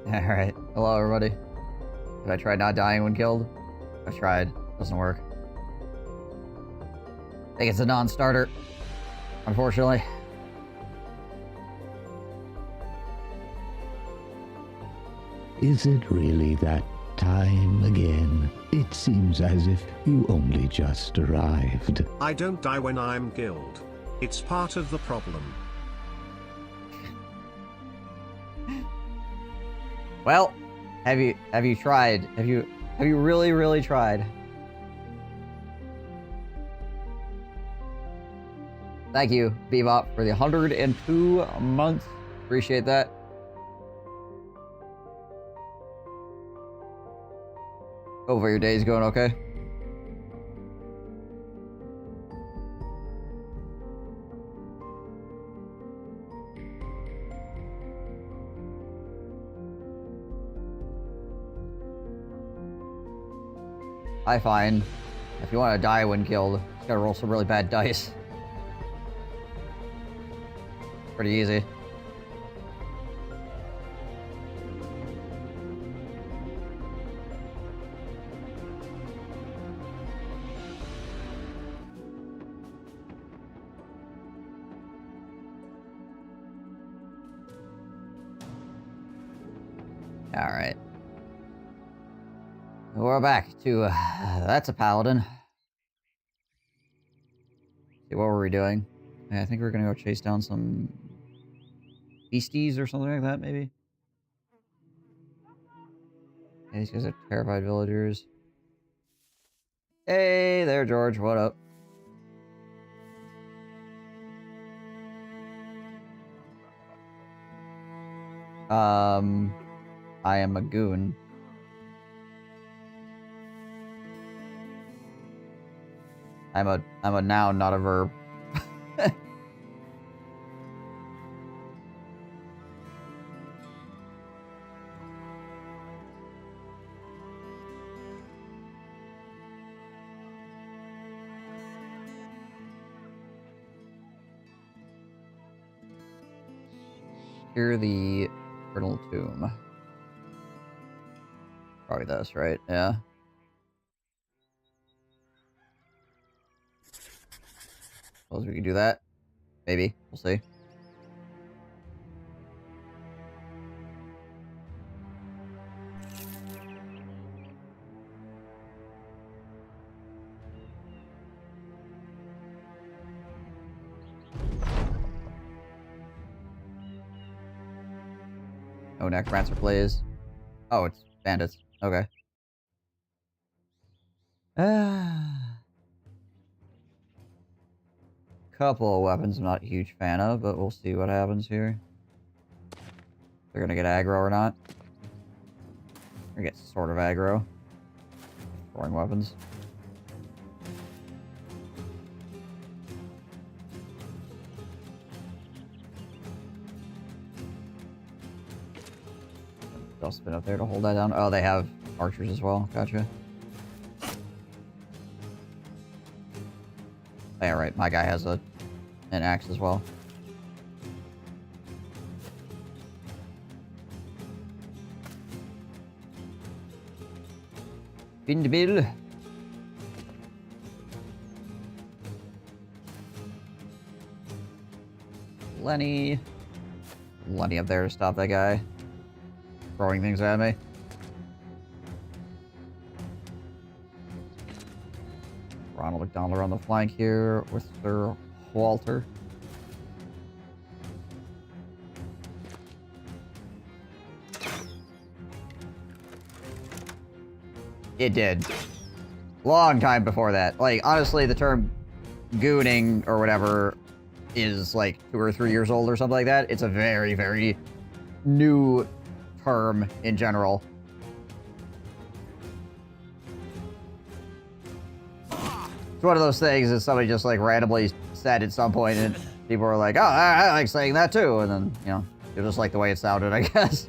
Alright. Hello, everybody. Did I try not dying when killed? I tried. Doesn't work. I think it's a non-starter. Unfortunately. Is it really that time again? It seems as if you only just arrived. I don't die when I'm killed. It's part of the problem. Well, have you tried? Have you really tried? Thank you, Bebop, for the 102 months. Appreciate that. Hopefully your day's going okay. I find if you want to die when killed, you just gotta roll some really bad dice. Pretty easy. Alright. We're back to, that's a Paladin. See, what were we doing? I think we're gonna go chase down some beasties or something like that, maybe? Yeah, these guys are terrified villagers. Hey there, George, what up? I am a goon. I'm a noun, not a verb. Hear the Eternal Tomb. Probably this, right? Yeah. Suppose we can do that. Maybe. We'll see. No necromancer plays. Oh, it's bandits. Okay. Couple of weapons I'm not a huge fan of, but we'll see what happens here. They're gonna get aggro or not. Or get sort of aggro. Throwing weapons. Dustbin up there to hold that down. Oh, they have archers as well. Gotcha. Yeah, right. My guy has an axe as well. Bindabil. Lenny up there to stop that guy throwing things at me. Ronald McDonald on the flank here with Sir Walter. It did. Long time before that. Like, honestly, the term gooning or whatever is like 2 or 3 years old or something like that. It's a very, very new term in general. It's one of those things that somebody just like randomly said at some point and people were like, oh, I like saying that too. And then, you know, it was just like the way it sounded, I guess.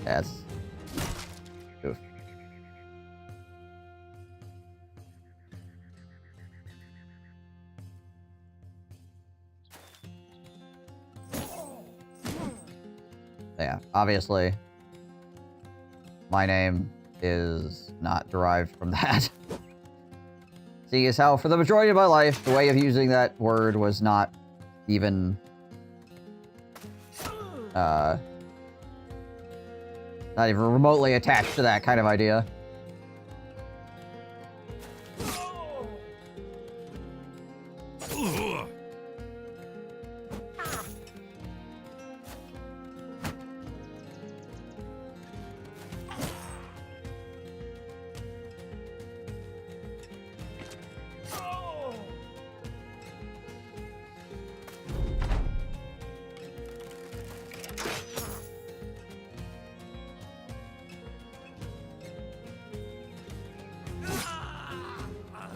That's oof. Yeah, obviously, my name is not derived from that. Seeing as how, for the majority of my life, the way of using that word was not even, not even remotely attached to that kind of idea.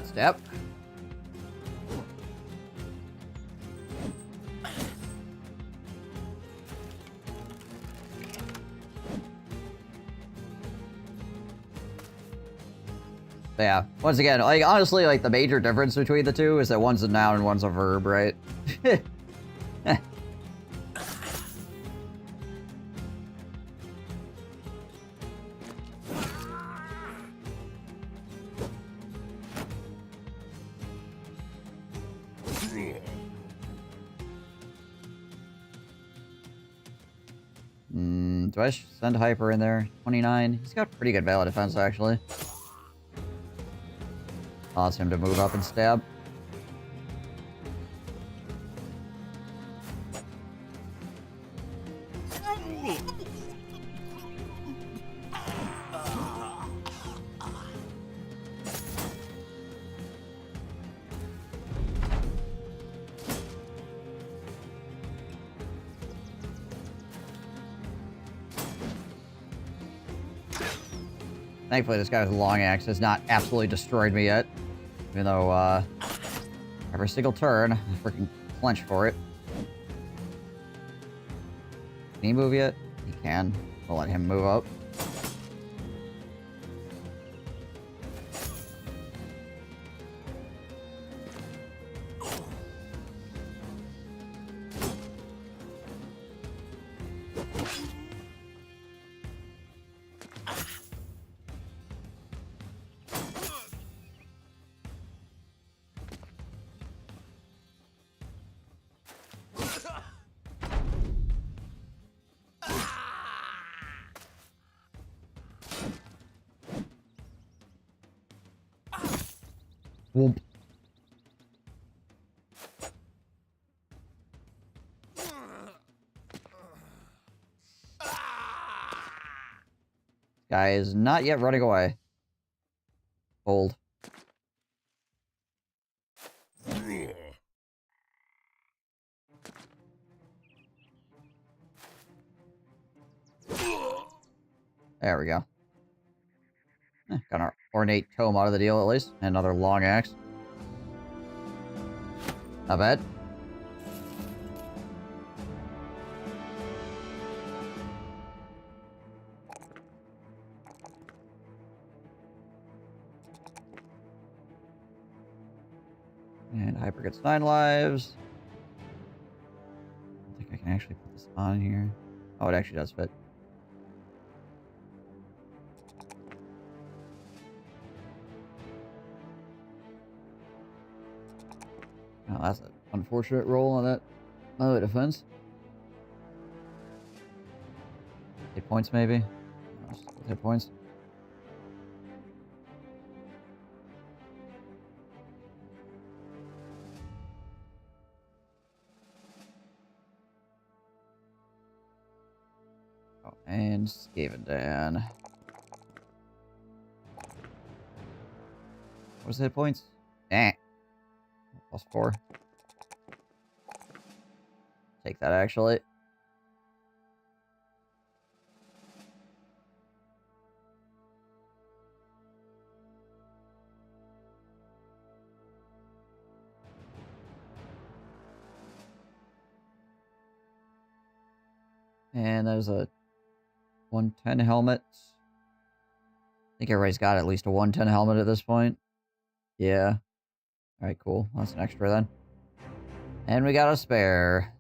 Step. But yeah, once again, like, honestly, like, the major difference between the two is that one's a noun and one's a verb, right? Do I send Hyper in there? 29. He's got pretty good melee defense, actually. Allows him to move up and stab. Thankfully, this guy with a long axe has not absolutely destroyed me yet. Even though, every single turn, I freaking clench for it. Can he move yet? He can. We'll let him move up. Whoop. Guy is not yet running away. Hold. There we go. Got our ornate tome out of the deal, at least. And another long axe. Not bad. And Hyper gets 9 lives. I think I can actually put this on here. Oh, it actually does fit. Oh, that's an unfortunate roll on that melee defense. 8 points, maybe? No, 8 points. Oh, and Skaven. What's the hit points? Eh. +4. Take that, actually. And there's a 110 helmet. I think everybody's got at least a 110 helmet at this point. Yeah. Alright, cool. That's an extra then. And we got a spare.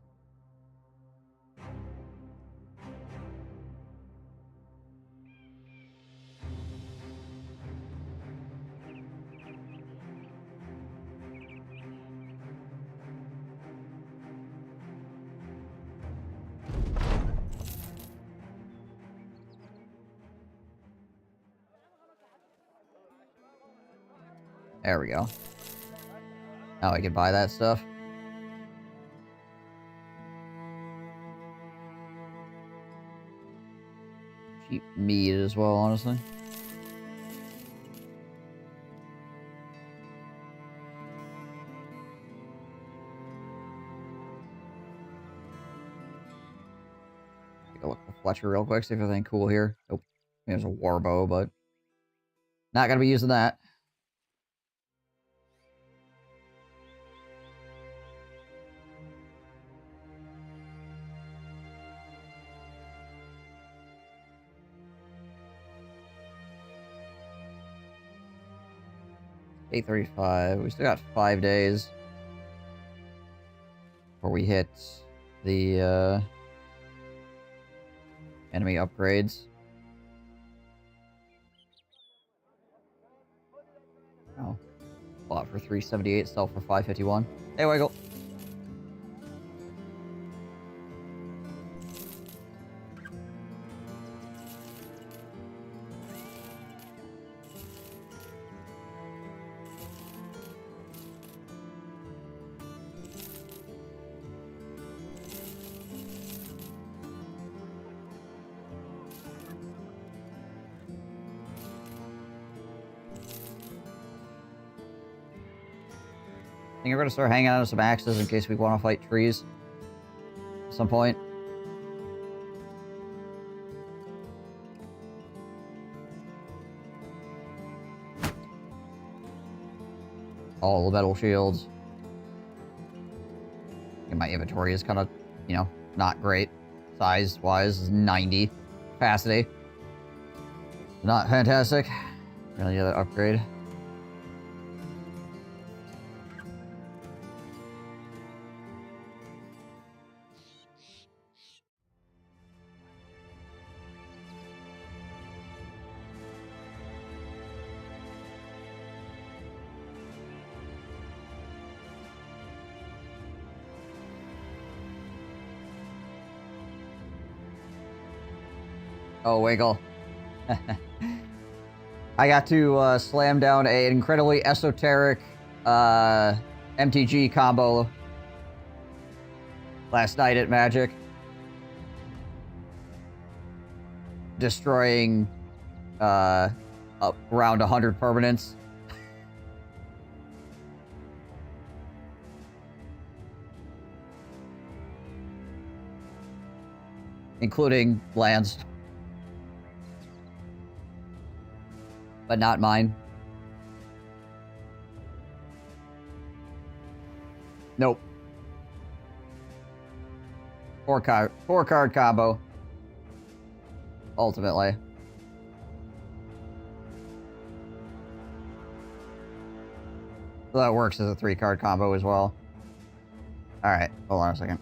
There we go. Now I can buy that stuff. Cheap meat as well, honestly. Take a look at Fletcher real quick, see if there's anything cool here. Nope. There's a war bow, but not gonna be using that. Day 35. We still got 5 days before we hit the enemy upgrades. Oh. Bought for 378, sell for 551. Hey, Wiggle. I think we're gonna start hanging out on some axes in case we want to fight trees at some point. All the metal shields. And my inventory is kind of, you know, not great. Size-wise is 90. Capacity. Not fantastic. Really other upgrade. Oh, Wiggle. I got to slam down an incredibly esoteric MTG combo last night at Magic. Destroying around 100 permanents. Including lands. But not mine. Nope. Four card combo. Ultimately. So that works as a 3-card combo as well. Alright, hold on a second.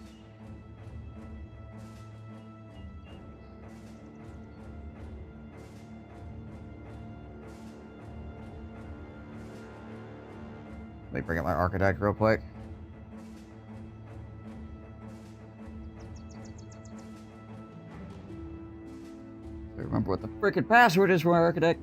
Let me bring up my architect real quick. I remember what the freaking password is for my architect.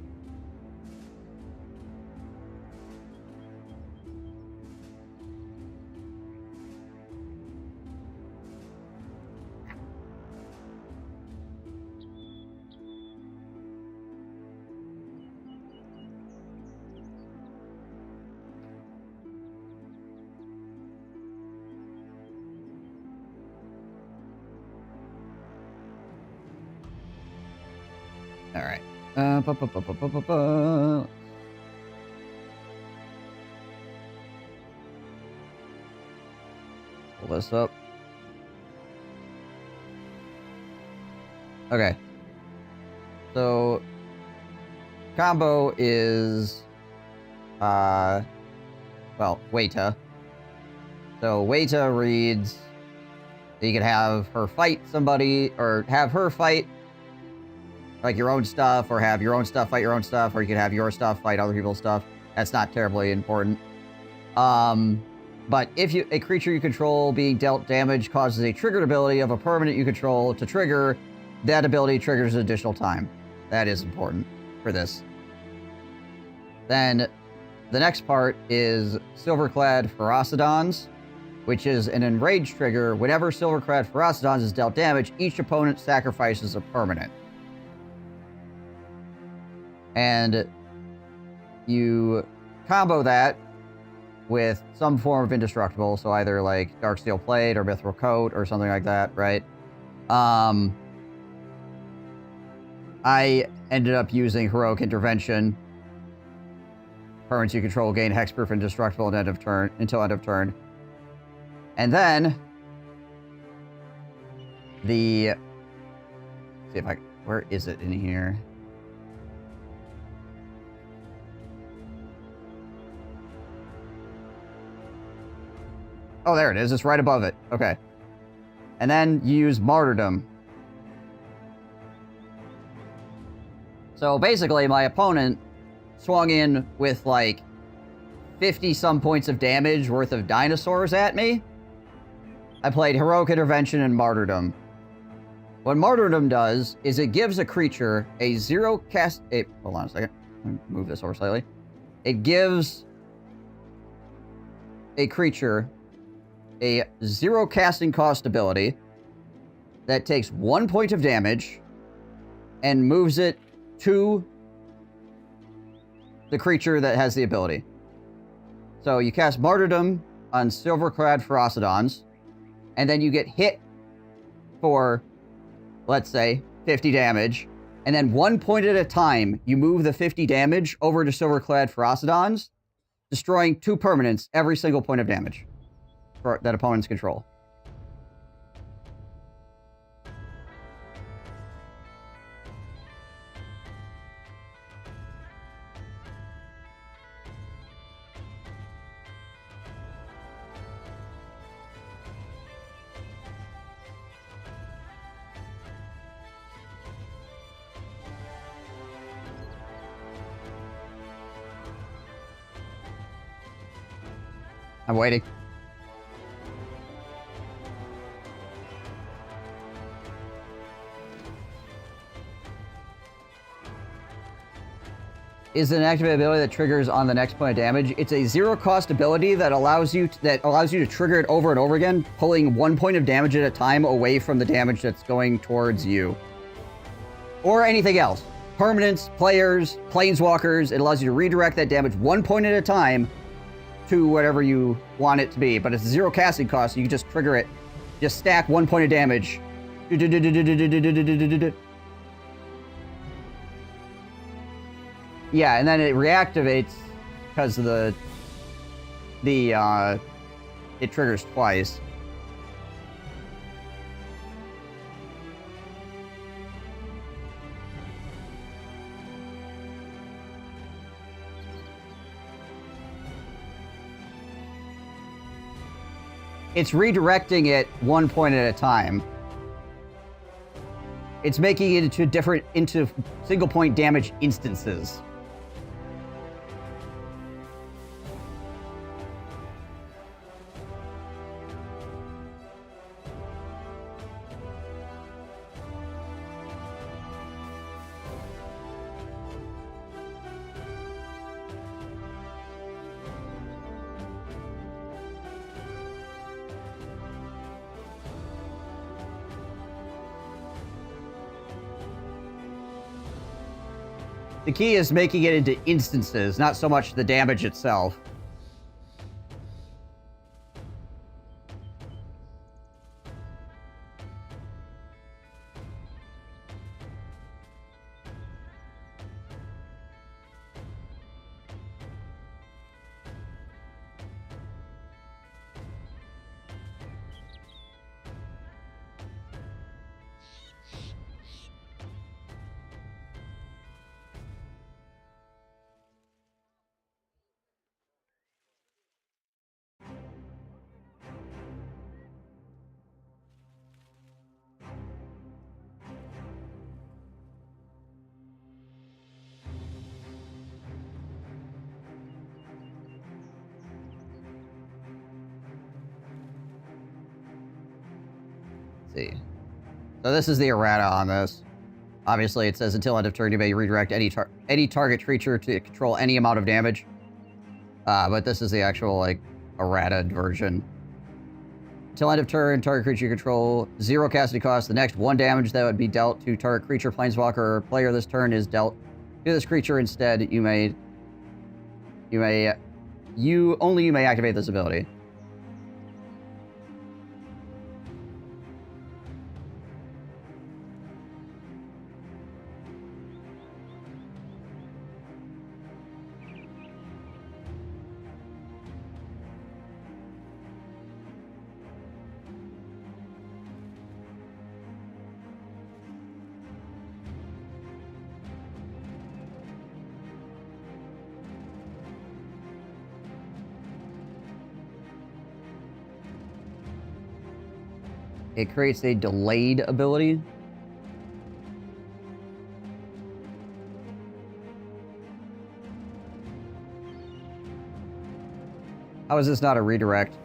Alright. Pull this up. Okay. So, combo is, well, Weta. So, Weta reads, you can have her fight somebody, or have her fight like your own stuff, or have your own stuff fight your own stuff, or you could have your stuff fight other people's stuff. That's not terribly important. But if a creature you control being dealt damage causes a triggered ability of a permanent you control to trigger, that ability triggers additional time. That is important for this. Then the next part is Silverclad Ferocidons, which is an enraged trigger. Whenever Silverclad Ferocidons is dealt damage, each opponent sacrifices a permanent. And you combo that with some form of indestructible, so either like Darksteel Plate or Mithril Coat or something like that, right? I ended up using Heroic Intervention. Permanents you control gain hexproof and indestructible until end of turn. And then see if where is it in here? Oh, there it is. It's right above it. Okay. And then you use Martyrdom. So basically, my opponent swung in with like 50-some points of damage worth of dinosaurs at me. I played Heroic Intervention and Martyrdom. What Martyrdom does is it gives a creature a zero cast... hold on a second. Let me move this over slightly. It gives a creature a 0 casting cost ability that takes 1 point of damage and moves it to the creature that has the ability. So you cast Martyrdom on Silverclad Ferocidons, and then you get hit for, let's say, 50 damage, and then 1 point at a time, you move the 50 damage over to Silverclad Ferocidons, destroying 2 permanents every single point of damage for that opponent's control. I'm waiting. Is an activated ability that triggers on the next point of damage. It's a 0 cost ability that allows you to trigger it over and over again, pulling 1 point of damage at a time away from the damage that's going towards you. Or anything else. Permanents, players, planeswalkers, it allows you to redirect that damage 1 point at a time to whatever you want it to be. But it's 0 casting cost, so you can just trigger it. Just stack 1 point of damage. Yeah, and then it reactivates because of it triggers twice. It's redirecting it 1 point at a time. It's making it into single point damage instances. The key is making it into instances, not so much the damage itself. See. So this is the errata on this. Obviously, it says until end of turn, you may redirect any target creature to control any amount of damage. But this is the actual, like, errata version. Until end of turn, target creature you control, 0 casting cost. The next 1 damage that would be dealt to target creature, planeswalker, or player this turn is dealt to this creature instead. You may activate this ability. It creates a delayed ability. How is this not a redirect?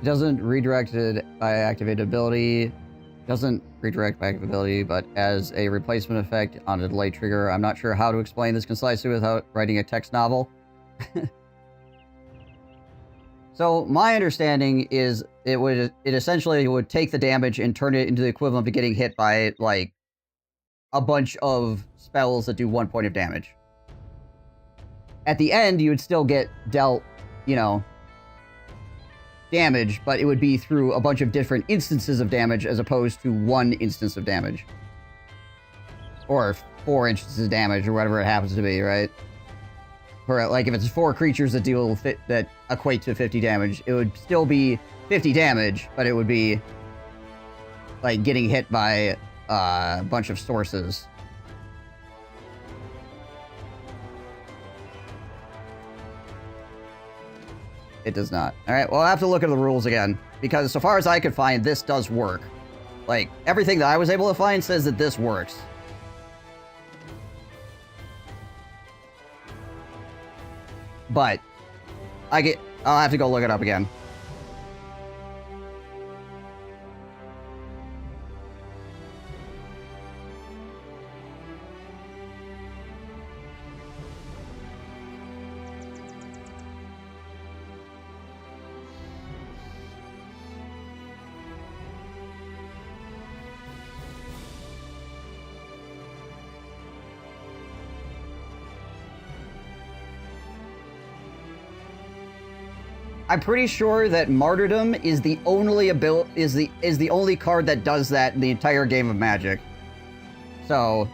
It doesn't redirect it by activated ability. Doesn't redirect by active ability, but as a replacement effect on a delay trigger. I'm not sure how to explain this concisely without writing a text novel. So my understanding is it essentially would take the damage and turn it into the equivalent of getting hit by like a bunch of spells that do 1 point of damage. At the end, you would still get dealt, you know, damage, but it would be through a bunch of different instances of damage as opposed to 1 instance of damage. Or 4 instances of damage, or whatever it happens to be, right? Or like if it's 4 creatures that equate to 50 damage, it would still be 50 damage, but it would be like getting hit by a bunch of sources. It does not. Alright, well, I'll have to look at the rules again. Because so far as I could find, this does work. Like, everything that I was able to find says that this works. But, I'll have to go look it up again. I'm pretty sure that Martyrdom is the only only card that does that in the entire game of Magic. So,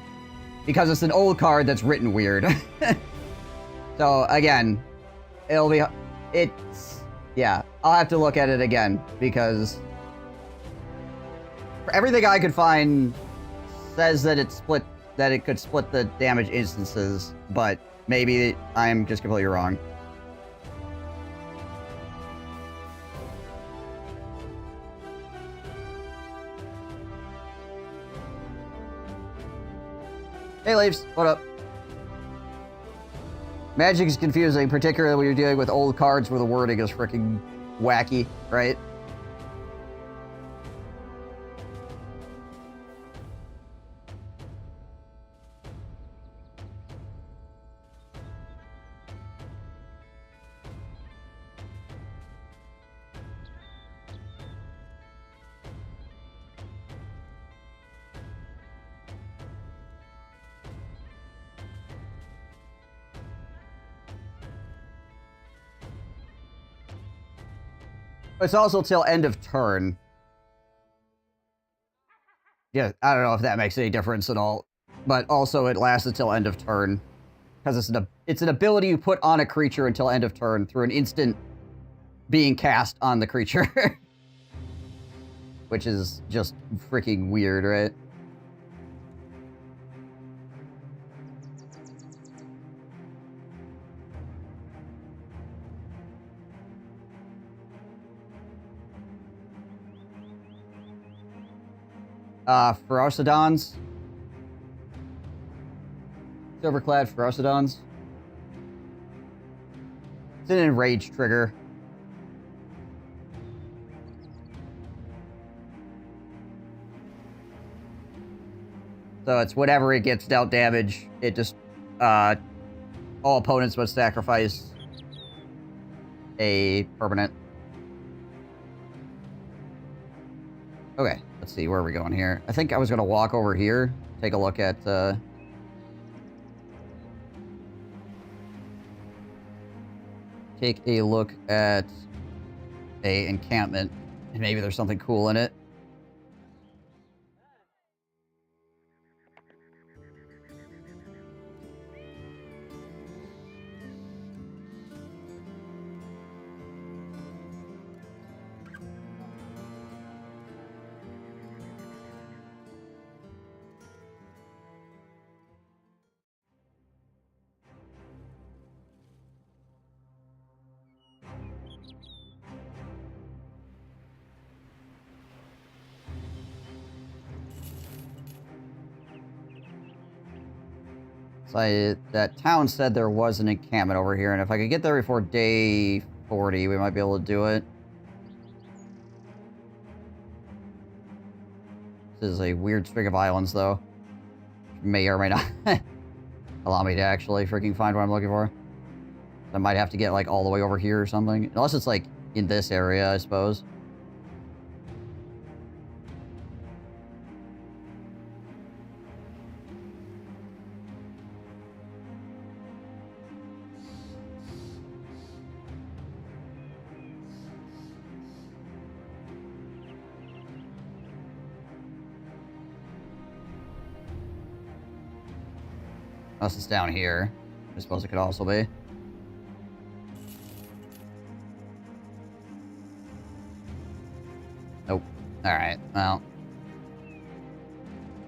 because it's an old card that's written weird. So again, yeah, I'll have to look at it again because for everything I could find says that it could split the damage instances, but maybe I'm just completely wrong. Hey, Leaves, what up? Magic is confusing, particularly when you're dealing with old cards where the wording is freaking wacky, right? It's also till end of turn. Yeah, I don't know if that makes any difference at all. but also it lasts until end of turn. Because it's an ability you put on a creature until end of turn through an instant being cast on the creature. Which is just freaking weird, right? Ferocidons. Silverclad Ferocidons. It's an enraged trigger. So it's whenever it gets dealt damage, it just, all opponents must sacrifice a permanent. Okay, let's see, where are we going here? I think I was going to walk over here, take a look at, a encampment, and maybe there's something cool in it. So that town said there was an encampment over here, and if I could get there before day 40, we might be able to do it. This is a weird string of islands, though. May or may not allow me to actually freaking find what I'm looking for. I might have to get, like, all the way over here or something. Unless it's, like, in this area, I suppose. Unless it's down here. I suppose it could also be. Nope. Alright, well.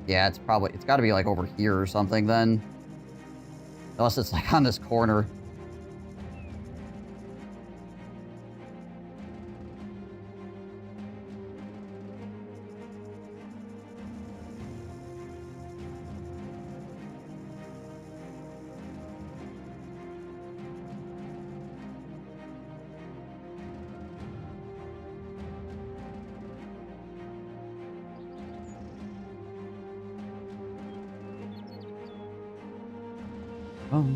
Yeah, it's got to be like over here or something then. Unless it's like on this corner. Oh,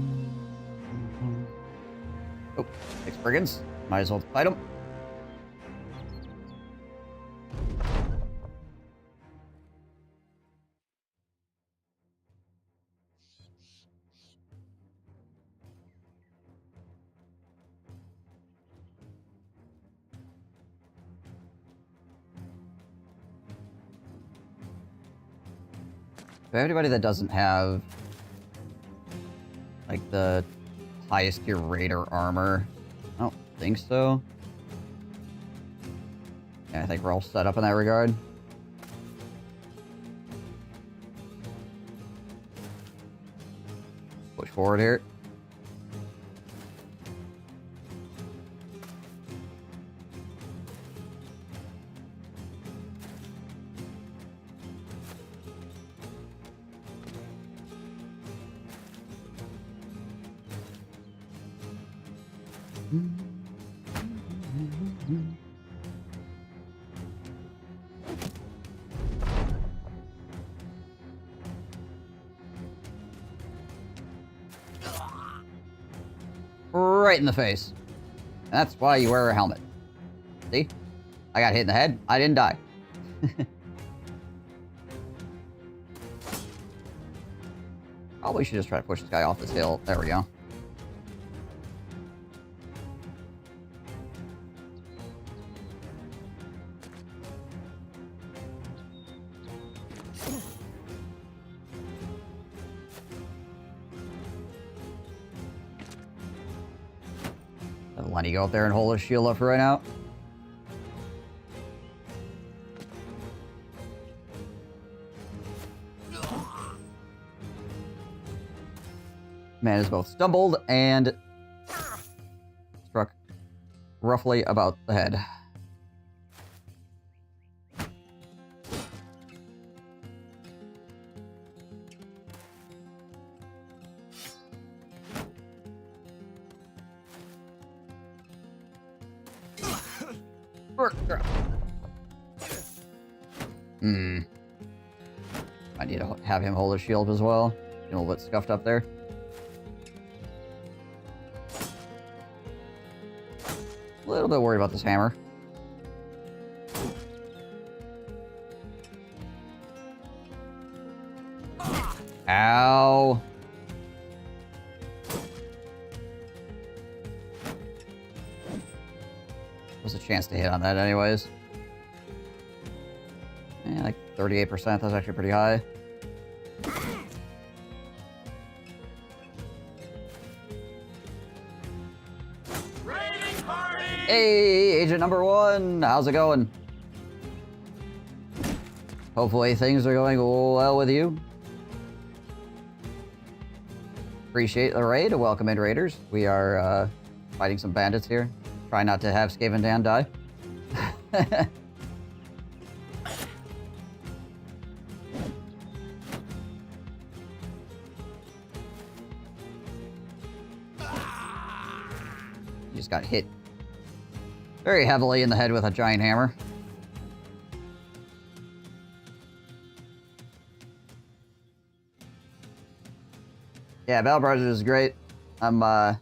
6 brigands. Might as well fight them. For anybody that doesn't have like the highest tier raider armor, I don't think so. Yeah, I think we're all set up in that regard. Push forward here. Right in the face. And that's why you wear a helmet. See? I got hit in the head. I didn't die. Probably should just try to push this guy off this hill. There we go. Let Lenny go up there and hold his shield up for right now. Man is both stumbled and struck roughly about the head. I need to have him hold his shield as well. Getting a little bit scuffed up there. A little bit worried about this hammer. Ow. Was a chance to hit on that anyways. Yeah, like 38%, that's actually pretty high. Hey, agent number 1, how's it going? Hopefully things are going well with you. Appreciate the raid. Welcome in, raiders. We are fighting some bandits here. Try not to have Skaven Dan die. Just got hit very heavily in the head with a giant hammer. Yeah, Battle Brothers is great. I'm, as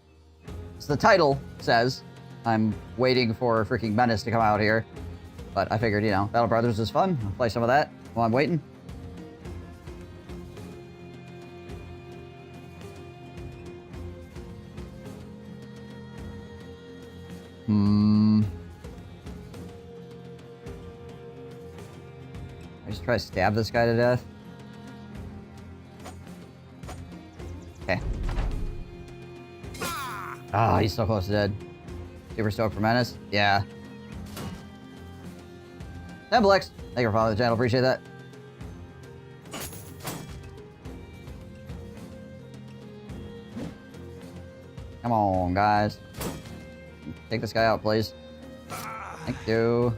the title says, I'm waiting for freaking Menace to come out here. But I figured, you know, Battle Brothers is fun. I'll play some of that while I'm waiting. I just try to stab this guy to death. Okay. Ah, he's so close to dead. Super stoked for Menace? Yeah. Templex, thank you for following the channel. Appreciate that. Come on, guys. Take this guy out, please. Thank you.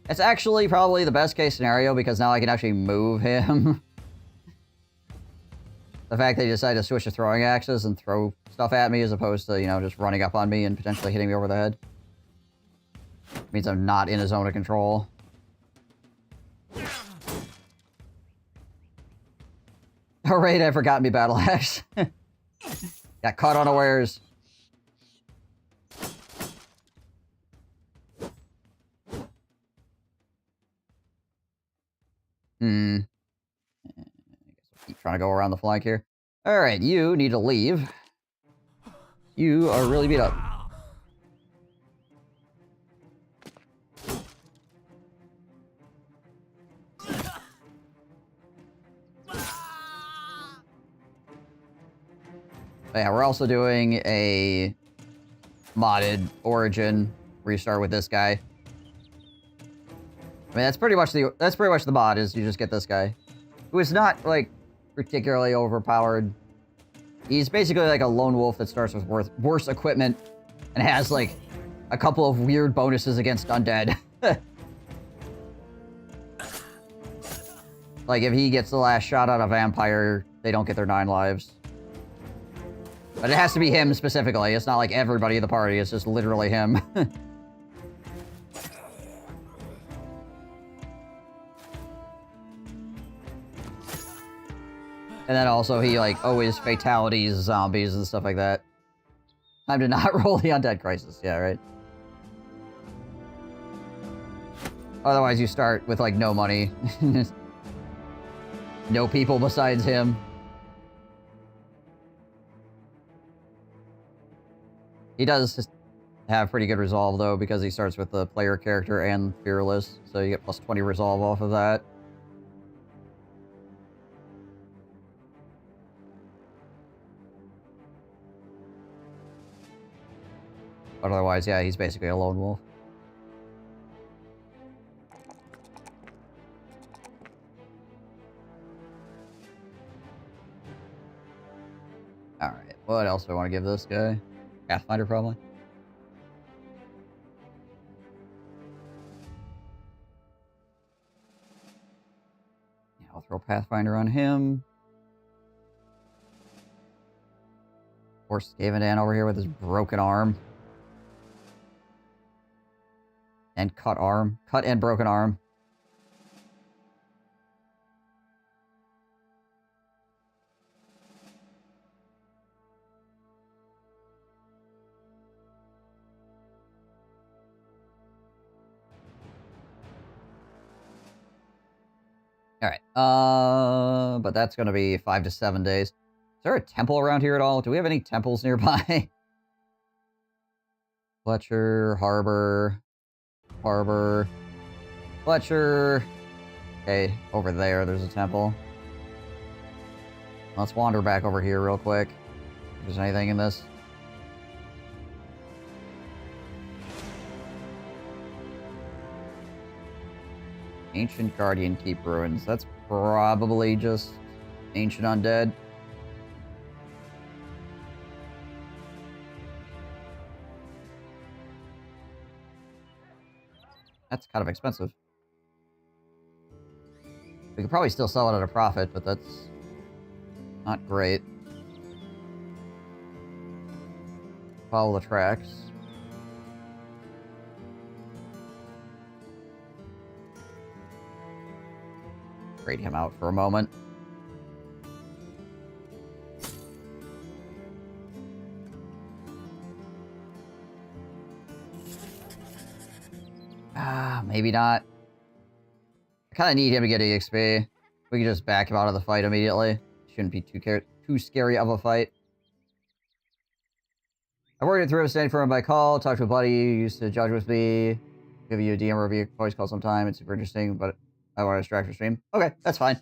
It's actually probably the best case scenario because now I can actually move him. The fact that he decided to switch to throwing axes and throw stuff at me as opposed to, you know, just running up on me and potentially hitting me over the head. Means I'm not in a zone of control. Alright, I forgot me battle axe. Got caught unawares. I guess I'll keep trying to go around the flank here. Alright, you need to leave. You are really beat up. But yeah, we're also doing a modded origin restart with this guy. I mean, that's pretty much the mod, is you just get this guy, who is not like particularly overpowered. He's basically like a lone wolf that starts with worse equipment and has like a couple of weird bonuses against undead. Like if he gets the last shot on a vampire, they don't get their 9 lives. But it has to be him specifically. It's not like everybody in the party. It's just literally him. And then also he, like, always fatalities zombies and stuff like that. Time to not roll the Undead Crisis. Yeah, right? Otherwise you start with, like, no money. No people besides him. He does just have pretty good resolve, though, because he starts with the player character and Fearless. So you get plus 20 resolve off of that. But otherwise, yeah, he's basically a lone wolf. Alright, what else do I want to give this guy? Pathfinder, probably? Yeah, I'll throw Pathfinder on him. Of course, Gavin over here with his broken arm. And cut arm. Cut and broken arm. Alright, but that's gonna be 5 to 7 days. Is there a temple around here at all? Do we have any temples nearby? Fletcher, Harbor, Fletcher. Okay, over there's a temple. Let's wander back over here real quick. If there's anything in this. Ancient Guardian Keep ruins. That's probably just ancient undead. That's kind of expensive. We could probably still sell it at a profit, but that's not great. Follow the tracks. Trade him out for a moment. Maybe not. I kind of need him to get EXP. We can just back him out of the fight immediately. Shouldn't be too scary of a fight. I worked at 3 of standing for him by call. Talked to a buddy who used to judge with me. Give you a DM review voice call sometime. It's super interesting, but I want to distract your stream. Okay, that's fine.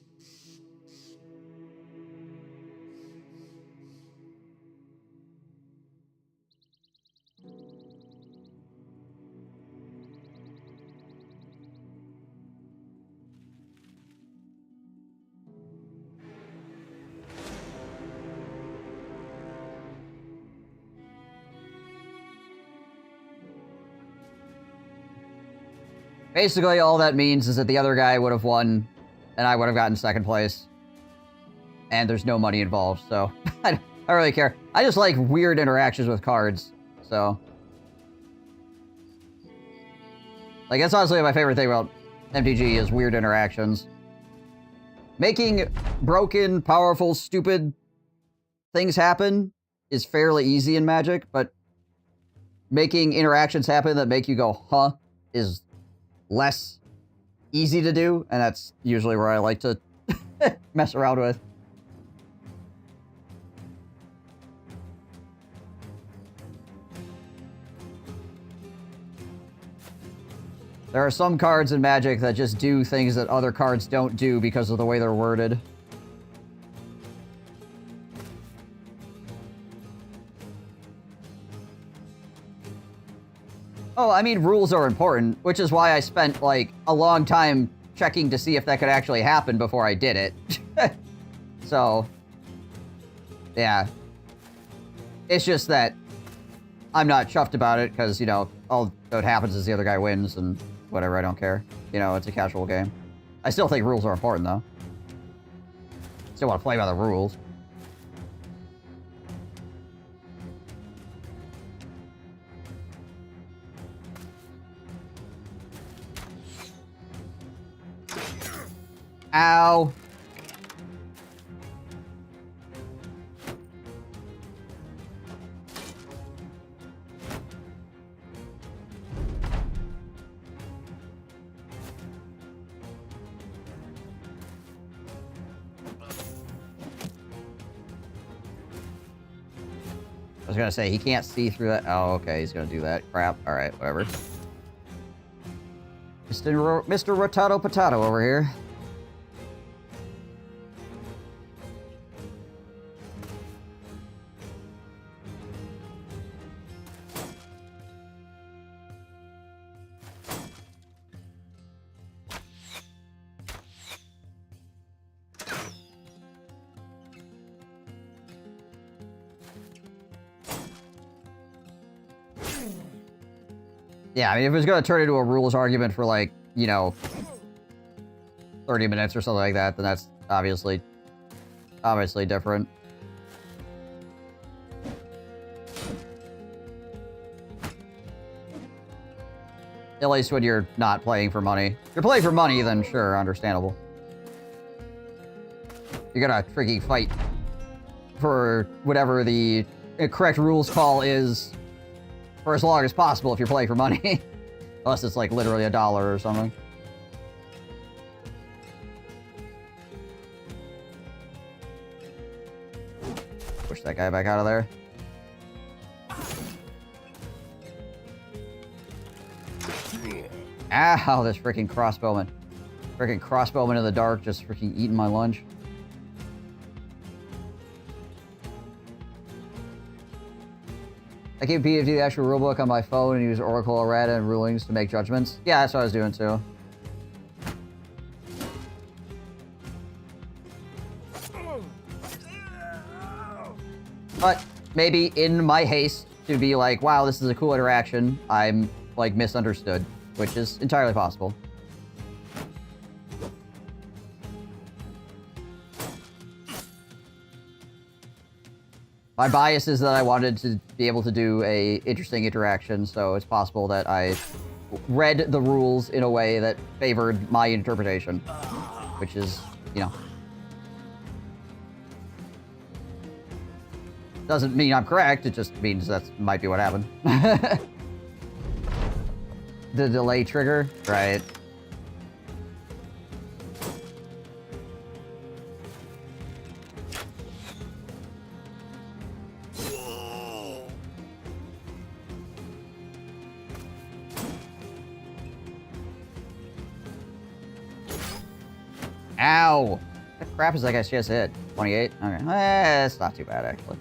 Basically, all that means is that the other guy would have won, and I would have gotten second place. And there's no money involved, so I don't really care. I just like weird interactions with cards, so. Like, that's honestly my favorite thing about MTG is weird interactions. Making broken, powerful, stupid things happen is fairly easy in Magic, but making interactions happen that make you go, huh, is less easy to do, and that's usually where I like to mess around with. There are some cards in Magic that just do things that other cards don't do because of the way they're worded. Oh, I mean, rules are important, which is why I spent, like, a long time checking to see if that could actually happen before I did it. So, yeah. It's just that I'm not chuffed about it, because, you know, all that happens is the other guy wins, and whatever, I don't care. You know, it's a casual game. I still think rules are important, though. Still want to play by the rules. Ow. I was gonna say, he can't see through that. Oh, okay, he's gonna do that. Crap. Alright, whatever. Mr. Rotato Potato over here. Yeah, I mean, if it was going to turn into a rules argument for, like, you know, 30 minutes or something like that, then that's obviously different. At least when you're not playing for money. If you're playing for money, then sure, understandable. You're gonna freaking fight for whatever the correct rules call is for as long as possible if you're playing for money. Unless it's like literally $1 or something. Push that guy back out of there. Ow, this freaking crossbowman. Freaking crossbowman in the dark just freaking eating my lunch. I keep PFD the actual rulebook on my phone and use Oracle errata and rulings to make judgments. Yeah, that's what I was doing too. But maybe in my haste to be like, wow, this is a cool interaction, I'm like misunderstood, which is entirely possible. My bias is that I wanted to be able to do a interesting interaction, so it's possible that I read the rules in a way that favored my interpretation, which is, you know, doesn't mean I'm correct, it just means that might be what happened. The delay trigger, right? Ow! What crap is that guy just hit? 28? Okay. It's not too bad, actually.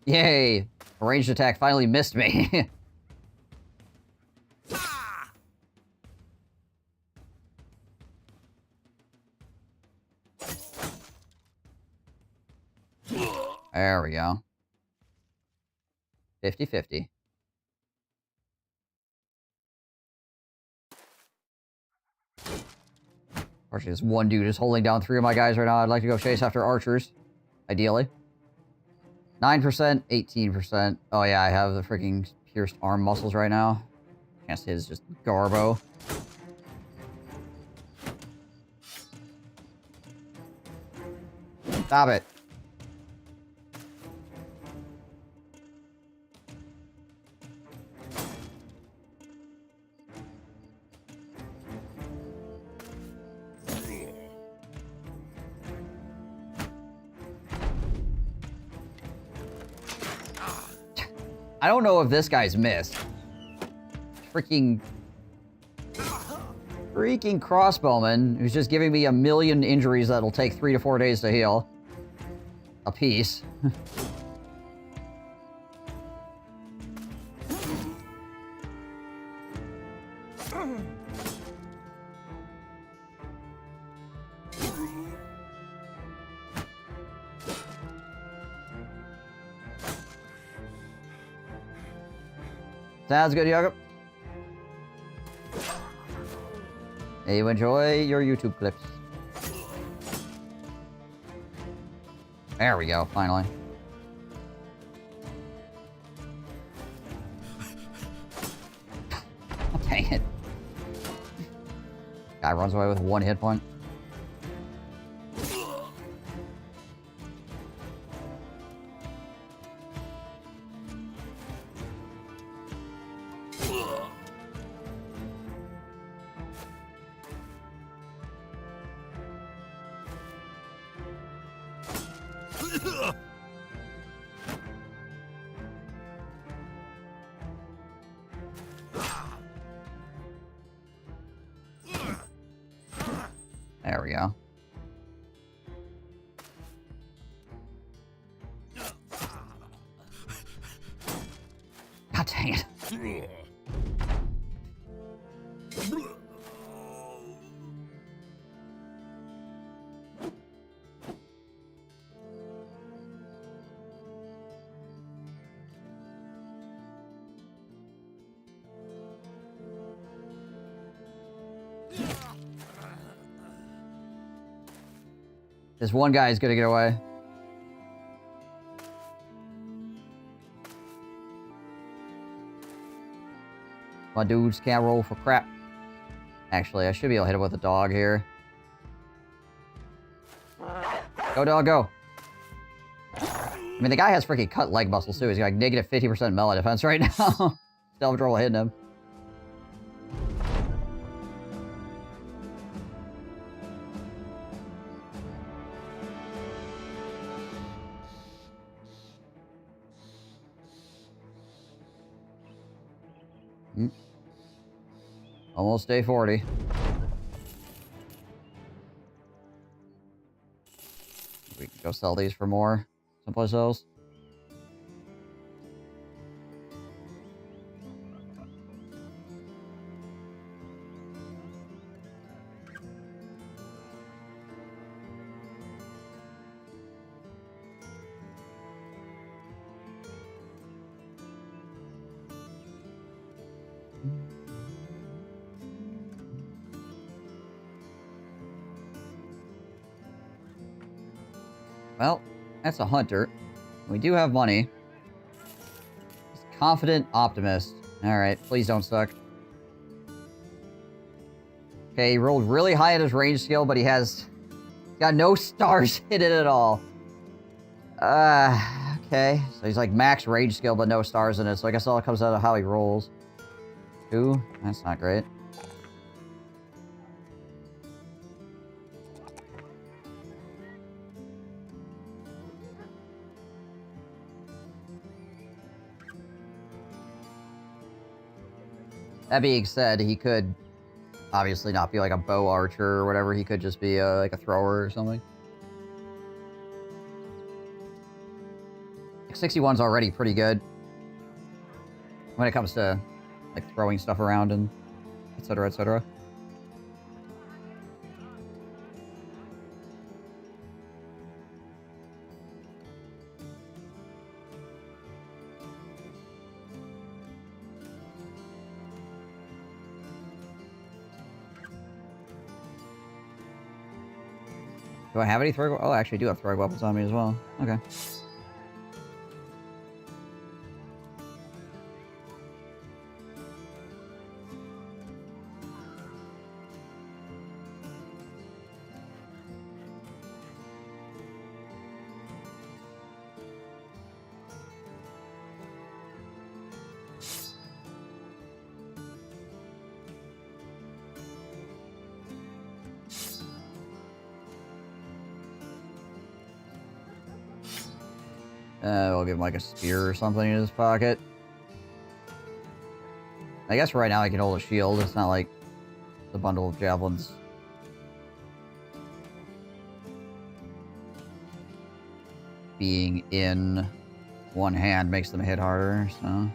Yay! A ranged attack finally missed me. There we go. 50-50. Unfortunately, this one dude is holding down 3 of my guys right now. I'd like to go chase after archers. Ideally. 9%, 18%. Oh yeah, I have the freaking pierced arm muscles right now. Chance his just garbo. Stop it. I don't know if this guy's missed. Freaking crossbowman who's just giving me 1,000,000 injuries that'll take 3 to 4 days to heal. A piece. Sounds good, Jakob. May you enjoy your YouTube clips. There we go, finally. Dang it. Guy runs away with 1 hit point. There we go. God dang it. This one guy is gonna get away. My dudes can't roll for crap. Actually, I should be able to hit him with a dog here. Go, dog, go. I mean, the guy has freaking cut leg muscles, too. He's got like negative 50% melee defense right now. Still have trouble hitting him. Almost day 40. We can go sell these for more someplace else. Well, that's a hunter. We do have money. He's confident optimist. Alright, please don't suck. Okay, he rolled really high at his range skill, but he's got no stars in it at all. Okay. So he's like max range skill, but no stars in it. So I guess all it comes out of how he rolls. 2? That's not great. That being said, he could obviously not be like a bow archer or whatever. He could just be like a thrower or something. 61's already pretty good when it comes to like throwing stuff around and etc. etc. Do I have any throwing? Oh, I actually do have throwing weapons on me as well. Okay. We'll give him like a spear or something in his pocket. I guess right now I can hold a shield. It's not like the bundle of javelins. Being in one hand makes them hit harder, so...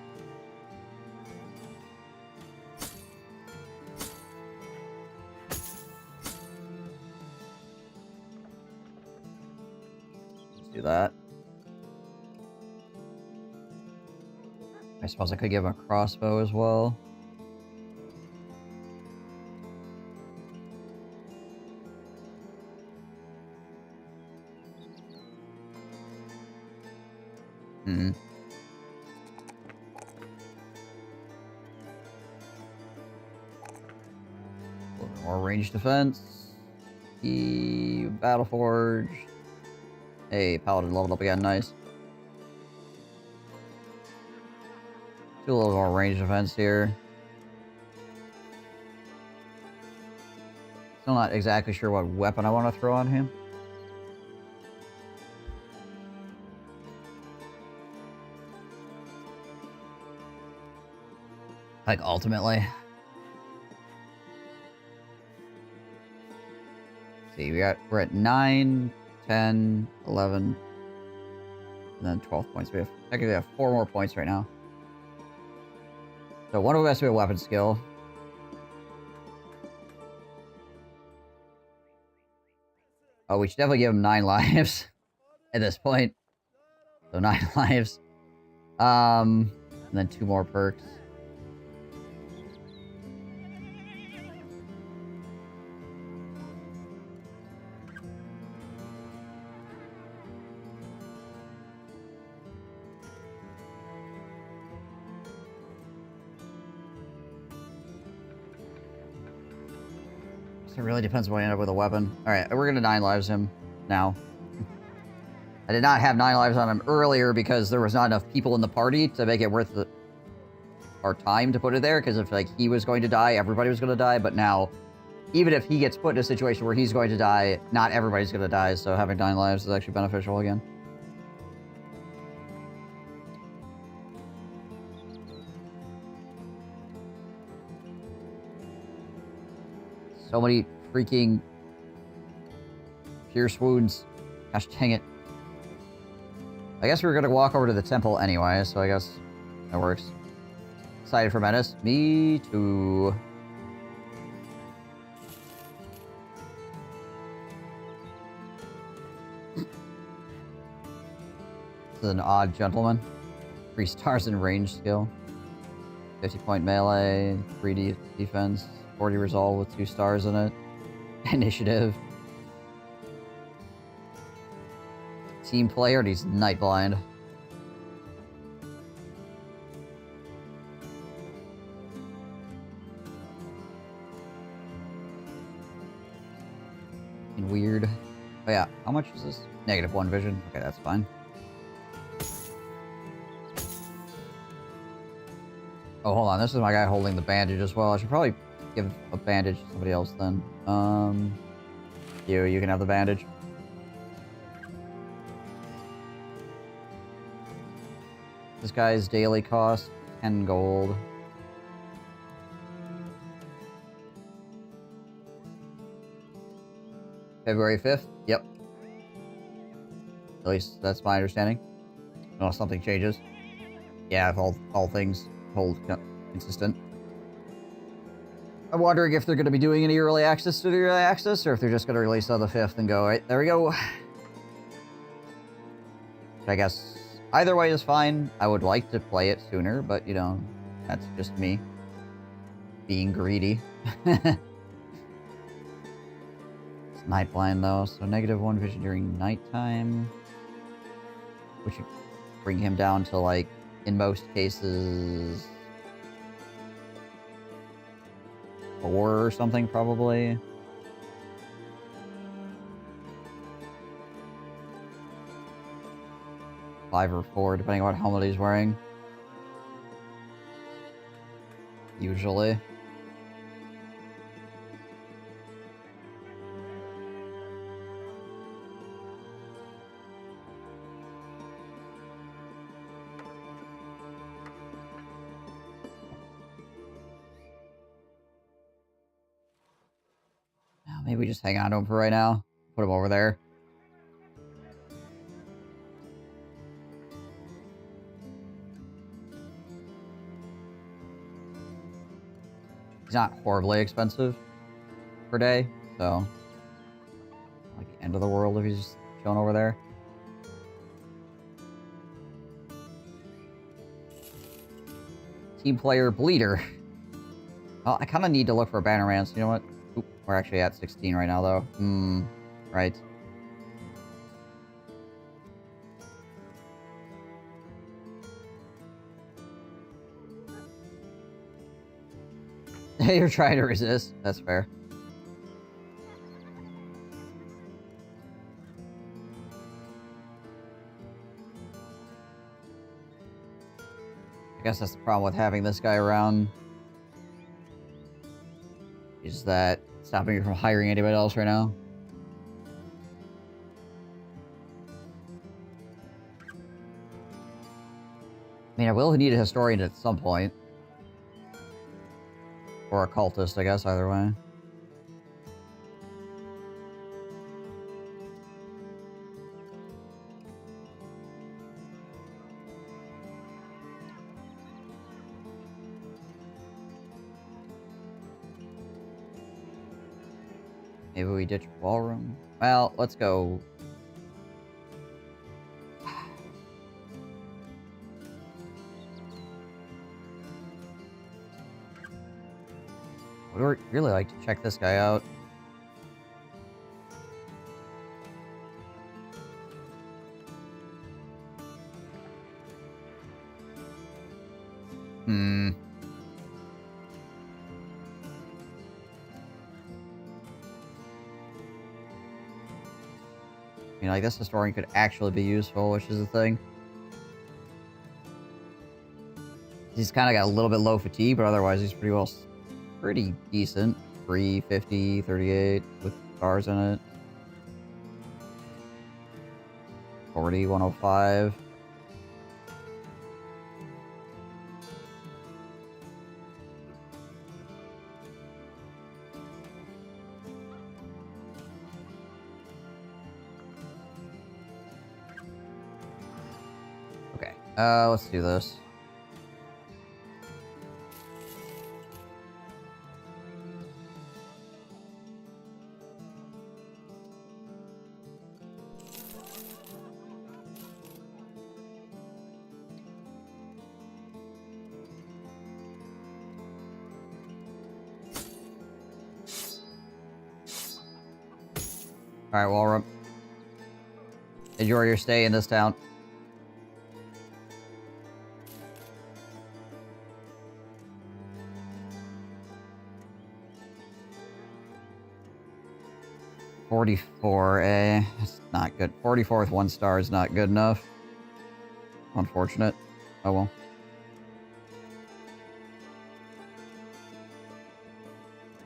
Let's do that. I suppose I could give him a crossbow as well. Hmm. A little bit more range defense. Battle Forge. Hey, Paladin leveled up again, nice. Do a little more range defense here. Still not exactly sure what weapon I want to throw on him. Like, ultimately. see, we're at 9, 10, 11, and then 12 points. Technically have 4 more points right now. So one of them has to be a weapon skill. Oh, we should definitely give him 9 lives at this point. So 9 lives. And then 2 more perks. It really depends when I end up with a weapon. Alright, we're gonna 9 lives him now. I did not have 9 lives on him earlier because there was not enough people in the party to make it worth our time to put it there. Because if like he was going to die, everybody was going to die. But now, even if he gets put in a situation where he's going to die, not everybody's going to die. So having 9 lives is actually beneficial again. So many freaking pierce wounds. Gosh dang it. I guess we're gonna walk over to the temple anyway, so I guess that works. Excited for Menace? Me too. This is an odd gentleman. 3 stars in range skill. 50-point melee, 3 defense, 40 resolve with 2 stars in it. Initiative. Team player, and he's night blind. And weird. Oh yeah, how much is this? -1 vision. Okay, that's fine. Oh, hold on. This is my guy holding the bandage as well. I should probably give a bandage to somebody else then. You can have the bandage. This guy's daily cost, 10 gold. February 5th? Yep. At least that's my understanding. Unless something changes. Yeah, if all things hold consistent. I'm wondering if they're going to be doing any early access to the early access, or if they're just going to release on the 5th and go, right, there we go. I guess either way is fine. I would like to play it sooner, but, you know, that's just me being greedy. It's night blind, though, so -1 vision during nighttime. Which should bring him down to, like, in most cases, 4 or something, probably. Five or 4, depending on what helmet he's wearing. Usually. Now, maybe we just hang on to him for right now. Put him over there. He's not horribly expensive per day, so like the end of the world if he's just chilling over there. Team player Bleeder. Well, I kind of need to look for a Bannerman, so you know what? Oop, we're actually at 16 right now, though. Right. You're trying to resist. That's fair. I guess that's the problem with having this guy around. Is that stopping you from hiring anybody else right now? I mean, I will need a historian at some point. Or a cultist, I guess, either way. Maybe we ditch ballroom. Well, let's go. I would really like to check this guy out. You know, I guess historian could actually be useful, which is the thing. He's kind of got a little bit low fatigue, but otherwise he's pretty decent. 350, 38 with stars in it. 40, 105. Okay, let's do this. Alright, Walrum. Enjoy your stay in this town. $44, eh? That's not good. 44 with 1 star is not good enough. Unfortunate. Oh well.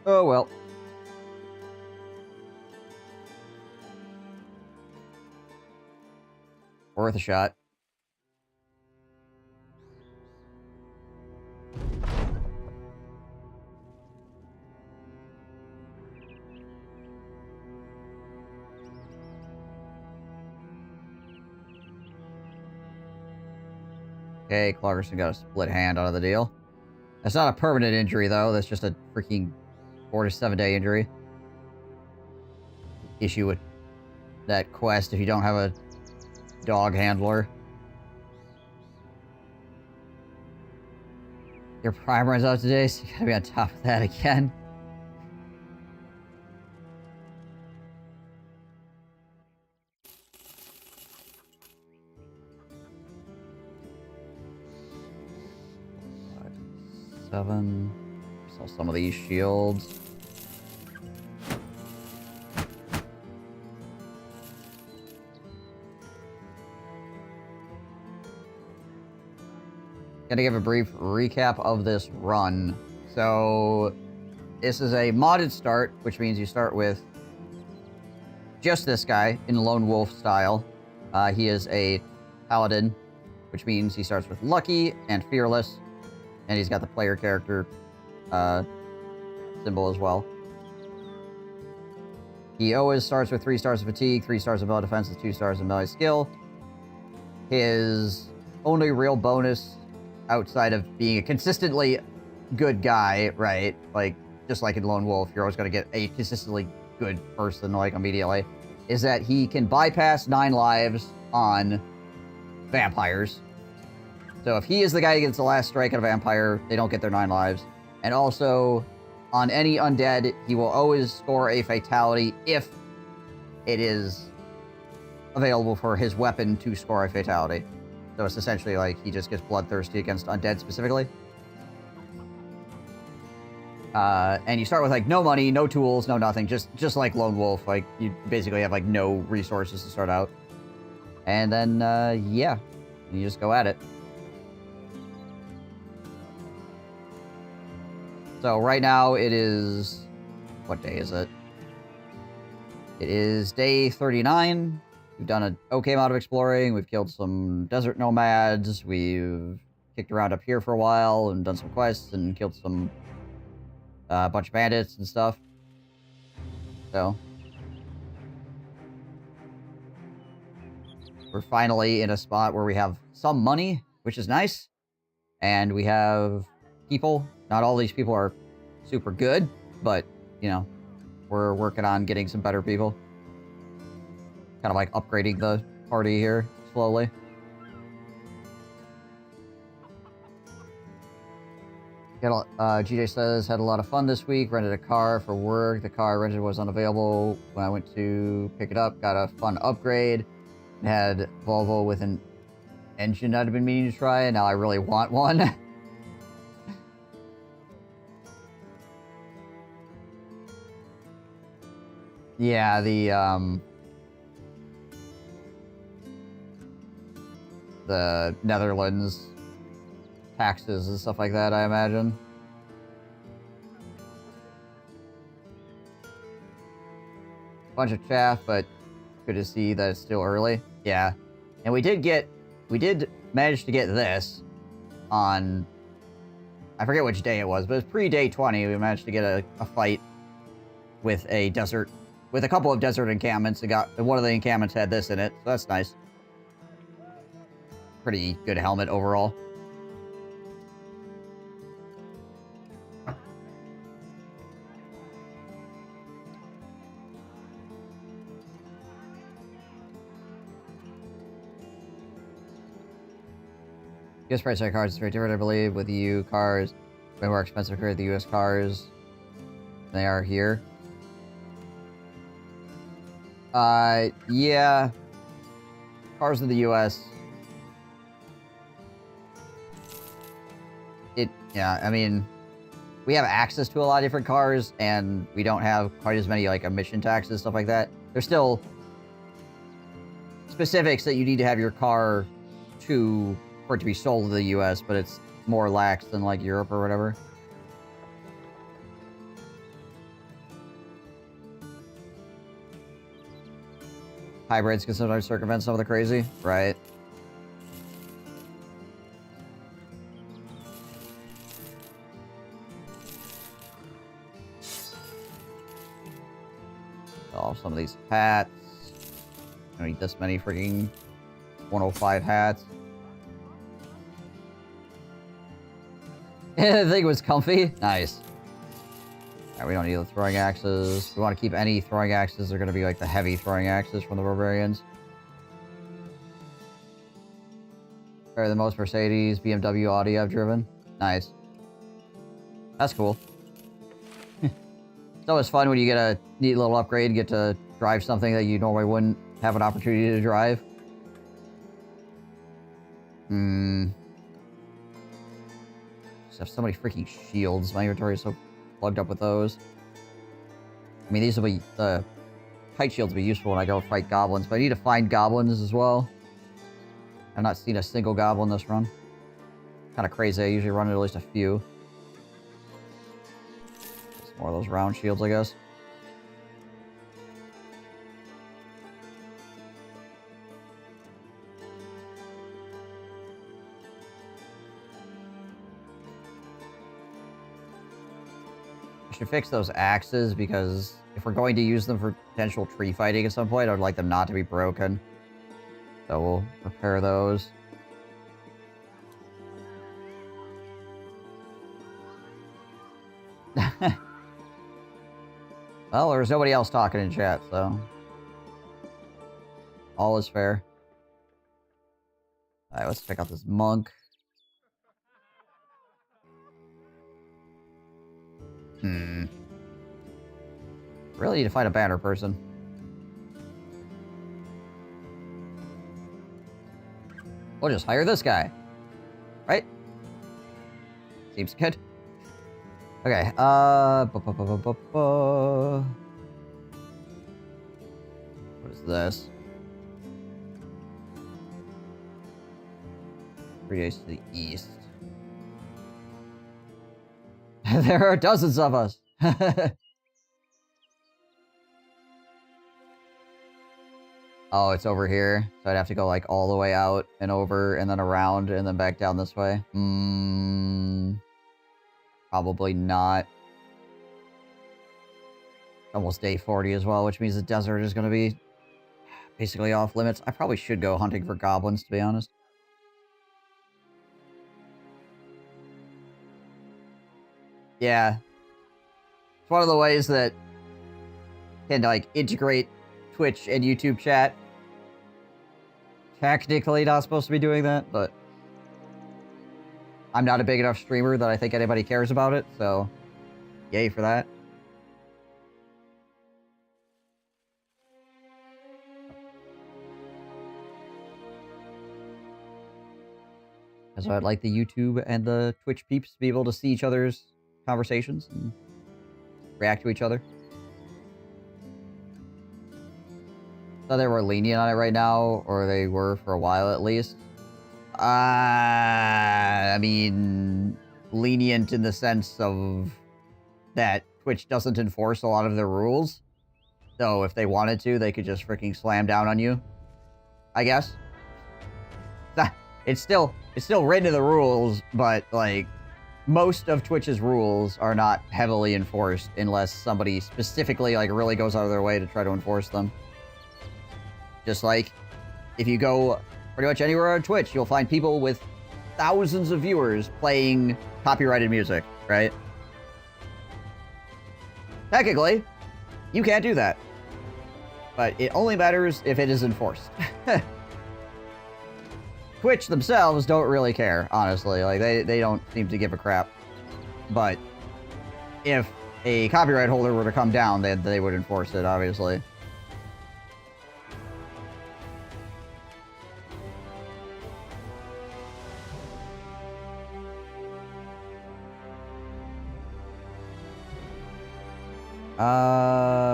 Oh well. Worth a shot. Okay, Clarkerson got a split hand out of the deal. That's not a permanent injury, though. That's just a freaking 4 to 7 day injury. Issue with that quest if you don't have a dog handler. Your prime runs out today, so you gotta be on top of that again. Seven. Sell some of these shields. Gonna give a brief recap of this run. So, this is a modded start, which means you start with just this guy in Lone Wolf style. He is a Paladin, which means he starts with Lucky and Fearless, and he's got the player character symbol as well. He always starts with 3 stars of fatigue, 3 stars of melee defense, and 2 stars of melee skill. His only real bonus outside of being a consistently good guy, right? Like, just like in Lone Wolf, you're always going to get a consistently good person, like, immediately, is that he can bypass 9 lives on vampires. So if he is the guy who gets the last strike on a vampire, they don't get their 9 lives. And also, on any undead, he will always score a fatality if it is available for his weapon to score a fatality. So it's essentially like he just gets bloodthirsty against undead specifically. And you start with like no money, no tools, no nothing, just like Lone Wolf. Like you basically have like no resources to start out. And then yeah, you just go at it. So right now it is, what day is it? It is day 39. We've done an okay amount of exploring. We've killed some desert nomads. We've kicked around up here for a while and done some quests and killed some bunch of bandits and stuff. So we're finally in a spot where we have some money, which is nice. And we have people. Not all these people are super good, but, you know, we're working on getting some better people. Kind of like upgrading the party here, slowly. GJ says, had a lot of fun this week, rented a car for work. The car I rented was unavailable when I went to pick it up. Got a fun upgrade. It had Volvo with an engine that I'd been meaning to try, and now I really want one. Yeah, the Netherlands taxes and stuff like that, I imagine. Bunch of chaff, but good to see that it's still early. Yeah. And we did manage to get this on, I forget which day it was, but it was pre-day 20. We managed to get a fight with a couple of desert encampments. One of the encampments had this in it, so that's nice. Pretty good helmet overall. US price of cars is very different, I believe, with EU cars. Way more expensive compared to the US cars than they are here. Yeah. Cars in the US. Yeah, I mean, we have access to a lot of different cars, and we don't have quite as many, like, emission taxes, stuff like that. There's still specifics that you need to have your car for it to be sold to the US, but it's more lax than, like, Europe or whatever. Hybrids can sometimes circumvent some of the crazy, right? Off some of these hats. I don't need this many freaking 105 hats. The thing was comfy. Nice. Alright, we don't need the throwing axes. We want to keep any throwing axes. They're going to be like the heavy throwing axes from the barbarians. Better than most Mercedes, BMW, Audi I've driven. Nice. That's cool. It's always fun when you get a neat little upgrade and get to drive something that you normally wouldn't have an opportunity to drive. Just have so many freaking shields. My inventory is so plugged up with those. I mean, these will be, the kite shields will be useful when I go fight goblins, but I need to find goblins as well. I've not seen a single goblin this run. Kind of crazy. I usually run at least a few. Just more of those round shields, I guess. I should fix those axes, because if we're going to use them for potential tree fighting at some point, I would like them not to be broken. So we'll repair those. Well, there's nobody else talking in chat, so all is fair. Alright, let's check out this monk. Really need to find a banner person. We'll just hire this guy. Right? Seems good. Okay, what is this? 3 days to the east. There are dozens of us. Oh, it's over here. So I'd have to go like all the way out and over and then around and then back down this way. Probably not. Almost day 40 as well, which means the desert is going to be basically off limits. I probably should go hunting for goblins, to be honest. Yeah. It's one of the ways that can, like, integrate Twitch and YouTube chat. Technically not supposed to be doing that, but I'm not a big enough streamer that I think anybody cares about it, so yay for that. So I'd like the YouTube and the Twitch peeps to be able to see each other's conversations and react to each other. So they were lenient on it right now, or they were for a while at least. I mean, lenient in the sense of that Twitch doesn't enforce a lot of their rules. So if they wanted to, they could just freaking slam down on you, I guess. It's still written in the rules, but, like, most of Twitch's rules are not heavily enforced unless somebody specifically, like, really goes out of their way to try to enforce them. Just like, if you go pretty much anywhere on Twitch, you'll find people with thousands of viewers playing copyrighted music, right? Technically, you can't do that. But it only matters if it is enforced. Twitch themselves don't really care, honestly. Like, they don't seem to give a crap. But if a copyright holder were to come down, they would enforce it, obviously.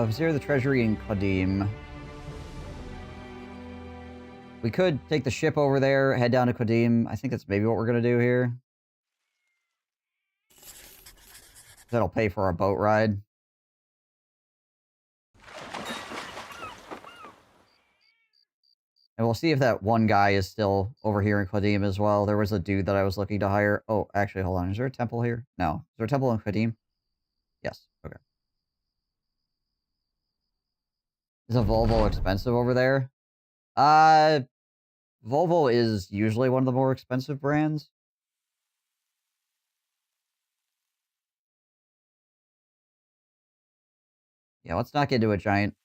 Vizier the Treasury in Qadim. We could take the ship over there, head down to Qadim. I think that's maybe what we're going to do here. That'll pay for our boat ride. And we'll see if that one guy is still over here in Qadim as well. There was a dude that I was looking to hire. Oh, actually, hold on. Is there a temple here? No. Is there a temple in Qadim? Yes. Okay. Is a Volvo expensive over there? Volvo is usually one of the more expensive brands. Yeah, let's not get into a giant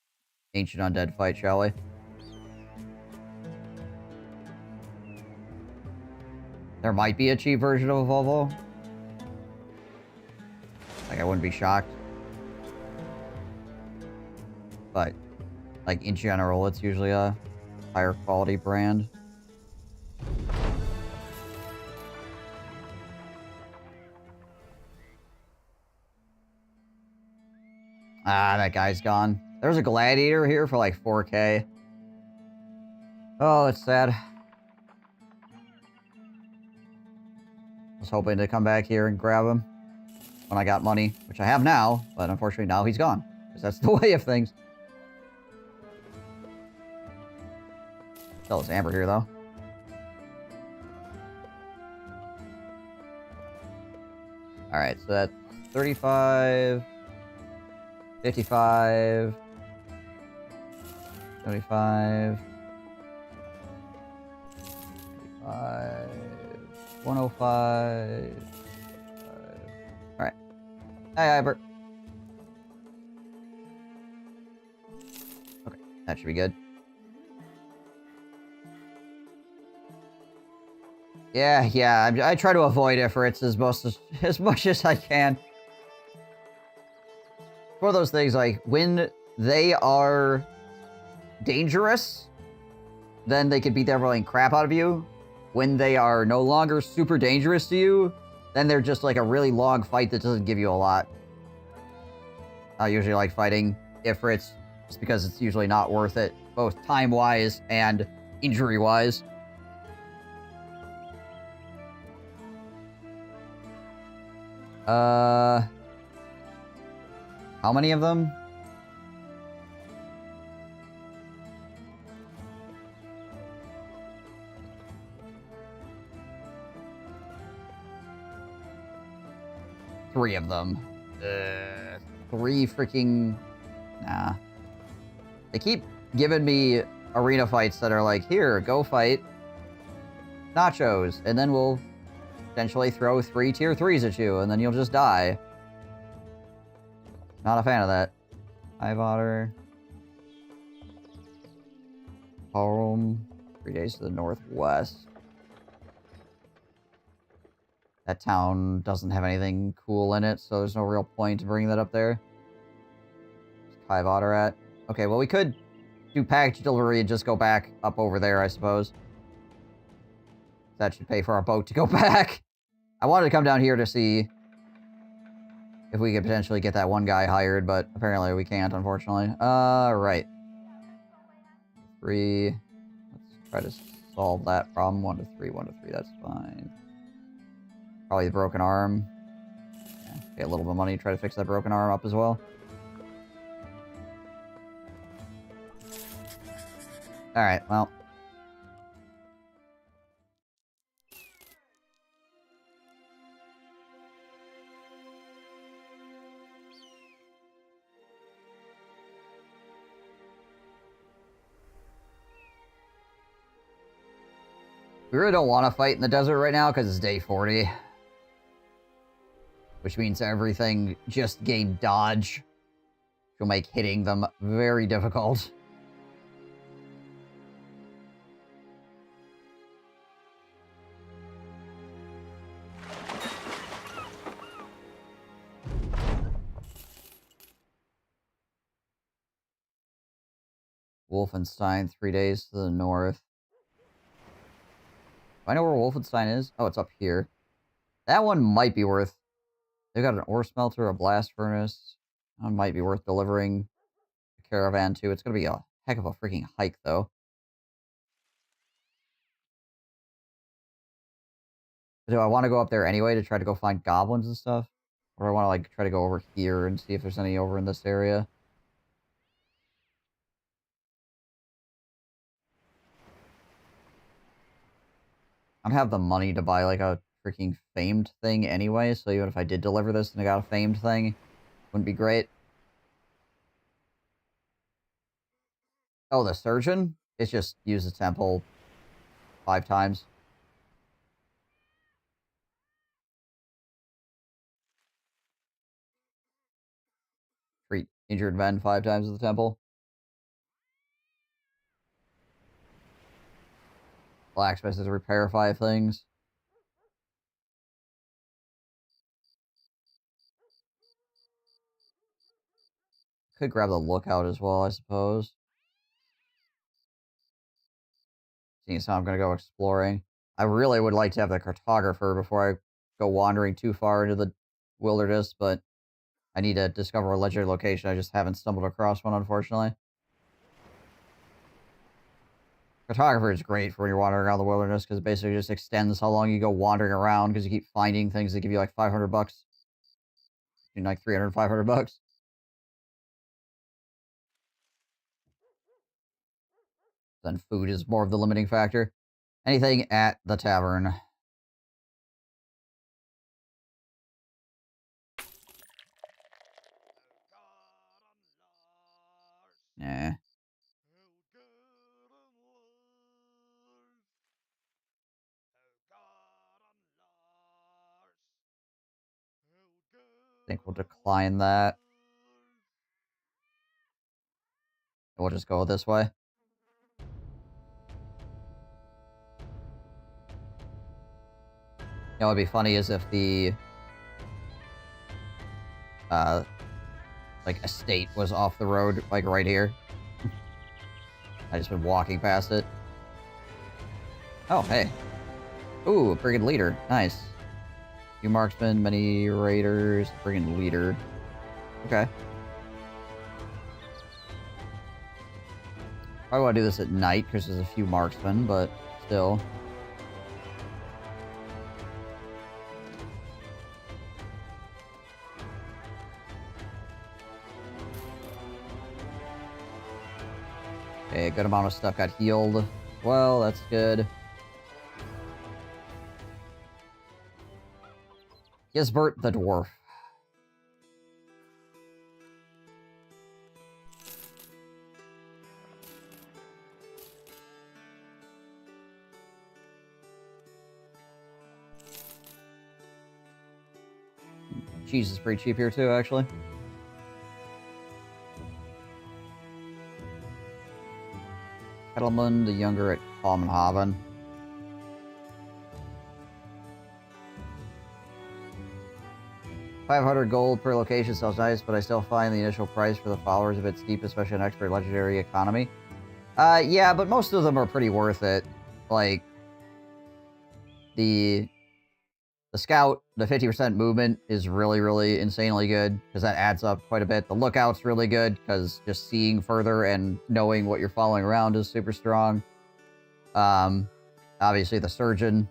ancient undead fight, shall we? There might be a cheap version of a Volvo. Like, I wouldn't be shocked. But, like, in general, it's usually a higher quality brand. Ah, that guy's gone. There's a gladiator here for like 4K. Oh, it's sad. I was hoping to come back here and grab him when I got money, which I have now, but unfortunately now he's gone. Because that's the way of things. Still has Amber here, though. Alright, so that's 35... 55... 75... 55... 105... Alright. Hi, Ibert. Okay, that should be good. Yeah, I try to avoid efforts as much as I can. For those things, like, when they are dangerous, then they could beat the everything crap out of you. When they are no longer super dangerous to you, then they're just like a really long fight that doesn't give you a lot. I usually like fighting Ifrits, just because it's usually not worth it, both time-wise and injury-wise. How many of them? Three of them. Three freaking... Nah. They keep giving me arena fights that are like, here, go fight Nachos, and then we'll potentially throw 3 tier 3s at you, and then you'll just die. Not a fan of that. High Otter. home. 3 days to the northwest. That town doesn't have anything cool in it, so there's no real point to bringing that up there. Hive Otter at. Okay, well, we could do package delivery and just go back up over there, I suppose. That should pay for our boat to go back. I wanted to come down here to see if we could potentially get that one guy hired, but apparently we can't, unfortunately. Right. 3. Let's try to solve that problem. 1 to 3, 1 to 3, that's fine. Probably the broken arm. Yeah, get a little bit of money, try to fix that broken arm up as well. Alright, well. We really don't want to fight in the desert right now because it's day 40. Which means everything just gained dodge. Which will make hitting them very difficult. Wolfenstein, 3 days to the north. Do I know where Wolfenstein is? Oh, it's up here. That one might be worth... They've got an ore smelter, a blast furnace. That one might be worth delivering a caravan to. It's going to be a heck of a freaking hike, though. Do I want to go up there anyway to try to go find goblins and stuff? Or do I want to, like, try to go over here and see if there's any over in this area? I don't have the money to buy, like, a freaking famed thing anyway, so even if I did deliver this and I got a famed thing, wouldn't be great. Oh, the surgeon? It's just use the temple 5 times. Treat injured men 5 times at the temple. Blacksmith is repair 5 things. Could grab the lookout as well, I suppose. Seeing as how I'm going to go exploring. I really would like to have the cartographer before I go wandering too far into the wilderness, but I need to discover a legendary location. I just haven't stumbled across one, unfortunately. Cartographer is great for when you're wandering around the wilderness, because it basically just extends how long you go wandering around, because you keep finding things that give you like 500 bucks. Like 300, 500 bucks. Then food is more of the limiting factor. Anything at the tavern. Yeah. I think we'll decline that. We'll just go this way. You know, what'd be funny is if the like estate was off the road, like right here. I just been walking past it. Oh, hey. Ooh, brigand leader. Nice. Few marksmen, many raiders, brigand leader. Okay. Probably want to do this at night because there's a few marksmen, but still. Okay, a good amount of stuff got healed. Well, that's good. Gisbert the dwarf. Cheese is pretty cheap here too, actually. Kettleman the Younger at Palmenhaven. $500 gold per location sounds nice, but I still find the initial price for the followers a bit steep, especially in expert legendary economy. Yeah, but most of them are pretty worth it. Like, the scout, the 50% movement is really, really insanely good, because that adds up quite a bit. The lookout's really good, because just seeing further and knowing what you're following around is super strong. Obviously the surgeon,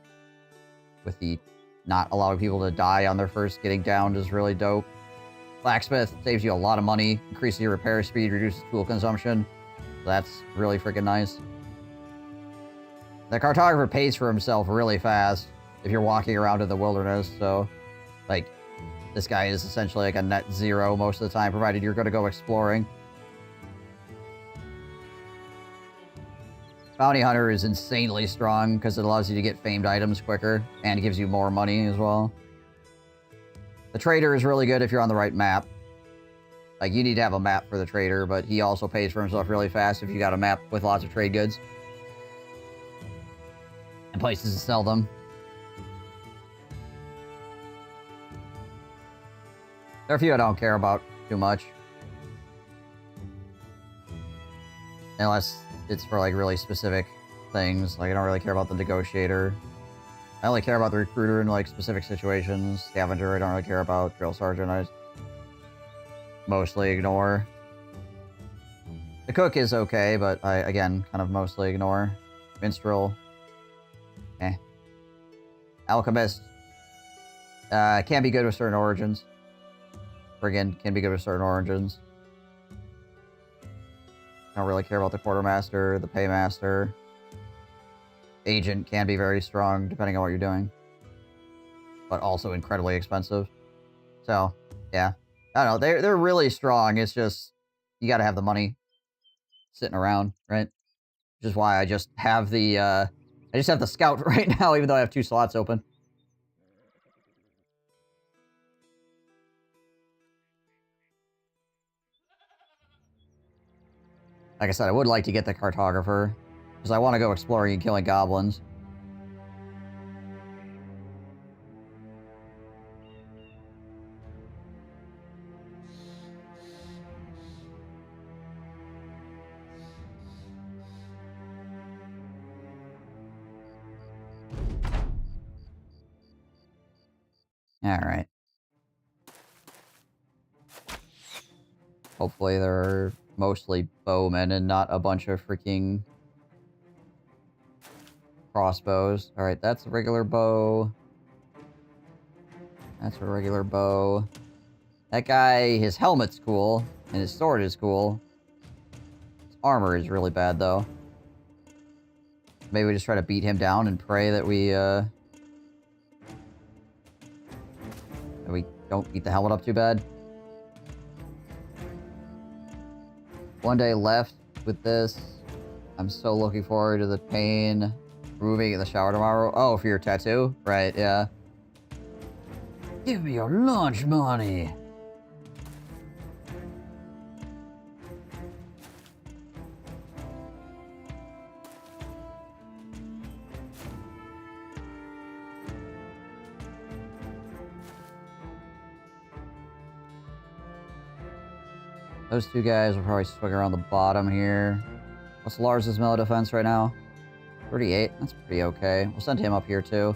with the not allowing people to die on their first getting downed, is really dope. Blacksmith saves you a lot of money, increases your repair speed, reduces tool consumption. That's really freaking nice. The cartographer pays for himself really fast if you're walking around in the wilderness, so, like, this guy is essentially like a net zero most of the time, provided you're going to go exploring. Bounty Hunter is insanely strong because it allows you to get famed items quicker and gives you more money as well. The Trader is really good if you're on the right map. Like, you need to have a map for the Trader, but he also pays for himself really fast if you got a map with lots of trade goods and places to sell them. There are a few I don't care about too much. Unless it's for, like, really specific things. Like, I don't really care about the Negotiator. I only care about the Recruiter in, like, specific situations. Scavenger, I don't really care about. Drill Sergeant, I mostly ignore. The Cook is okay, but I, again, kind of mostly ignore. Minstrel. Eh. Alchemist. Can be good with certain origins. Brigand can be good with certain origins. I don't really care about the Quartermaster, the Paymaster. Agent can be very strong, depending on what you're doing. But also incredibly expensive. So, yeah. I don't know, they're really strong, it's just, you gotta have the money sitting around, right? Which is why I just have the, I just have the Scout right now, even though I have 2 slots open. Like I said, I would like to get the Cartographer, because I want to go exploring and killing goblins. Alright. Hopefully they're mostly bowmen and not a bunch of freaking crossbows. Alright, that's a regular bow. That's a regular bow. That guy, his helmet's cool, and his sword is cool. His armor is really bad, though. Maybe we just try to beat him down and pray that we don't beat the helmet up too bad. One day left with this. I'm so looking forward to the pain removing in the shower tomorrow. Oh, for your tattoo? Right, yeah. Give me your lunch money. Those 2 guys will probably swing around the bottom here. What's Lars's melee defense right now? 38. That's pretty okay. We'll send him up here too.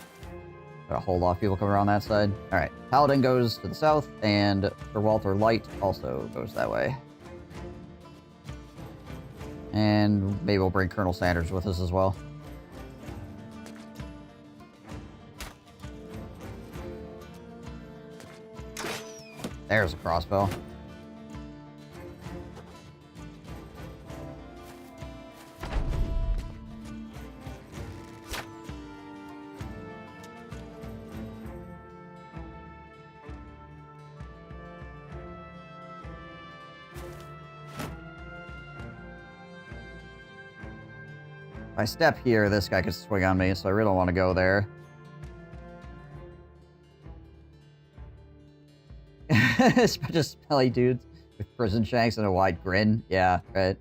Gotta hold off people coming around that side. Alright. Paladin goes to the south, and Sir Walter Light also goes that way. And maybe we'll bring Colonel Sanders with us as well. There's a crossbow. If I step here, this guy could swing on me, so I really don't want to go there. It's just smelly dudes with prison shanks and a wide grin. Yeah, right.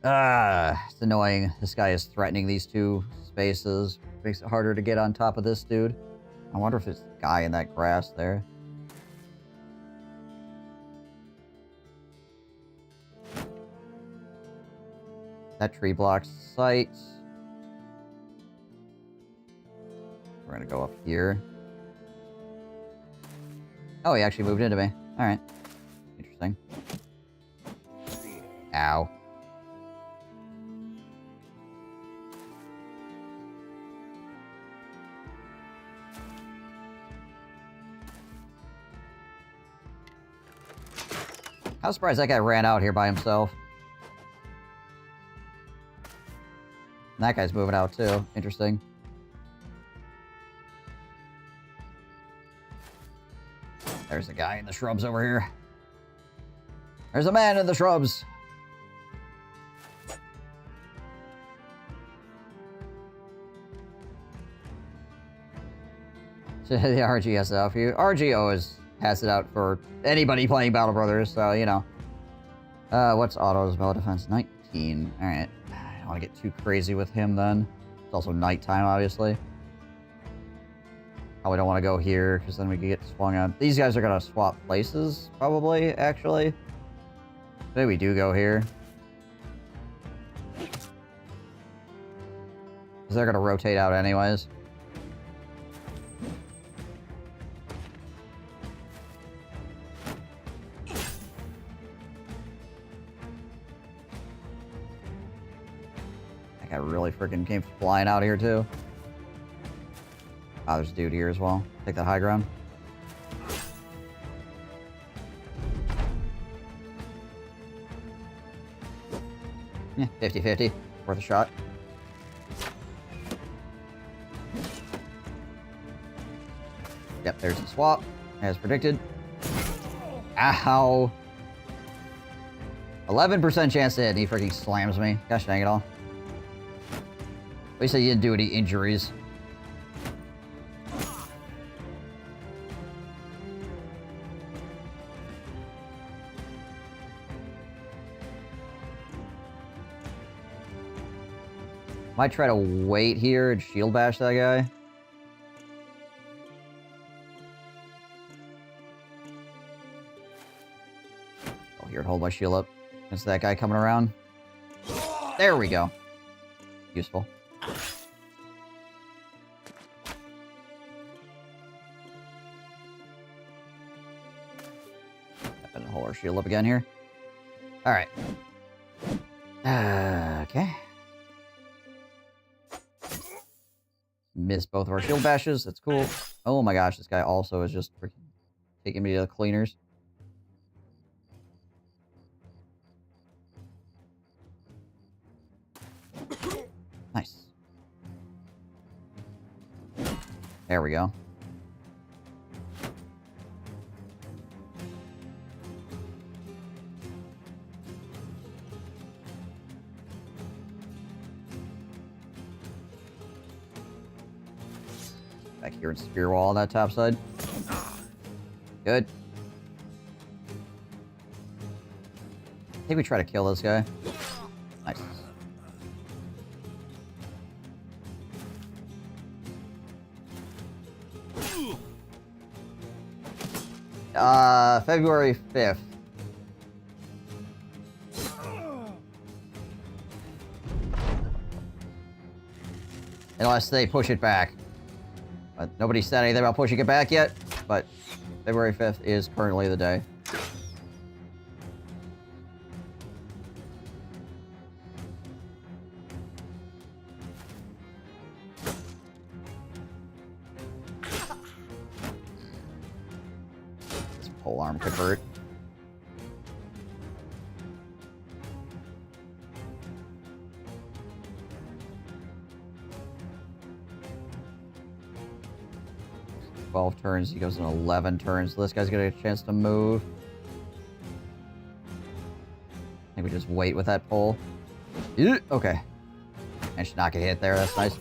It's annoying. This guy is threatening these two spaces. Makes it harder to get on top of this dude. I wonder if it's the guy in that grass there. That tree blocks sight. We're gonna go up here. Oh, he actually moved into me. Alright. Interesting. Ow. I was surprised that guy ran out here by himself. And that guy's moving out too. Interesting. There's a guy in the shrubs over here. There's a man in the shrubs. The RG has it out for you. RG always has it out for anybody playing Battle Brothers, so, you know. What's Otto's melee defense? 19. Alright. I don't want to get too crazy with him then. It's also nighttime, obviously. Probably don't want to go here, because then we could get swung on. These guys are going to swap places, probably, actually. Maybe we do go here. Because they're going to rotate out anyways. That guy really freaking came flying out here, too. Ah, there's a dude here as well. Take that high ground. Yeah, 50-50. Worth a shot. Yep, there's the swap, as predicted. Ow! 11% chance to hit, and he freaking slams me. Gosh dang it all. At least he didn't do any injuries. Might try to wait here and shield bash that guy. Go here and hold my shield up against that guy coming around. There we go. Useful. And hold our shield up again here. Alright. Okay. Missed both of our shield bashes. That's cool. Oh my gosh, this guy also is just freaking taking me to the cleaners. Nice. There we go. Back here and spear wall on that top side. Good. I think we try to kill this guy. Nice. February 5th. Unless they push it back. But nobody said anything about pushing it back yet, but February 5th is currently the day. This pole arm could hurt. Turns, he goes in 11 turns. So this guy's gonna get a chance to move. Maybe just wait with that pole. Okay. And should not get hit there. That's nice.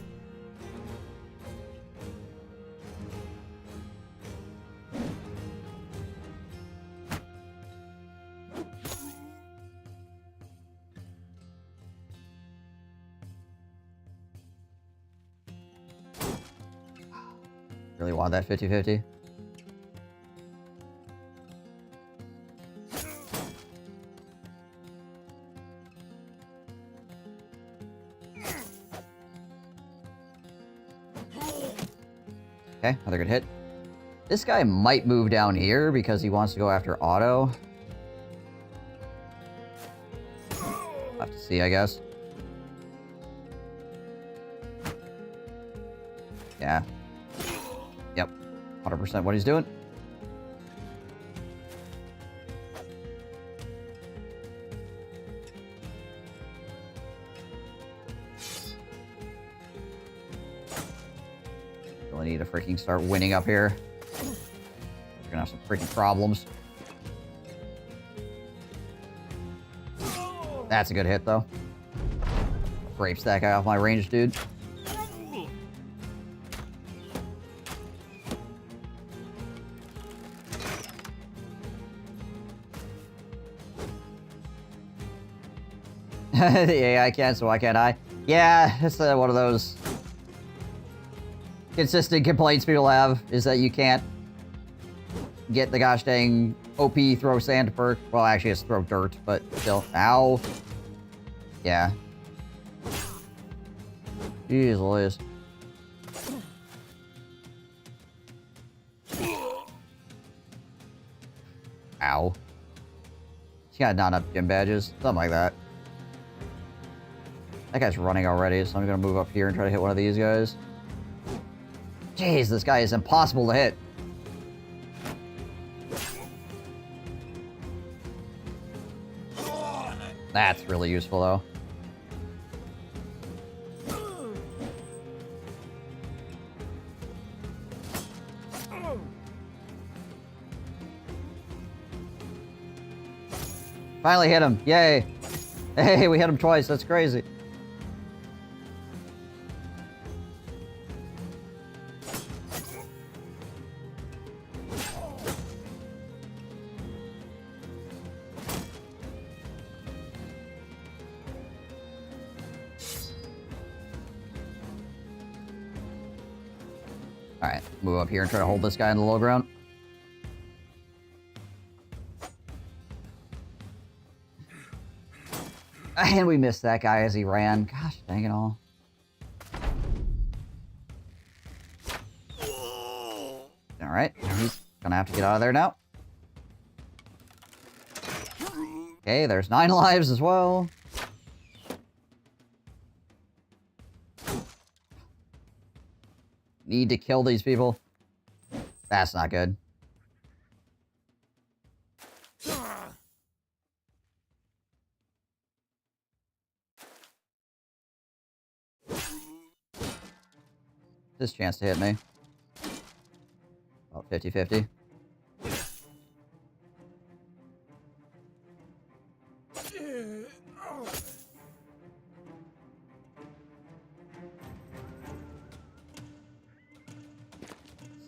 Really want that 50-50. Okay, another good hit. This guy might move down here because he wants to go after auto. I'll have to see, I guess. Yeah. Yep. 100% what he's doing. Really need to freaking start winning up here. We're gonna have some freaking problems. That's a good hit, though. Rapes that guy off my range, dude. The AI can, so why can't I? Yeah, it's one of those consistent complaints people have, is that you can't get the gosh dang OP throw sand perk. Well, actually it's throw dirt, but still. Ow. Yeah. Jeez Louise. Ow. He's got not enough gym badges. Something like that. That guy's running already, so I'm gonna move up here and try to hit one of these guys. Jeez, this guy is impossible to hit. That's really useful, though. Finally hit him. Yay. Hey, we hit him twice. That's crazy. Alright, move up here and try to hold this guy in the low ground. And we missed that guy as he ran. Gosh, dang it all. Alright, he's gonna have to get out of there now. Okay, there's 9 lives as well. Need to kill these people. That's not good. This chance to hit me. About 50-50.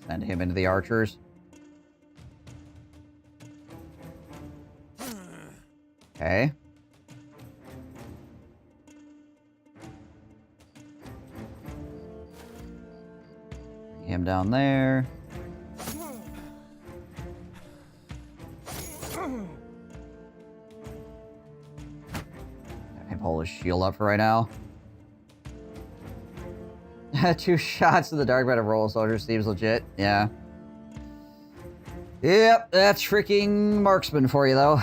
Send him into the archers. Okay. Bring him down there. Let him hold his shield up for right now. 2 shots in the dark matter roll soldier seems legit. Yeah. Yep, that's freaking marksman for you, though.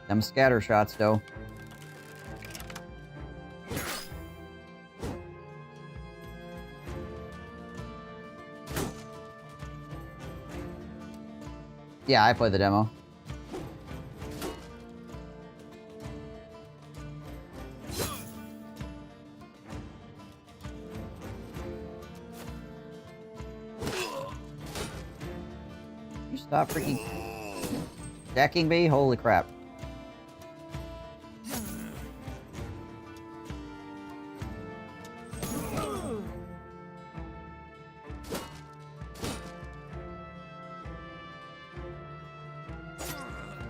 Them scatter shots, though. Yeah, I played the demo. You stop freaking decking me? Holy crap.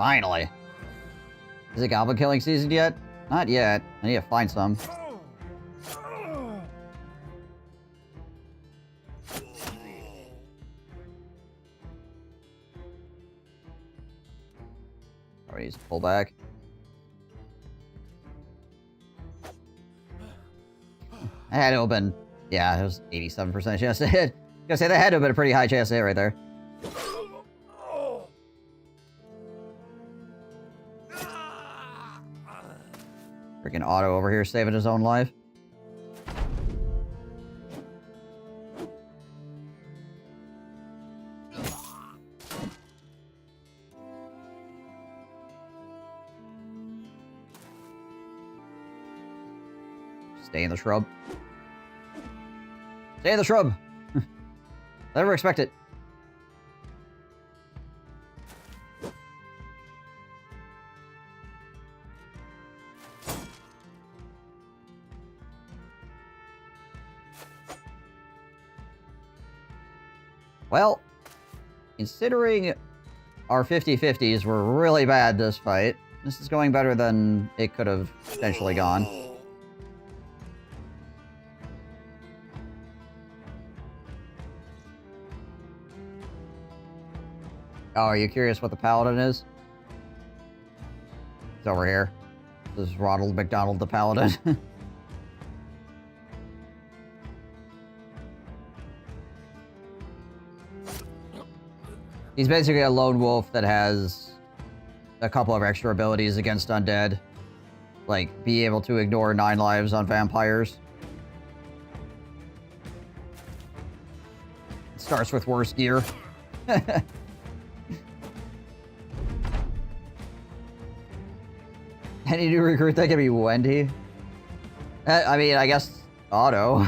Finally. Is it goblin killing season yet? Not yet. I need to find some. Already needs to pull back. I had to have been... Yeah, it was 87% chance to hit. I was gonna say, that had to have been a pretty high chance to hit right there. Freaking Otto over here saving his own life. Stay in the shrub. Stay in the shrub! Never expect it. Well, considering our 50-50s were really bad this fight, this is going better than it could have potentially gone. Oh, are you curious what the Paladin is? It's over here. This is Ronald McDonald the Paladin. He's basically a lone wolf that has a couple of extra abilities against undead. Like, be able to ignore 9 lives on vampires. It starts with worse gear. Any new recruit that can be Wendy? I mean, I guess Otto.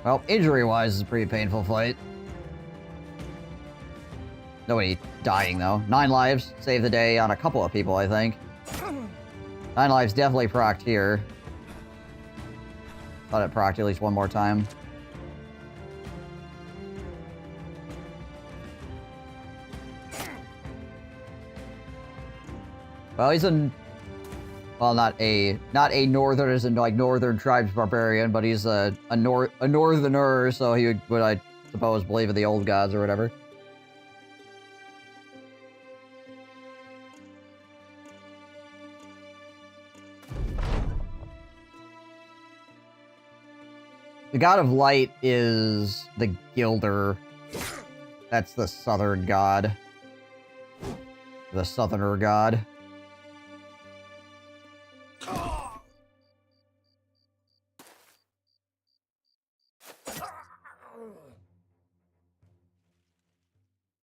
Well, injury-wise, it's a pretty painful fight. Nobody dying, though. 9 lives, save the day on a couple of people, I think. 9 lives definitely procced here. Thought it procced at least one more time. Well, he's a... Well, not a northern as in, like, northern tribes barbarian, but he's a northerner, so he would, I suppose, believe in the old gods or whatever. The god of light is the Gilder. That's the southern god. The southerner god.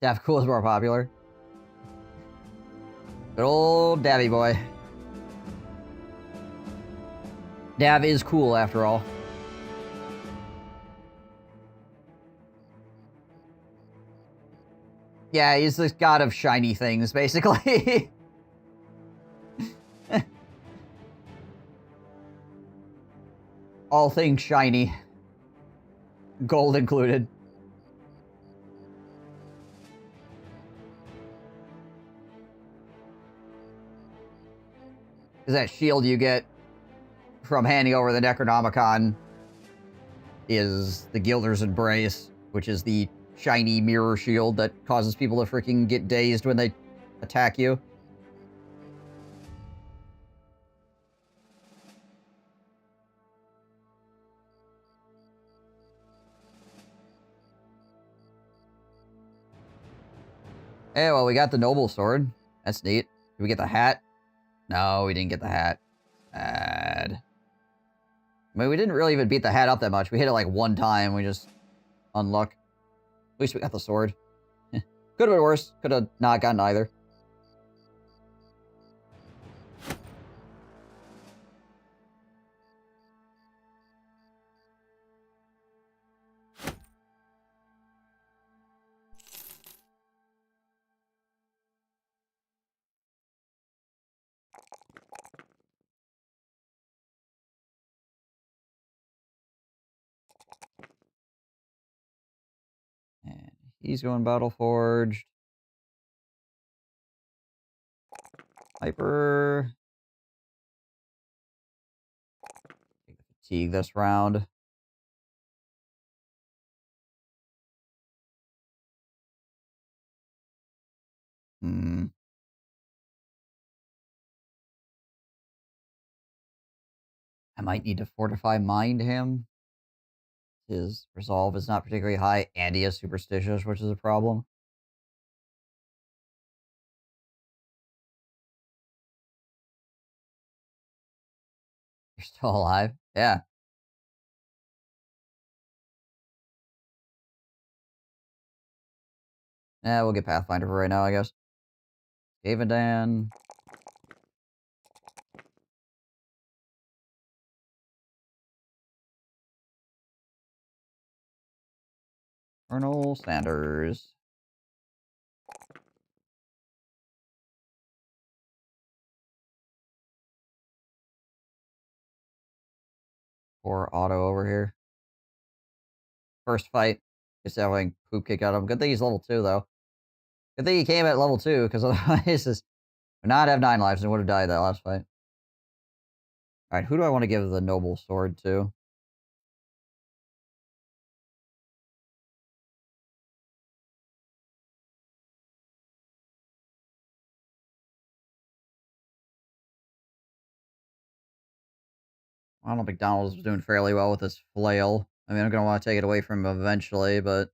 Dav Cool is more popular. Good old Davy boy. Dav is cool after all. Yeah, he's the god of shiny things, basically. All things shiny. Gold included. Because that shield you get from handing over the Necronomicon is the Gilder's Embrace, which is the shiny mirror shield that causes people to freaking get dazed when they attack you. Hey, well, we got the noble sword. That's neat. Did we get the hat? No, we didn't get the hat. Sad. I mean, we didn't really even beat the hat up that much. We hit it like one time. We just unluck. At least we got the sword. Could have been worse. Could have not gotten either. He's going Battle Forged. Hyper. Take the fatigue this round. Hmm. I might need to Fortify Mind him. His resolve is not particularly high, and he is superstitious, which is a problem. You're still alive? Yeah. Yeah, we'll get Pathfinder for right now, I guess. Gavadan. Colonel Sanders. Poor Otto over here. First fight. Just having poop kick out of him. Good thing he's level 2, though. Good thing he came at level 2, because otherwise this would not have 9 lives and would have died that last fight. Alright, who do I want to give the noble sword to? Ronald McDonald's doing fairly well with his flail. I mean, I'm going to want to take it away from him eventually, but...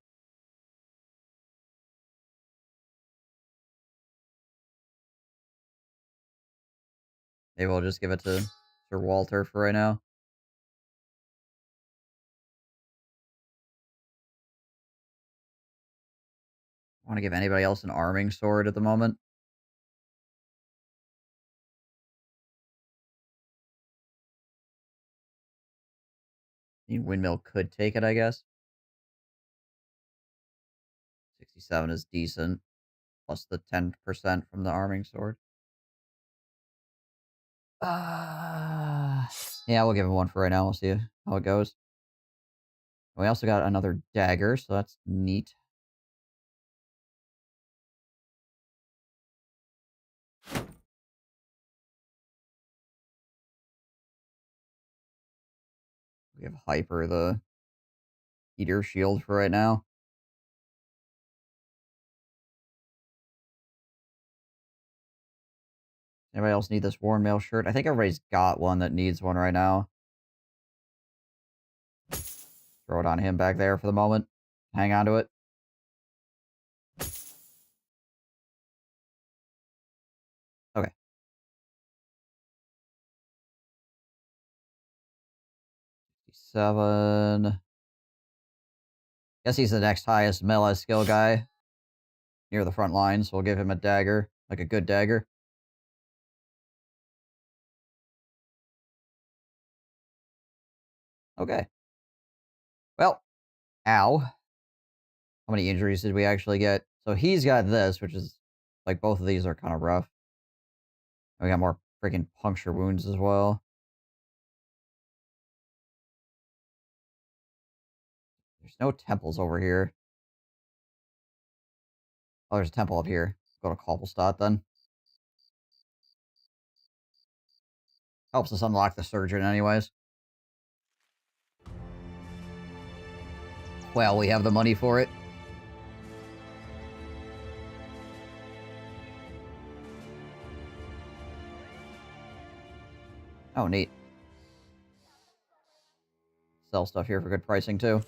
maybe we'll just give it to Sir Walter for right now. I want to give anybody else an arming sword at the moment. I mean, Windmill could take it, I guess. 67 is decent. Plus the 10% from the arming sword. Yeah, we'll give him one for right now. We'll see how it goes. We also got another dagger, so that's neat. We have Hyper, the heater shield for right now. Anybody else need this worn mail shirt? I think everybody's got one that needs one right now. Throw it on him back there for the moment. Hang on to it. Okay. 7. Guess he's the next highest melee skill guy near the front line, so we'll give him a dagger, like a good dagger. Okay. Well, ow. How many injuries did we actually get? So he's got this, which is, like, both of these are kind of rough. We got more freaking puncture wounds as well. There's no temples over here. Oh, there's a temple up here. Let's go to Koppelstadt then. Helps us unlock the surgeon anyways. Well, we have the money for it. Oh, neat. Sell stuff here for good pricing, too.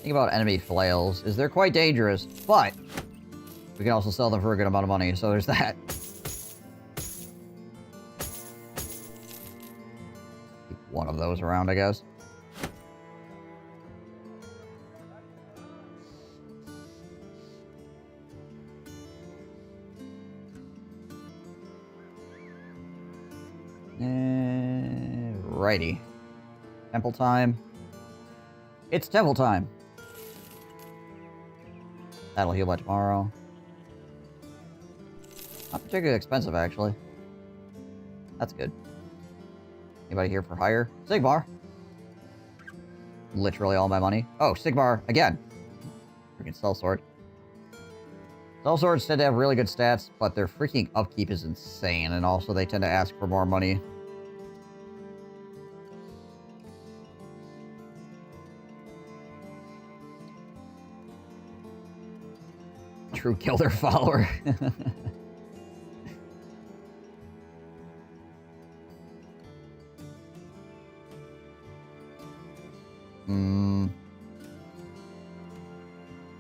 Think about enemy flails is they're quite dangerous, but we can also sell them for a good amount of money, so there's that. Keep one of those around, I guess. Righty. Temple time. It's devil time. That'll heal by tomorrow. Not particularly expensive, actually. That's good. Anybody here for hire? Sigmar! Literally all my money. Oh, Sigmar, again! Freaking sellsword. Sellswords tend to have really good stats, but their freaking upkeep is insane, and also they tend to ask for more money. True Gilder follower.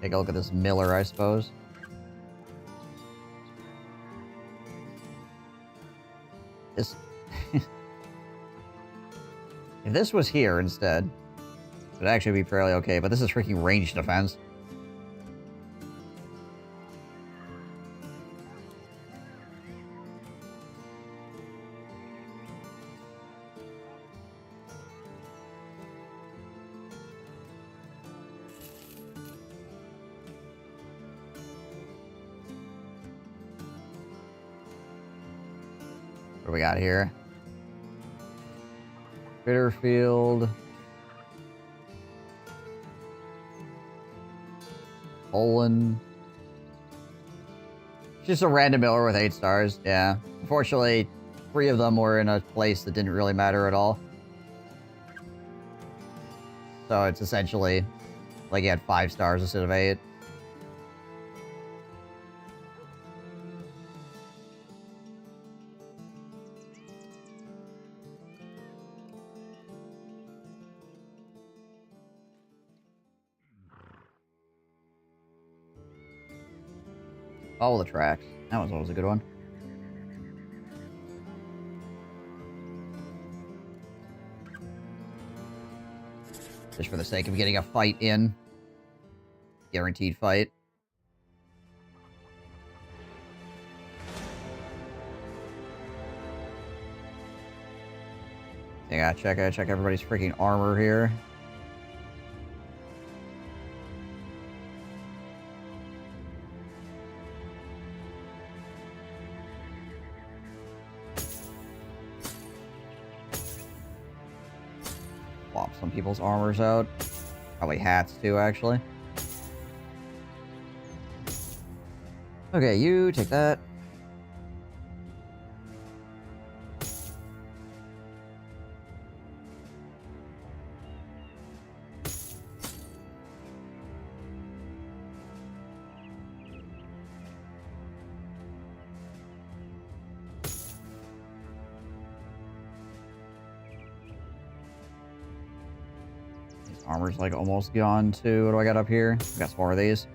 Take a look at this Miller, I suppose. This... if this was here instead, it would actually be fairly okay, but this is freaking ranged defense. What do we got here? Bitterfield. Olin. Just a random miller with 8 stars, yeah. Unfortunately, 3 of them were in a place that didn't really matter at all. So it's essentially like he had 5 stars instead of 8. Follow the tracks. That was always a good one. Just for the sake of getting a fight in. Guaranteed fight. I gotta check everybody's freaking armor here. Swap some people's armors out. Probably hats too, actually. Okay, you take that. Armor's like almost gone too. What do I got up here? Got some more of these.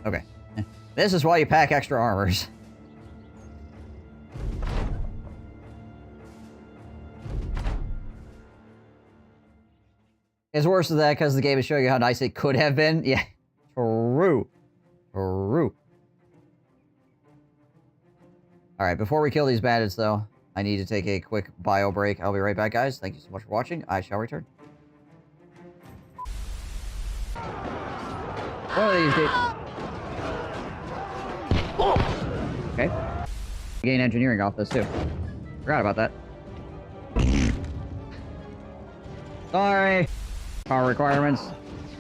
Okay. This is why you pack extra armors. It's worse than that because the game is showing you how nice it could have been. Yeah, true. True. Alright, before we kill these bandits, though, I need to take a quick bio break. I'll be right back, guys. Thank you so much for watching. I shall return. One of these days. Okay. Gain engineering off this, too. Forgot about that. Sorry. Power requirements.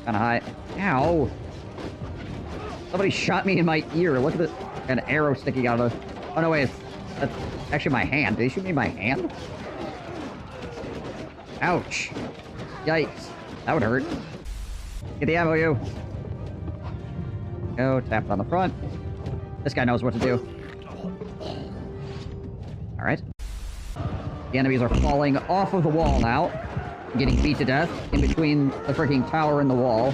Kinda high. Ow! Somebody shot me in my ear. Look at this. An arrow sticking out of it. Oh, no, wait. That's actually my hand. Did he shoot me in my hand? Ouch. Yikes. That would hurt. Get the ammo, you. Go. Tap on the front. This guy knows what to do. Alright. The enemies are falling off of the wall now. Getting beat to death in between the freaking tower and the wall.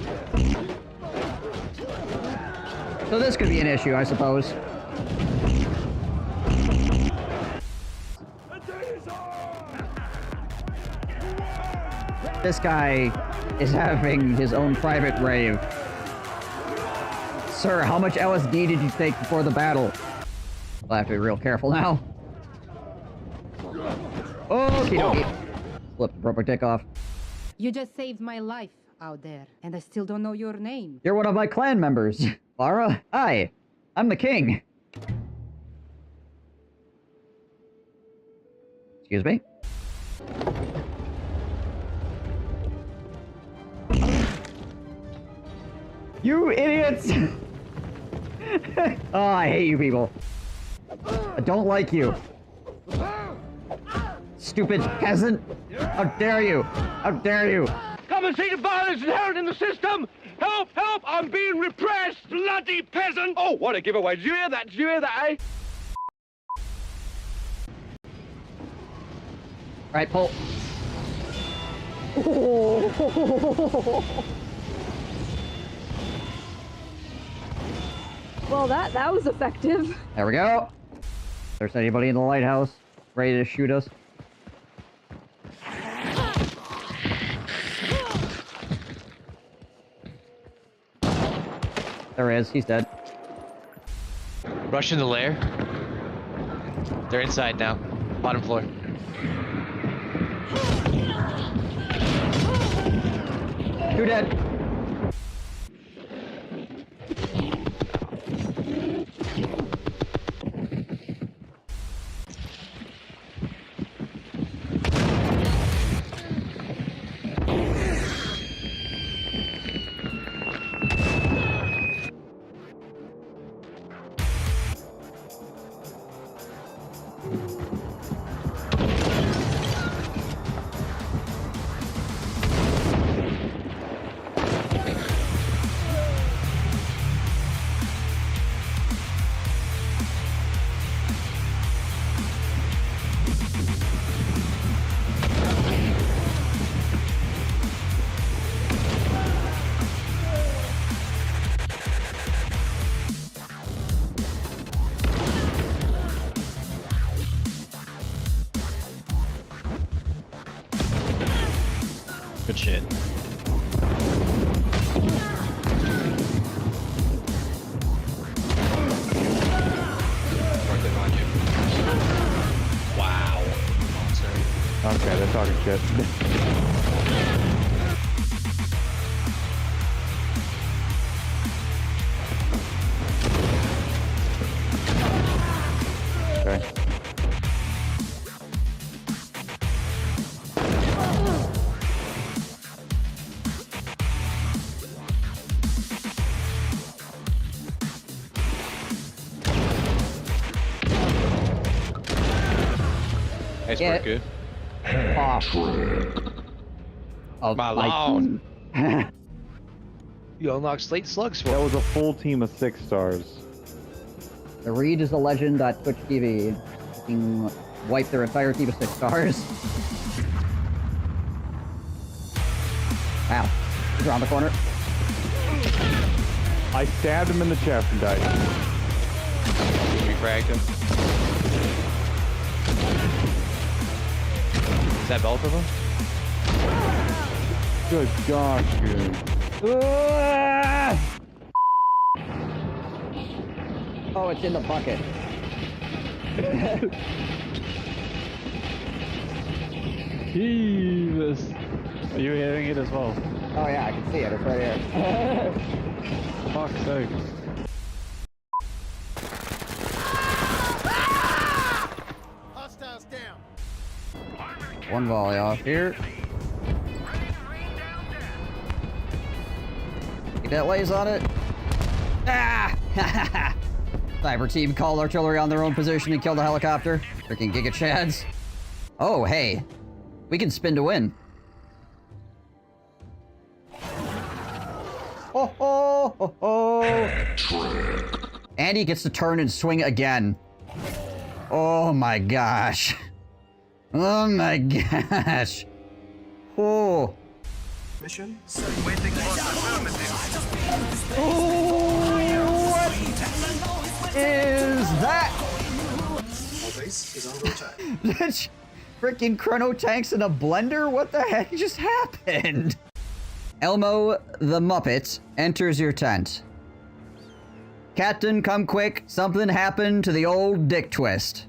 So this could be an issue, I suppose. This guy is having his own private rave. Sir, how much LSD did you take before the battle? I'll have to be real careful now. Okie dokie. Flip the rubber dick off. You just saved my life out there, and I still don't know your name. You're one of my clan members. Lara, hi. I'm the king. Excuse me? You idiots! Oh, I hate you people. I don't like you. Stupid peasant! How dare you! How dare you! Come and see the violence inherent in the system! Help! Help! I'm being repressed! Bloody peasant! Oh, what a giveaway! Did you hear that? Did you hear that, eh? Right, pull. Well, that was effective. There we go. There's anybody in the lighthouse ready to shoot us. There is. He's dead. Rush in the lair. They're inside now. Bottom floor. Two dead. Good shit. Wow. Okay, they're talking shit. Okay. Nice Yeah. work, good. Off. Of My lawn. You unlock slate slugs for That me. was a full team of 6 stars. The Reed is a legend at Twitch TV. You can wipe their entire team of 6 stars. Wow. He's around the corner. I stabbed him in the chest and died. We fragged him. Is that both of them? Good gosh, dude. Oh, it's in the bucket. Jesus. Are you hitting it as well? Oh yeah, I can see it. It's right here. Fuck's sake. Hostiles down. One volley off here. Get that lays on it. Ah! Cyber team called artillery on their own position and killed a helicopter. Freaking Giga Chads. Oh, hey. We can spin to win. Oh, ho, ho, ho. Andy gets to turn and swing again. Oh my gosh. Oh my gosh. Oh. Mission? What is that? Our base is under attack. Freaking chrono tanks in a blender? What the heck just happened? Elmo the Muppet enters your tent. Captain, come quick. Something happened to the old dick twist.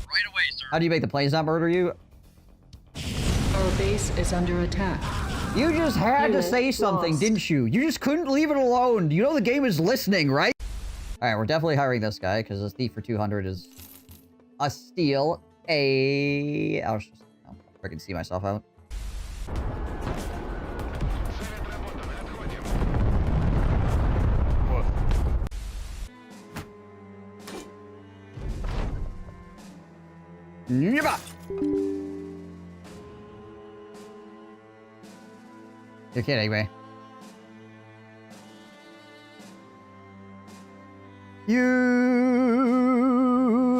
Right away, sir. How do you make the planes not murder you? Our base is under attack. You just had to say something, didn't you? You just couldn't leave it alone. You know the game is listening, right? Alright, we're definitely hiring this guy, because a thief for 200 is a steal. I'll just freaking see myself out. Yabba! You're kidding me. You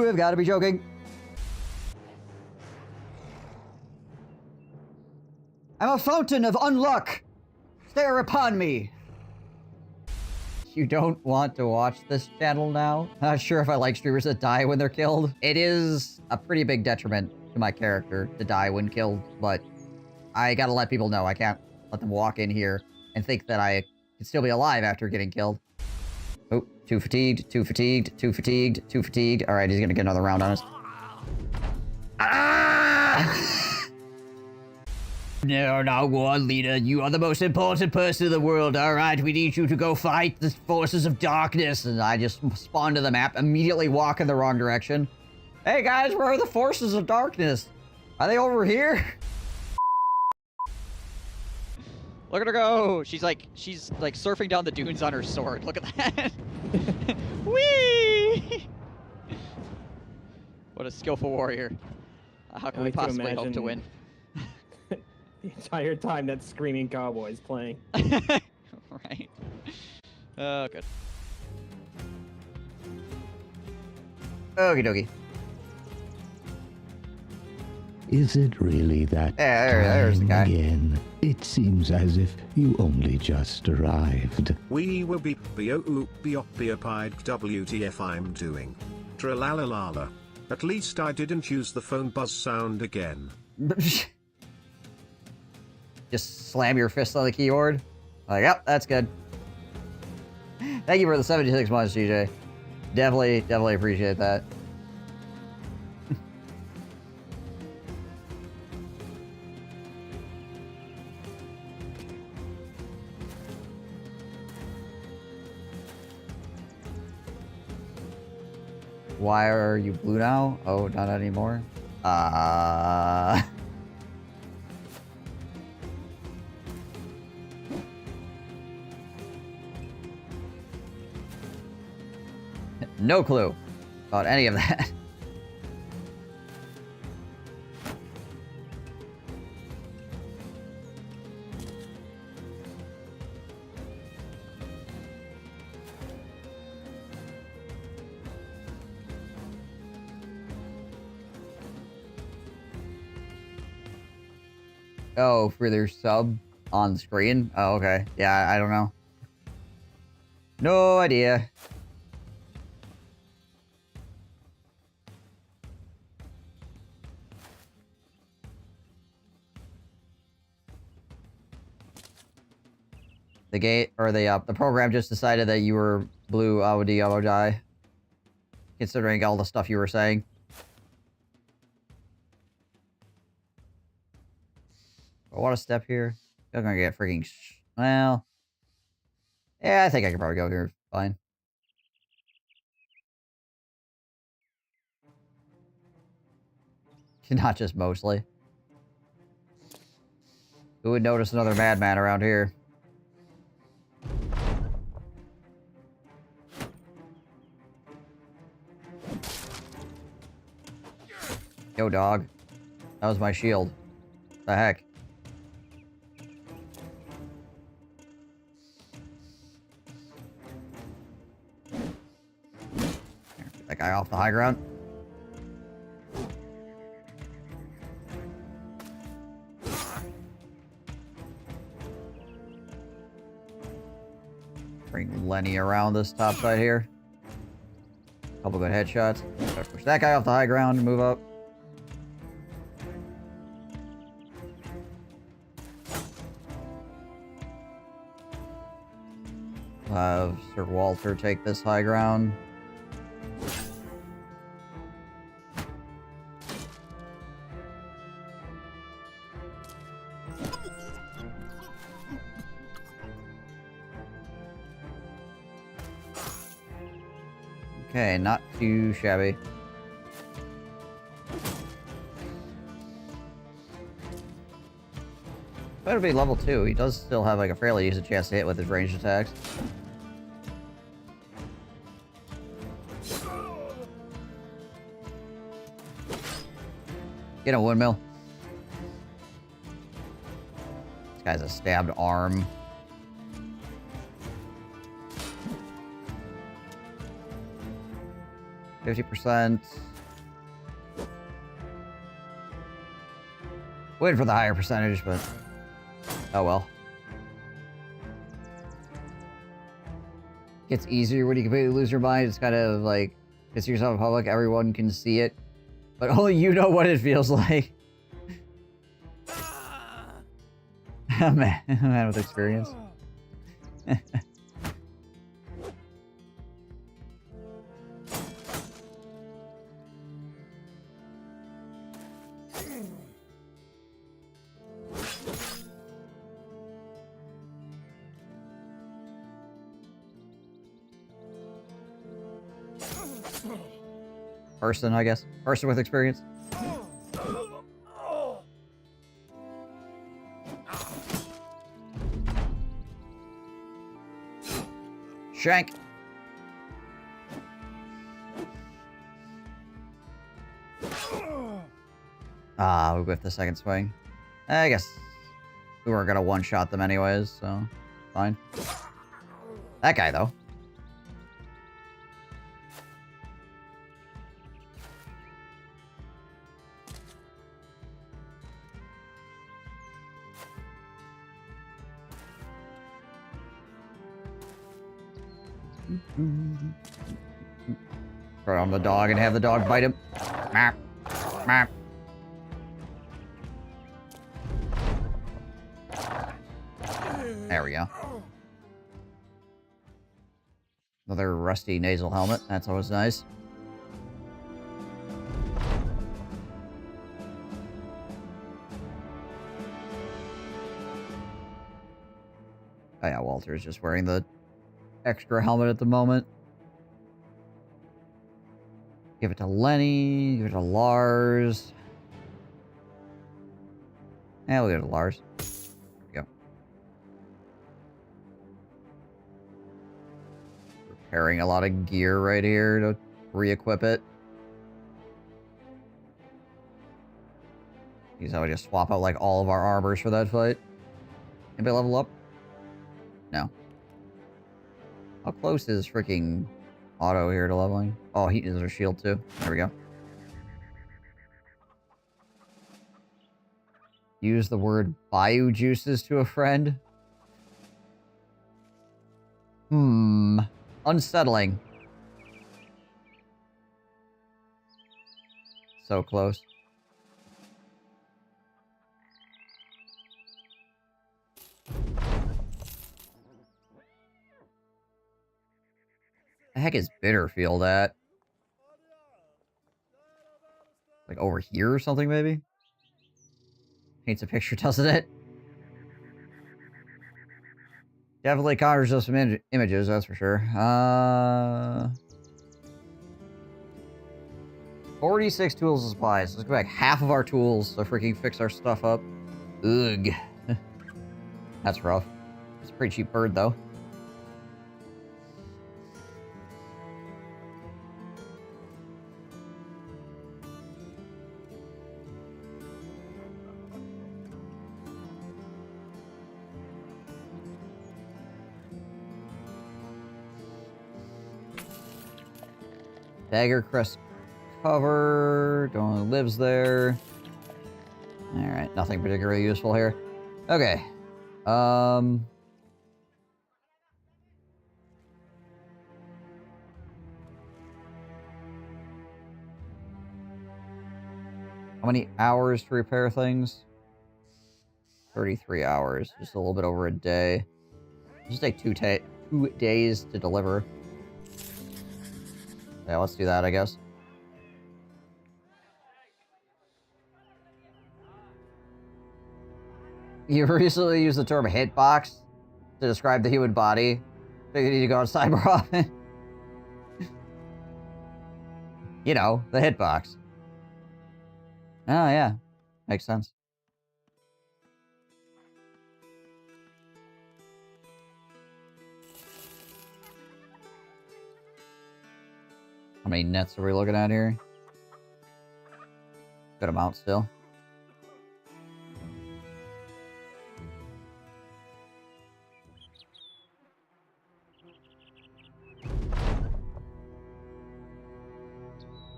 have got to be joking. I'm a fountain of unluck. Stare upon me. You don't want to watch this channel now? Not sure if I like streamers that die when they're killed. It is a pretty big detriment to my character to die when killed, but I gotta let people know. I can't let them walk in here and think that I can still be alive after getting killed. Oh, too fatigued, too fatigued, too fatigued, too fatigued. All right, he's gonna get another round on us. Ah! No, not one, leader. You are the most important person in the world. All right, we need you to go fight the forces of darkness. And I just spawn to the map, immediately walk in the wrong direction. Hey guys, where are the forces of darkness? Are they over here? Look at her go! She's like surfing down the dunes on her sword. Look at that! Whee! What a skillful warrior. How can we possibly hope to win? The entire time that screaming cowboy's playing. Right. Oh, good. Okie dokie. Is it really that there's the guy. again? It seems as if you only just arrived. We will be beopied WTF I'm doing. Tralalala. At least I didn't use the phone buzz sound again. Just slam your fist on the keyboard. Like, yep, that's good. Thank you for the 76 months, GJ. Definitely appreciate that. Why are you blue now? Oh, not anymore. No clue about any of that. Oh, for their sub on screen? Oh, okay. Yeah, I don't know. No idea. The gate, or the program just decided that you were blue, Audi, die. Considering all the stuff you were saying. I want to step here. I'm gonna get freaking well. Yeah, I think I can probably go here. Fine. Not just mostly. Who would notice another madman around here? Yo, dog. That was my shield. The heck? Get that guy off the high ground. Bring Lenny around this top side here. Couple good headshots. Gotta push that guy off the high ground and move up. Have Sir Walter take this high ground. Okay, not too shabby. Better be level 2. He does still have like a fairly easy chance to hit with his ranged attacks. Get a windmill. This guy's a stabbed arm. %. Waiting for the higher percentage, but oh well. Gets easier when you completely lose your mind. It's kind of like, it's yourself in public, everyone can see it, but only you know what it feels like. Man with experience. Person, I guess. Person with experience. Shank. Ah, we whiffed the second swing. I guess we weren't gonna one-shot them anyways, so fine. That guy, though. Throw on the dog and have the dog bite him. Map. Map. There we go. Another rusty nasal helmet. That's always nice. Oh yeah, Walter's just wearing the extra helmet at the moment. Give it to Lenny. Give it to Lars. Yeah, we'll give it to Lars. There we go. Preparing a lot of gear right here to re-equip it. Use how we just swap out like all of our armors for that fight. Anybody level up? No. How close is freaking Auto here to leveling? Oh, he uses a shield too. There we go. Use the word Bayou juices to a friend. Unsettling. So close. The heck is Bitterfield at? Like over here or something, maybe? Paints a picture, doesn't it? Definitely conjures up some images, that's for sure. 46 tools and supplies. Let's go back half of our tools to freaking fix our stuff up. Ugh. That's rough. It's a pretty cheap bird, though. Dagger crest cover. Don't know who lives there. Alright, nothing particularly useful here. Okay. How many hours to repair things? 33 hours. Just a little bit over a day. Just take 2 days to deliver. Yeah, let's do that, I guess. You recently used the term hitbox to describe the human body. So you need to go outside more often. You know, the hitbox. Oh, yeah. Makes sense. How many nets are we looking at here? Good amount still.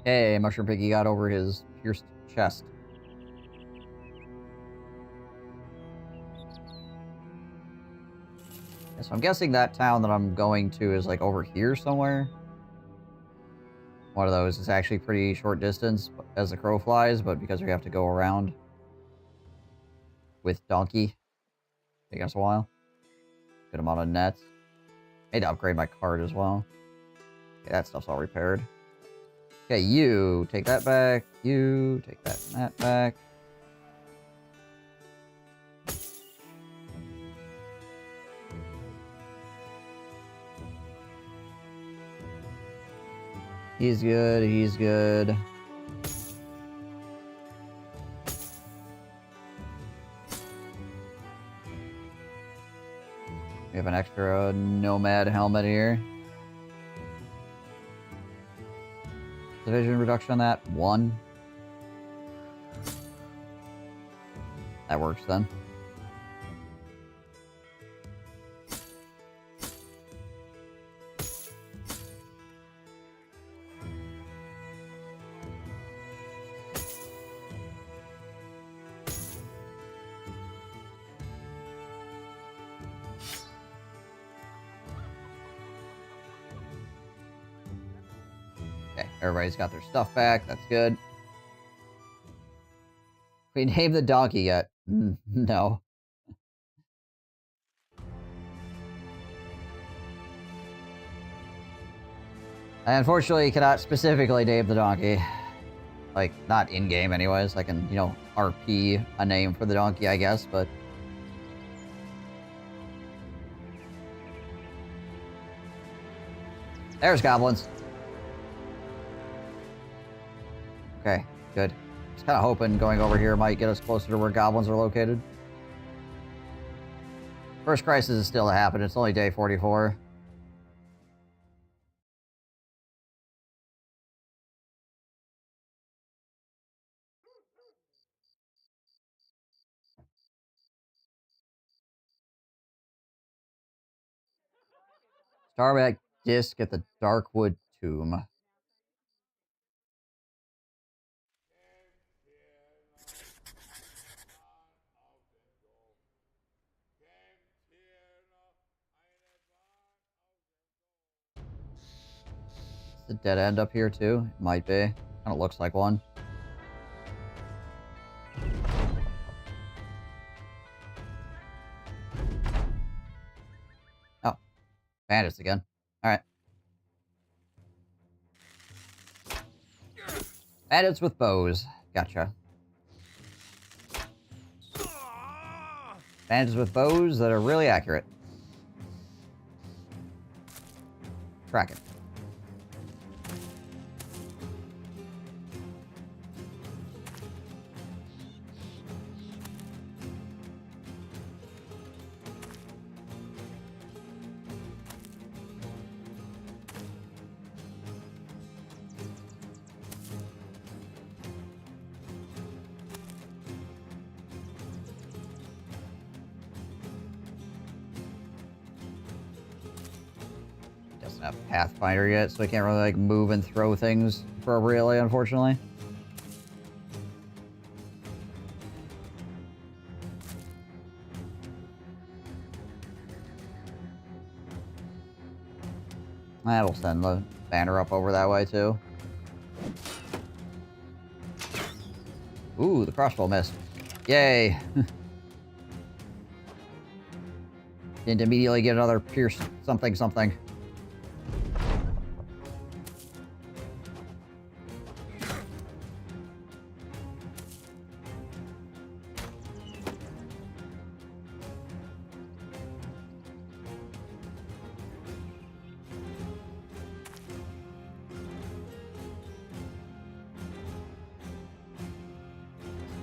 Hey, Mushroom Piggy got over his pierced chest. Yeah, so I'm guessing that town that I'm going to is like over here somewhere. One of those is actually pretty short distance as the crow flies, but because we have to go around with donkey, take us a while. Good amount of nets. I need to upgrade my cart as well. Okay, that stuff's all repaired. Okay, you take that back. You take that and that back. He's good. He's good. We have an extra nomad helmet here. Division reduction on that, 1. That works then. Okay, everybody's got their stuff back. That's good. We named the donkey yet? No. I unfortunately cannot specifically name the donkey. Like, not in-game anyways. I can, you know, RP a name for the donkey, I guess, but... There's goblins. Okay, good. Just kind of hoping going over here might get us closer to where goblins are located. First crisis is still to happen. It's only day 44. Starback disc at the Darkwood Tomb. Is the dead end up here too? It might be. Kind of looks like one. Oh. Bandits again. Alright. Bandits with bows. Gotcha. Bandits with bows that are really accurate. Track it. Doesn't have Pathfinder yet, so I can't really like move and throw things appropriately, unfortunately. That'll send the banner up over that way too. Ooh, the crossbow missed. Yay. Didn't immediately get another pierce something something.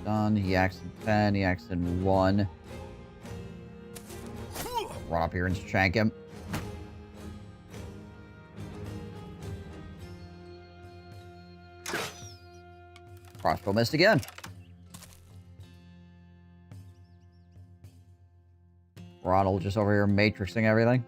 Done. He acts in 10. He acts in 1. Run up here and shank him. Crossbow missed again. Ronald just over here matrixing everything.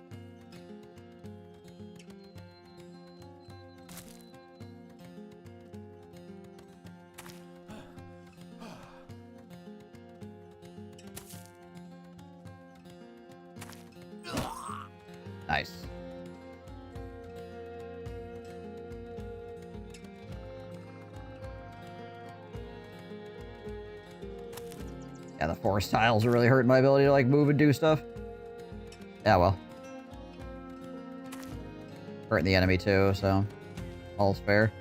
Nice. Yeah, the forest tiles are really hurting my ability to, like, move and do stuff. Yeah, well. Hurting the enemy, too, so... all's fair.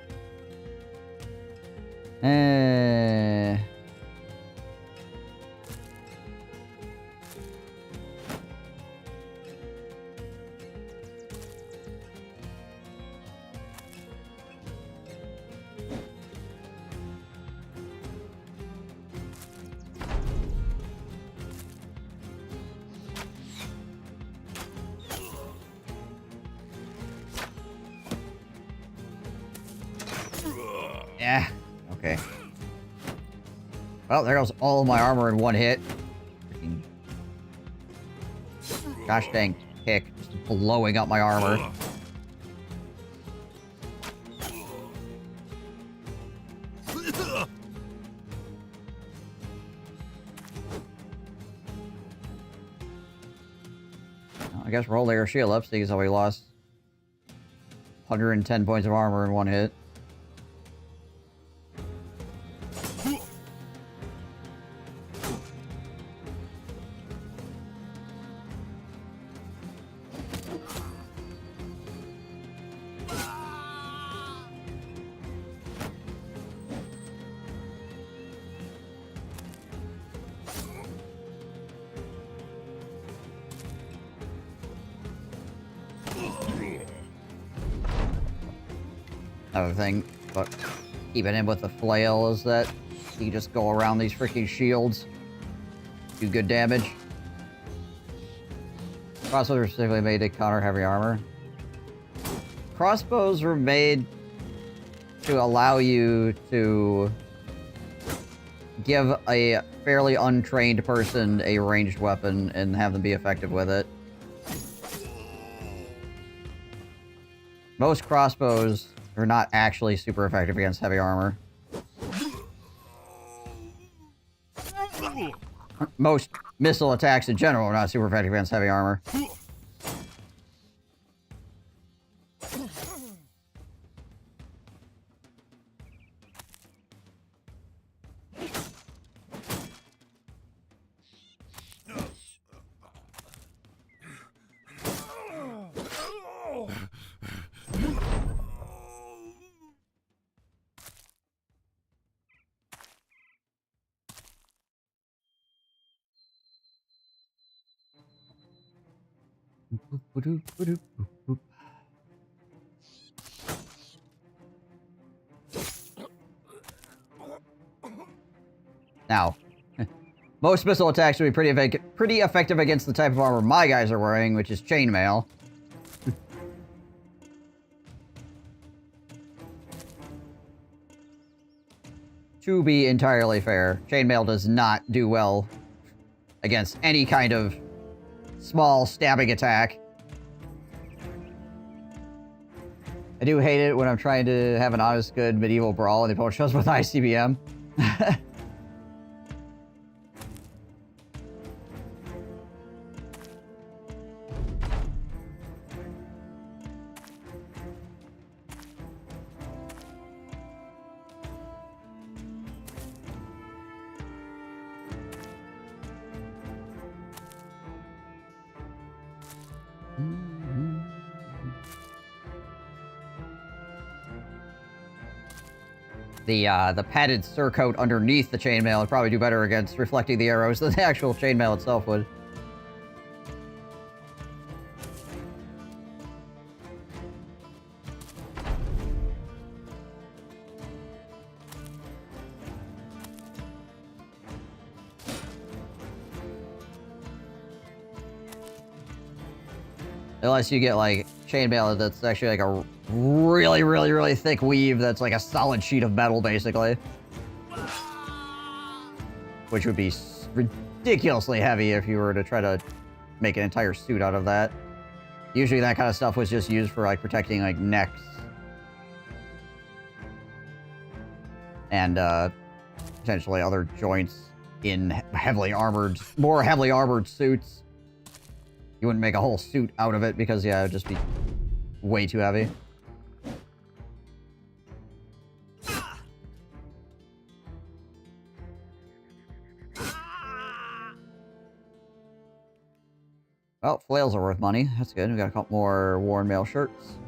Yeah, okay. Well, there goes all of my armor in one hit. Freaking gosh dang kick, just blowing up my armor. Well, I guess we're holding our shield up, seeing as how we lost 110 points of armor in one hit. Another thing, but keeping in with the flail is that you just go around these freaking shields, do good damage. Crossbows are specifically made to counter heavy armor. Crossbows were made to allow you to give a fairly untrained person a ranged weapon and have them be effective with it. Most crossbows are not actually super effective against heavy armor. Most missile attacks in general are not super effective against heavy armor. Now, most missile attacks would be pretty effective against the type of armor my guys are wearing, which is chainmail. To be entirely fair, chainmail does not do well against any kind of small stabbing attack. I do hate it when I'm trying to have an honest good medieval brawl and the opponent shows with ICBM. The padded surcoat underneath the chainmail would probably do better against reflecting the arrows than the actual chainmail itself would. Unless you get, like, chainmail that's actually, like, a really, really, really thick weave that's, like, a solid sheet of metal, basically. Which would be ridiculously heavy if you were to try to make an entire suit out of that. Usually that kind of stuff was just used for, like, protecting, like, necks. And, potentially other joints in more heavily armored suits. You wouldn't make a whole suit out of it because, yeah, it would just be way too heavy. Well, flails are worth money. That's good. We got a couple more worn mail shirts.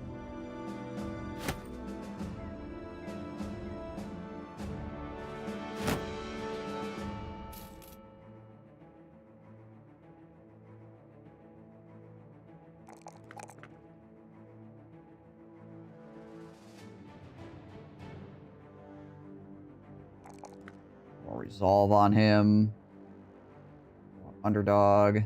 Resolve on him. Underdog.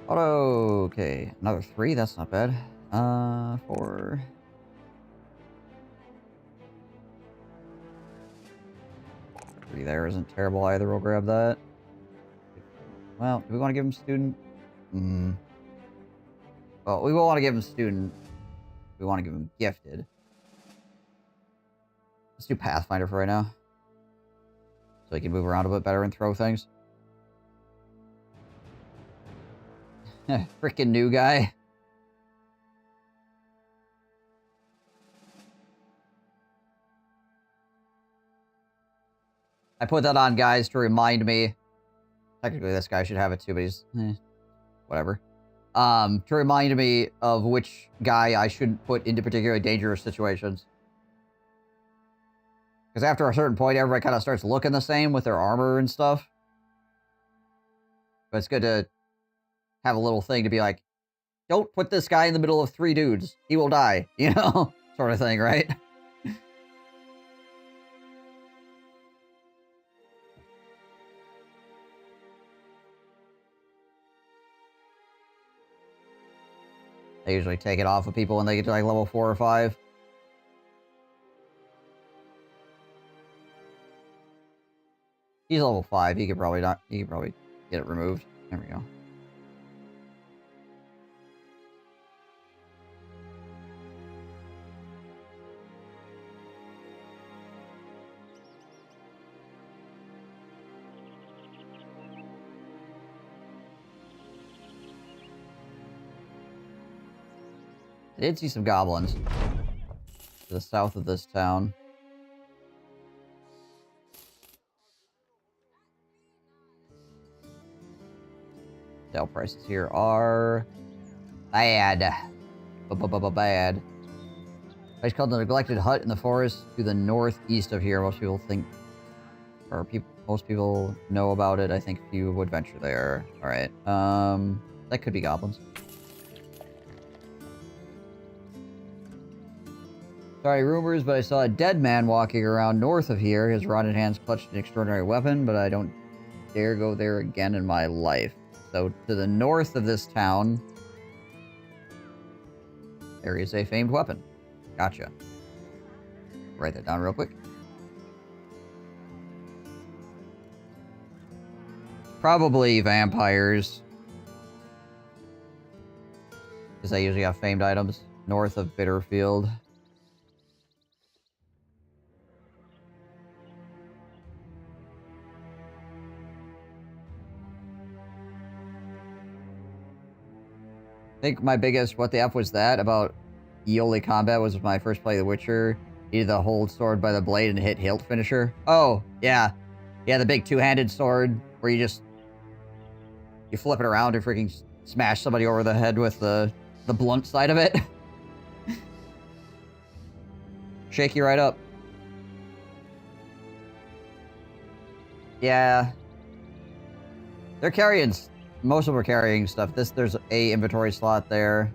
Auto. Okay, another 3. That's not bad. 4. Three there isn't terrible either. We'll grab that. Well, do we want to give him student? Well, we will want to give him student. We want to give him gifted. Let's do Pathfinder for right now. So he can move around a bit better and throw things. Frickin' new guy. I put that on, guys, to remind me. Technically, this guy should have it too, but he's... whatever. To remind me of which guy I shouldn't put into particularly dangerous situations. Because after a certain point, everybody kind of starts looking the same with their armor and stuff. But it's good to have a little thing to be like, don't put this guy in the middle of 3 dudes. He will die, you know? Sort of thing, right? I usually take it off of people when they get to like level 4 or 5. He's level 5. He could probably not. He could probably get it removed. There we go. I did see some goblins to the south of this town. Sale prices here are bad. Bad. Place called the Neglected Hut in the forest to the northeast of here. Most people think, or most people know about it. I think few would venture there. All right. That could be goblins. Sorry, rumors, but I saw a dead man walking around north of here. His rotted hands clutched an extraordinary weapon, but I don't dare go there again in my life. So, to the north of this town, there is a famed weapon. Gotcha. Write that down real quick. Probably vampires. Because they usually have famed items. North of Bitterfield. I think my biggest what the F was that about Eoli combat was my first play of The Witcher. Either the hold sword by the blade and hit hilt finisher. Oh, yeah. Yeah, the big two-handed sword where you flip it around and freaking smash somebody over the head with the blunt side of it. shake you right up. Yeah. They're carrying... Most of them are carrying stuff. There's a inventory slot there.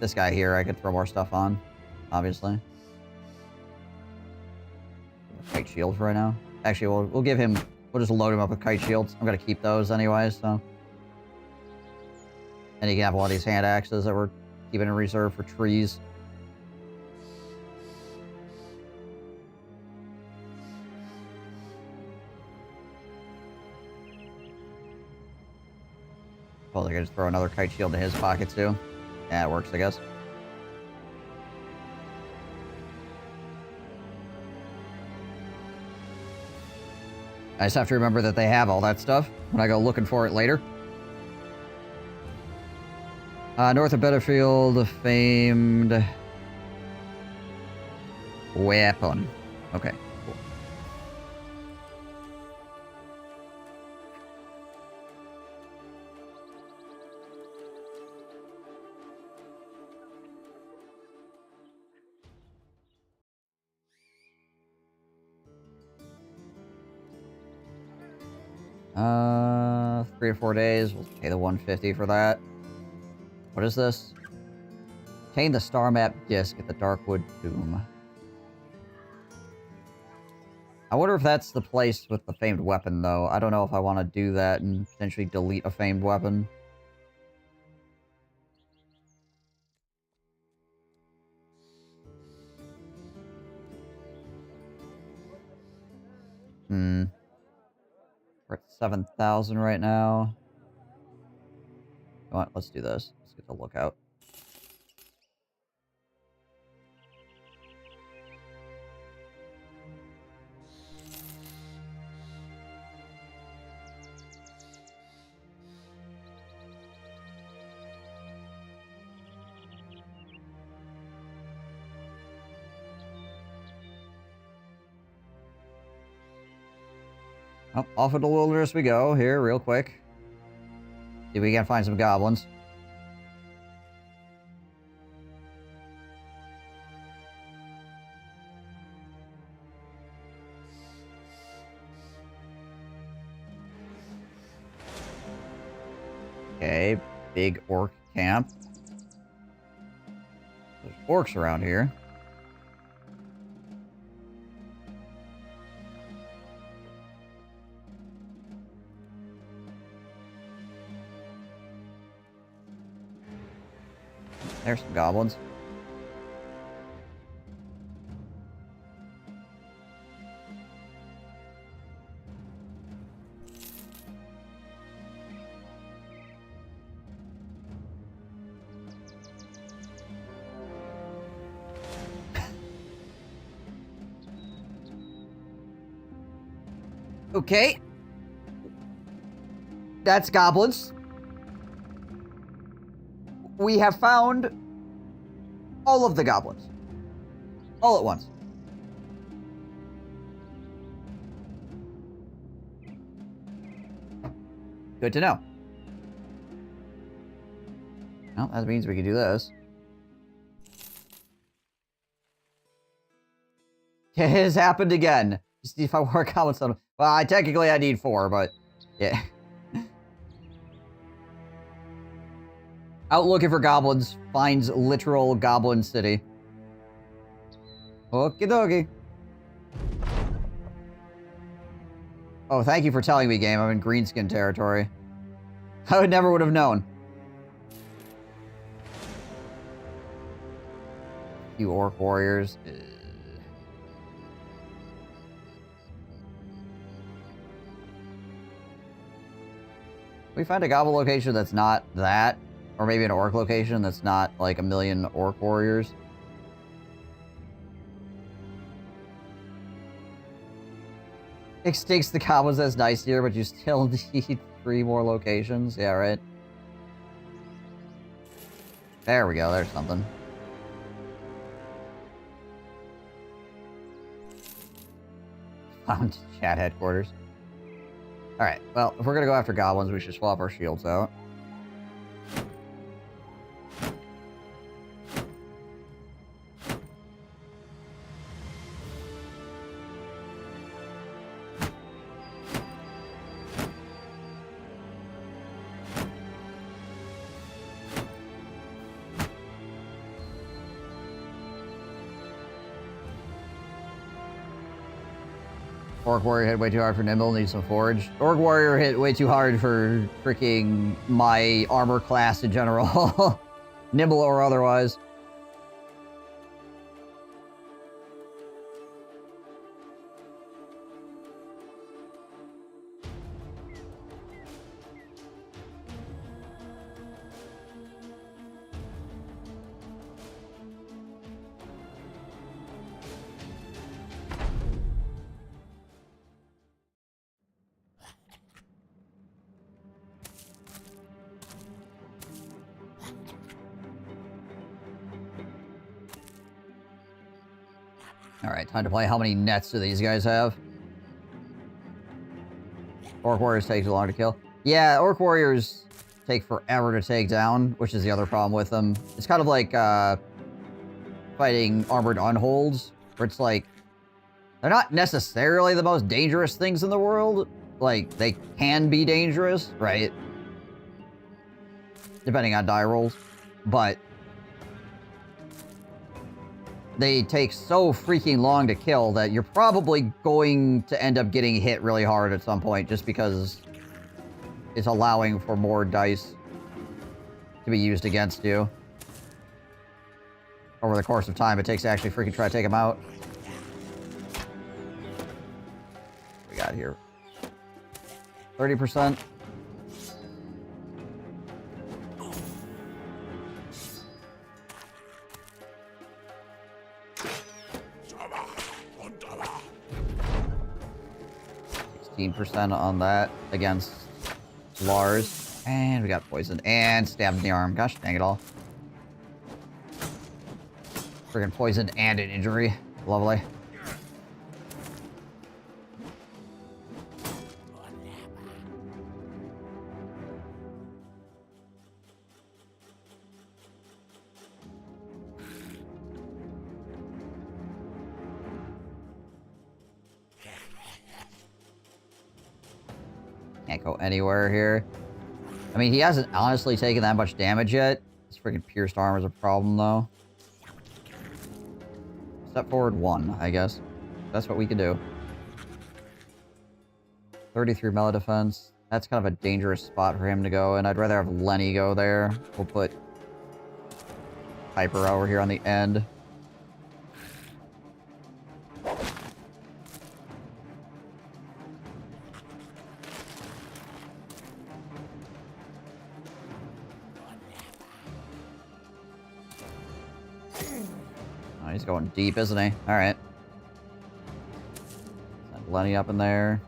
This guy here, I could throw more stuff on, obviously. Kite shield for right now. Actually, we'll give him... We'll just load him up with kite shields. I'm gonna keep those anyways, so... And he can have one of these hand axes that we're keeping in reserve for trees. Well, I could just throw another kite shield in his pocket, too. Yeah, it works, I guess. I just have to remember that they have all that stuff when I go looking for it later. North of Battlefield, famed... weapon. Okay, cool. Uh, 3 or 4 days. We'll pay the 150 for that. What is this? Obtain the star map disc at the Darkwood Tomb. I wonder if that's the place with the famed weapon, though. I don't know if I want to do that and potentially delete a famed weapon. We're at 7,000 right now. Come on, let's do this. Let's get the lookout. Oh, off into the wilderness we go here, real quick. See if we can find some goblins. Okay, big orc camp. There's orcs around here. There's some goblins. Okay. That's goblins. We have found all of the goblins. All at once. Good to know. Well, that means we can do this. It has happened again. Just see if I work out with some. Well, I need 4, but yeah. Out looking for goblins, finds literal goblin city. Okie dokie. Oh, thank you for telling me, game. I'm in greenskin territory. I never would have known. You orc warriors. We find a goblin location that's not that. Or maybe an orc location that's not like a million orc warriors. Extincts the goblins, that's nice here, but you still need 3 more locations. Yeah, right. There we go, there's something. Found chat headquarters. Alright, well, if we're gonna go after goblins, we should swap our shields out. Orc Warrior hit way too hard for Nimble, needs some Forge. Orc Warrior hit way too hard for freaking my armor class in general. Nimble or otherwise. Alright, time to play. How many nets do these guys have? Orc Warriors take too long to kill. Yeah, Orc Warriors take forever to take down, which is the other problem with them. It's kind of like, fighting armored unholds, where it's like, they're not necessarily the most dangerous things in the world. Like, they can be dangerous, right? Depending on die rolls. But they take so freaking long to kill that you're probably going to end up getting hit really hard at some point just because it's allowing for more dice to be used against you. Over the course of time, it takes to actually freaking try to take them out. What we got here? 30%. %, on that against Lars. And we got poisoned and stabbed in the arm. Gosh dang it all. Friggin' poisoned and an injury. Lovely. Can't go anywhere here. I mean, he hasn't honestly taken that much damage yet. His freaking pierced armor is a problem, though. Step forward 1, I guess. That's what we can do. 33 melee defense. That's kind of a dangerous spot for him to go, and I'd rather have Lenny go there. We'll put Piper over here on the end. He's going deep, isn't he? Alright. Send Lenny up in there.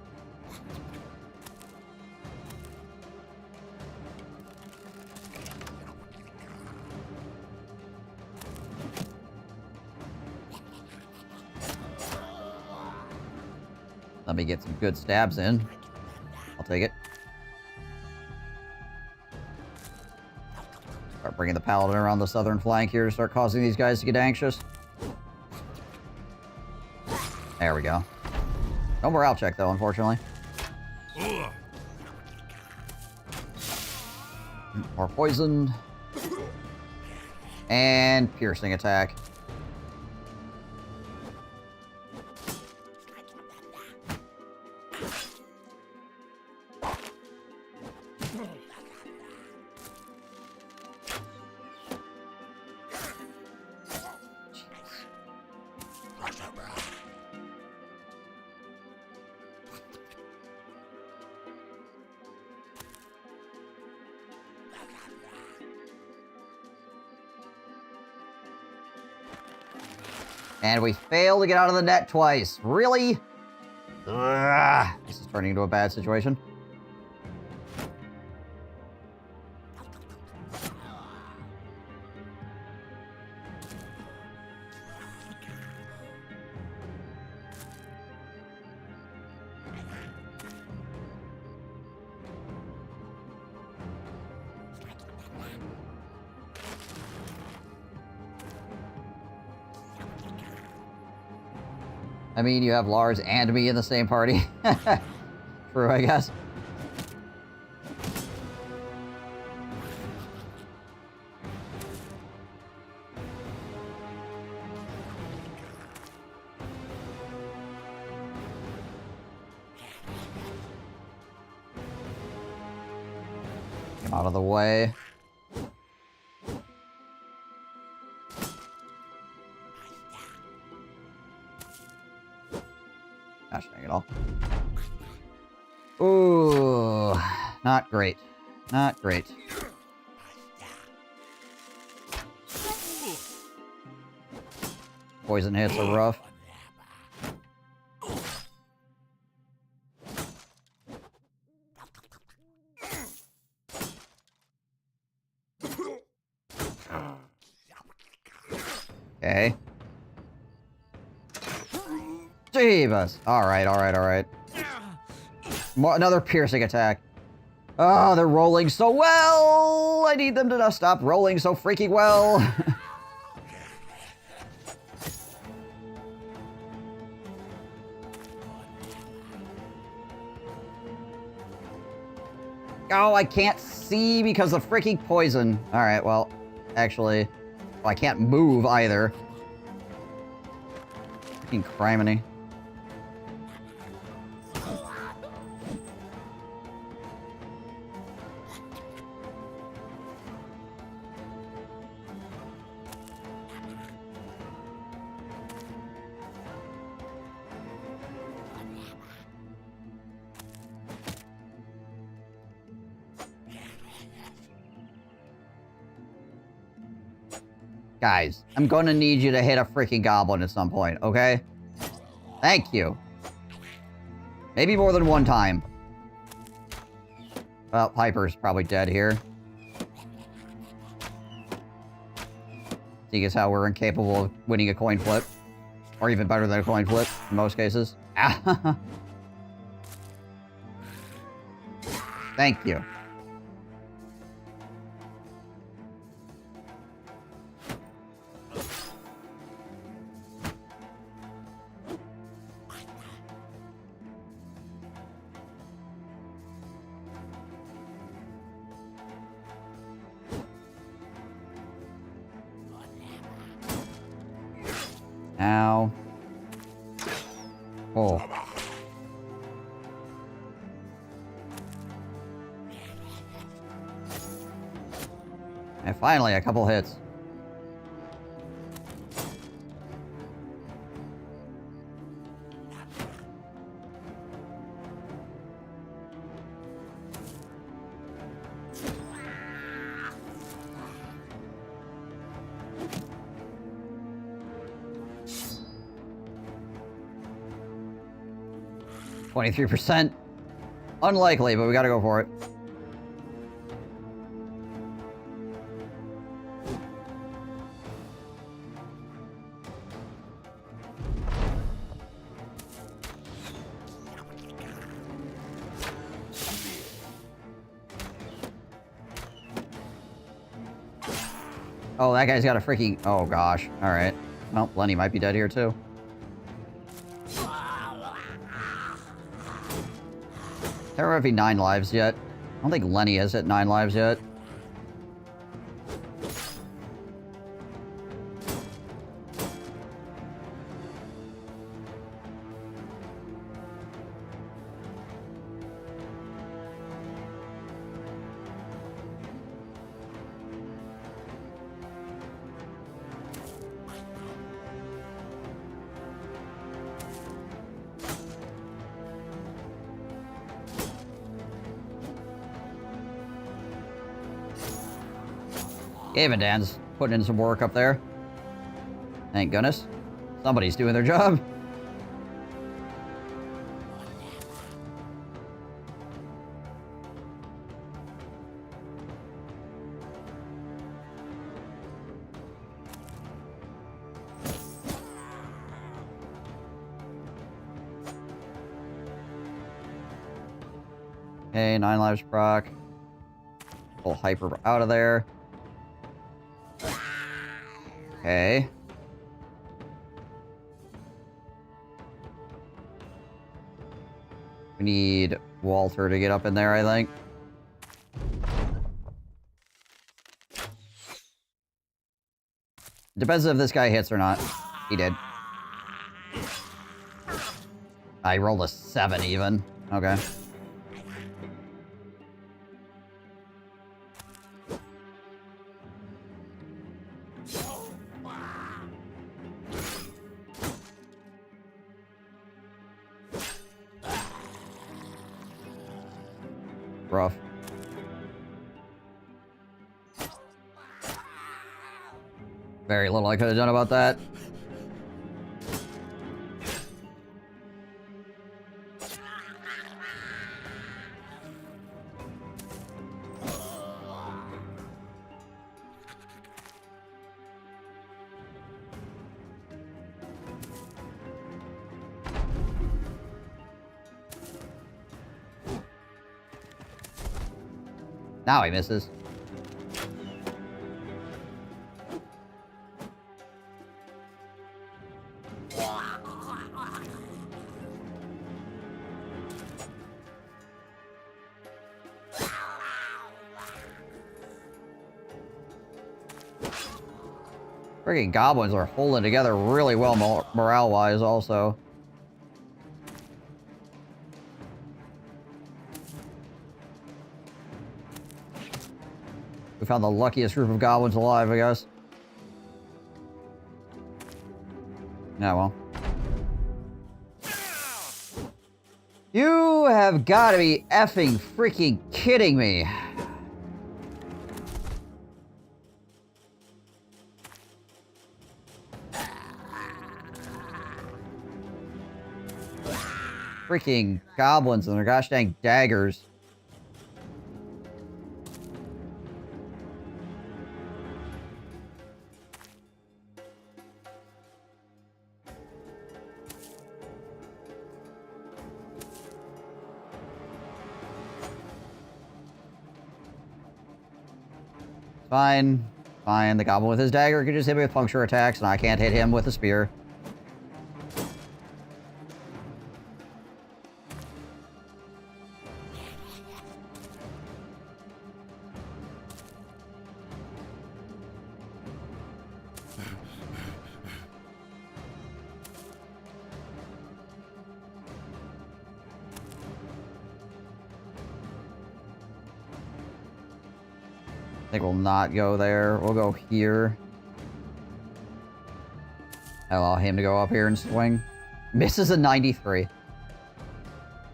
Let me get some good stabs in. I'll take it. Start bringing the Paladin around the southern flank here to start causing these guys to get anxious. There we go. No morale check, though, unfortunately. More poison. And piercing attack. And we fail to get out of the net twice. Really? Ugh. This is turning into a bad situation. I mean, you have Lars and me in the same party. True, I guess. Out of the way. Gosh dang it all. Ooh, not great. Not great. Poison hits are rough. Okay. Jeebus. Alright, alright, alright. Another piercing attack. Oh, they're rolling so well! I need them to stop rolling so freaking well. Oh, I can't see because of freaking poison. Alright, well, actually... Well, I can't move either. Freaking criminy. Guys, I'm gonna need you to hit a freaking goblin at some point, okay? Thank you. Maybe more than one time. Well, Piper's probably dead here. Seeing as how we're incapable of winning a coin flip. Or even better than a coin flip, in most cases. Thank you. Ow. Oh. And finally, a couple hits. %. Unlikely, but we gotta go for it. Oh, that guy's got a freaking... Oh, gosh. Alright. Well, Lenny might be dead here, too. Terror have 9 lives yet. I don't think Lenny has hit 9 lives yet. Dan's putting in some work up there. Thank goodness. Somebody's doing their job. Okay, 9 lives proc. Pull Hyper out of there. Okay. We need Walter to get up in there, I think. Depends if this guy hits or not. He did. I rolled a 7 even. Okay. rough. Very little I could have done about that. Now he misses. Freaking goblins are holding together really well morale-wise also. We found the luckiest group of goblins alive, I guess. Yeah, well. You have got to be effing freaking kidding me. Freaking goblins and their gosh dang daggers. Fine. Fine. The goblin with his dagger can just hit me with puncture attacks, and I can't hit him with a spear. I think we'll not go there. We'll go here. I allow him to go up here and swing. Misses a 93.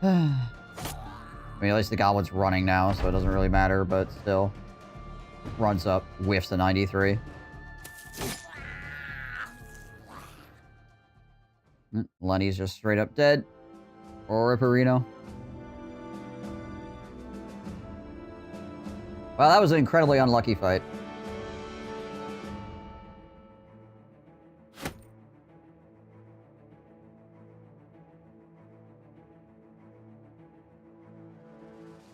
I mean, at least the goblin's running now, so it doesn't really matter, but still. Runs up, whiffs a 93. Lenny's just straight up dead. Or Ripperino. Well, that was an incredibly unlucky fight.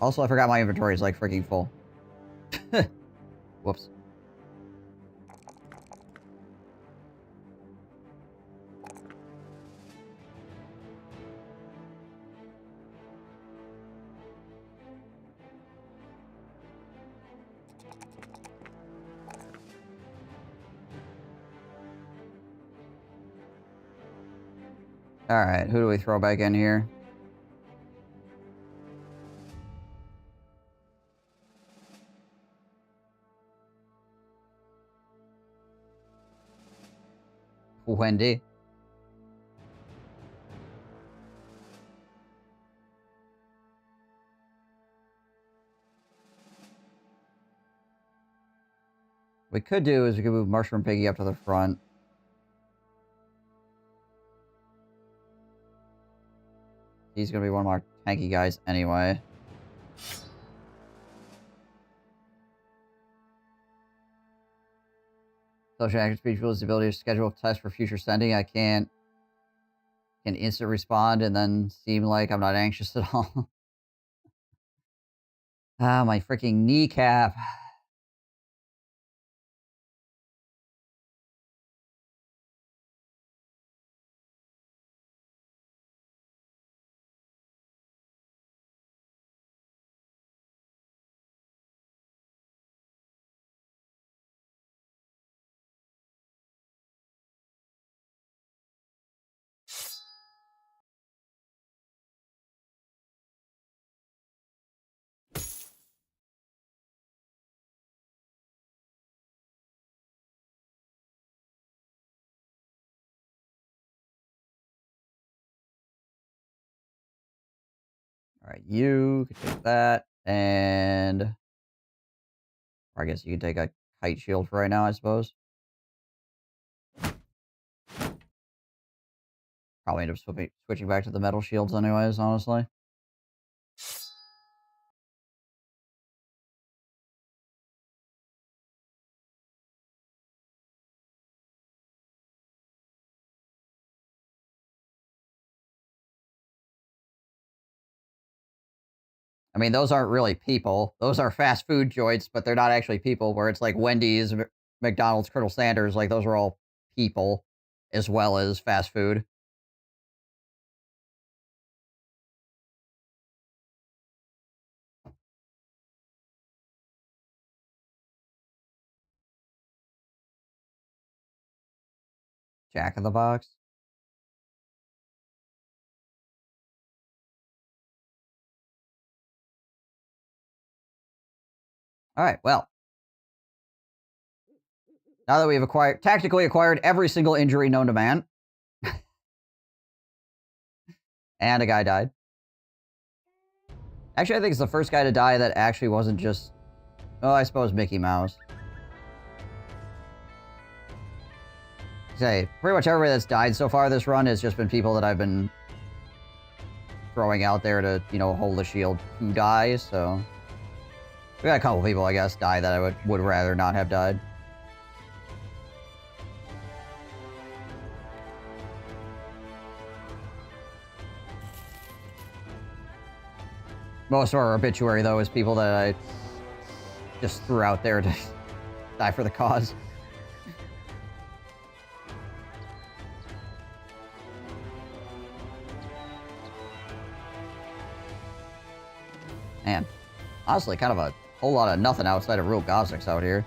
Also, I forgot my inventory is like freaking full. Whoops. Alright, who do we throw back in here? Wendy. What we could do is we could move Mushroom Piggy up to the front. He's gonna be one of our tanky guys anyway. Social active speech fuels the ability to schedule tests for future sending. I can instant respond and then seem like I'm not anxious at all. Ah, my freaking kneecap. Alright, you can take that. And I guess you can take a kite shield for right now, I suppose. Probably end up switching back to the metal shields anyways, honestly. I mean, those aren't really people. Those are fast food joints, but they're not actually people, where it's like Wendy's, McDonald's, Colonel Sanders, like those are all people as well as fast food. Jack in the Box. All right, well. Now that we've tactically acquired every single injury known to man. And a guy died. Actually, I think it's the first guy to die that actually wasn't just... Oh, I suppose Mickey Mouse. Say, pretty much everybody that's died so far this run has just been people that I've been throwing out there to, you know, hold the shield to die, so... We got a couple people, I guess, die that I would rather not have died. Most of our obituary, though, is people that I just threw out there to die for the cause. Man, honestly, kind of a whole lot of nothing outside of real Gothics out here.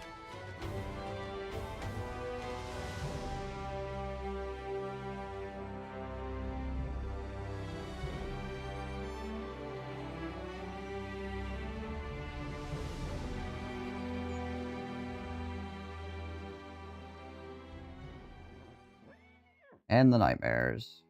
And the nightmares.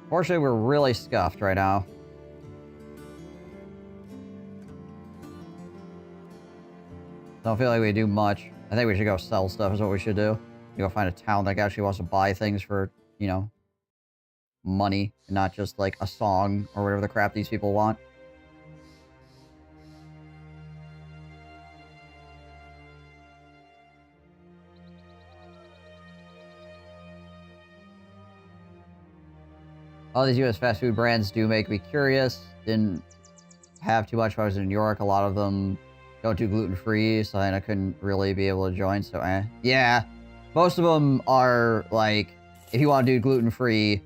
Fortunately, we're really scuffed right now. Don't feel like we do much. I think we should go sell stuff is what we should do. Go find a town that actually wants to buy things for, you know, money, and not just like a song or whatever the crap these people want. All these US fast food brands do make me curious. Didn't have too much when I was in New York. A lot of them don't do gluten-free, so I couldn't really be able to join, so yeah. Most of them are, like, if you want to do gluten-free,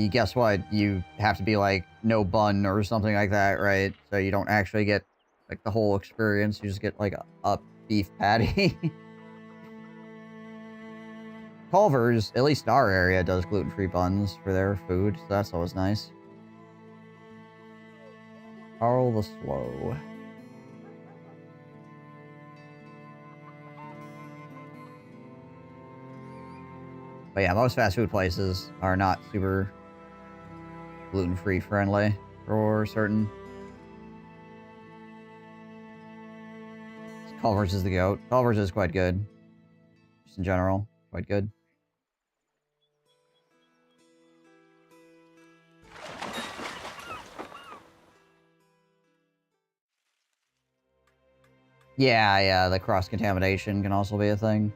guess what? You have to be, like, no bun or something like that, right? So you don't actually get, like, the whole experience. You just get, like, a beef patty. Culver's, at least in our area, does gluten-free buns for their food, so that's always nice. Carl the Slow. But yeah, most fast food places are not super gluten-free friendly for certain. Culver's is the goat. Culver's is quite good. Just in general, quite good. Yeah, the cross-contamination can also be a thing.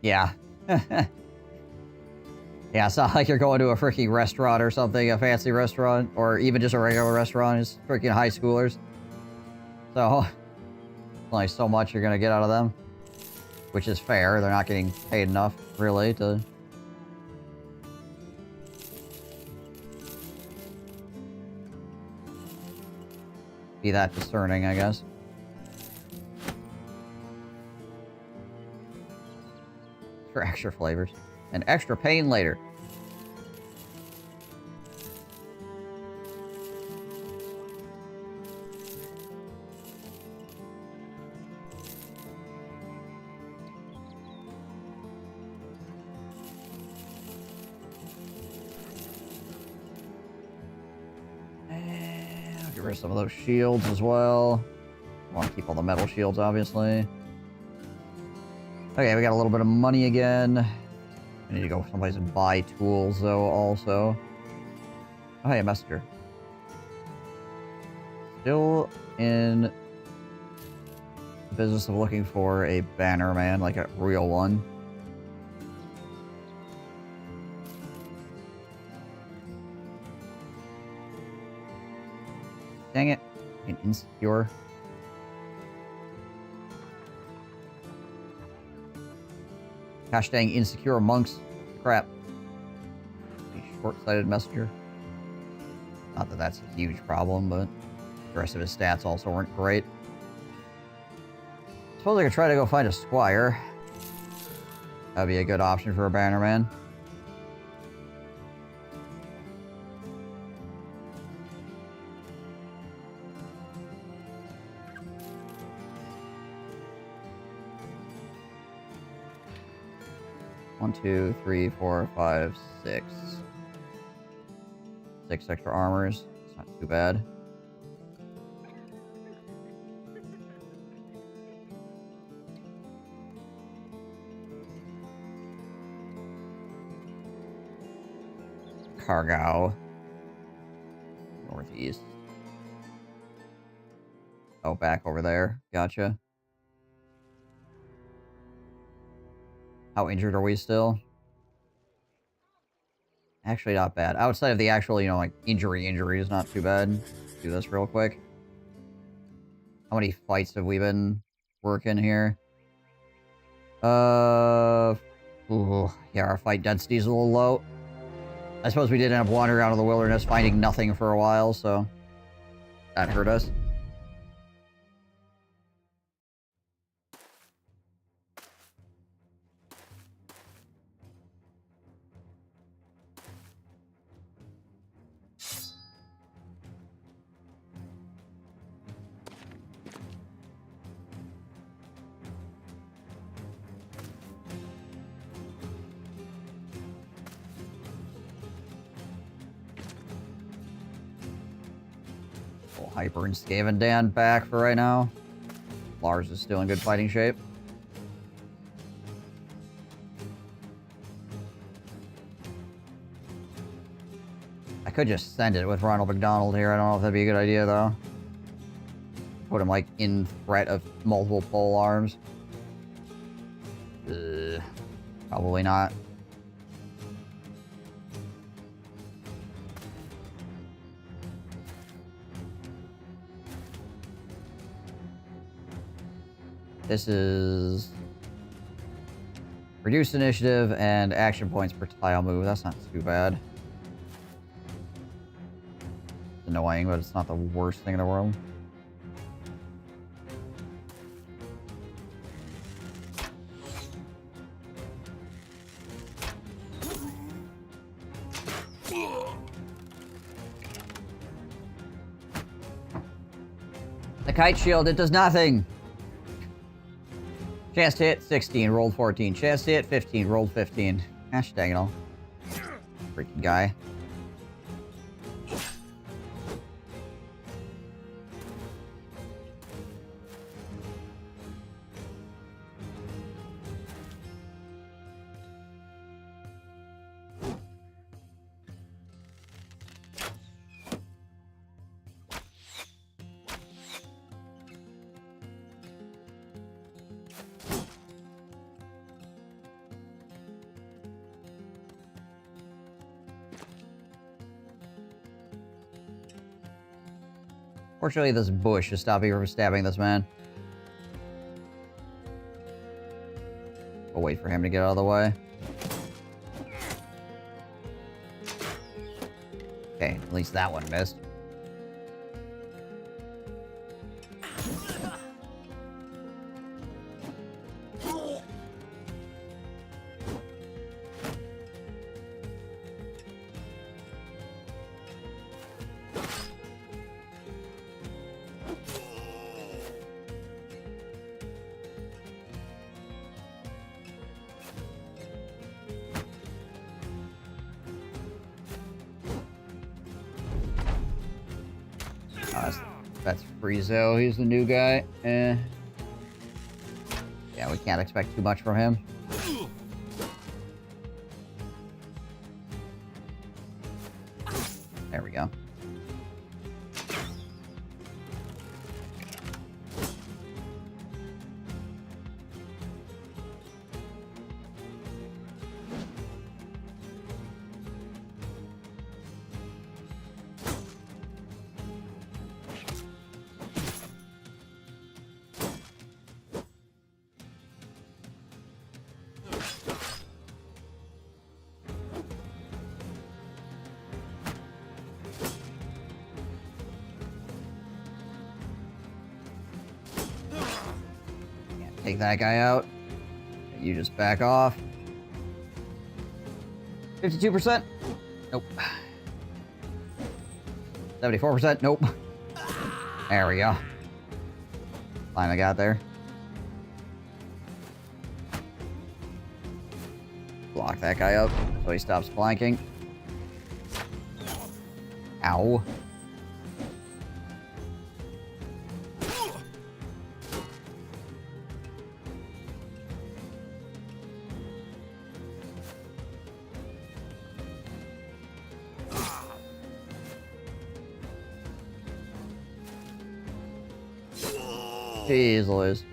Yeah. Yeah, it's not like you're going to a freaking restaurant or something, a fancy restaurant, or even just a regular restaurant. It's freaking high schoolers. So, only so much you're gonna get out of them. Which is fair, they're not getting paid enough, really, to... be that discerning, I guess. For extra flavors. And extra pain later. And get rid of some of those shields as well. I want to keep all the metal shields, obviously. Okay, we got a little bit of money again. I need to go someplace and buy tools, though, also. Oh, hey, a messenger. Still in the business of looking for a banner man, like a real one. Dang it. An insecure. Gosh dang insecure monks. Crap. A short-sighted messenger. Not that that's a huge problem, but the rest of his stats also weren't great. Suppose I could try to go find a squire. That'd be a good option for a bannerman. One, two, three, four, five, six. 6 extra armors. It's not too bad. Cargao. Northeast. Oh, back over there. Gotcha. How injured are we still? Actually, not bad. Outside of the actual, you know, like, injuries, not too bad. Let's do this real quick. How many fights have we been working here? Ooh, yeah, our fight density's a little low. I suppose we did end up wandering out of the wilderness, finding nothing for a while, so that hurt us. Hyper and Skaven Dan back for right now. Lars is still in good fighting shape. I could just send it with Ronald McDonald here. I don't know if that'd be a good idea, though. Put him, like, in threat of multiple pole arms. Probably not. This is reduced initiative and action points per tile move. That's not too bad. It's annoying, but it's not the worst thing in the world. The kite shield, it does nothing. Chance to hit, 16, rolled 14. Chance to hit, 15, rolled 15. Gosh dang it all. Freaking guy. Fortunately, this bush is stopping me from stabbing this man. We'll wait for him to get out of the way. Okay, at least that one missed. That's Friezo. He's the new guy. Yeah, we can't expect too much from him. There we go. Take that guy out. You just back off. 52%? Nope. 74%? Nope. There we go. Finally got there. Block that guy up so he stops flanking. Ow. Jeez Louise.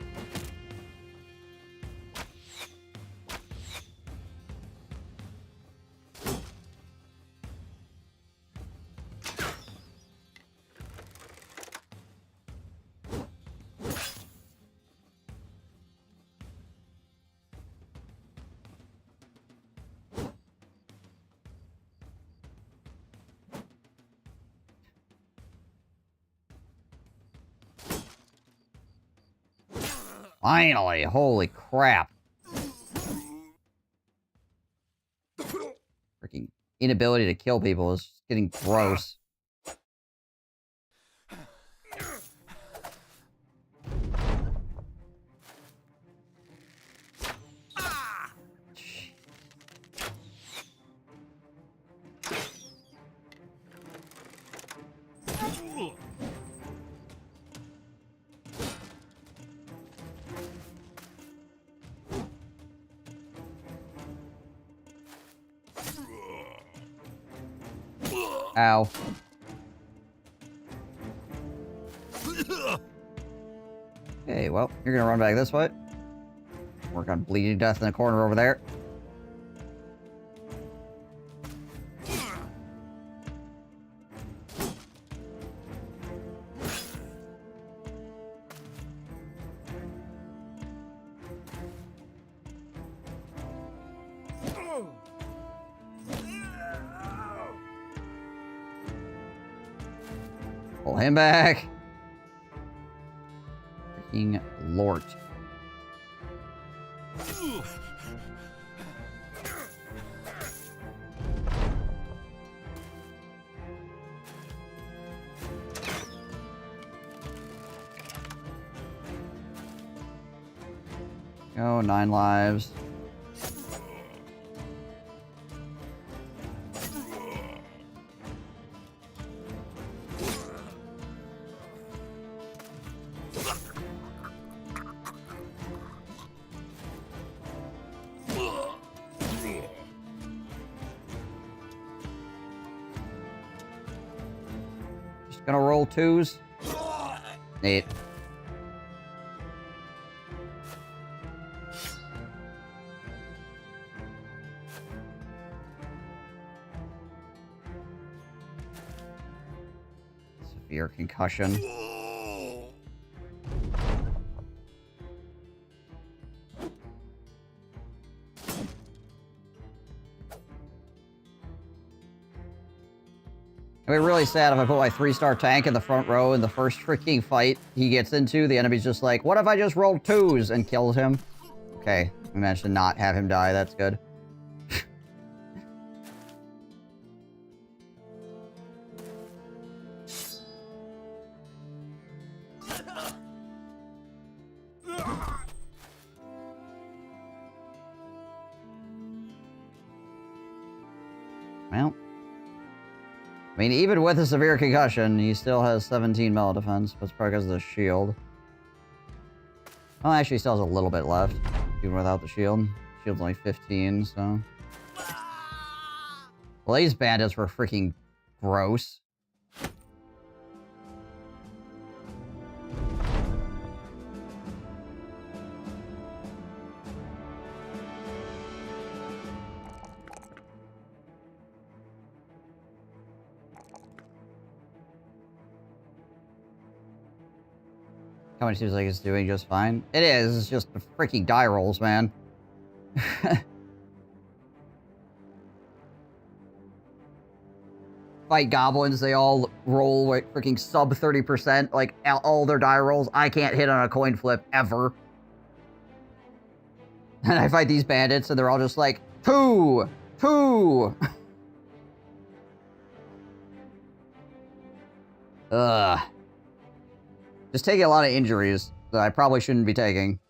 Finally! Holy crap. Freaking inability to kill people is getting gross. Ow. Okay, well, you're gonna run back this way. Work on bleeding death in the corner over there. Pull him back. Freaking Lord. Oh, 9 lives. Just gonna roll 2s. Neat. Severe concussion. It'd be really sad if I put my 3-star tank in the front row in the first freaking fight he gets into. The enemy's just like, what if I just rolled 2s and kills him? Okay, we managed to not have him die. That's good. Well. I mean, even with a severe concussion, he still has 17 melee defense, but it's probably because of the shield. Well, actually, he still has a little bit left, even without the shield. Shield's only 15, so... Well, these bandits were freaking gross. Company seems like it's doing just fine. It is, it's just the freaking die rolls, man. Fight goblins, they all roll like freaking sub 30%, like all their die rolls. I can't hit on a coin flip ever. And I fight these bandits and they're all just like, 2! 2! Ugh. Just taking a lot of injuries that I probably shouldn't be taking.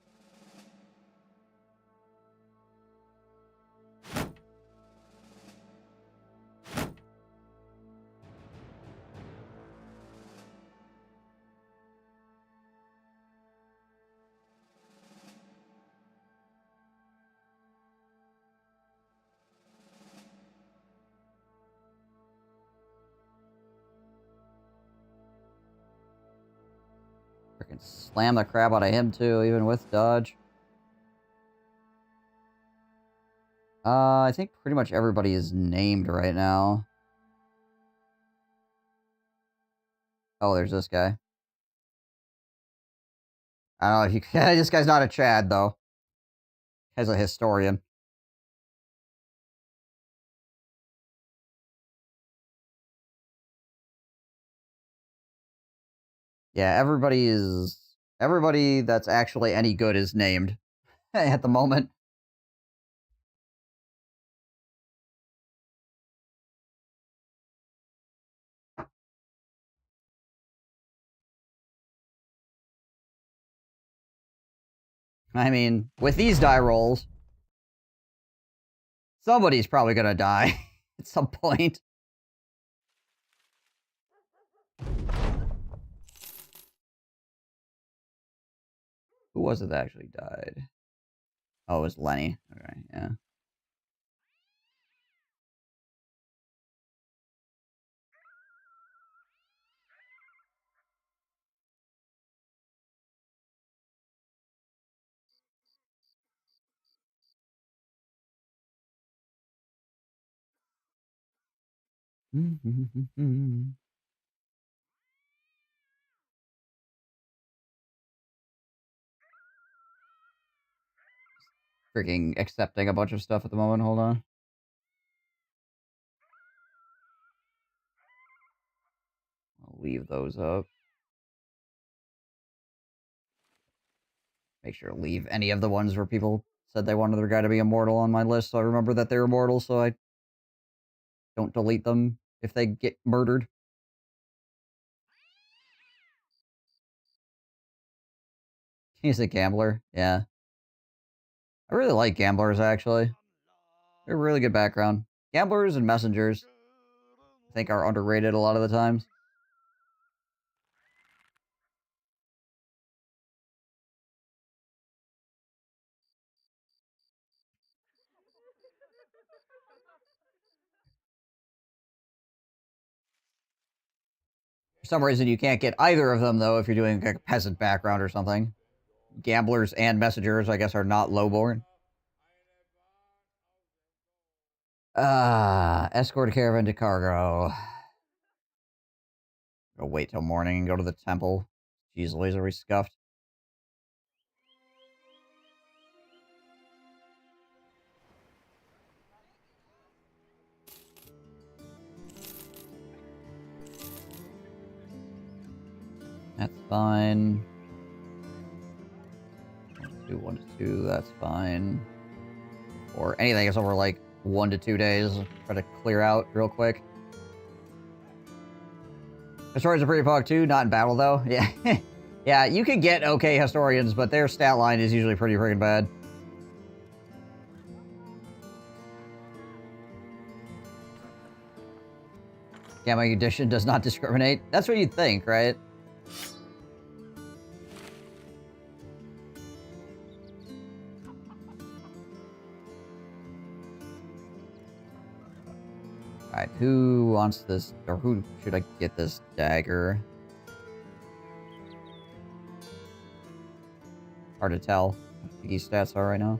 Freaking slam the crap out of him too, even with dodge. I think pretty much everybody is named right now. Oh, there's this guy. I don't know if you can. This guy's not a Chad, though. He's a historian. Yeah, everybody that's actually any good is named at the moment. I mean, with these die rolls, somebody's probably gonna die at some point. Who was it that actually died? Oh, it was Lenny. Okay, yeah. Freaking accepting a bunch of stuff at the moment. Hold on. I'll leave those up. Make sure to leave any of the ones where people said they wanted their guy to be immortal on my list, so I remember that they're immortal, so I don't delete them if they get murdered. He's a gambler, yeah. I really like gamblers, actually. They're a really good background. Gamblers and messengers, I think, are underrated a lot of the times. For some reason, you can't get either of them, though, if you're doing like a peasant background or something. Gamblers and messengers, I guess, are not lowborn. Escort a caravan to cargo. Go wait till morning and go to the temple. Jeez, Louise, are we scuffed? That's fine. 1 to 2, that's fine. Or anything that's over like 1 to 2 days. Try to clear out real quick. Historians are pretty pog too, not in battle though. Yeah. Yeah, you can get okay historians, but their stat line is usually pretty freaking bad. Gamma edition does not discriminate. That's what you'd think, right? Alright, who wants this, or who should I get this dagger? Hard to tell what Piggy's stats are right now.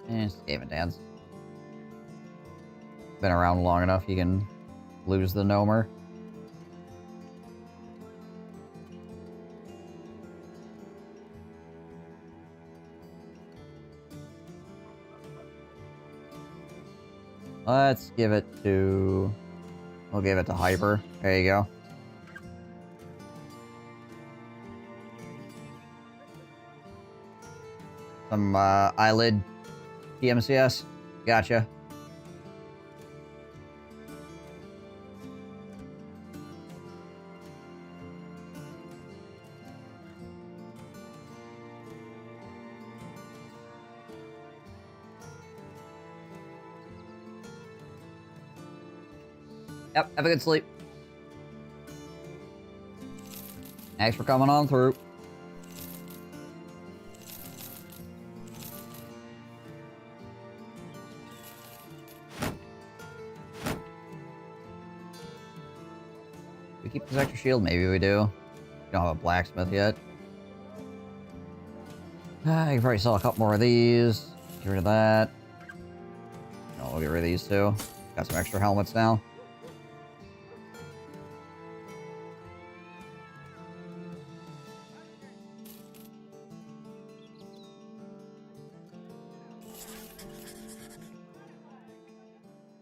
It's Game of Dance. Been around long enough, you can lose the Nomer. Let's give it to... We'll give it to Hyper. There you go. Some eyelid PMCS. Gotcha. Yep, have a good sleep. Thanks for coming on through. We keep this extra shield? Maybe we do. We don't have a blacksmith yet. I can probably sell a couple more of these. Get rid of that. No, we'll get rid of these too. Got some extra helmets now.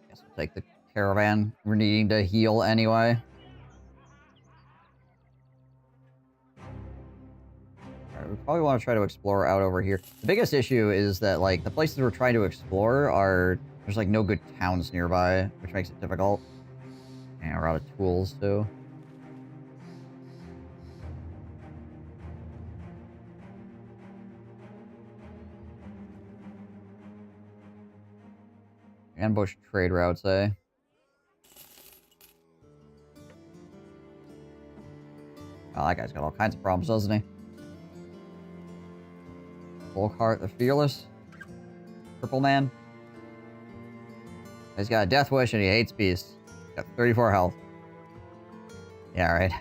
Guess we'll take the caravan. We're needing to heal anyway. We probably want to try to explore out over here. The biggest issue is that, like, the places we're trying to explore are... There's, like, no good towns nearby, which makes it difficult. And we're out of tools, too. Ambush trade routes, eh? Oh, that guy's got all kinds of problems, doesn't he? Volkart the Fearless. Purple Man. He's got a death wish and he hates beasts. Got 34 health. Yeah, right.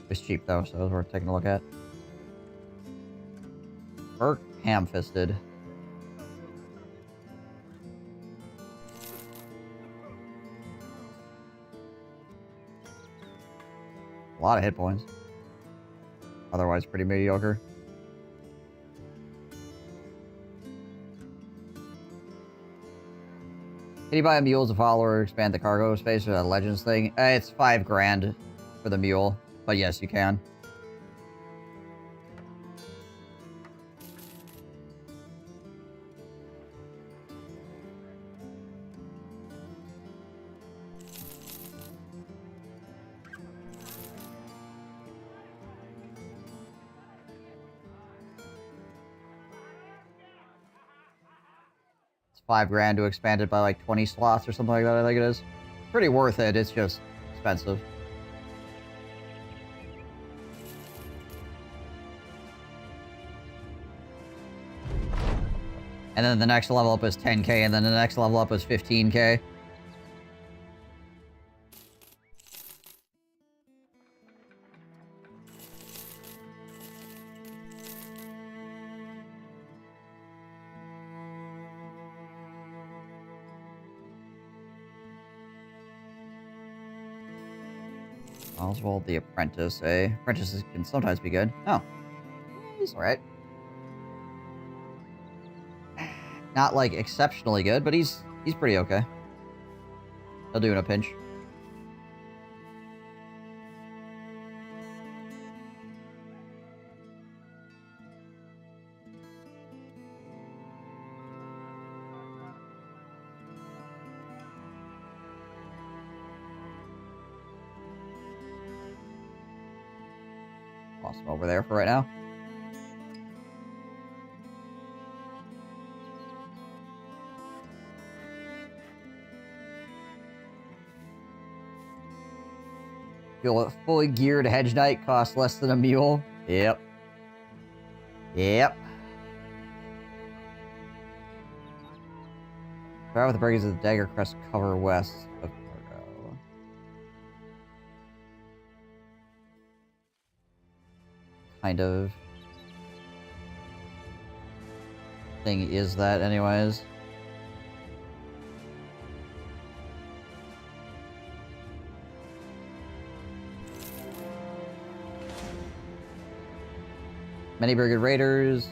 It's cheap though, so it's worth taking a look at. Burke Ham-Fisted. A lot of hit points. Otherwise pretty mediocre. Can you buy a mule as a follower, expand the cargo space, or that Legends thing? It's 5 grand for the mule, but yes, you can. It's 5 grand to expand it by like 20 slots or something like that, I think it is. Pretty worth it, it's just expensive. And then the next level up is 10k, and then the next level up is 15k. Oswald the Apprentice, eh? Apprentices can sometimes be good. Oh. He's alright. Not, like, exceptionally good, but he's pretty okay. He'll do in a pinch. toss them over there for right now. Feel a fully geared hedge knight costs less than a mule. Yep. Yep. Fire with the Brigands of the Dagger Crest cover west of Cargo. Kind of thing is that anyways. Many Brigand Raiders.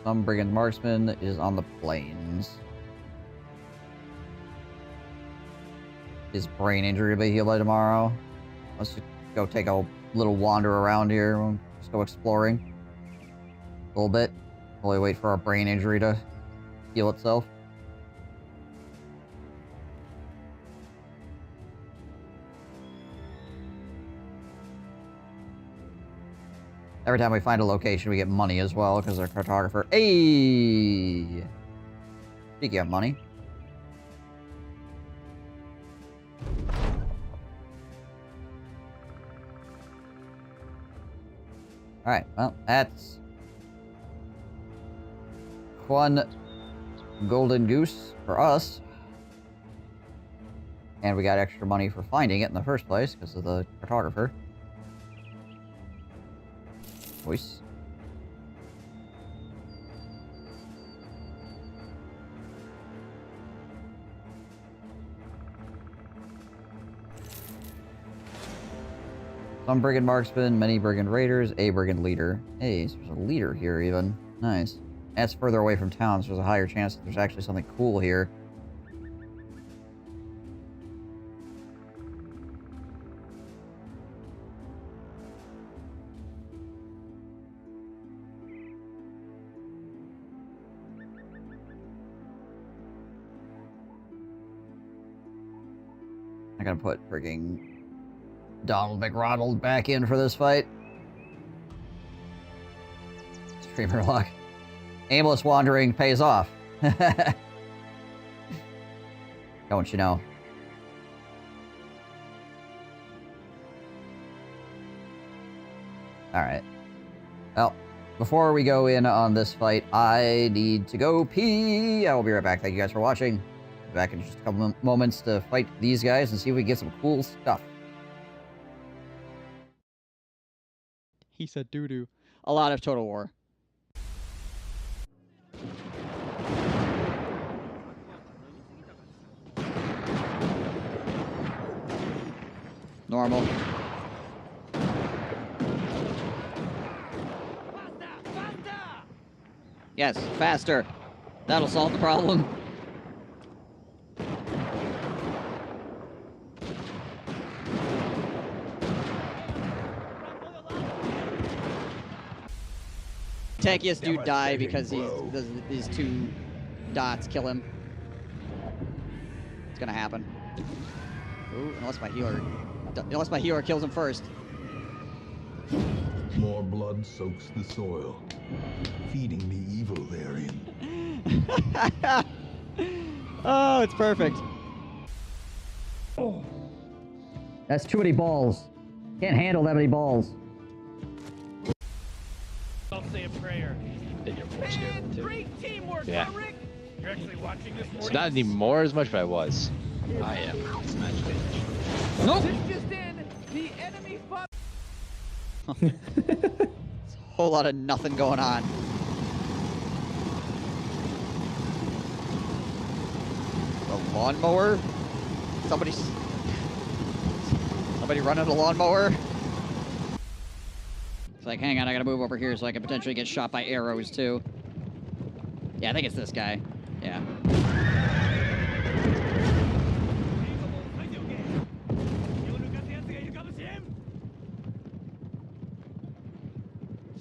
Some Brigand Marksman is on the plains. His brain injury will be healed by tomorrow. Let's just go take a little wander around here. We'll just go exploring a little bit while we wait for our brain injury to heal itself. Every time we find a location, we get money as well, because they're cartographer. Hey! Speaking of money. Alright, well, that's one golden goose for us. And we got extra money for finding it in the first place, because of the cartographer. Voice. Some Brigand Marksmen, many Brigand Raiders, a Brigand Leader. Hey, so there's a leader here even. Nice. That's further away from town, so there's a higher chance that there's actually something cool here. I'm gonna put frigging Donald McRonald back in for this fight. Streamer luck. Aimless wandering pays off. Don't you know? Alright. Well, before we go in on this fight, I need to go pee. I will be right back. Thank you guys for watching. Back in just a couple moments to fight these guys and see if we can get some cool stuff. He said doo-doo. A lot of Total War. Normal. Yes, faster. That'll solve the problem. Tankiest dude die because these two dots kill him. It's gonna happen. Ooh, unless my healer kills him first. More blood soaks the soil, feeding the evil therein. Oh, it's perfect. That's too many balls. Can't handle that many balls. I'll say a prayer. Man, great teamwork, yeah. Rick. You're actually watching this It's not anymore as much, but I was. I am. Nope. This just in, the enemy fought. It's a whole lot of nothing going on. A lawnmower? Somebody running a lawnmower? It's like, hang on, I gotta move over here so I can potentially get shot by arrows too. Yeah, I think it's this guy. Yeah.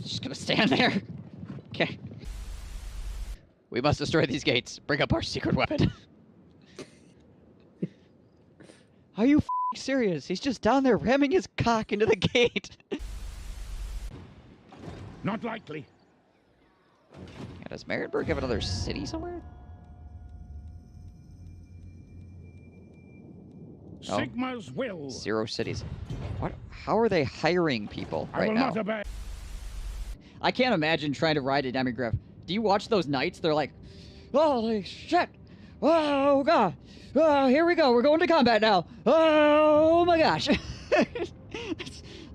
Just gonna stand there. Okay. We must destroy these gates. Bring up our secret weapon. Are you f***ing serious? He's just down there ramming his cock into the gate. Not likely. Yeah, does Marienburg have another city somewhere? No. Sigma's will. 0 cities. What? How are they hiring people right now? Not obey. I can't imagine trying to ride a demigriff. Do you watch those knights? They're like, holy shit! Oh god! Here we go. We're going to combat now. Oh my gosh!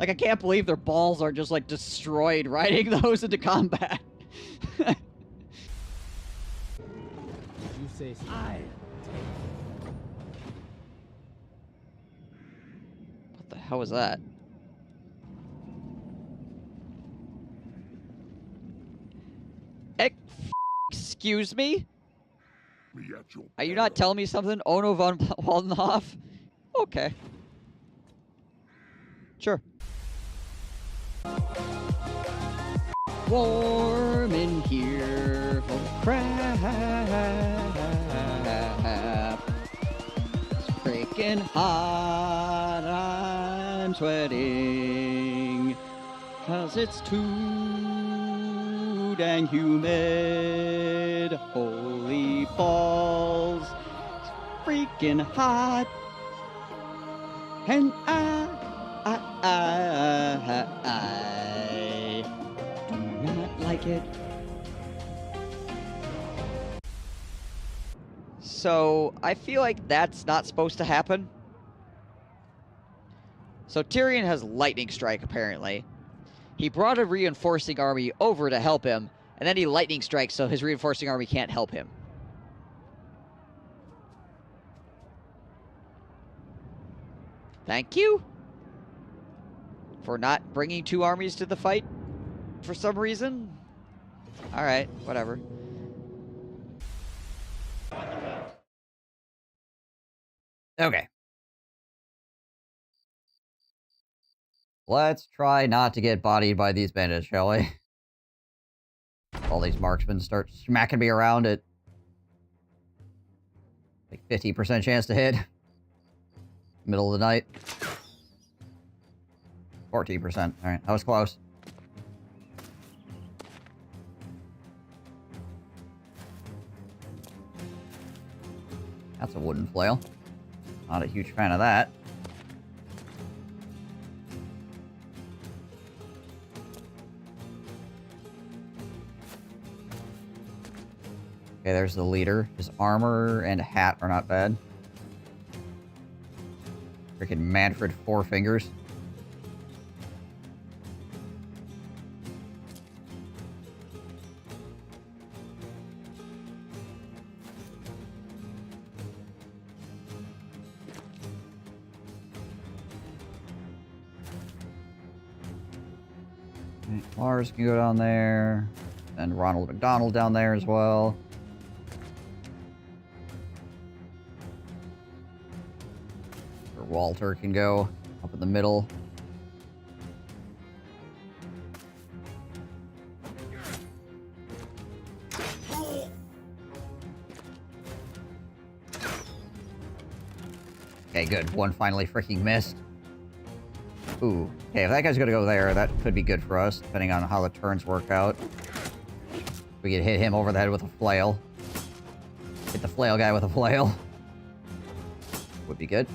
Like I can't believe their balls are just like destroyed riding those into combat. You say so. What the hell was that? Excuse me? Are you not telling me something, Ono von Waldenhof? Okay. Sure. Warm in here, full of crap. It's freaking hot, I'm sweating. 'Cause it's too dang humid. Holy balls, it's freaking hot. And I do not like it. So, I feel like that's not supposed to happen. So Tyrion has lightning strike, apparently. He brought a reinforcing army over to help him, and then he lightning strikes so his reinforcing army can't help him. Thank you for not bringing 2 armies to the fight for some reason. Alright, whatever. Okay. Let's try not to get bodied by these bandits, shall we? All these marksmen start smacking me around at like 50% chance to hit. Middle of the night. 14%. Alright, that was close. That's a wooden flail. Not a huge fan of that. Okay, there's the leader. His armor and hat are not bad. Freaking Manfred Four Fingers. Lars can go down there. And Ronald McDonald down there as well. Or Walter can go up in the middle. Okay, good. One finally freaking missed. Ooh. Okay, if that guy's gonna go there, that could be good for us, depending on how the turns work out. We could hit him over the head with a flail. Hit the flail guy with a flail. Would be good.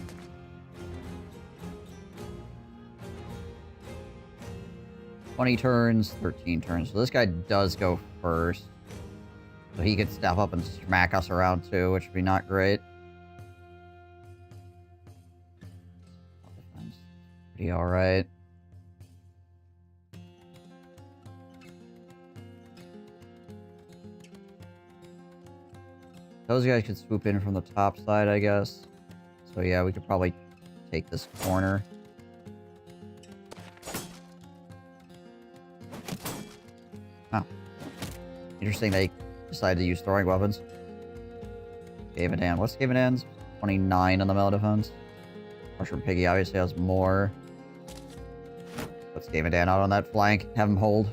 $20 turns, 13 turns. So this guy does go first. So he could step up and smack us around too, which would be not great. Pretty alright. Those guys could swoop in from the top side, I guess. So yeah, we could probably take this corner. Huh. Interesting they decided to use throwing weapons. Gavidan. What's Gavidan's? 29 on the melee defense. Mushroom Piggy obviously has more. Let's Gavidan out on that flank. Have him hold.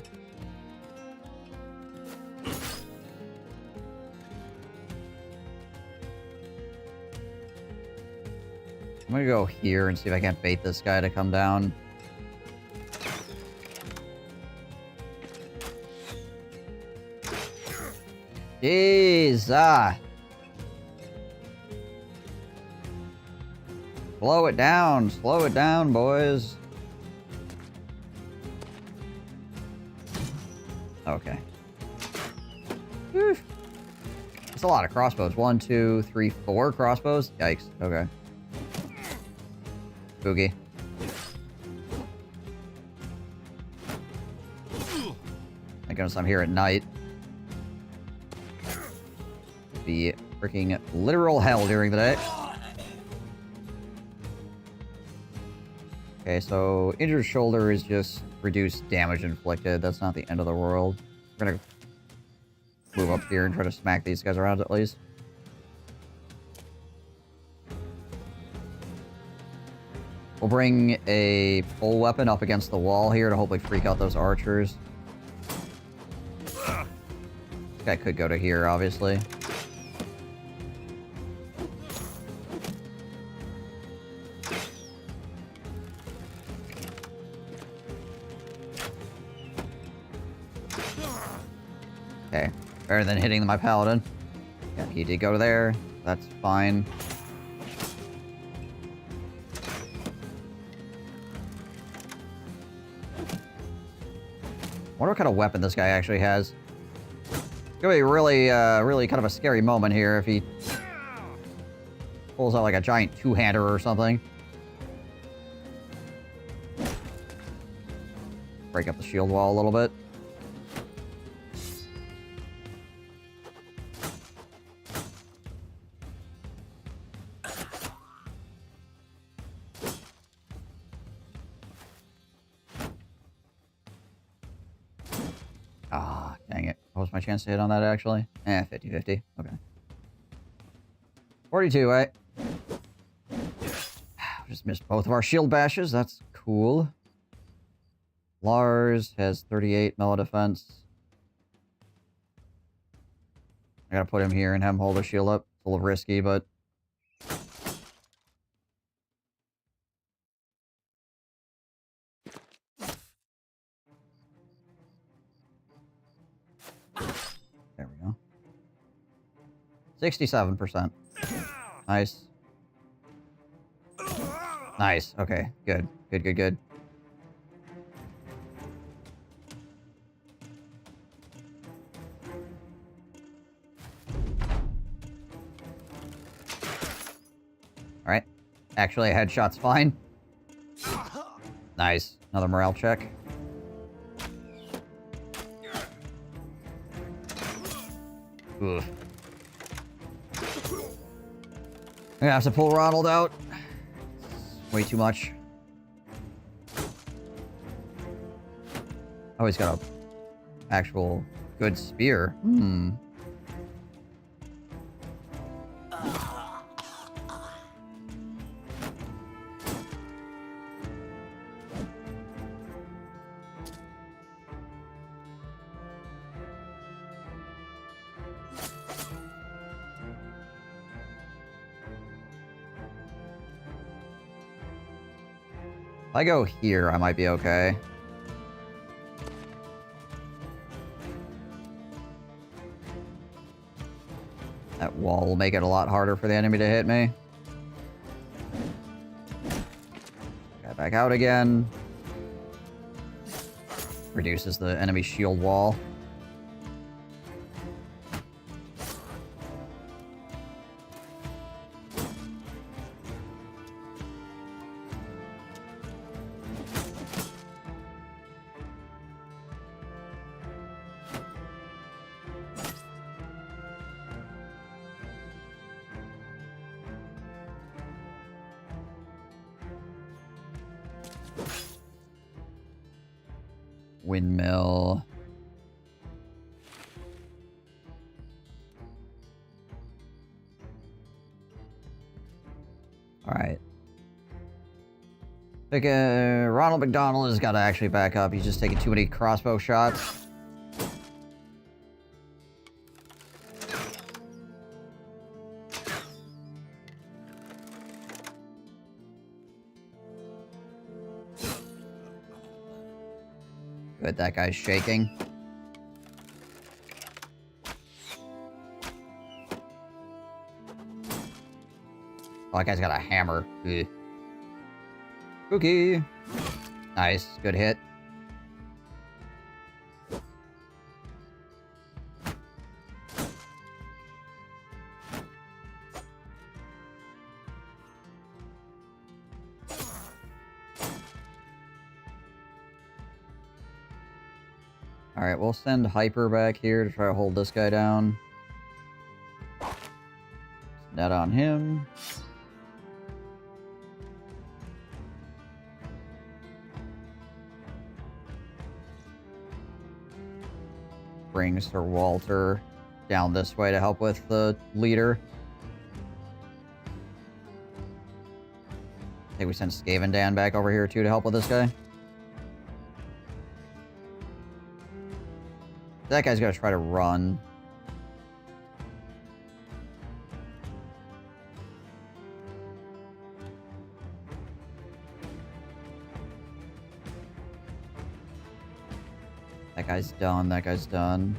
I'm gonna go here and see if I can't bait this guy to come down. Jeez, slow it down, boys. Okay. Whew. That's a lot of crossbows. 1, 2, 3, 4 crossbows? Yikes. Okay. Spooky. Thank goodness I'm here at night. Be freaking literal hell during the day. Okay, so injured shoulder is just reduced damage inflicted. That's not the end of the world. We're gonna move up here and try to smack these guys around at least. We'll bring a full weapon up against the wall here to hopefully freak out those archers. This guy could go to here, obviously. Okay, better than hitting my paladin. Yeah, he did go there. That's fine. Wonder what kind of weapon this guy actually has. It's gonna be really, really kind of a scary moment here if he pulls out like a giant two-hander or something. Break up the shield wall a little bit. Ah, dang it. What was my chance to hit on that, actually? 50-50. Okay. 42, right? Just missed both of our shield bashes. That's cool. Lars has 38 melee defense. I gotta put him here and have him hold the shield up. It's a little risky, but... There we go. 67%. Nice. Nice. Okay. Good. Good, good, good. Alright. Actually, a headshot's fine. Nice. Another morale check. Ugh. I'm gonna have to pull Ronald out. Way too much. Oh, he's got a actual good spear. Hmm. If I go here, I might be okay. That wall will make it a lot harder for the enemy to hit me. Got back out again. Reduces the enemy shield wall. Windmill. Alright. Ronald McDonald has got to actually back up. He's just taking too many crossbow shots. Good, that guy's shaking. Oh, that guy's got a hammer. Ugh. Spooky. Nice. Good hit. Alright, we'll send Hyper back here to try to hold this guy down. Net on him. Bring Sir Walter down this way to help with the leader. I think we sent Skaven Dan back over here too to help with this guy. That guy's gonna try to run. That guy's done. That guy's done.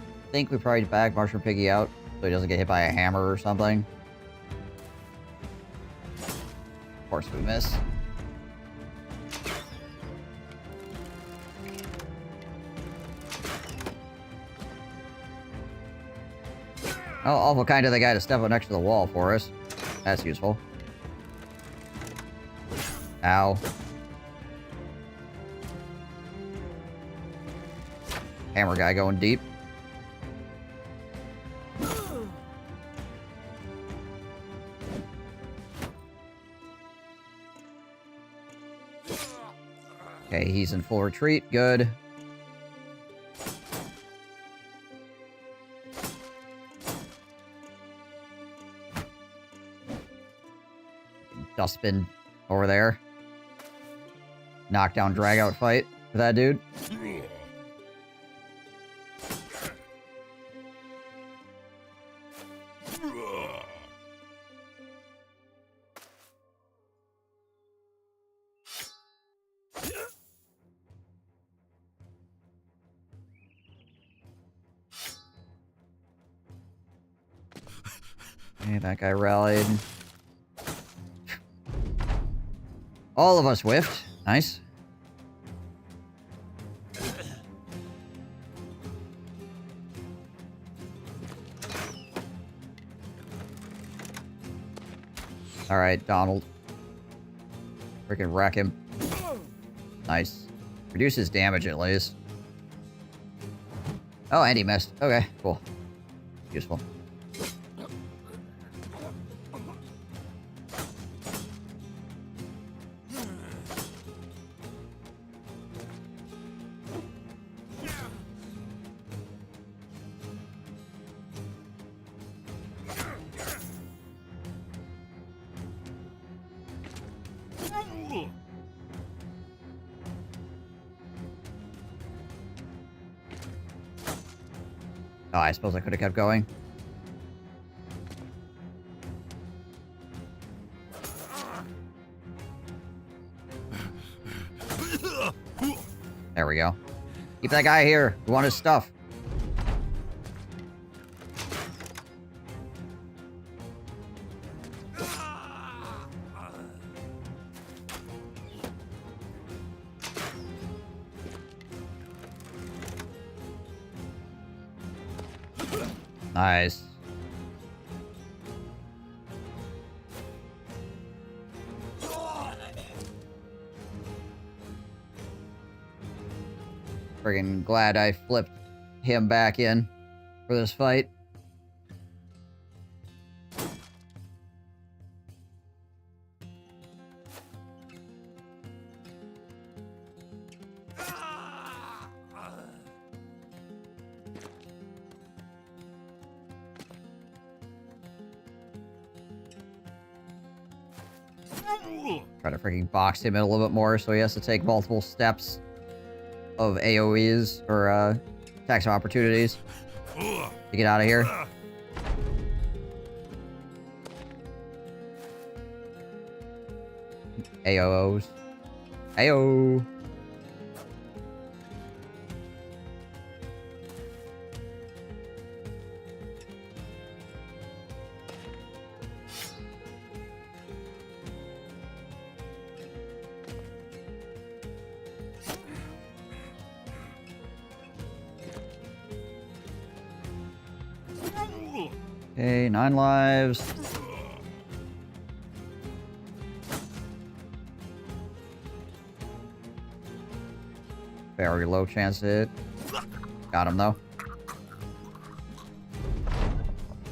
I think we probably back Martian Piggy out so he doesn't get hit by a hammer or something. Of course we miss. Oh, awful kind of the guy to step up next to the wall for us. That's useful. Ow. Hammer guy going deep. Okay, he's in full retreat. Good. Dustbin over there. Knockdown, drag out fight for that dude. Okay, that guy rallied. All of us whiffed. Nice. Alright, Donald. Freaking wreck him. Nice. Reduces damage at least. Oh, and he missed. Okay, cool. Useful. Oh, I suppose I could have kept going. There we go. Keep that guy here. We want his stuff. Nice. Friggin' glad I flipped him back in for this fight. Try to freaking box him in a little bit more so he has to take multiple steps of AoEs or attacks of opportunities to get out of here. AOs. Ayo. Okay, 9 lives. Very low chance to hit. Got him, though.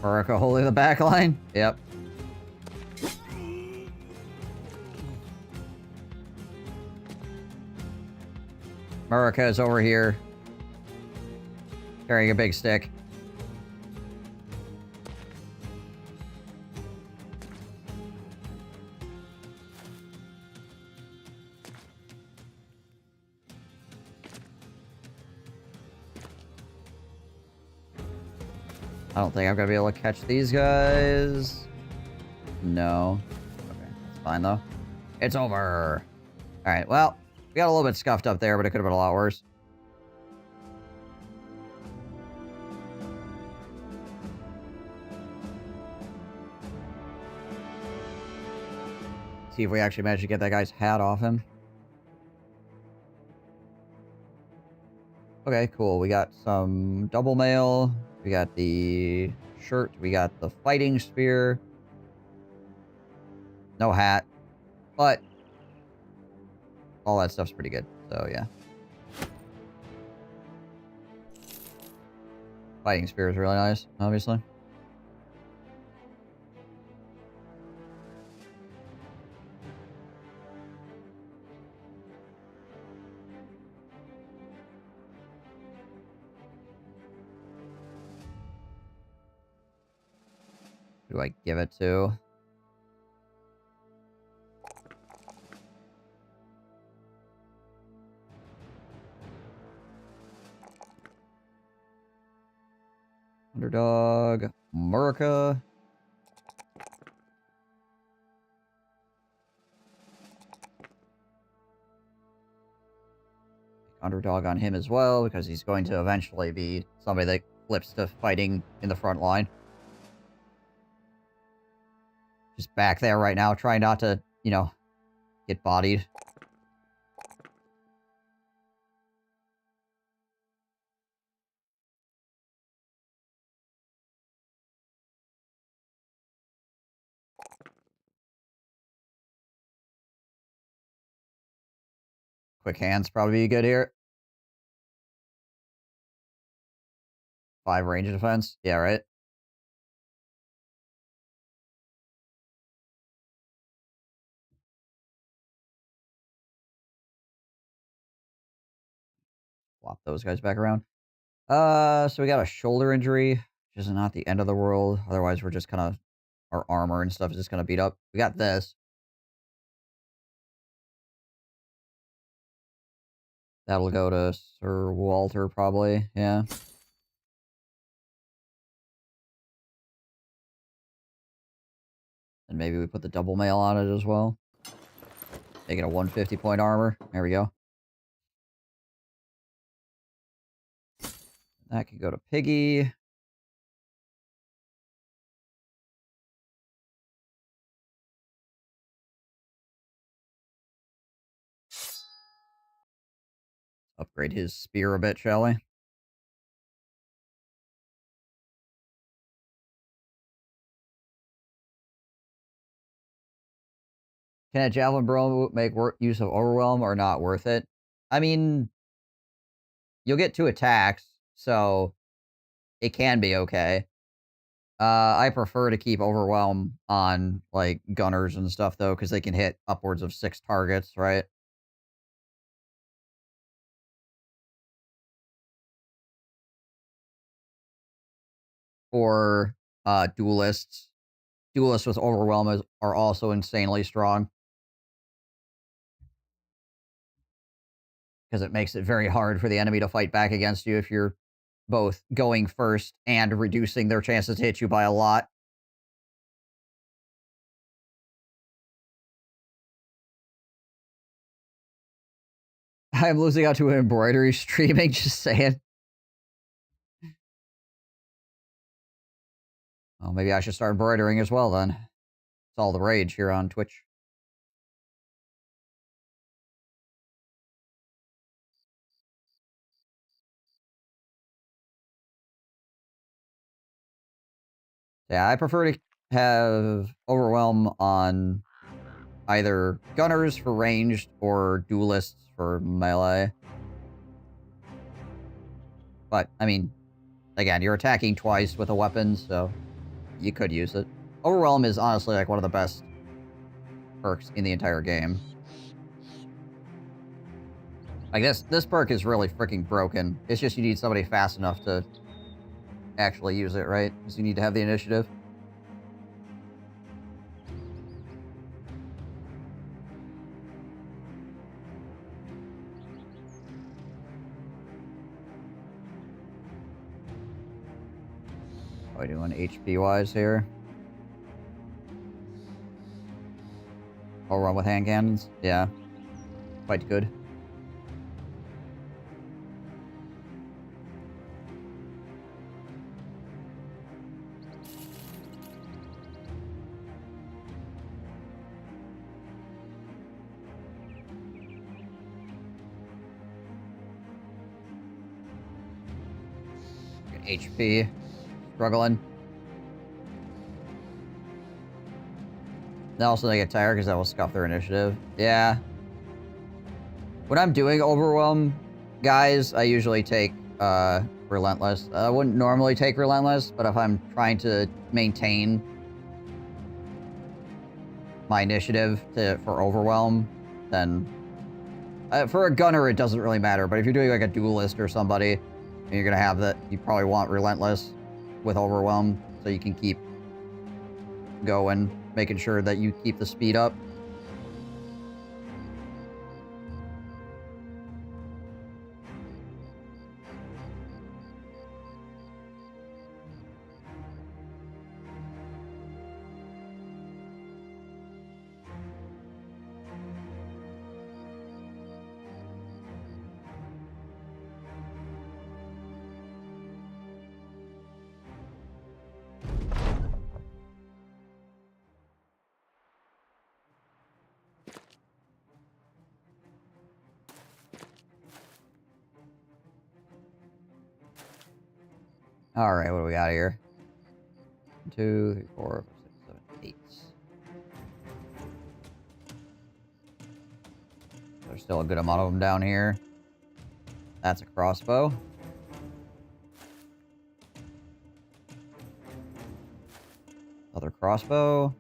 Orica holding the back line. Yep. Murica is over here. Carrying a big stick. I don't think I'm gonna be able to catch these guys. No. Okay, that's fine though. It's over. Alright, well, we got a little bit scuffed up there, but it could have been a lot worse. See if we actually manage to get that guy's hat off him. Okay, cool. We got some double mail. We got the shirt. We got the fighting spear. No hat. But all that stuff's pretty good. So, yeah. Fighting spear is really nice, obviously. Who do I give it to? Underdog. Murica. Underdog on him as well, because he's going to eventually be somebody that flips to fighting in the front line. Just back there right now, trying not to, you know, get bodied. Quick hands probably be good here. 5 range of defense. Yeah, right? Swap those guys back around. So we got a shoulder injury, which is not the end of the world. Otherwise, we're just kind of... Our armor and stuff is just going to beat up. We got this. That'll go to Sir Walter, probably. Yeah. And maybe we put the double mail on it as well. Make it a 150 point armor. There we go. That could go to Piggy. Upgrade his spear a bit, shall we? Can a Javelin Bro make use of Overwhelm or not worth it? I mean, you'll get 2 attacks, so it can be okay. I prefer to keep Overwhelm on, like, gunners and stuff, though, because they can hit upwards of 6 targets, right? Or, duelists. Duelists with Overwhelm are also insanely strong. Because it makes it very hard for the enemy to fight back against you if you're both going first and reducing their chances to hit you by a lot. I'm losing out to embroidery streaming, just saying. Well, maybe I should start embroidering as well, then. It's all the rage here on Twitch. Yeah, I prefer to have Overwhelm on either gunners for ranged or duelists for melee. But, I mean, again, you're attacking twice with a weapon, so you could use it. Overwhelm is honestly like one of the best perks in the entire game. Like this perk is really freaking broken. It's just you need somebody fast enough to actually use it, right? Because you need to have the initiative. How are we doing HP-wise here? I'll run with hand cannons? Yeah. Quite good. Good HP. Struggling. Also, they get tired because that will scuff their initiative. Yeah. When I'm doing Overwhelm, guys, I usually take Relentless. I wouldn't normally take Relentless, but if I'm trying to maintain my initiative for Overwhelm, then... for a gunner, it doesn't really matter, but if you're doing like a duelist or somebody, and you're going to have that, you probably want Relentless with Overwhelm, so you can keep going, making sure that you keep the speed up. Alright, what do we got here? 1, 2, 3, 4, 5, 6, 7, 8. There's still a good amount of them down here. That's a crossbow. Another crossbow.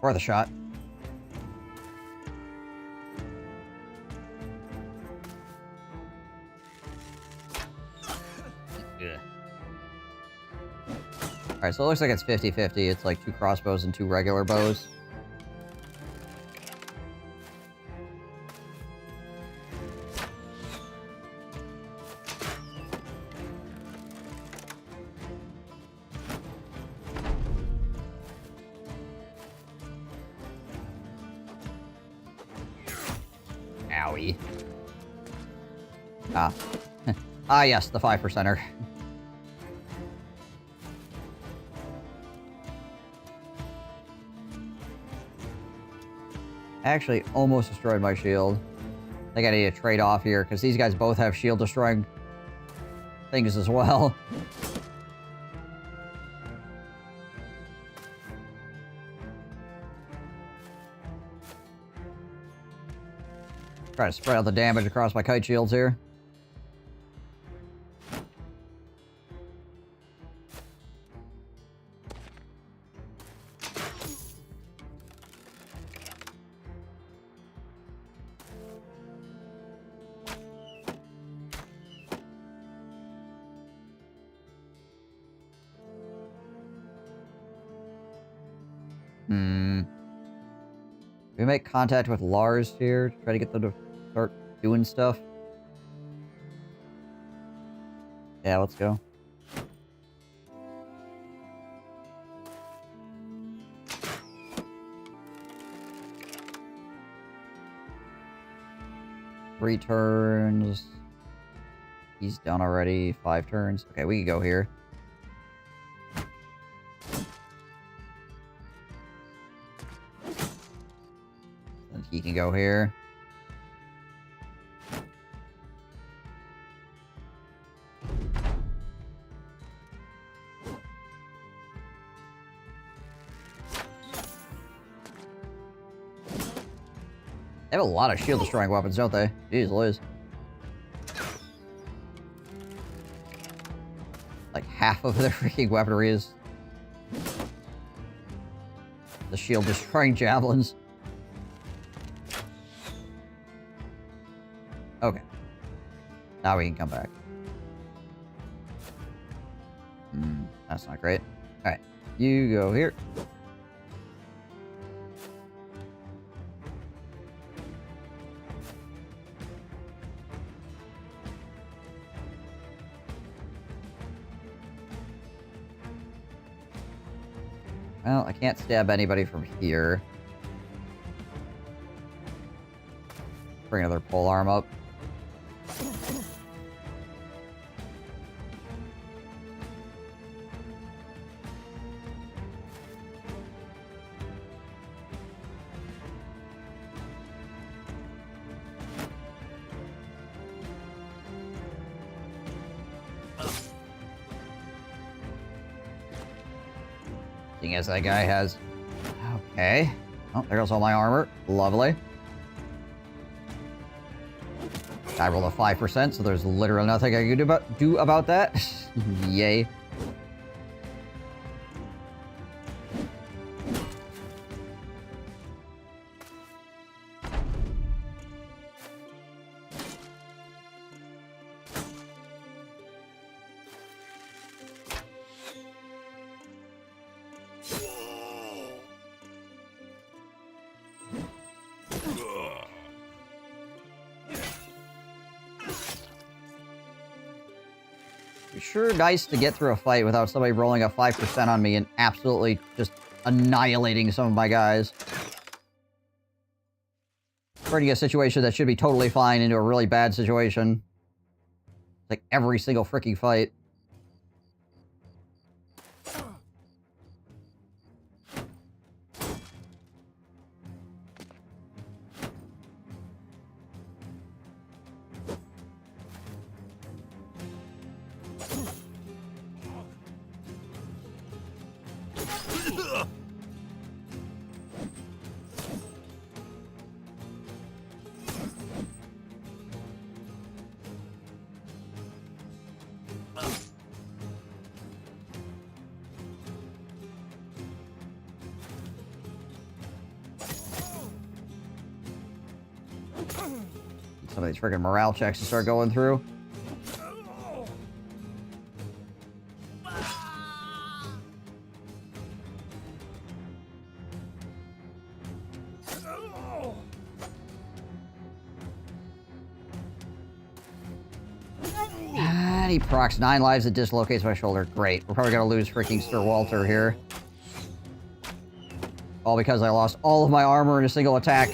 Worth a shot. Yeah. Alright, so it looks like it's 50-50. It's like 2 crossbows and 2 regular bows. Owie. Ah. Ah, yes, the 5%er. Actually, almost destroyed my shield. I think I need to trade off here, because these guys both have shield-destroying things as well. Try to spread out the damage across my kite shields here. We make contact with Lars here to try to get them to start doing stuff. Yeah, let's go. Three turns. He's done already. 5 turns. Okay, we can go here. And he can go here. They have a lot of shield-destroying weapons, don't they? Jeez Liz. Like, half of their freaking weaponry is the shield-destroying javelins. Okay. Now we can come back. That's not great. Alright. You go here. Well, I can't stab anybody from here. Bring another polearm up. Seeing as that guy has... Okay. Oh, there goes all my armor. Lovely. I rolled a 5%, so there's literally nothing I can do about that. Yay. Sure nice to get through a fight without somebody rolling a 5% on me and absolutely just annihilating some of my guys. Turning a situation that should be totally fine into a really bad situation. Like every single freaking fight. Some of these freaking morale checks to start going through. And he procs 9 lives and dislocates my shoulder. Great. We're probably gonna lose freaking Sir Walter here. All because I lost all of my armor in a single attack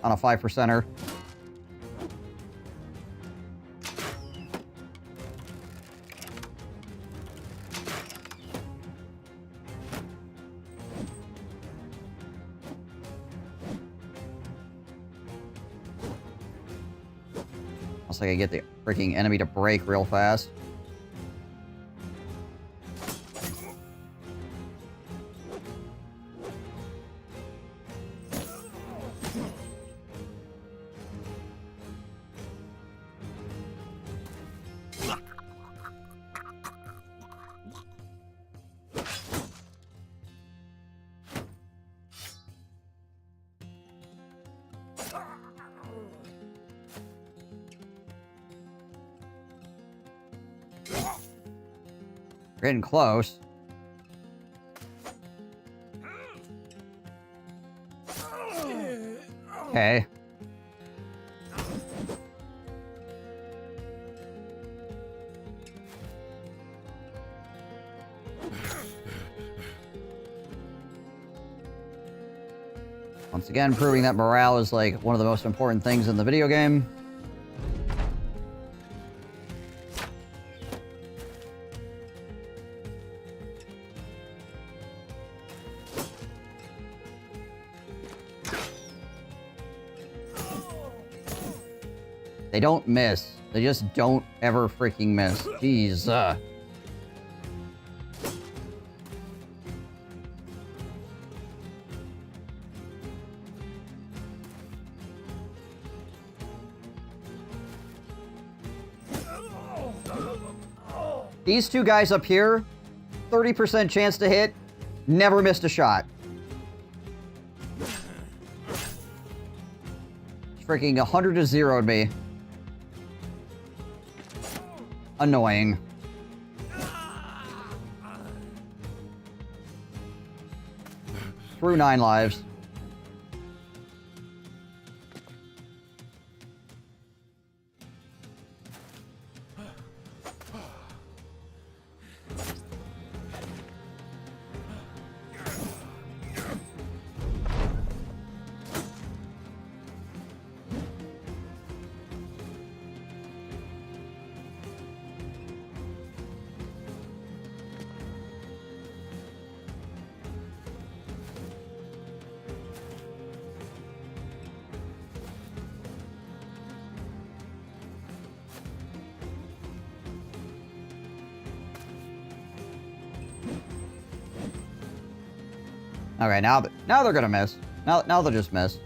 on a 5%er. Looks like I get the freaking enemy to break real fast. Getting close. Okay. Once again, proving that morale is like one of the most important things in the video game. They don't miss. They just don't ever freaking miss. Jeez. These two guys up here, 30% chance to hit, never missed a shot. Freaking 100 to 0'd me. Annoying. Through 9 lives. Okay, now they're gonna miss. Now they'll just miss.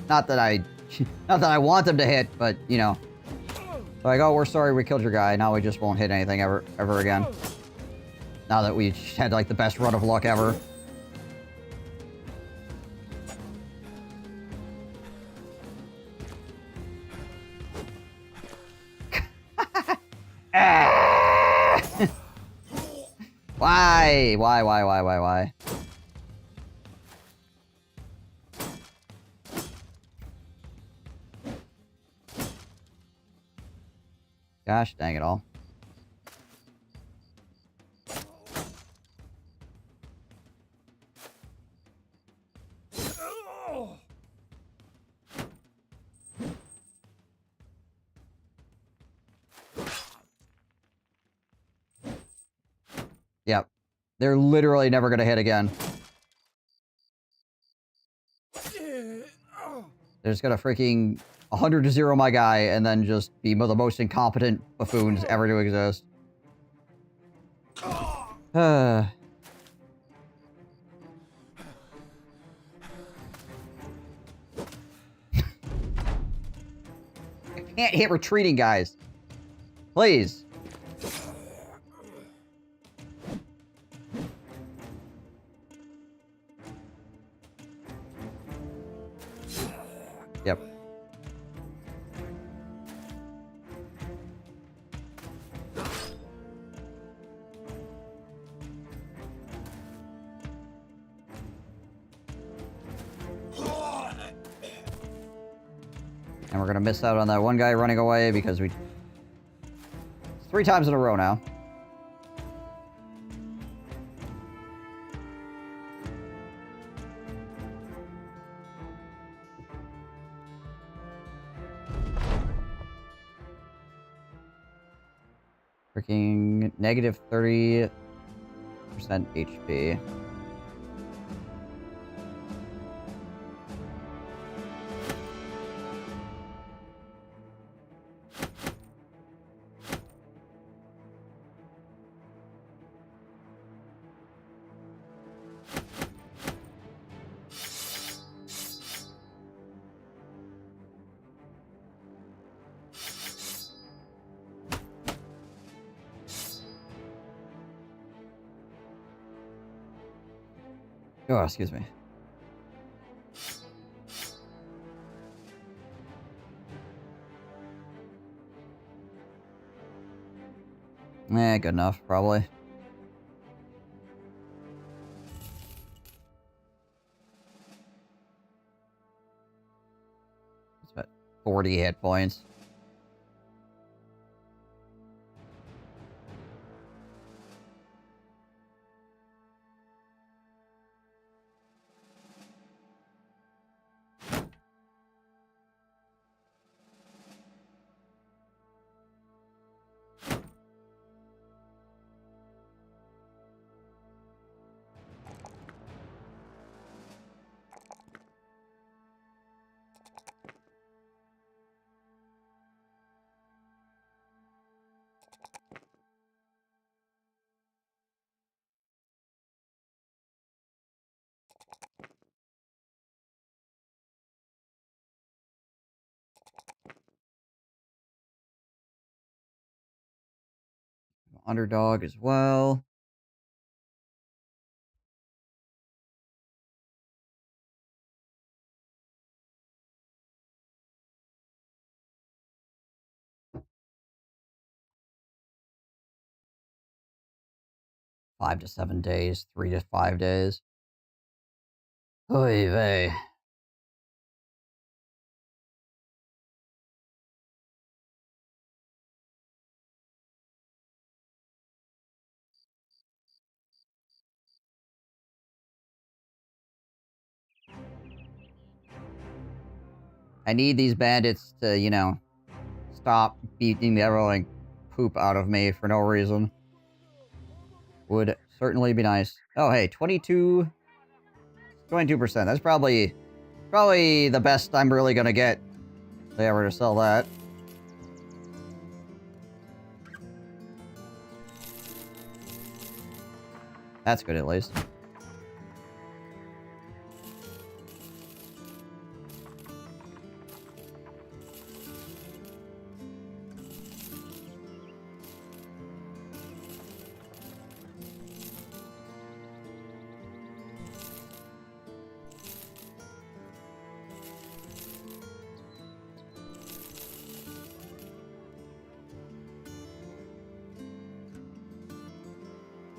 Not that I want them to hit, but you know. Like, oh, we're sorry we killed your guy. Now we just won't hit anything ever again. Now that we had like the best run of luck ever. Why? Gosh dang it all. Yep. They're literally never gonna hit again. They're just gonna freaking 100 to 0 my guy, and then just be the most incompetent buffoons ever to exist. I can't hit retreating guys. Please. Yep. And we're gonna miss out on that one guy running away because we... 3 times in a row now. Freaking negative 30% HP. Oh, excuse me. Good enough, probably. 40 hit points. Underdog as well. Five to 7 days, 3 to 5 days. Oy vey. I need these bandits to, you know, stop beating the ever-loving poop out of me for no reason. Would certainly be nice. Oh, hey, 22%. That's probably the best I'm really gonna get if they ever to sell that. That's good, at least.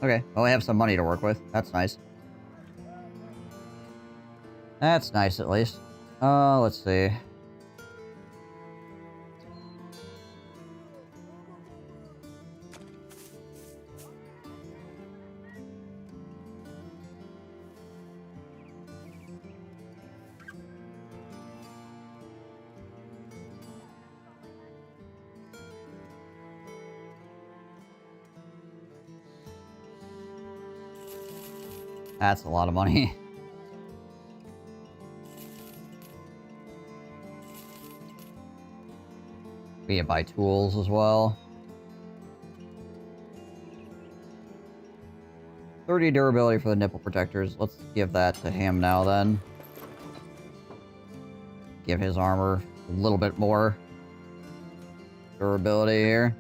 Okay, well, I have some money to work with. That's nice. That's nice, at least. Let's see. That's a lot of money. We can buy tools as well. 30 durability for the nipple protectors. Let's give that to him now, then. Give his armor a little bit more durability here.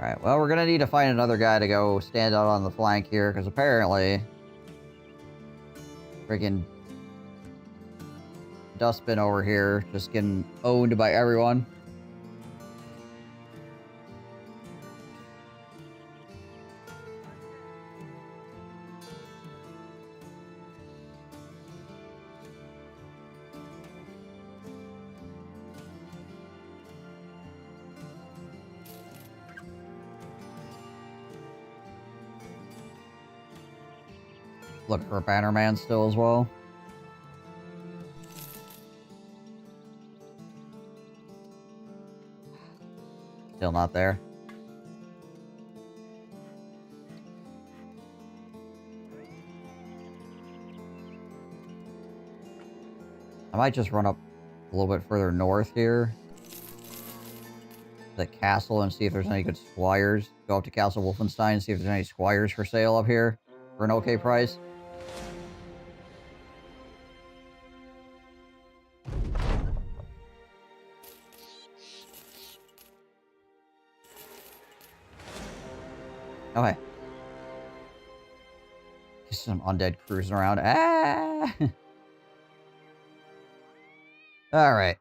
Alright, well, we're gonna need to find another guy to go stand out on the flank here, because apparently... freaking... Dustbin over here just getting owned by everyone. Look for a Bannerman still as well. Still not there. I might just run up a little bit further north here. The castle and see if there's any good squires. Go up to Castle Wolfenstein and see if there's any squires for sale up here for an okay price. Okay. Some undead cruising around. Ah! Alright.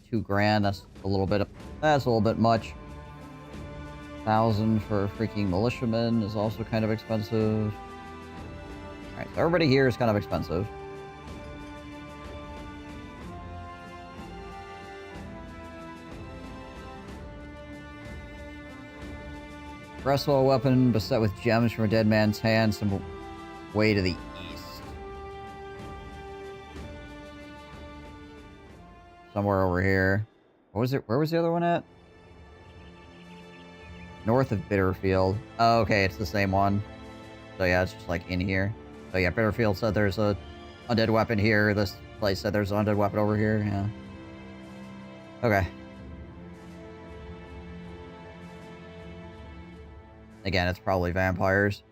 2 grand, that's a little bit much. 1,000 for a freaking militiaman is also kind of expensive. Alright, so everybody here is kind of expensive. Breastbow weapon beset with gems from a dead man's hand, some way to the east. Somewhere over here. What was it? Where was the other one at? North of Bitterfield. Oh, okay, it's the same one. So yeah, it's just like in here. So yeah, Bitterfield said there's a undead weapon here. This place said there's an undead weapon over here. Yeah. Okay. Again, it's probably vampires.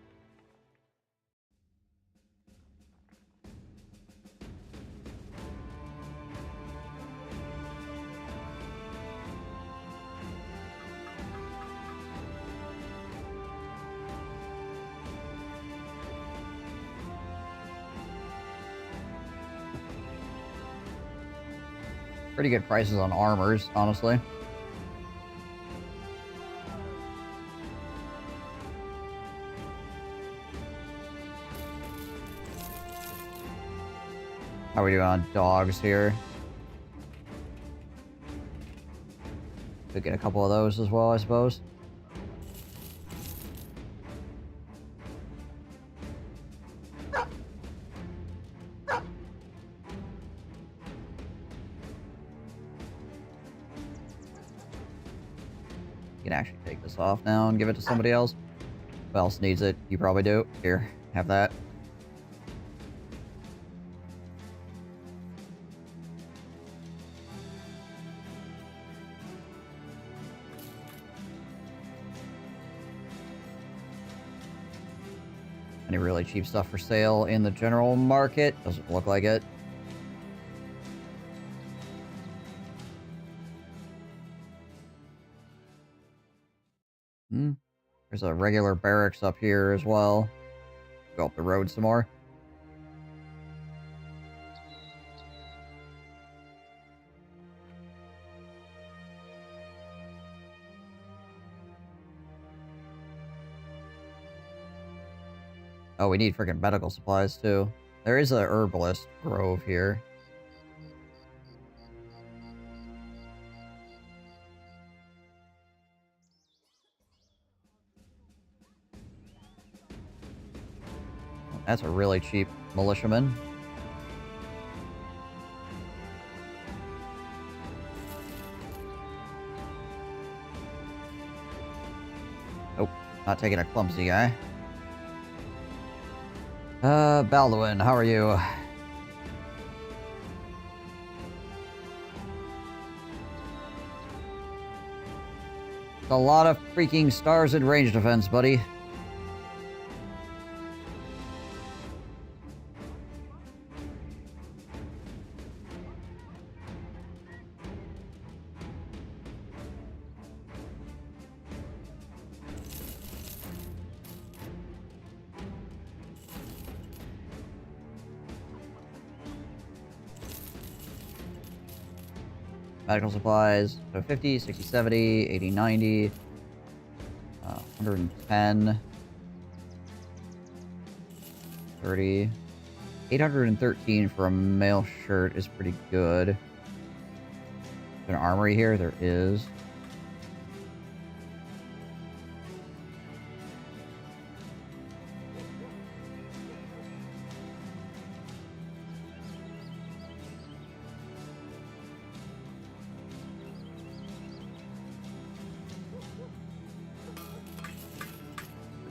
Pretty good prices on armors, honestly. How are we doing on dogs here? Could get a couple of those as well, I suppose. You can actually take this off now and give it to somebody else. Who else needs it? You probably do. Here, have that. Any really cheap stuff for sale in the general market? Doesn't look like it. There's a regular barracks up here as well. Go up the road some more. Oh, we need freaking medical supplies too. There is a herbalist grove here. That's a really cheap militiaman. Nope, not taking a clumsy guy. Paladin, how are you? It's a lot of freaking stars in range defense, buddy. Medical supplies, so 50, 60, 70, 80, 90, 110, 30, 813 for a male shirt is pretty good. An armory here? There is.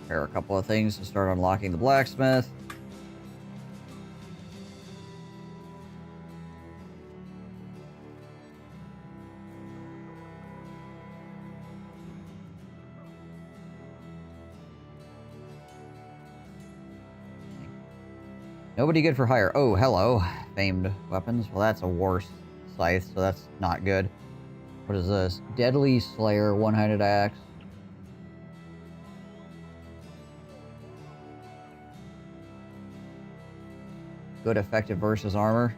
Repair a couple of things to start unlocking the blacksmith. Nobody good for hire. Oh, hello. Famed weapons. Well, that's a war scythe, so that's not good. What is this? Deadly Slayer, one-handed axe. Good effective versus armor.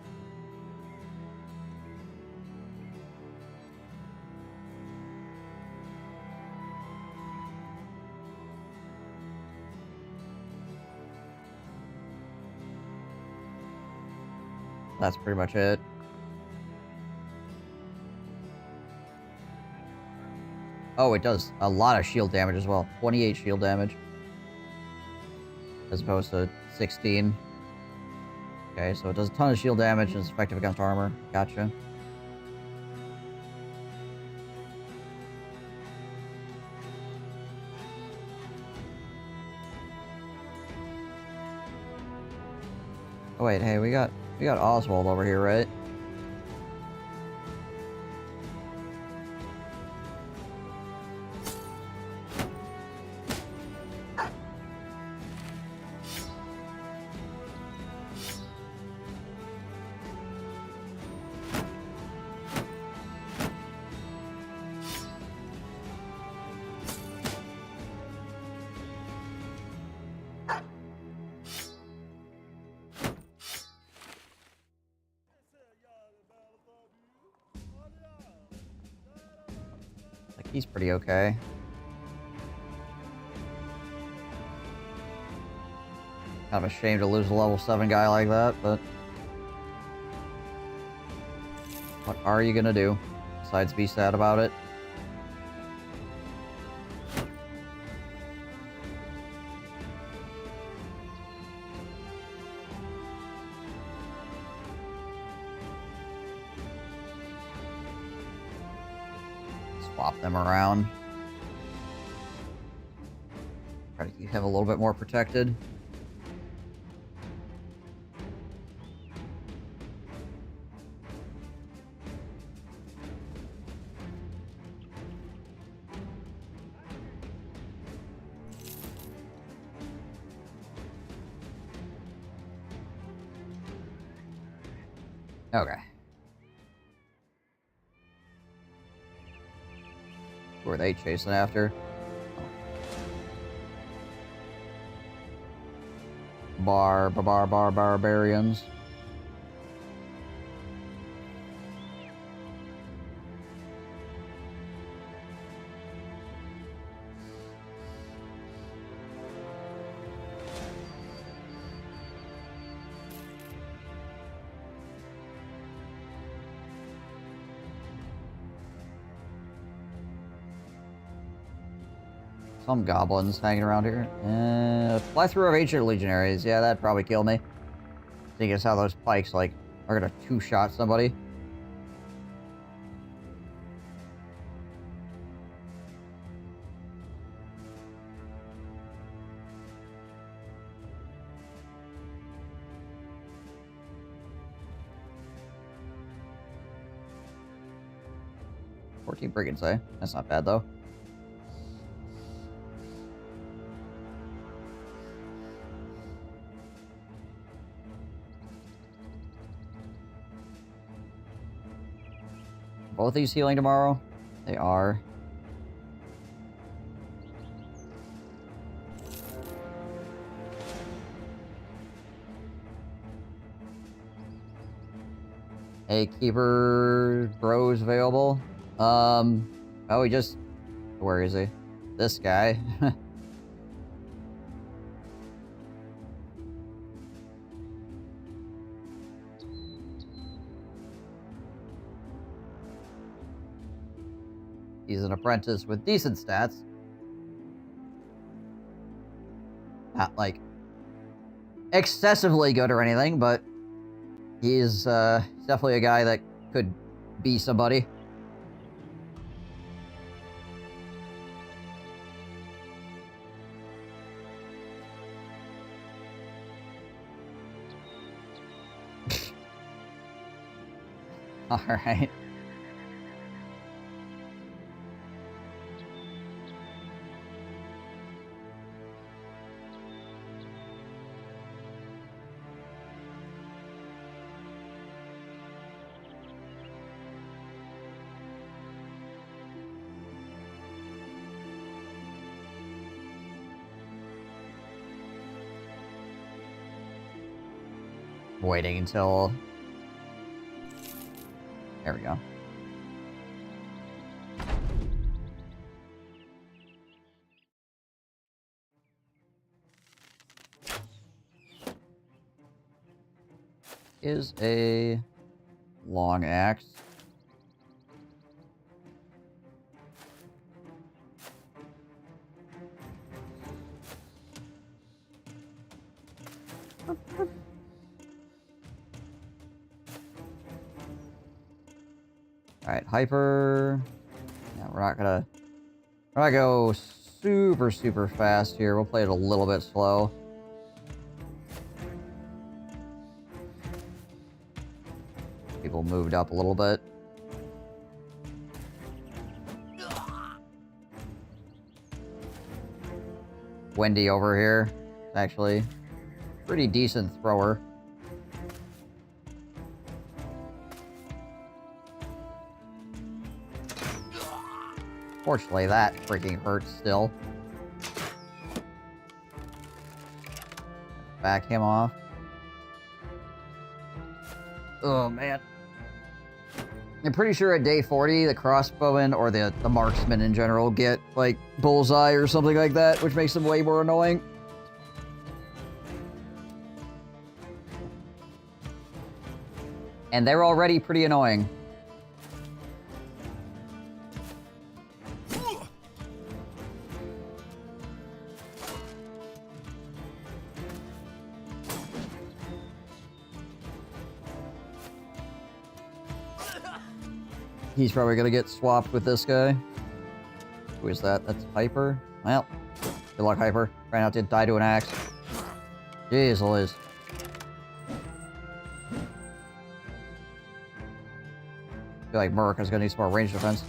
That's pretty much it. Oh, it does a lot of shield damage as well. 28 shield damage. As opposed to 16. Okay, so it does a ton of shield damage and it's effective against armor. Gotcha. Oh wait, hey, we got Oswald over here, right? Like, he's pretty okay. Kind of a shame to lose a level 7 guy like that, but... what are you gonna do? Besides be sad about it? Swap them around. Try to keep him a little bit more protected. Okay. Who are they chasing after? Barbarians. Some goblins hanging around here. Plethora of ancient legionaries. Yeah, that'd probably kill me. Seeing as how those pikes, like, are gonna two-shot somebody. Brigands, eh? That's not bad, though. Both these healing tomorrow? They are. Hey, Keeper Bros available? Oh, he just... where is he? This guy. He's an apprentice with decent stats. Not, like, excessively good or anything, but he's definitely a guy that could be somebody. Alright. waiting until... There we go. Is a long axe. Alright, hyper. Yeah, we're not gonna go super fast here. We'll play it a little bit slow. People moved up a little bit. Wendy over here, actually. Pretty decent thrower. Fortunately, that freaking hurts still. Back him off. Oh, man. I'm pretty sure at day 40, the crossbowmen, or the marksmen in general, get, like, bullseye or something like that, which makes them way more annoying. And they're already pretty annoying. He's probably gonna get swapped with this guy. Who is that? That's Hyper? Well, good luck, Hyper. Try not to die to an axe. Jeez Louise. I feel like Murica's gonna need some more range defense.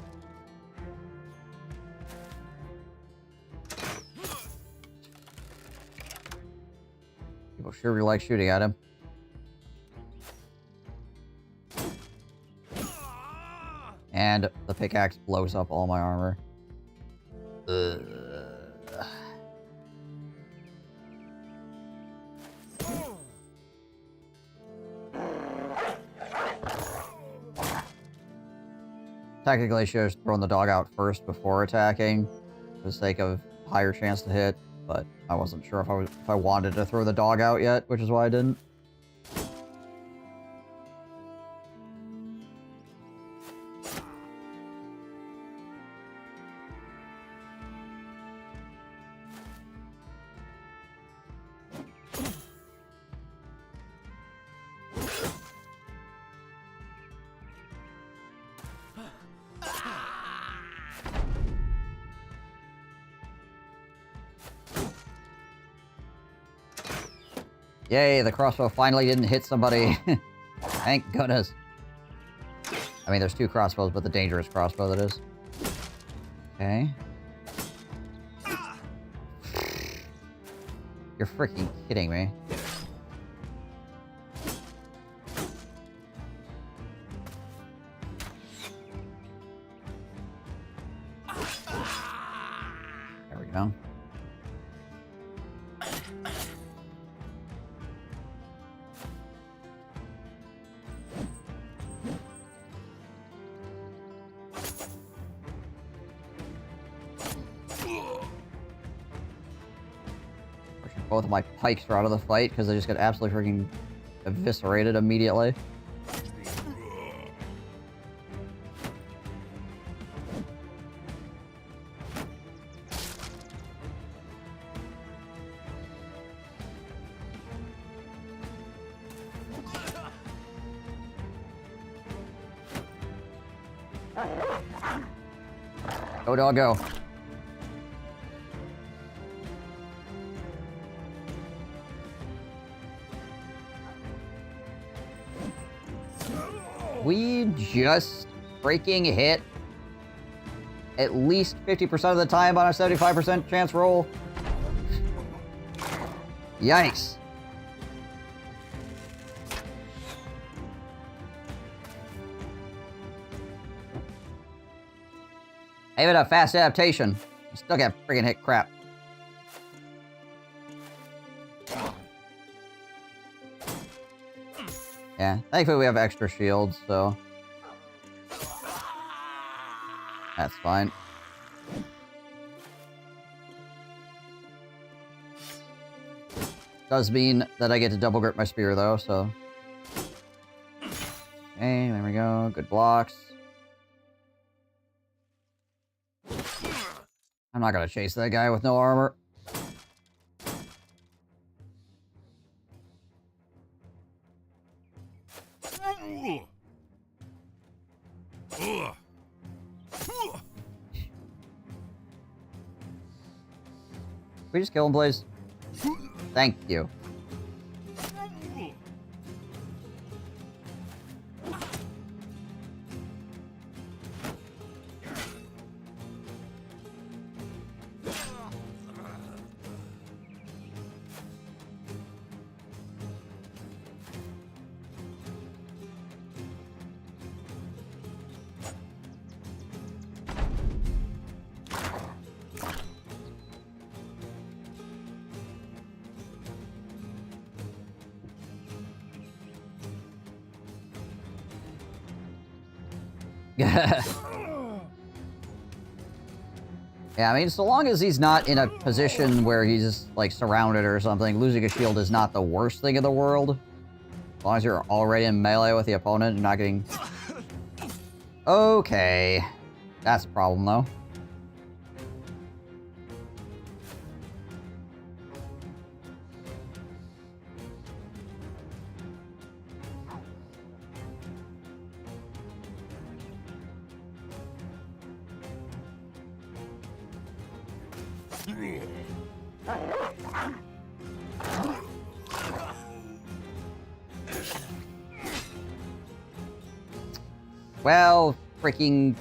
People sure really like shooting at him. And the pickaxe blows up all my armor. Technically, I should have thrown the dog out first before attacking, for the sake of higher chance to hit, but I wasn't sure if I wanted to throw the dog out yet, which is why I didn't. Yay, the crossbow finally didn't hit somebody. Thank goodness. I mean, there's two crossbows, but the dangerous crossbow, that is. Okay. You're freaking kidding me. There we go. Both of my pikes are out of the fight because they just got absolutely freaking eviscerated immediately. Go, doggo. We just freaking hit at least 50% of the time on a 75% chance roll. Yikes. Even a fast adaptation. Still can't freaking hit crap. Yeah, thankfully we have extra shields, so... That's fine. Does mean that I get to double grip my spear, though, so... Okay, there we go. Good blocks. I'm not gonna chase that guy with no armor. We just kill him, please. Thank you. Yeah, I mean, so long as he's not in a position where he's, like, surrounded or something, losing a shield is not the worst thing in the world. As long as you're already in melee with the opponent and not getting... Okay. That's a problem, though. Well, freaking...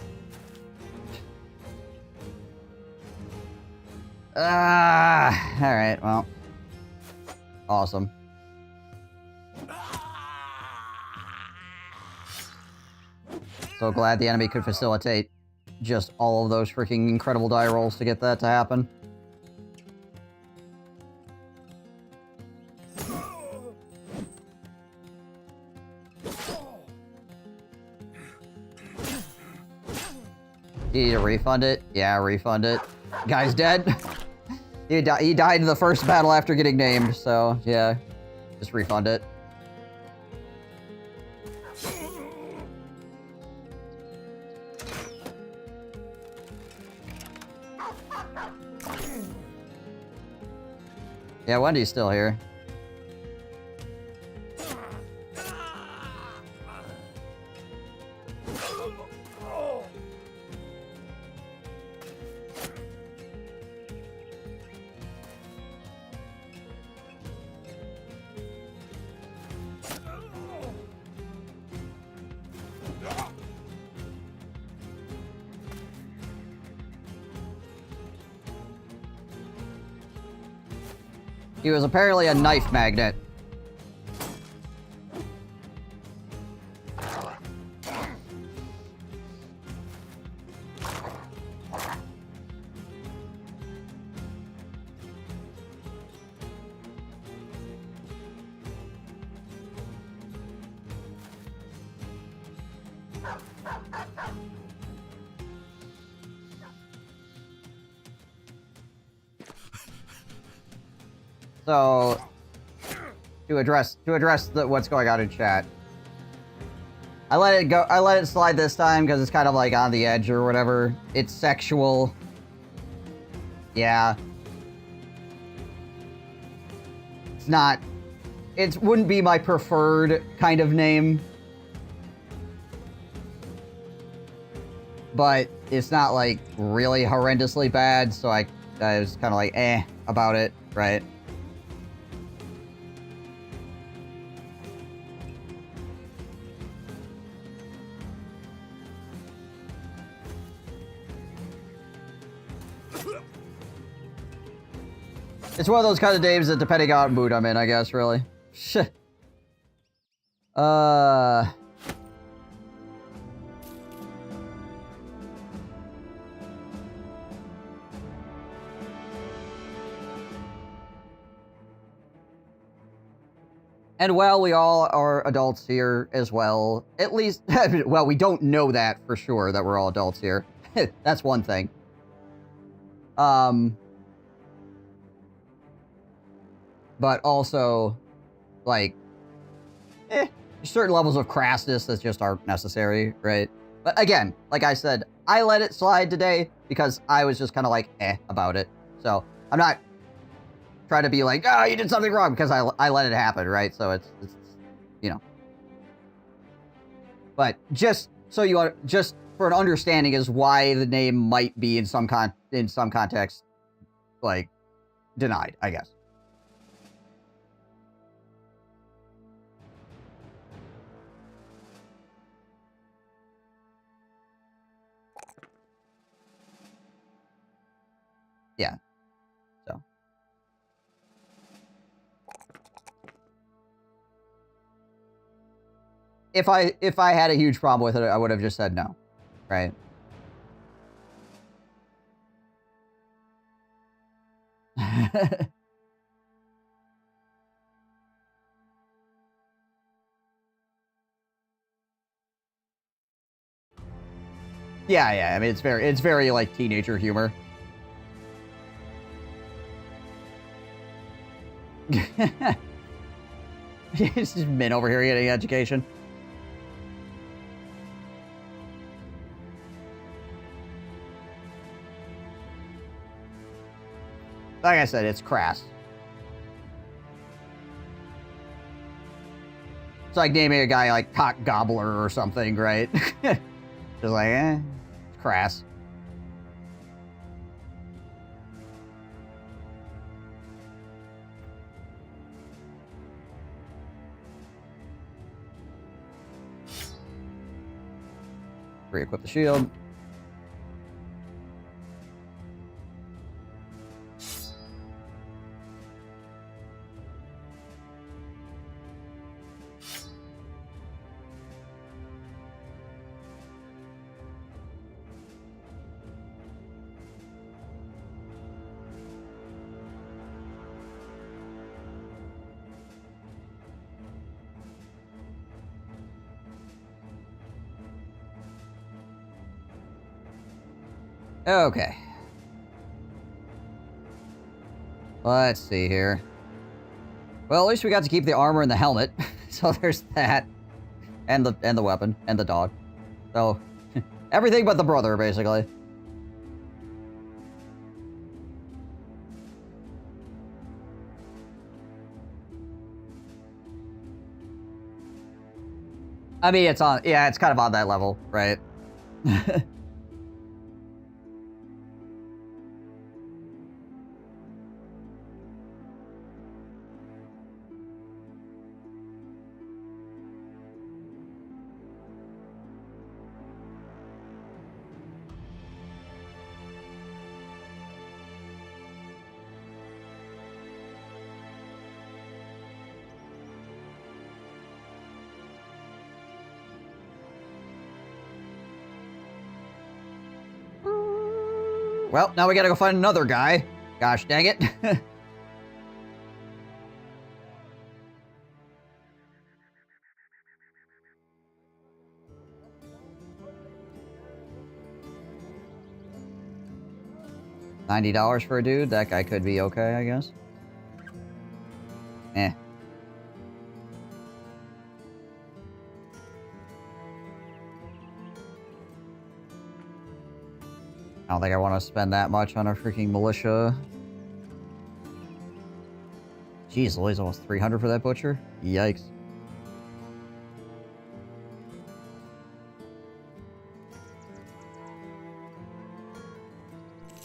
Alright, well. Awesome. So glad the enemy could facilitate just all of those freaking incredible die rolls to get that to happen. You need to refund it? Yeah, refund it. Guy's dead. He died in the first battle after getting named, so yeah. Just refund it. Yeah, Wendy's still here. He was apparently a knife magnet. So, to address what's going on in chat, I let it slide this time because it's kind of like on the edge or whatever. It's sexual. Yeah. It's not, it wouldn't be my preferred kind of name. But it's not like really horrendously bad, so I was kind of like about it, right? It's one of those kind of names that, depending on mood I'm in, I guess, really. Shit. And while we all are adults here as well, at least, well, we don't know that for sure, that we're all adults here. That's one thing. But also, like, certain levels of crassness that just aren't necessary, right? But again, like I said, I let it slide today because I was just kind of like, about it. So I'm not trying to be like, oh, you did something wrong, because I let it happen, right? So it's you know. But just so you are, just for an understanding is why the name might be in some context, like, denied, I guess. Yeah. So. If I had a huge problem with it, I would have just said no, right? Yeah. I mean, it's very like teenager humor. It's just men over here getting education. Like I said, it's crass. It's like naming a guy like Cock Gobbler or something, right? Just like, it's crass. Re-equip the shield. Okay. Let's see here. Well, at least we got to keep the armor and the helmet. So there's that. And the weapon. And the dog. So, everything but the brother, basically. I mean, it's on... Yeah, it's kind of on that level, right? Well, now we gotta go find another guy. Gosh dang it. $90 for a dude? That guy could be okay, I guess. Eh. I don't think I want to spend that much on a freaking militia. Jeez, Louise, almost 300 for that butcher? Yikes.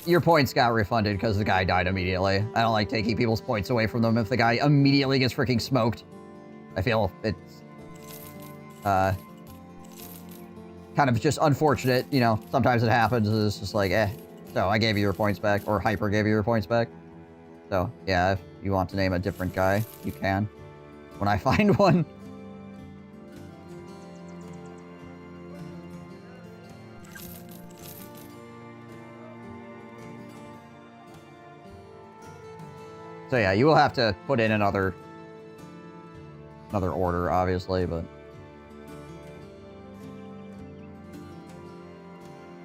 Your points got refunded because the guy died immediately. I don't like taking people's points away from them if the guy immediately gets freaking smoked. I feel it's... kind of just unfortunate, you know, sometimes it happens, and it's just like, so I gave you your points back, or Hyper gave you your points back. So, yeah, if you want to name a different guy, you can. When I find one. So yeah, you will have to put in another another order, obviously, but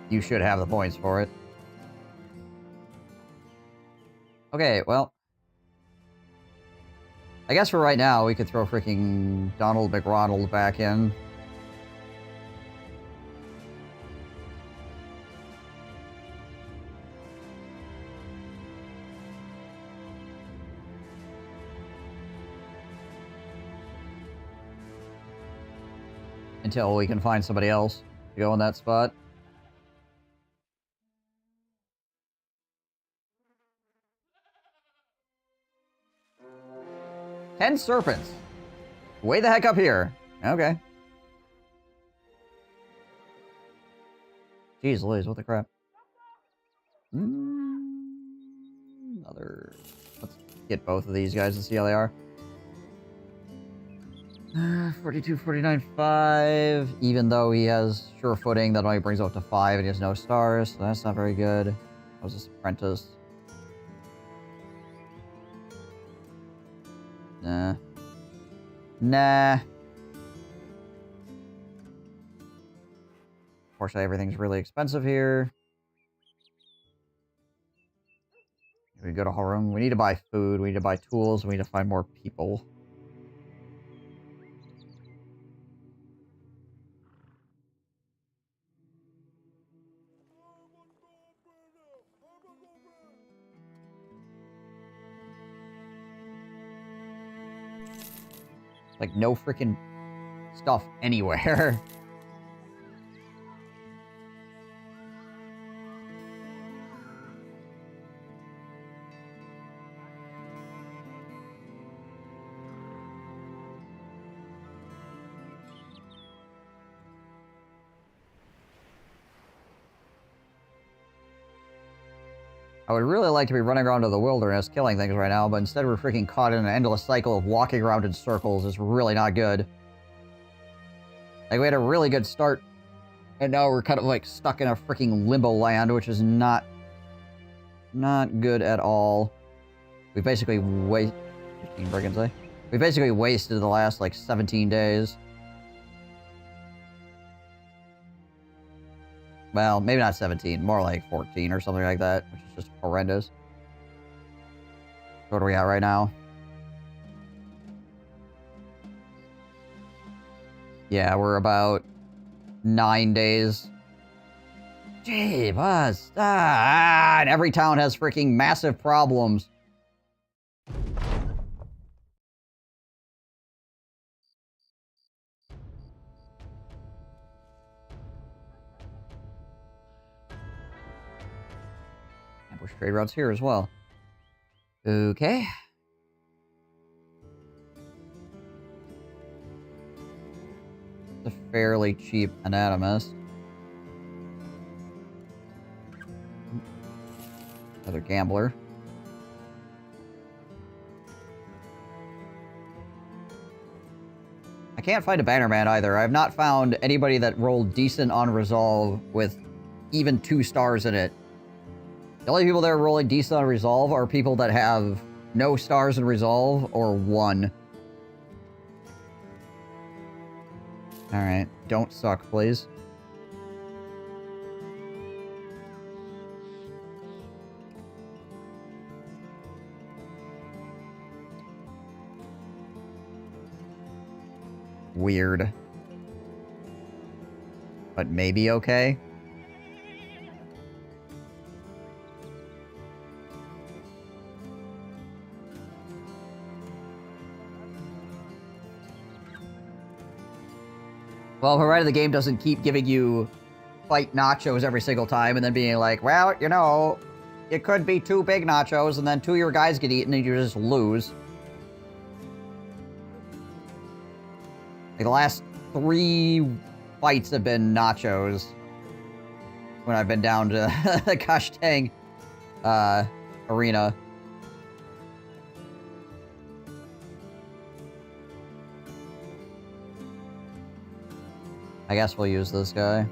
you should have the points for it. Okay, well, I guess for right now, we could throw freaking Donald McRonald back in. Until we can find somebody else to go in that spot. Ten serpents. Way the heck up here. Okay. Jeez Louise, what the crap? Let's get both of these guys and see how they are. 42, 49, 5. Even though he has sure footing, that only brings up to 5 and he has no stars, so that's not very good. That was this apprentice. Nah. Nah. Unfortunately, everything's really expensive here. We go to Harum. We need to buy food. We need to buy tools. We need to find more people. Like, no freaking stuff anywhere. I would really like to be running around to the wilderness killing things right now, but instead we're freaking caught in an endless cycle of walking around in circles. It's really not good. Like, we had a really good start, and now we're kind of, like, stuck in a freaking limbo land, which is not good at all. We basically 15 brigands, eh? We basically wasted the last, like, 17 days. Well, maybe not 17, more like 14 or something like that, which is just horrendous. What are we at right now? Yeah, we're about 9 days. Gee, buzz. And every town has freaking massive problems. Ambush trade routes here as well. Okay. It's a fairly cheap anatomist. Another gambler. I can't find a Bannerman either. I have not found anybody that rolled decent on Resolve with even 2 stars in it. The only people that are rolling decent on Resolve are people that have no stars in Resolve or 1. Alright, don't suck, please. Weird. But maybe okay? Well, provided the game doesn't keep giving you fight nachos every single time and then being like, well, you know, it could be 2 big nachos and then 2 of your guys get eaten and you just lose. Like, the last 3 fights have been nachos when I've been down to the Kashtang arena. I guess we'll use this guy.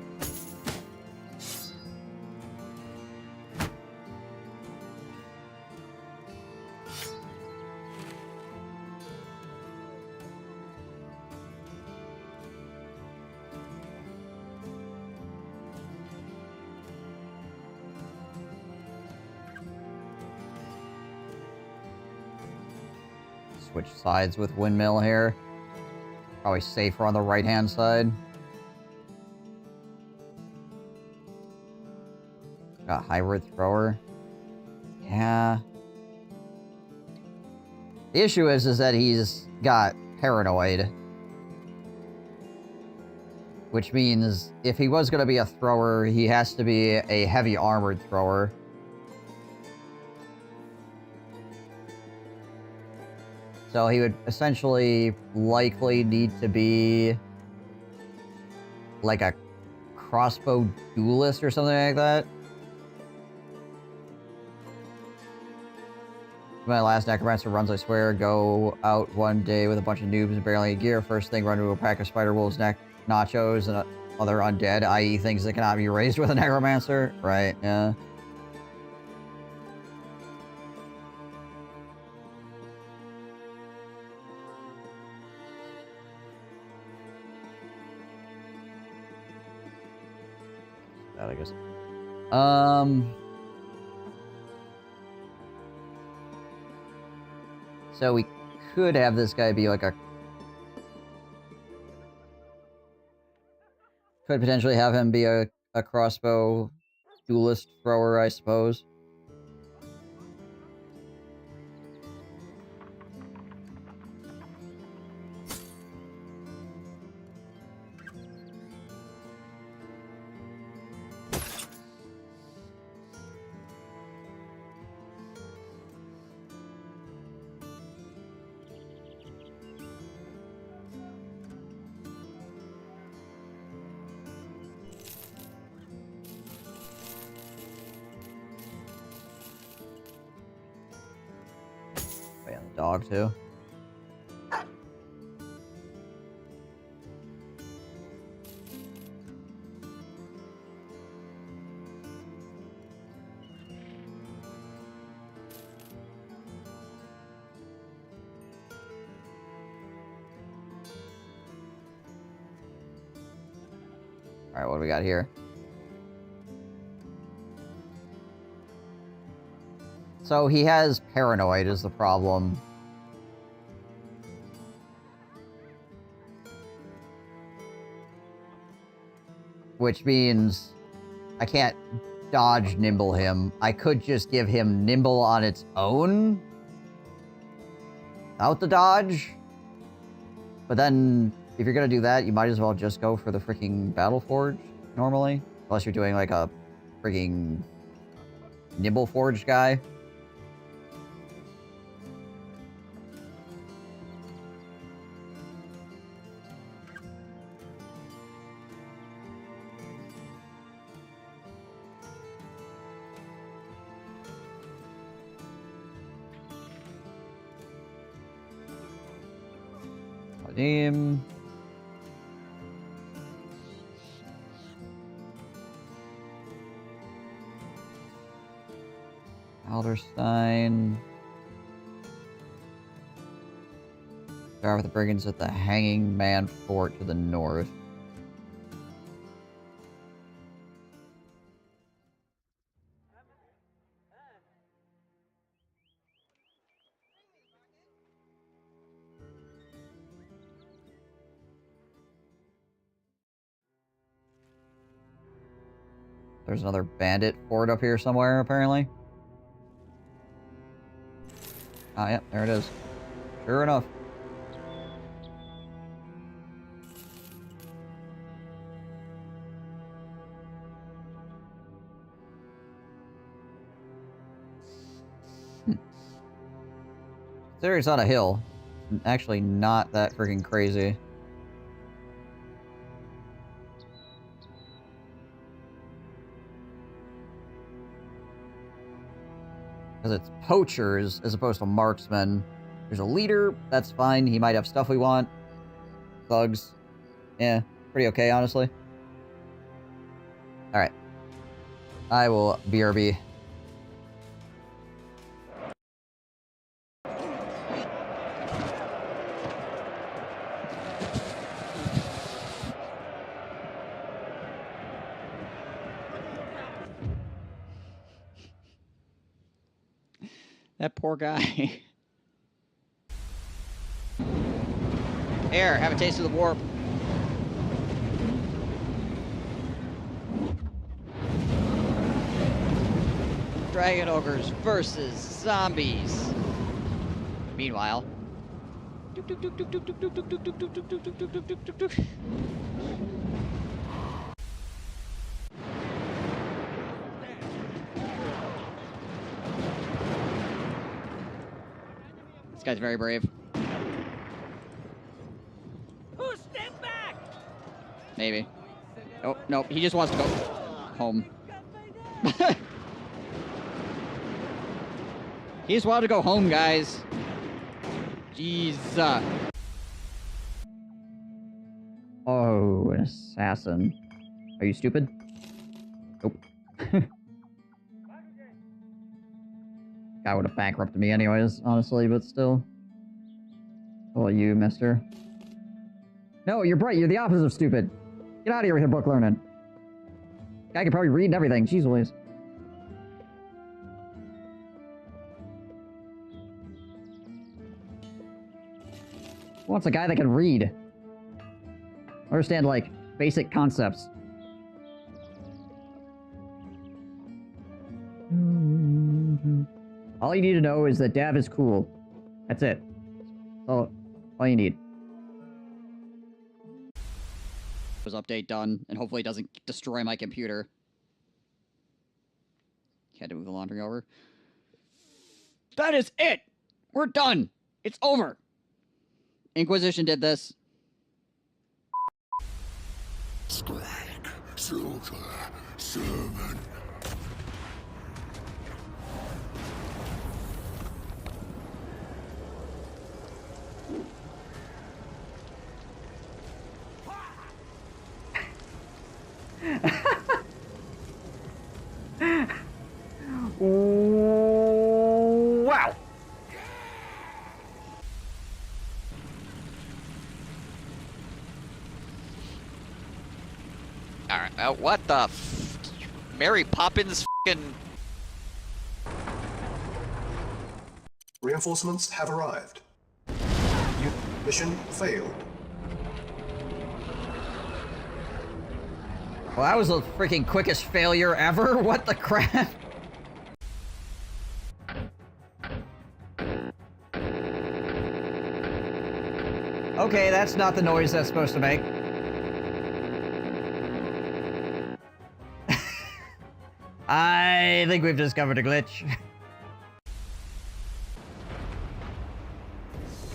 switch sides with Windmill here. Probably safer on the right-hand side. Got hybrid thrower. Yeah. The issue is that he's got paranoid. Which means if he was going to be a thrower, he has to be a heavy armored thrower. So he would essentially likely need to be like a crossbow duelist or something like that. My last necromancer runs, I swear, go out one day with a bunch of noobs and barely gear. First thing, run into a pack of spider wolves, nachos, and other undead, i.e. things that cannot be raised with a necromancer. Right, yeah. That, I guess. So we could have this guy be like a... Could potentially have him be a crossbow duelist thrower, I suppose. And the dog, too. Alright, what do we got here? So he has paranoid is the problem. Which means I can't dodge nimble him. I could just give him nimble on its own without the dodge. But then if you're gonna do that, you might as well just go for the freaking Battle Forge normally. Unless you're doing like a freaking Nimble Forge guy. Paladin. Alderstein. Start with the brigands at the Hanging Man Fort to the north. There's another bandit fort up here somewhere, apparently. Ah, yep, there it is. Sure enough. There it's on a hill. Actually not that freaking crazy. Because it's poachers as opposed to marksmen. There's a leader, that's fine. He might have stuff we want. Thugs. Yeah, pretty okay, honestly. Alright. I will BRB. That poor guy. Here, have a taste of the warp. Dragon ogres versus zombies. Meanwhile. This guy's very brave. Maybe. Oh, no, he just wants to go home. He just wanted to go home, guys. Jeez. Oh, an assassin. Are you stupid? Nope. Guy would have bankrupted me anyways, honestly, but still. Oh, you, mister. No, you're bright. You're the opposite of stupid. Get out of here with your book learning. Guy can probably read and everything. Jeez Louise. Who wants a guy that can read? Understand, like, basic concepts. All you need to know is that Dav is cool. That's it. All you need. Update done, and hopefully it doesn't destroy my computer. Had to move the laundry over. That is it! We're done! It's over! Inquisition did this. Strike, slaughter, servant. Wow! Alright, what the Mary Poppins f***ing... Reinforcements have arrived. Mission failed. Well, that was the freaking quickest failure ever. What the crap? Okay, that's not the noise that's supposed to make. I think we've discovered a glitch.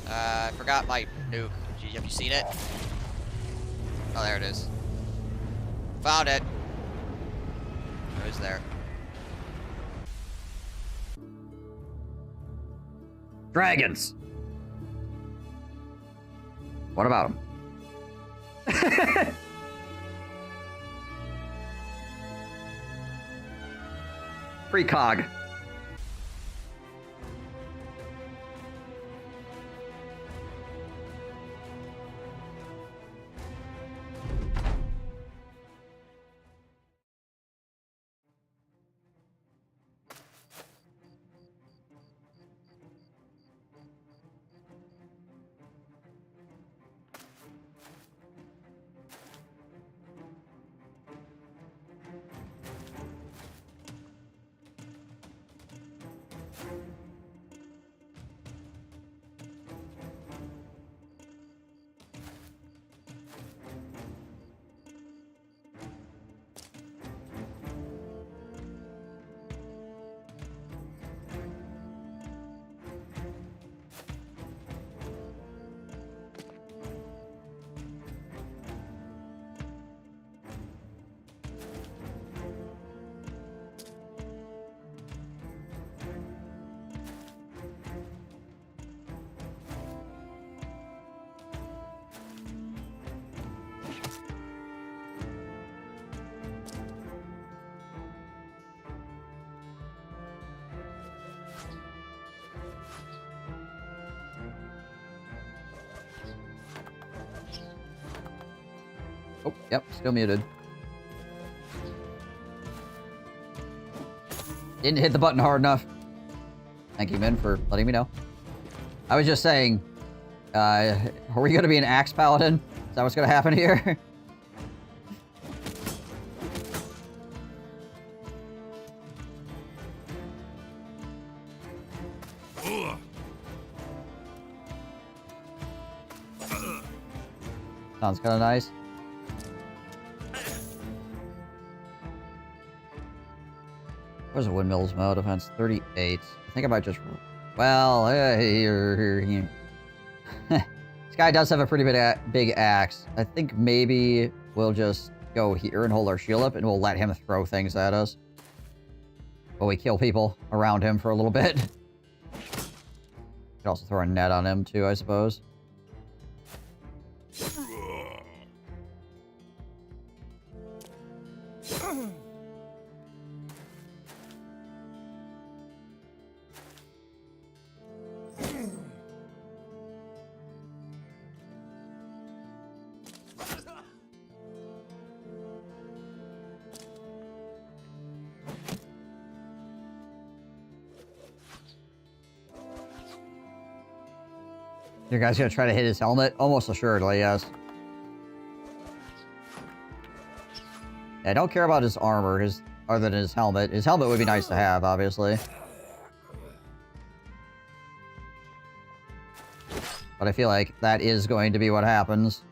I forgot my nuke. Have you seen it? Oh, there it is. Found it. It was there. Dragons. What about them? Precog. Oh, yep, still muted. Didn't hit the button hard enough. Thank you, Min, for letting me know. I was just saying, Are we gonna be an axe paladin? Is that what's gonna happen here? Sounds kind of nice. Where's the windmills mode? Defense 38. I think I might just... Well, this guy does have a pretty big axe. I think maybe we'll just go here and hold our shield up, and we'll let him throw things at us. While we kill people around him for a little bit. Could also throw a net on him, too, I suppose. You guys gonna try to hit his helmet? Almost assuredly, yes. Yeah, I don't care about his armor, other than his helmet. His helmet would be nice to have, obviously. But I feel like that is going to be what happens.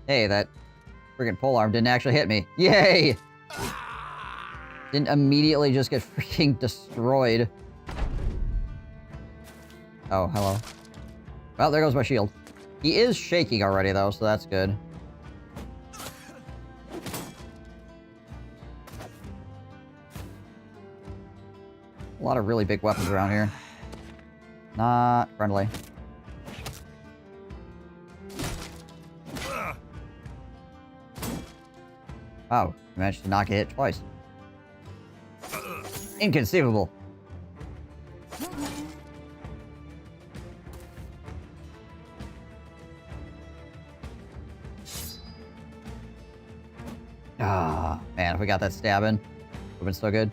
Hey, that freaking polearm didn't actually hit me. Yay! Didn't immediately just get freaking destroyed. Oh, hello. Well, there goes my shield. He is shaking already, though, so that's good. A lot of really big weapons around here. Not friendly. Wow, I managed to knock a hit twice. Inconceivable. Ah, man, if we got that stab in, would have been so good.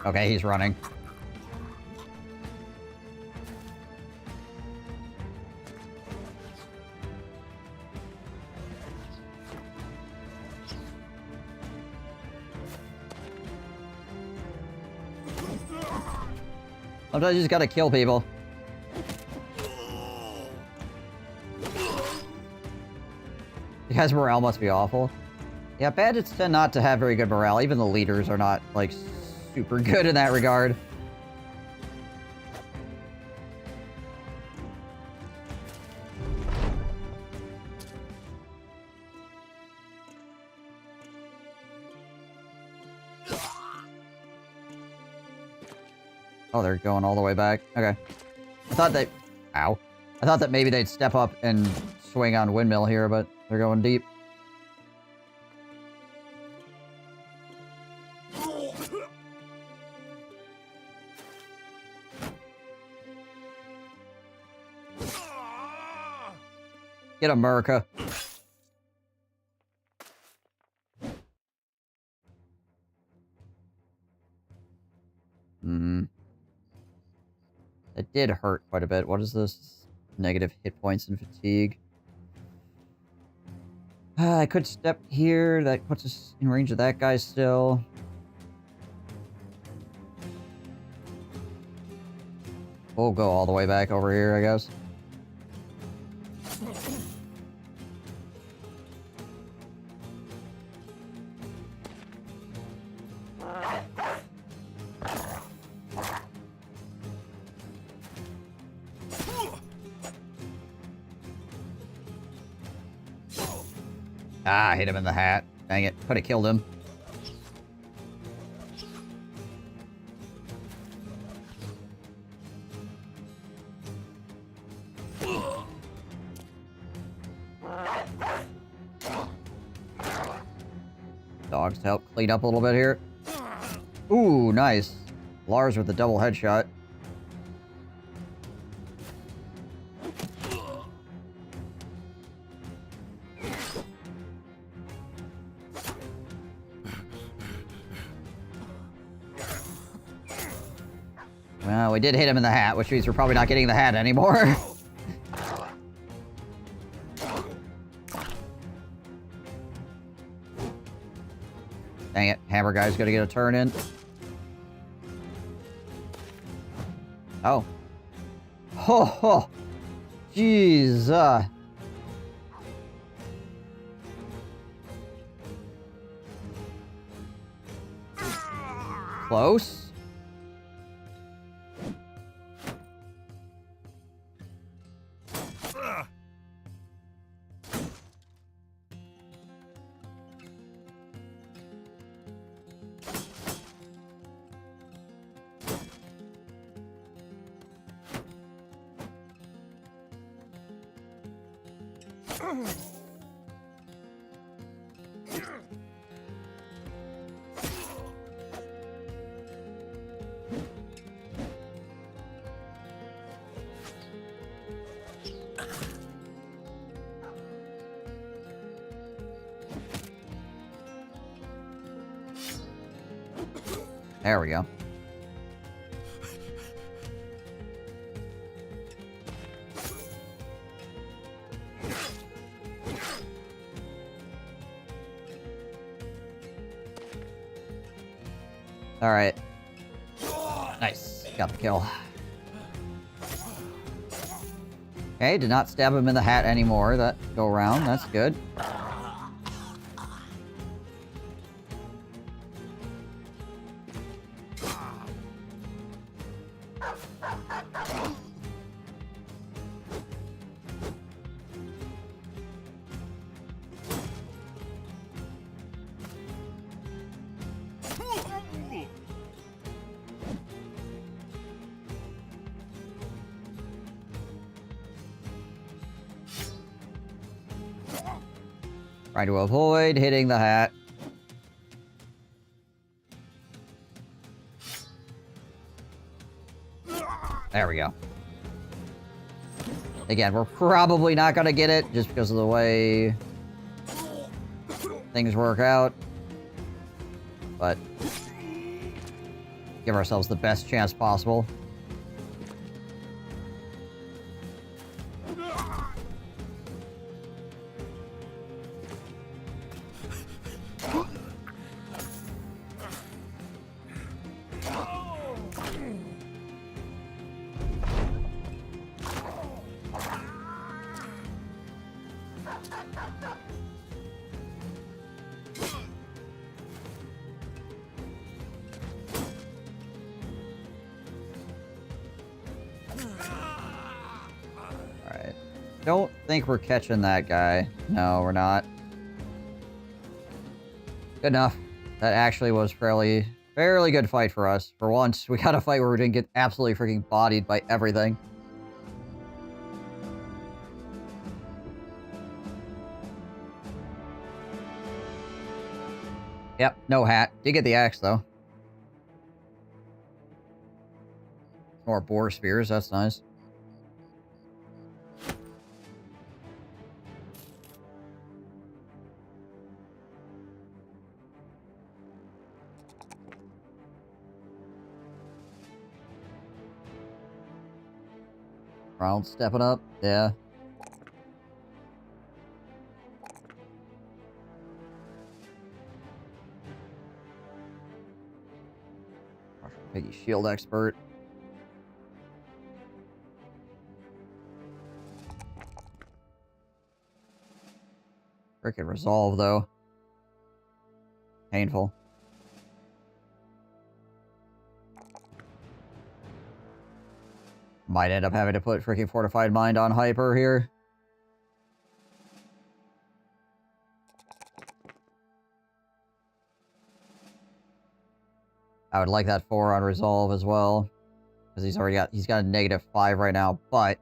Okay, he's running. Sometimes you just gotta kill people. You guys' morale must be awful. Yeah, bandits tend not to have very good morale. Even the leaders are not, like, super good in that regard. Oh, they're going all the way back. Okay. I thought they... Ow. I thought that maybe they'd step up and swing on windmill here, but they're going deep. Get America. It did hurt quite a bit. What is this? Negative hit points and fatigue. I could step here. That puts us in range of that guy still. We'll go all the way back over here, I guess. Ah, I hit him in the hat. Dang it. Could have killed him. Dogs to help clean up a little bit here. Ooh, nice. Lars with the double headshot. Well, we did hit him in the hat, which means we're probably not getting the hat anymore. Dang it, hammer guy's gonna get a turn in. Oh. Ho ho! Jeez, Close. There we go. Alright. Nice. Got the kill. Okay, did not stab him in the hat anymore that go around. That's good. Trying to avoid hitting the hat. There we go. Again, we're probably not gonna get it just because of the way things work out. But give ourselves the best chance possible. Don't think we're catching that guy. No, we're not. Good enough. That actually was fairly good fight for us. For once, we got a fight where we didn't get absolutely freaking bodied by everything. Yep, no hat. Did get the axe, though. More boar spears, that's nice. Ronald stepping up, yeah. Piggy shield expert. Frickin' resolve though. Painful. Might end up having to put freaking Fortified Mind on Hyper here. I would like that 4 on Resolve as well. Because he's got a -5 right now, but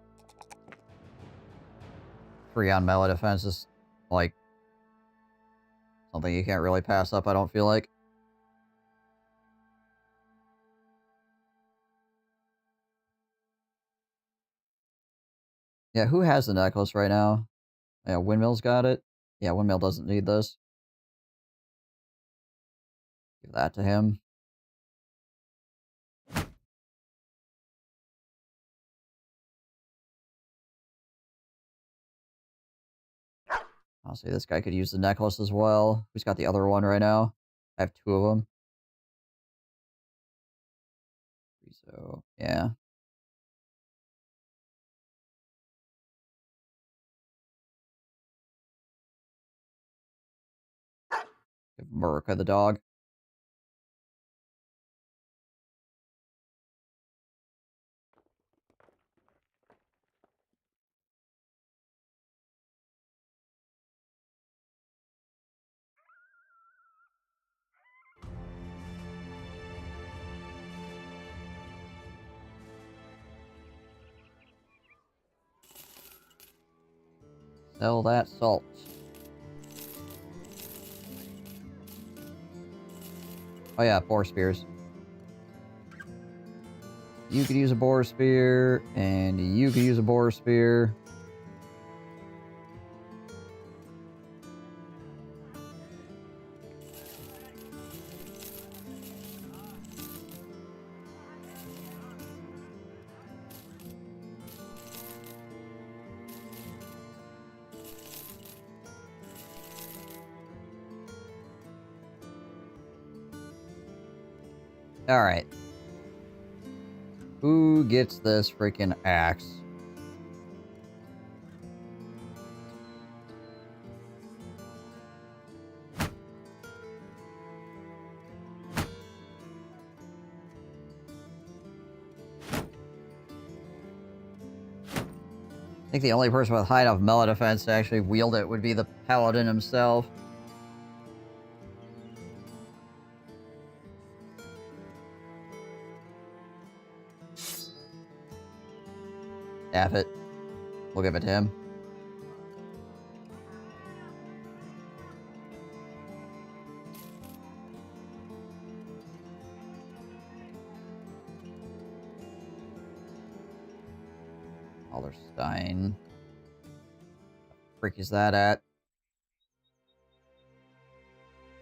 3 on melee defense is like something you can't really pass up, I don't feel like. Yeah, who has the necklace right now? Yeah, Windmill's got it. Yeah, Windmill doesn't need this. Give that to him. Honestly, this guy could use the necklace as well. Who's got the other one right now? I have 2 of them. So, yeah. Give Murica the dog. Sell that salt. Oh yeah, boar spears. You could use a boar spear, and you could use a boar spear. Alright. Who gets this freaking axe? I think the only person with high enough melee defense to actually wield it would be the Paladin himself. Staff it. We'll give it to him. Alderstein. What the frick is that at?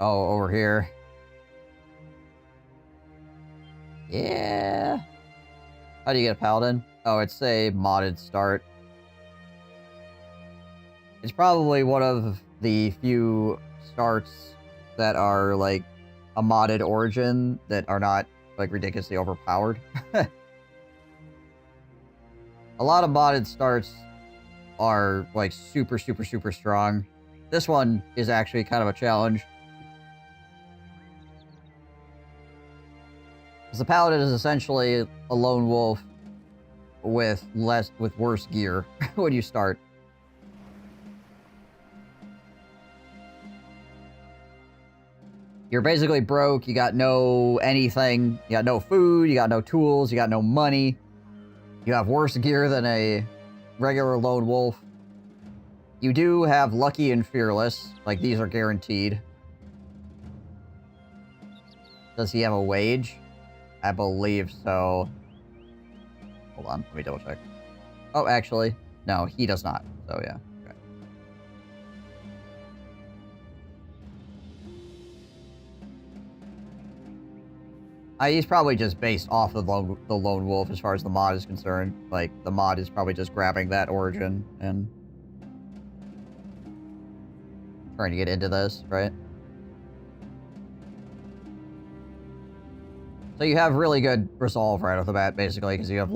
Oh, over here. Yeah. How do you get a Paladin? Oh, it's a modded start. It's probably one of the few starts that are, like, a modded origin that are not, like, ridiculously overpowered. A lot of modded starts are, like, super, super, super strong. This one is actually kind of a challenge. Because the Paladin is essentially a lone wolf with worse gear when you start. You're basically broke, you got no anything, you got no food, you got no tools, you got no money. You have worse gear than a regular lone wolf. You do have Lucky and Fearless, like these are guaranteed. Does he have a wage? I believe so. Hold on, let me double check. Oh, actually, no, he does not. So, yeah. Okay. He's probably just based off of the Lone Wolf as far as the mod is concerned. Like, the mod is probably just grabbing that origin and trying to get into this, right? So you have really good resolve right off the bat, basically, because you have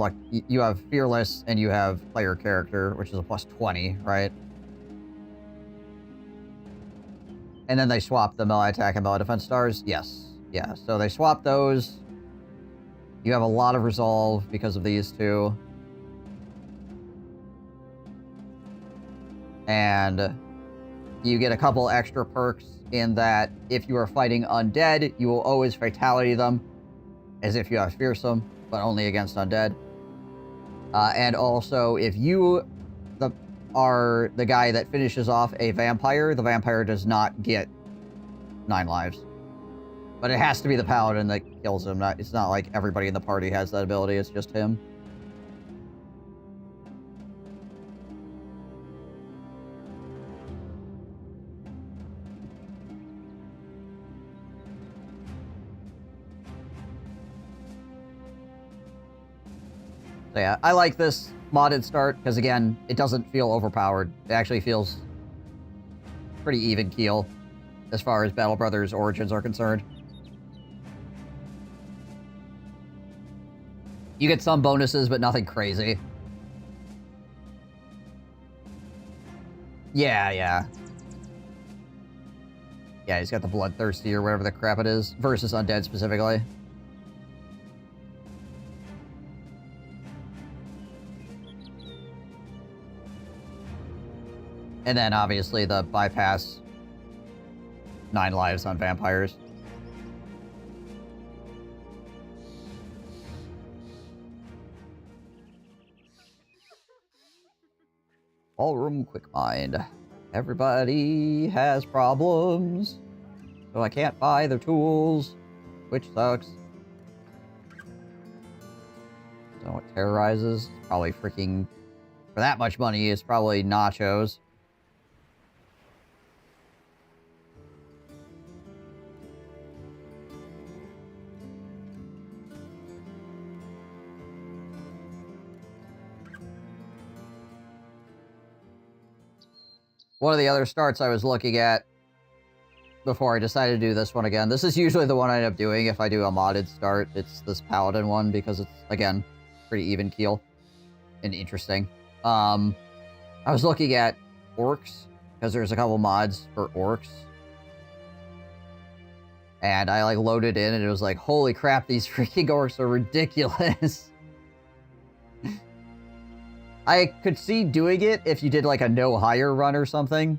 you have Fearless and you have Player Character, which is a plus 20, right? And then they swap the melee attack and melee defense stars. Yes, yeah. So they swap those. You have a lot of resolve because of these two, and you get a couple extra perks in that if you are fighting undead, you will always fatality them. As if you have Fearsome, but only against undead. And also, if you are the guy that finishes off a vampire, the vampire does not get 9 lives. But it has to be the Paladin that kills him. It's not like everybody in the party has that ability, it's just him. So yeah, I like this modded start, because again, it doesn't feel overpowered. It actually feels pretty even keel as far as Battle Brothers Origins are concerned. You get some bonuses, but nothing crazy. Yeah, yeah. Yeah, he's got the Bloodthirsty or whatever the crap it is, versus Undead specifically. And then, obviously, the bypass 9 lives on vampires. Ballroom Quick Mind. Everybody has problems, so I can't buy their tools, which sucks. So what terrorizes? Probably freaking... For that much money, it's probably nachos. One of the other starts I was looking at before I decided to do this one again. This is usually the one I end up doing if I do a modded start. It's this Paladin one because it's, again, pretty even keel and interesting. I was looking at orcs because there's a couple mods for orcs. And I like loaded in and it was like, holy crap, these freaking orcs are ridiculous. I could see doing it if you did like a no hire run or something.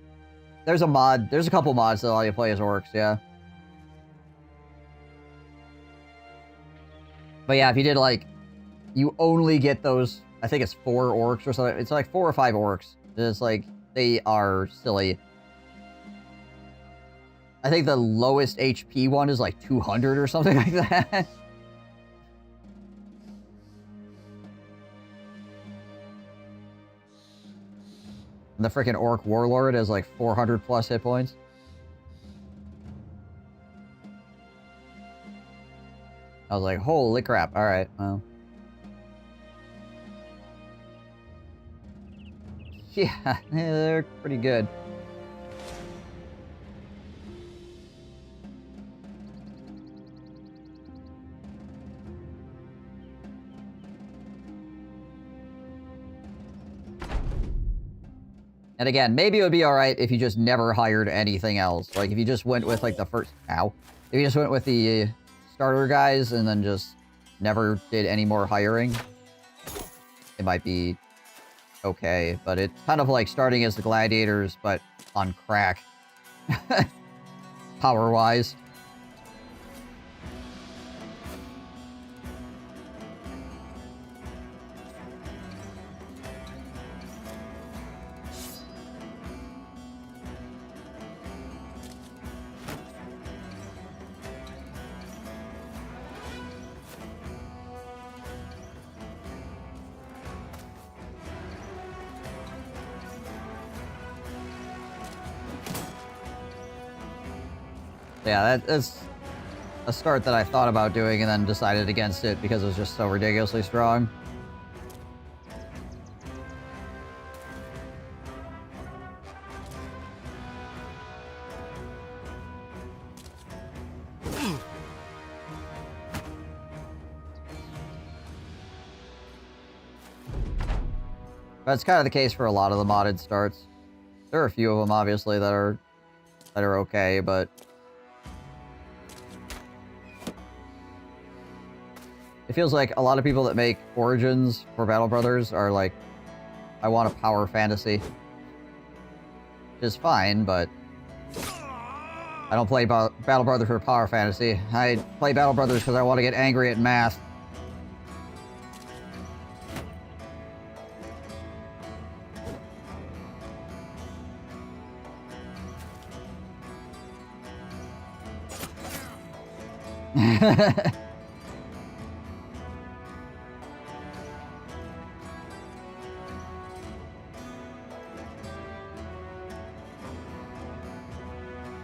There's a mod, there's a couple mods that allow you to play as orcs, yeah. But yeah, if you did like, you only get those, I think it's 4 orcs or something. It's like 4 or 5 orcs. It's like, they are silly. I think the lowest HP one is like 200 or something like that. And the freaking Orc Warlord has like 400 plus hit points. I was like, holy crap. Alright, well. Yeah, they're pretty good. And again, maybe it would be alright if you just never hired anything else. Like, if you just went with, like, the first... Ow. If you just went with the starter guys and then just never did any more hiring, it might be okay. But it's kind of like starting as the gladiators, but on crack. Power-wise. Yeah, that's a start that I thought about doing and then decided against it because it was just so ridiculously strong. That's kind of the case for a lot of the modded starts. There are a few of them, obviously, that are okay, but it feels like a lot of people that make Origins for Battle Brothers are like, I want a power fantasy. Which is fine, but I don't play Battle Brothers for power fantasy. I play Battle Brothers because I want to get angry at math.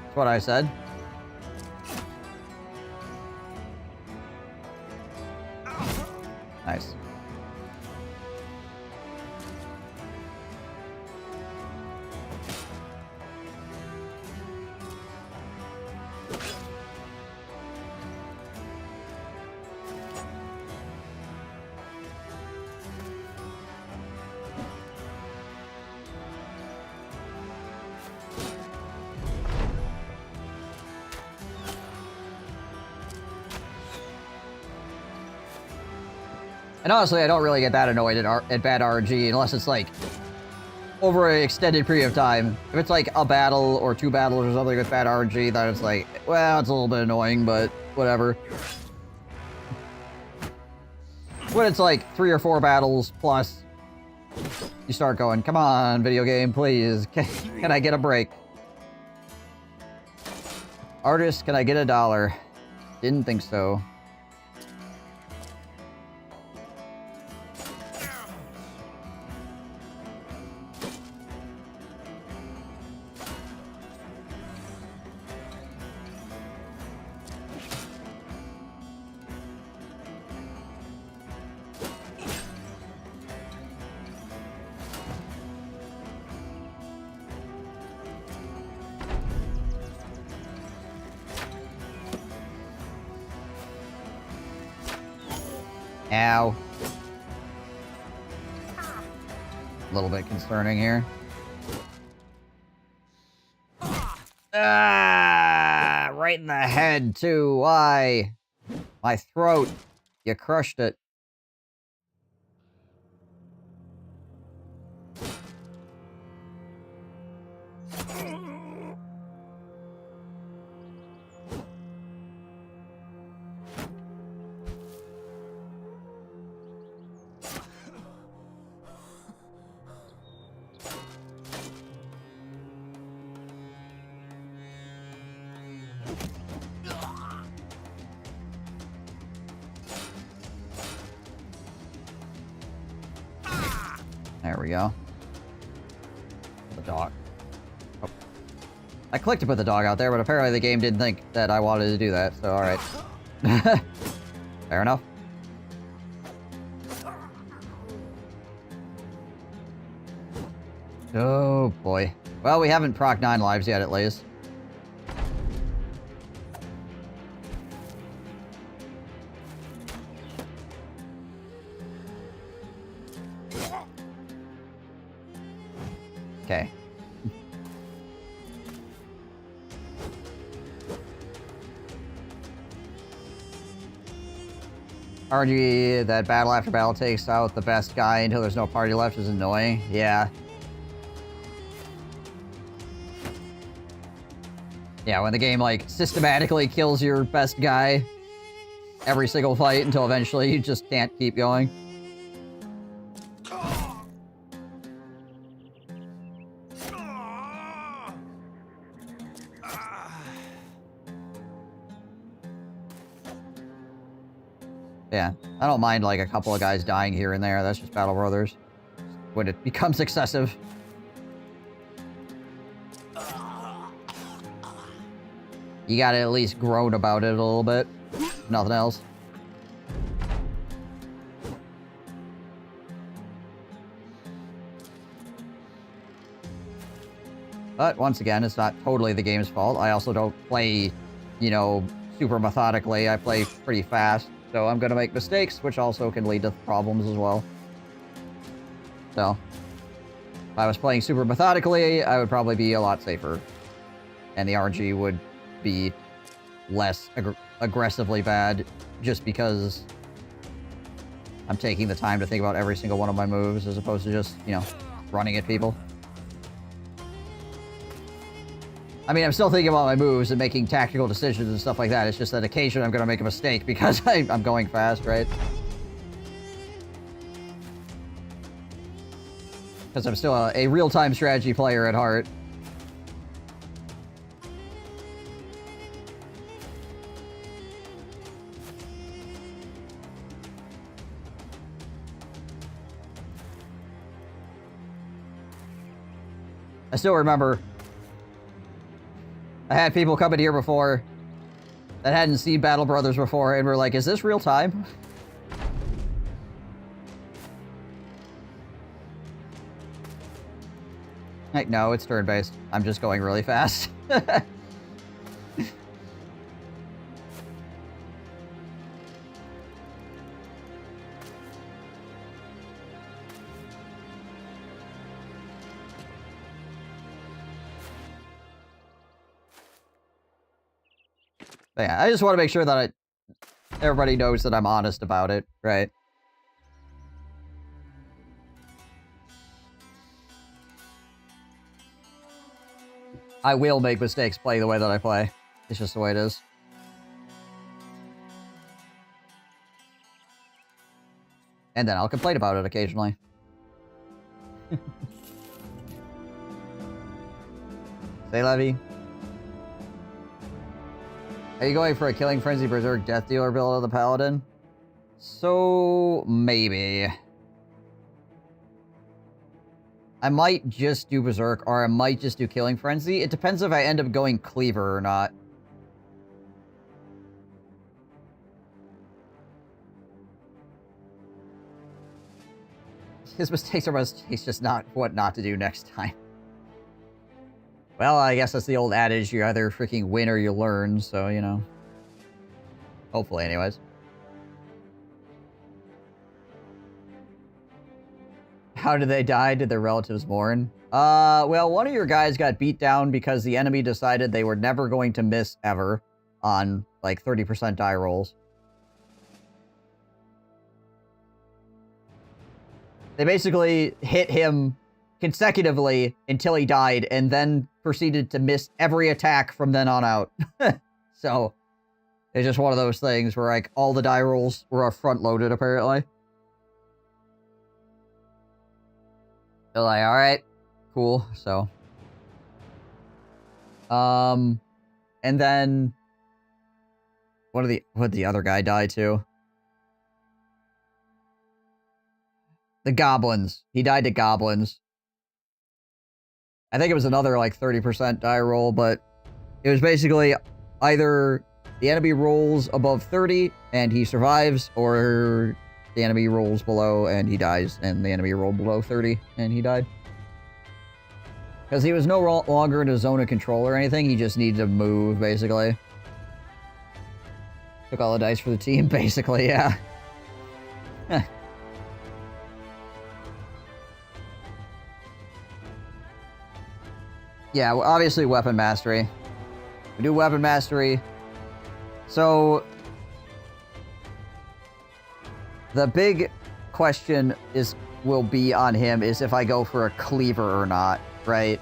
That's what I said. Nice. And honestly, I don't really get that annoyed at bad RNG unless it's like over an extended period of time. If it's like a battle or 2 battles or something with bad RNG, then it's like, well, it's a little bit annoying, but whatever. When it's like 3 or 4 battles plus, you start going, come on, video game, please. Can I get a break? Artist, can I get $1? Didn't think so. Ow. A little bit concerning here. Ah! Right in the head, too. Why? My throat. You crushed it. There we go. The dog. Oh. I clicked to put the dog out there, but apparently the game didn't think that I wanted to do that, so alright. Fair enough. Oh boy. Well, we haven't proc 9 lives yet, at least. Okay. RNG that battle after battle takes out the best guy until there's no party left is annoying. Yeah. Yeah, when the game, like, systematically kills your best guy every single fight until eventually you just can't keep going. Yeah, I don't mind, like, a couple of guys dying here and there. That's just Battle Brothers. When it becomes excessive. You gotta at least groan about it a little bit. Nothing else. But, once again, it's not totally the game's fault. I also don't play, you know, super methodically. I play pretty fast. So I'm gonna make mistakes, which also can lead to problems as well. So, if I was playing super methodically, I would probably be a lot safer. And the RNG would be less aggressively bad, just because I'm taking the time to think about every single one of my moves, as opposed to just, you know, running at people. I mean, I'm still thinking about my moves and making tactical decisions and stuff like that. It's just that occasionally I'm going to make a mistake because I'm going fast, right? Because I'm still a real-time strategy player at heart. I still remember I had people come in here before that hadn't seen Battle Brothers before and were like, is this real time? Like, no, it's turn-based. I'm just going really fast. But yeah, I just want to make sure that everybody knows that I'm honest about it, right? I will make mistakes playing the way that I play. It's just the way it is. And then I'll complain about it occasionally. Say, Levy. Are you going for a Killing Frenzy Berserk Death Dealer build of the Paladin? So, maybe. I might just do Berserk, or I might just do Killing Frenzy. It depends if I end up going Cleaver or not. His mistakes are mistakes, just not what not to do next time. Well, I guess that's the old adage, you either freaking win or you learn, so, you know. Hopefully, anyways. How did they die? Did their relatives mourn? Well, one of your guys got beat down because the enemy decided they were never going to miss ever on, like, 30% die rolls. They basically hit him consecutively until he died, and then proceeded to miss every attack from then on out. So, it's just one of those things where, like, all the die rolls were front-loaded, apparently. They're like, alright, cool, so. And then... What did the other guy die to? The goblins. He died to goblins. I think it was another, like, 30% die roll, but it was basically either the enemy rolls above 30 and he survives, or the enemy rolls below and he dies, and the enemy rolled below 30 and he died. Because he was no longer in a zone of control or anything, he just needed to move, basically. Took all the dice for the team, basically, yeah. Yeah, well, obviously weapon mastery. We do weapon mastery. So, the big question will be on him is if I go for a cleaver or not, right?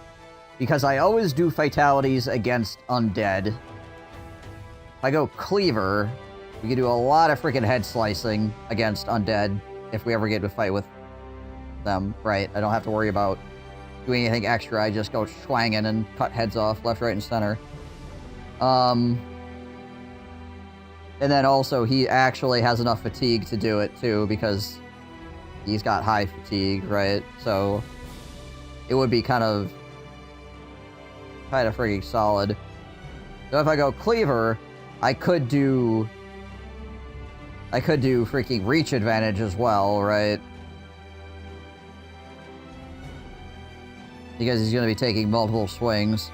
Because I always do fatalities against undead. If I go cleaver, we can do a lot of freaking head slicing against undead if we ever get to a fight with them, right? I don't have to worry about doing anything extra. I just go swanging and cut heads off left, right, and center. And then also, he actually has enough fatigue to do it, too, because he's got high fatigue, right? So, it would be kind of freaking solid. So if I go cleaver, I could do freaking reach advantage as well, right? Because he's going to be taking multiple swings.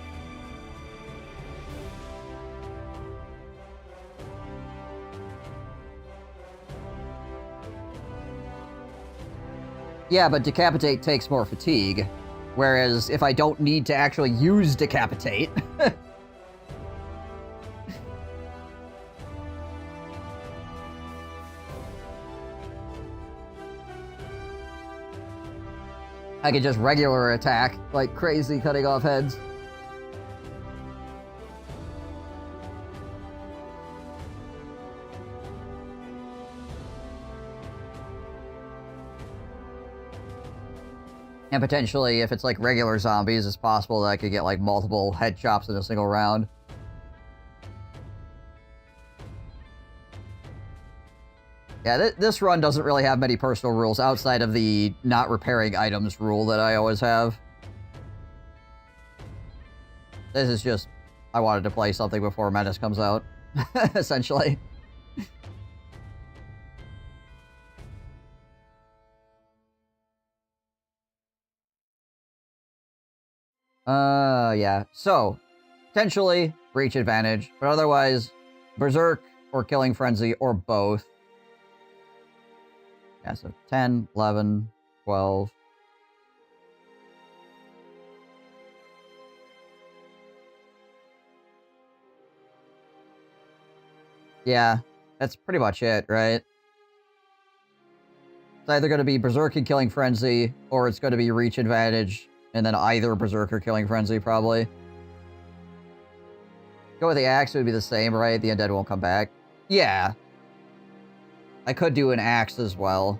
Yeah, but Decapitate takes more fatigue. Whereas, if I don't need to actually use Decapitate... I could just regular attack like crazy, cutting off heads. And potentially, if it's like regular zombies, it's possible that I could get like multiple head chops in a single round. Yeah, this run doesn't really have many personal rules outside of the not repairing items rule that I always have. This is just, I wanted to play something before MENACE comes out, essentially. Yeah. So, potentially, Reach advantage, but otherwise, Berserk or Killing Frenzy or both. Yeah, so 10, 11, 12. Yeah, that's pretty much it, right? It's either going to be Berserk and Killing Frenzy, or it's going to be Reach advantage, and then either Berserk or Killing Frenzy, probably. Go with the axe, it would be the same, right? The undead won't come back. Yeah. I could do an axe as well.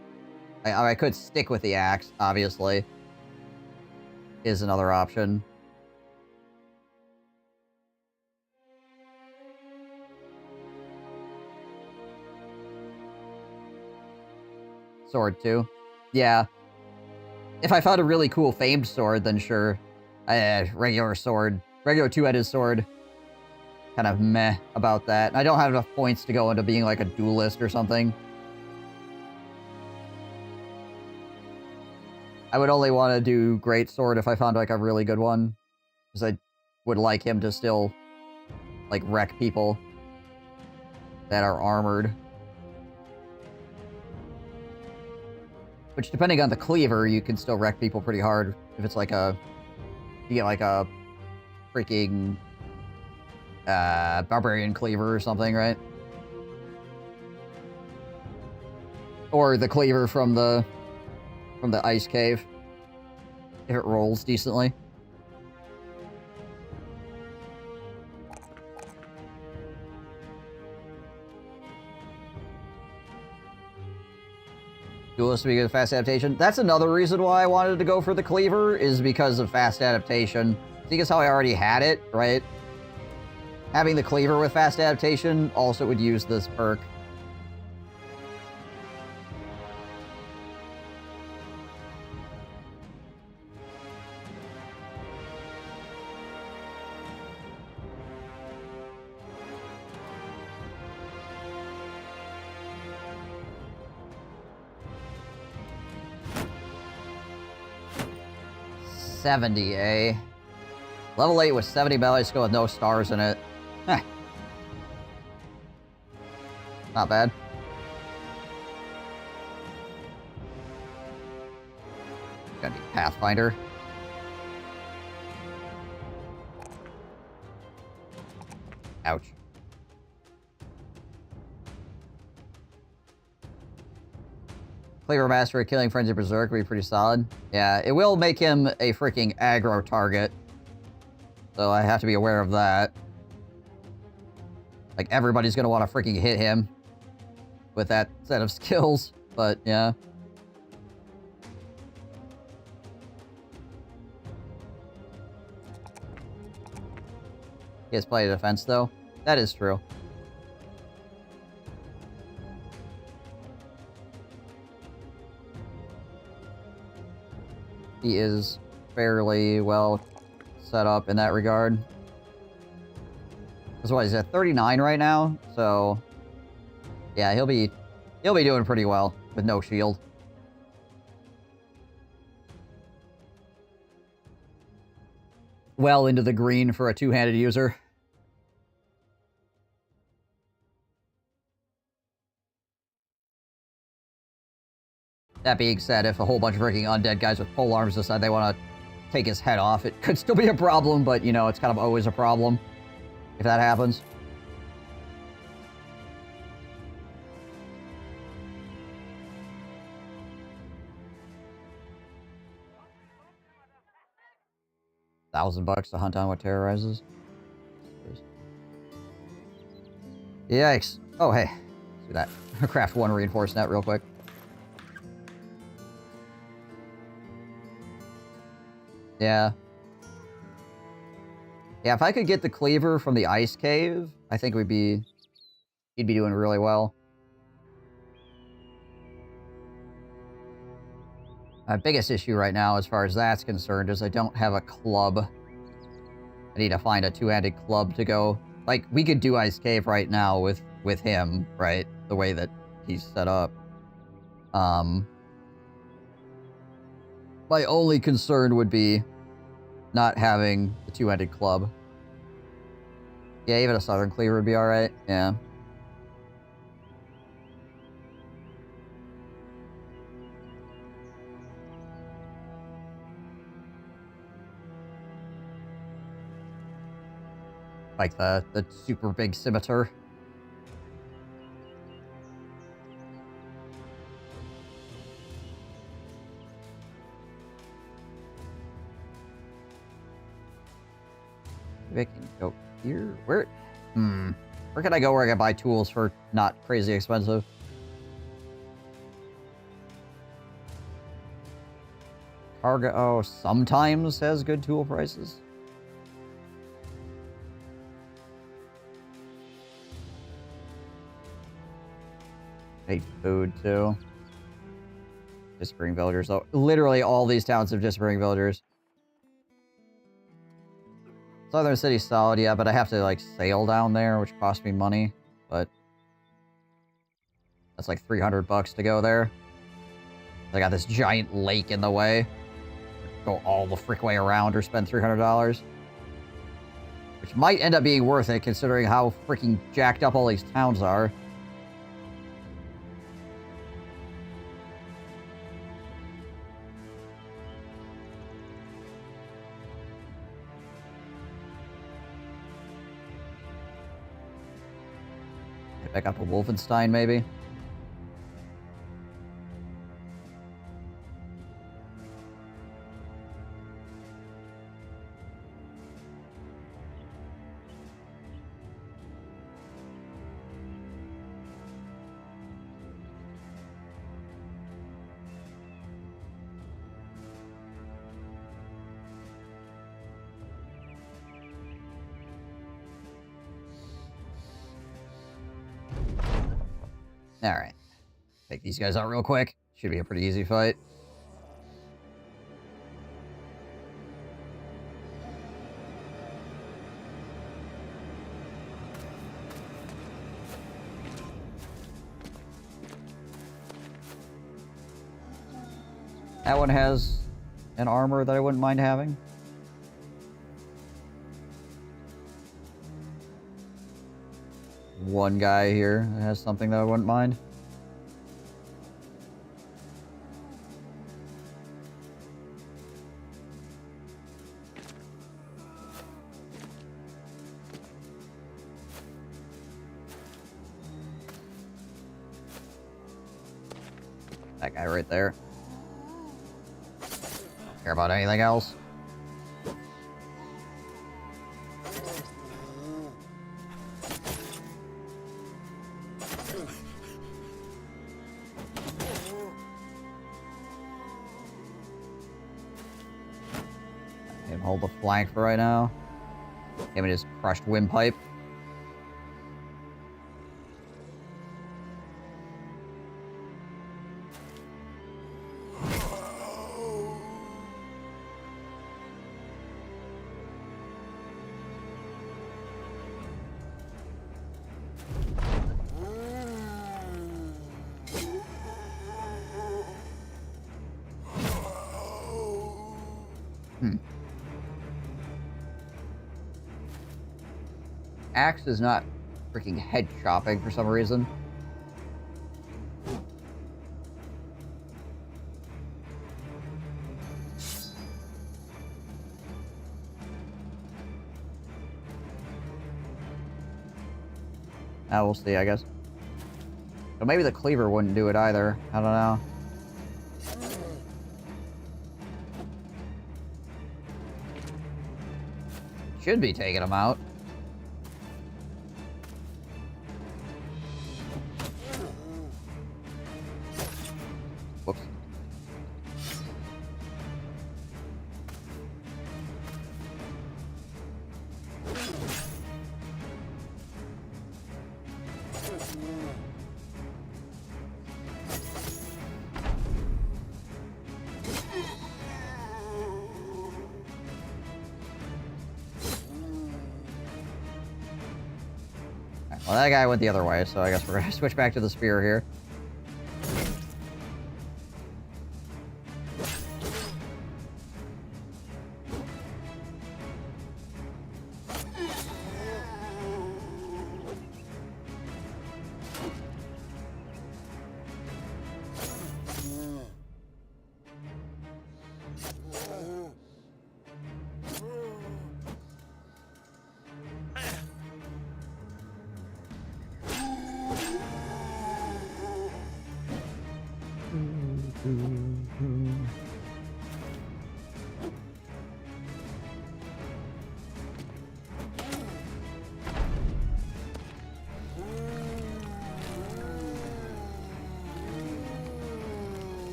I could stick with the axe, obviously. Is another option. Sword, too. Yeah. If I found a really cool famed sword, then sure. Regular sword. Regular two-headed sword. Kind of meh about that. I don't have enough points to go into being like a duelist or something. I would only want to do great sword if I found like a really good one. Because I would like him to still like wreck people that are armored. Which, depending on the cleaver, you can still wreck people pretty hard. If it's like a... You get like a freaking... barbarian cleaver or something, right? Or the cleaver from the ice cave. If it rolls decently. Duelist to be good at fast adaptation. That's another reason why I wanted to go for the cleaver, is because of fast adaptation. Seeing as how I already had it, right? Having the cleaver with fast adaptation also would use this perk. $70, eh? Level 8 with 70 belly skill with no stars in it. Heh. Not bad. Gonna be Pathfinder. Ouch. Cleaver Master killing Frenzy Berserk would be pretty solid. Yeah, it will make him a freaking aggro target. So I have to be aware of that. Like, everybody's gonna want to freaking hit him with that set of skills, but yeah. He has plenty of defense, though. That is true. He is fairly well set up in that regard. That's why he's at 39 right now, so yeah, he'll be doing pretty well with no shield. Well into the green for a two-handed user. That being said, if a whole bunch of freaking undead guys with pole arms decide they want to take his head off, it could still be a problem, but, you know, it's kind of always a problem if that happens. $1,000 to hunt on what terrorizes. Yikes. Oh, hey. Let's do that. Craft one reinforced net real quick. Yeah. Yeah, if I could get the cleaver from the ice cave, I think he'd be doing really well. My biggest issue right now, as far as that's concerned, is I don't have a club. I need to find a two-handed club to go. Like, we could do ice cave right now with him, right? The way that he's set up. My only concern would be not having the two-handed club. Yeah, even a Southern Cleaver would be alright. Yeah. Like the super big scimitar. Maybe I can go here. Where? Where can I go where I can buy tools for not crazy expensive? Cargo sometimes has good tool prices. Need food too. Disappearing villagers. Oh, literally all these towns have disappearing villagers. Southern City solid, yeah, but I have to like sail down there, which costs me money. But that's like $300 to go there. I got this giant lake in the way. Go all the frick way around or spend $300. Which might end up being worth it considering how freaking jacked up all these towns are. Head back up to Wolfenstein, maybe? Alright. Take these guys out real quick. Should be a pretty easy fight. That one has an armor that I wouldn't mind having. One guy here that has something that I wouldn't mind. That guy right there. Care about anything else? Hold the flank for right now. Give me his crushed windpipe. Axe is not freaking head chopping for some reason. We'll see, I guess. But maybe the cleaver wouldn't do it either. I don't know. Should be taking him out. Whoops. Well, that guy went the other way, so I guess we're gonna switch back to the spear here.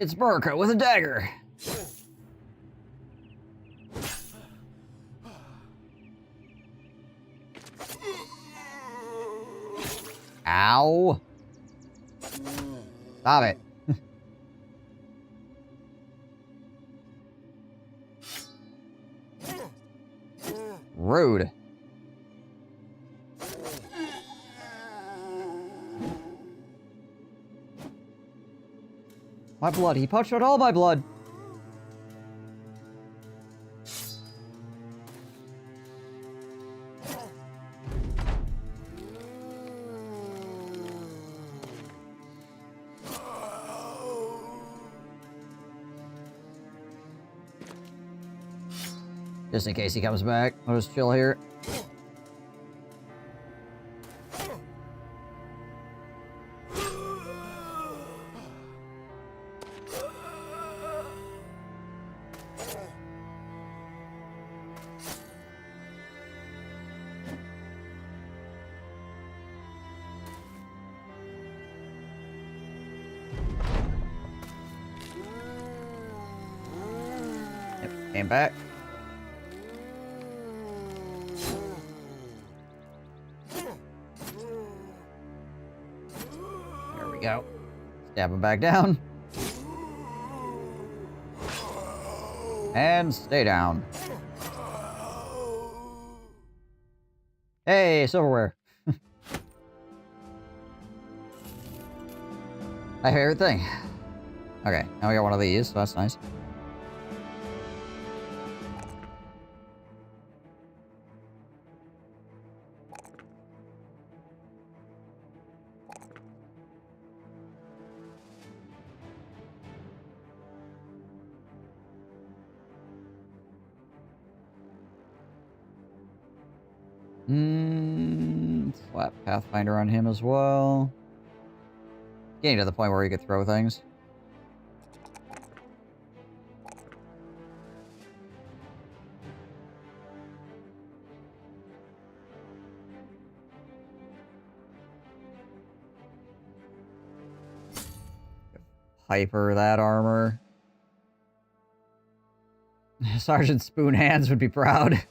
It's Burka with a dagger. Ow. Stop it. Rude. My blood. He punched out all my blood. Just in case he comes back. I'll just chill here. Yep, came back. Go. Stab him back down. And stay down. Hey, silverware. My favorite thing. Okay, now we got one of these, so that's nice. Slap Pathfinder on him as well. Getting to the point where he could throw things. Piper that armor. Sergeant Spoon Hands would be proud.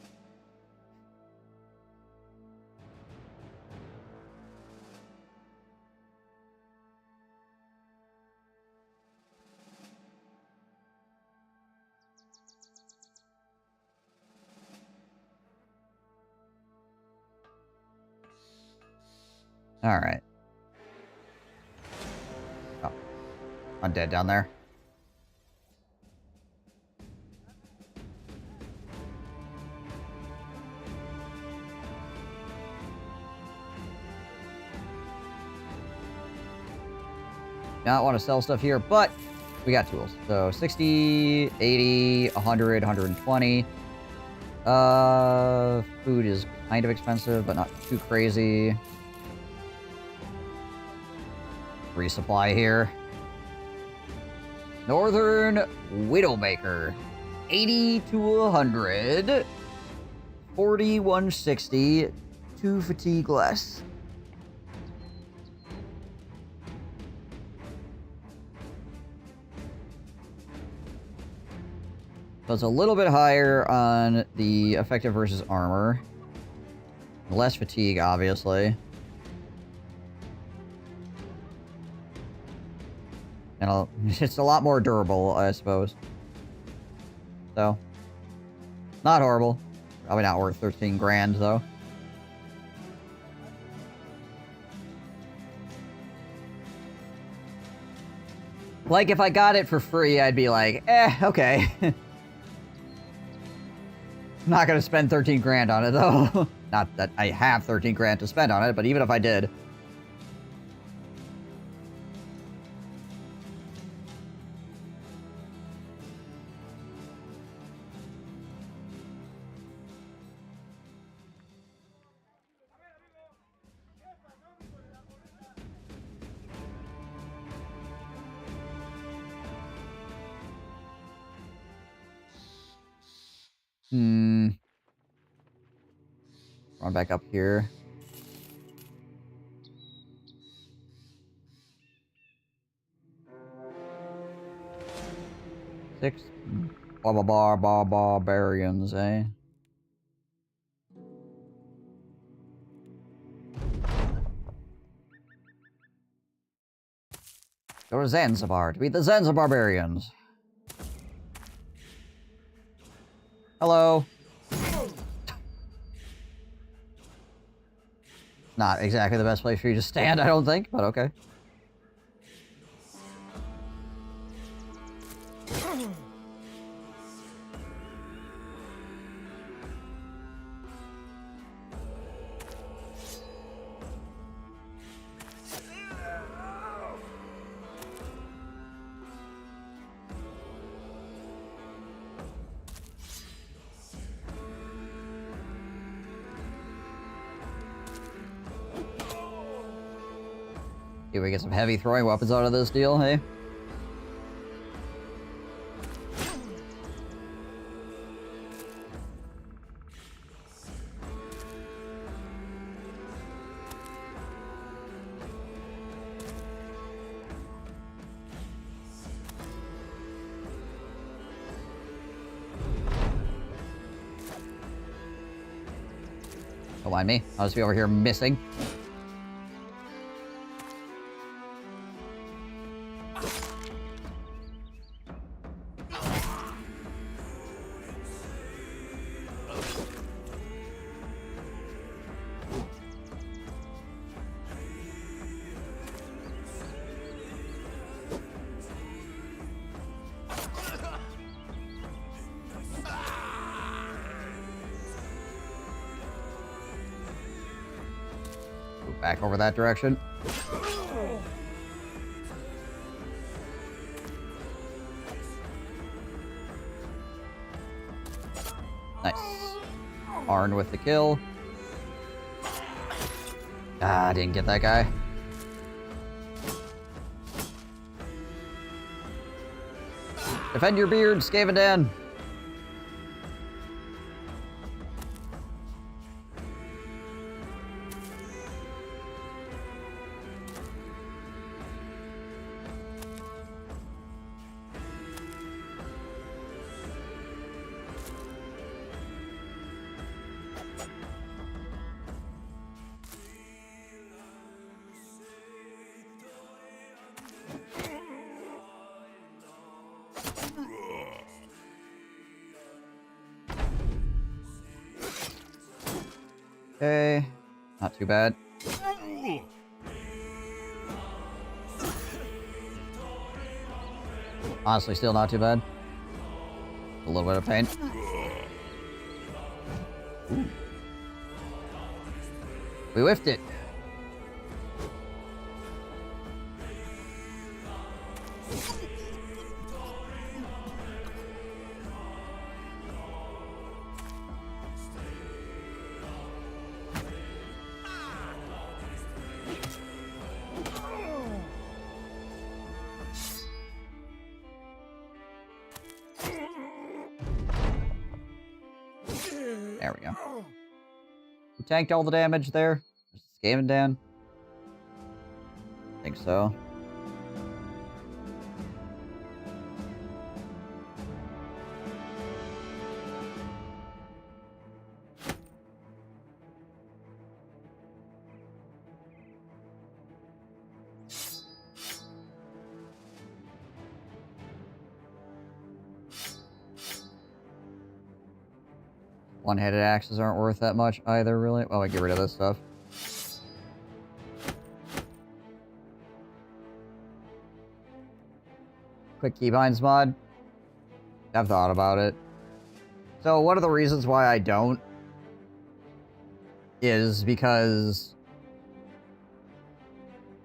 Alright. Oh. I'm dead down there. Not want to sell stuff here, but we got tools. So 60, 80, 100, 120. Food is kind of expensive, but not too crazy. Resupply here. Northern Widowmaker. 80 to 100. 40, 160. 2 fatigue less. So it's a little bit higher on the effective versus armor. Less fatigue, obviously. And it's a lot more durable, I suppose. So, not horrible. Probably not worth 13 grand, though. Like, if I got it for free, I'd be like, okay. I'm not gonna spend 13 grand on it, though. Not that I have 13 grand to spend on it, but even if I did. Run back up here. 6 barbarians, eh? Go to Zanzibar to meet the Zanzibar barbarians. Hello. Not exactly the best place for you to stand, I don't think, but okay. See if we get some heavy throwing weapons out of this deal, hey? Don't mind me. I'll just be over here missing. Back over that direction. Nice. Arn with the kill. Ah, didn't get that guy. Defend your beard, Skavendan. Okay, not too bad. Honestly, still not too bad. A little bit of pain. Ooh. We whiffed it. There we go. We tanked all the damage there. Skavendan. I think so. One-handed axes aren't worth that much either, really. Well, I get rid of this stuff. Quick keybinds mod. I've thought about it. So one of the reasons why I don't is because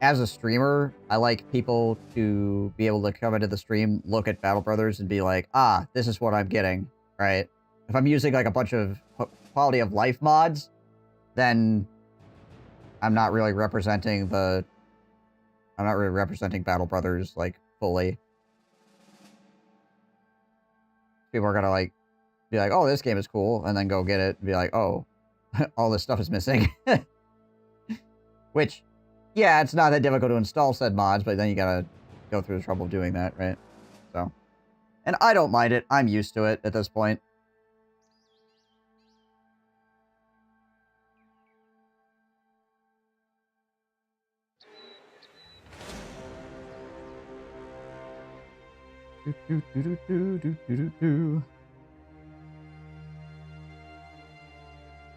as a streamer, I like people to be able to come into the stream, look at Battle Brothers, and be like, ah, this is what I'm getting, right? If I'm using like a bunch of quality of life mods, then I'm not really representing Battle Brothers like fully. People are gonna like be like, oh, this game is cool, and then go get it and be like, oh, all this stuff is missing. Which, yeah, it's not that difficult to install said mods, but then you gotta go through the trouble of doing that, right? So, And I don't mind it. I'm used to it at this point.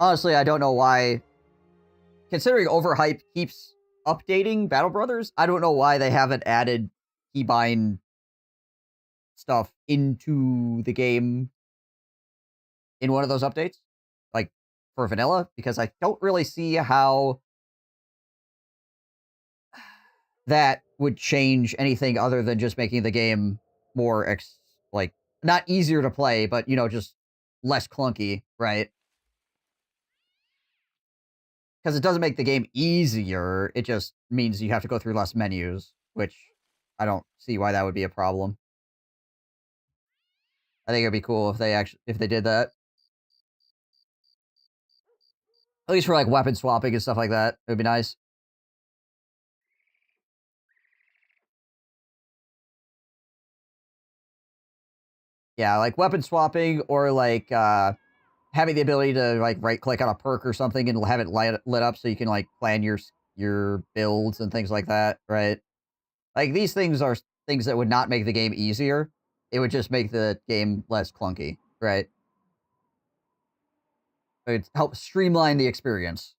Honestly, I don't know why. Considering Overhype keeps updating Battle Brothers, I don't know why they haven't added keybind stuff into the game in one of those updates, like for vanilla, because I don't really see how that would change anything other than just making the game more like not easier to play, but you know, just less clunky, right? Because it doesn't make the game easier, it just means you have to go through less menus, which I don't see why that would be a problem. I think it'd be cool if they did that. At least for like weapon swapping and stuff like that. It would be nice. Yeah, like weapon swapping or like having the ability to like right click on a perk or something and have it lit up so you can like plan your builds and things like that, right? Like these things are things that would not make the game easier. It would just make the game less clunky, right? It would help streamline the experience.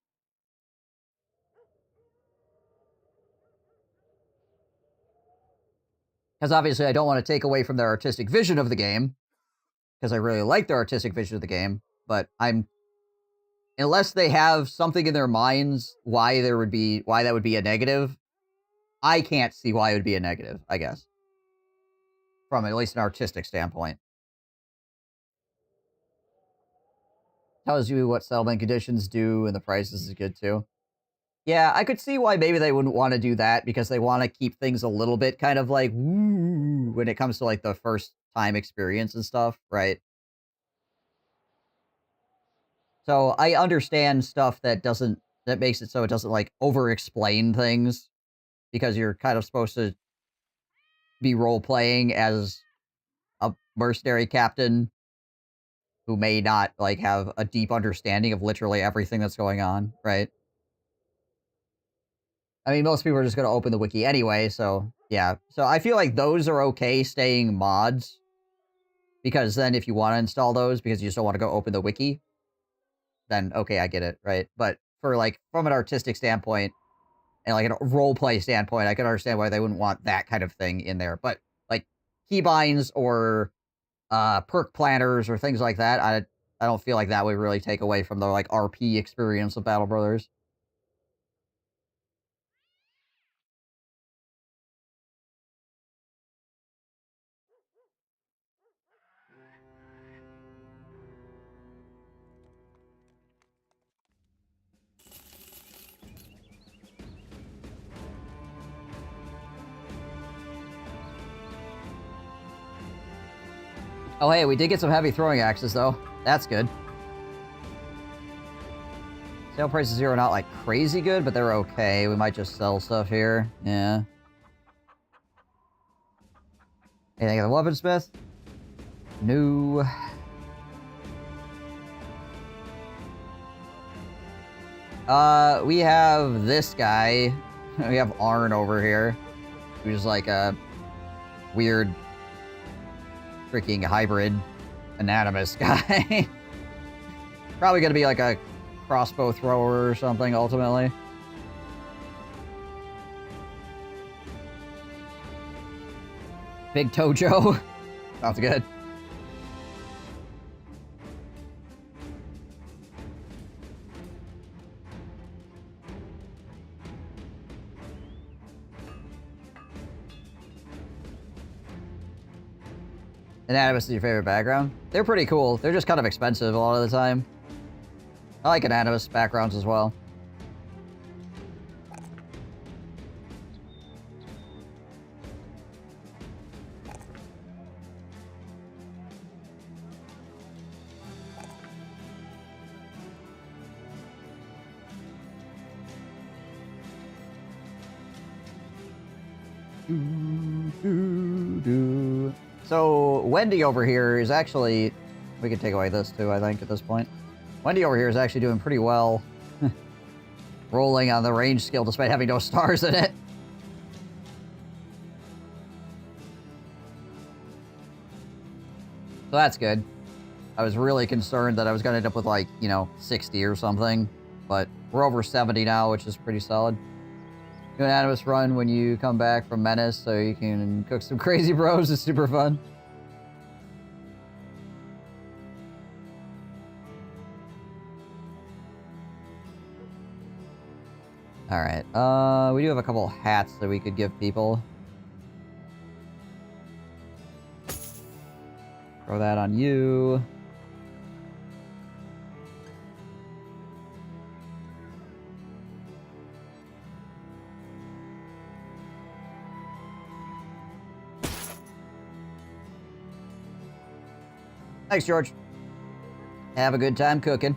Because obviously I don't want to take away from their artistic vision of the game, because I really like their artistic vision of the game, but unless they have something in their minds why that would be a negative, I can't see why it would be a negative, I guess. From at least an artistic standpoint. Tells you what settlement conditions do, and the prices is good too. Yeah, I could see why maybe they wouldn't want to do that, because they want to keep things a little bit kind of like, woo, when it comes to like the first time experience and stuff, right? So I understand stuff that makes it so it doesn't like over-explain things, because you're kind of supposed to be role-playing as a mercenary captain who may not like have a deep understanding of literally everything that's going on, right? I mean, most people are just going to open the wiki anyway, so yeah. So I feel like those are okay staying mods, because then if you want to install those because you just don't want to go open the wiki, then okay, I get it, right? But for like from an artistic standpoint and like a role-play standpoint, I can understand why they wouldn't want that kind of thing in there. But like keybinds or perk planners or things like that, I don't feel like that would really take away from the like RP experience of Battle Brothers. Oh hey, we did get some heavy throwing axes though. That's good. Sale prices here are not like crazy good, but they're okay. We might just sell stuff here. Yeah. Anything at the weaponsmith? No. We have this guy. We have Arn over here, who's like a weird freaking hybrid anonymous guy. Probably gonna be like a crossbow thrower or something, ultimately. Big Tojo. Sounds good. Anonymous is your favorite background? They're pretty cool. They're just kind of expensive a lot of the time. I like Anonymous backgrounds as well. So, Wendy over here is actually... We can take away this too, I think, at this point. Wendy over here is actually doing pretty well. Rolling on the range skill despite having no stars in it. So that's good. I was really concerned that I was going to end up with, like, you know, 60 or something. But we're over 70 now, which is pretty solid. Do an Animus run when you come back from Menace so you can cook some crazy bros. It's super fun. Alright, we do have a couple hats that we could give people. Throw that on you. Thanks, George. Have a good time cooking.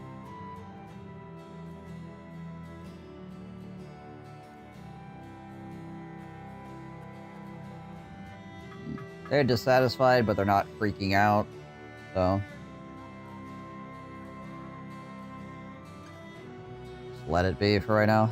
They're dissatisfied, but they're not freaking out, so... Just let it be for right now.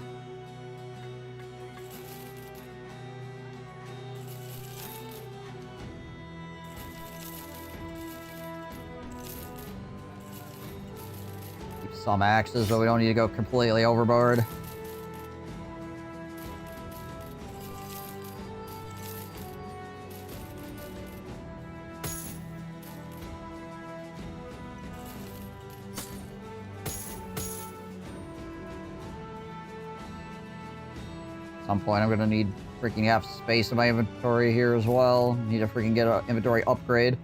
Keep some axes, but we don't need to go completely overboard. At some point I'm gonna need freaking half space in my inventory here as well. Need to freaking get an inventory upgrade.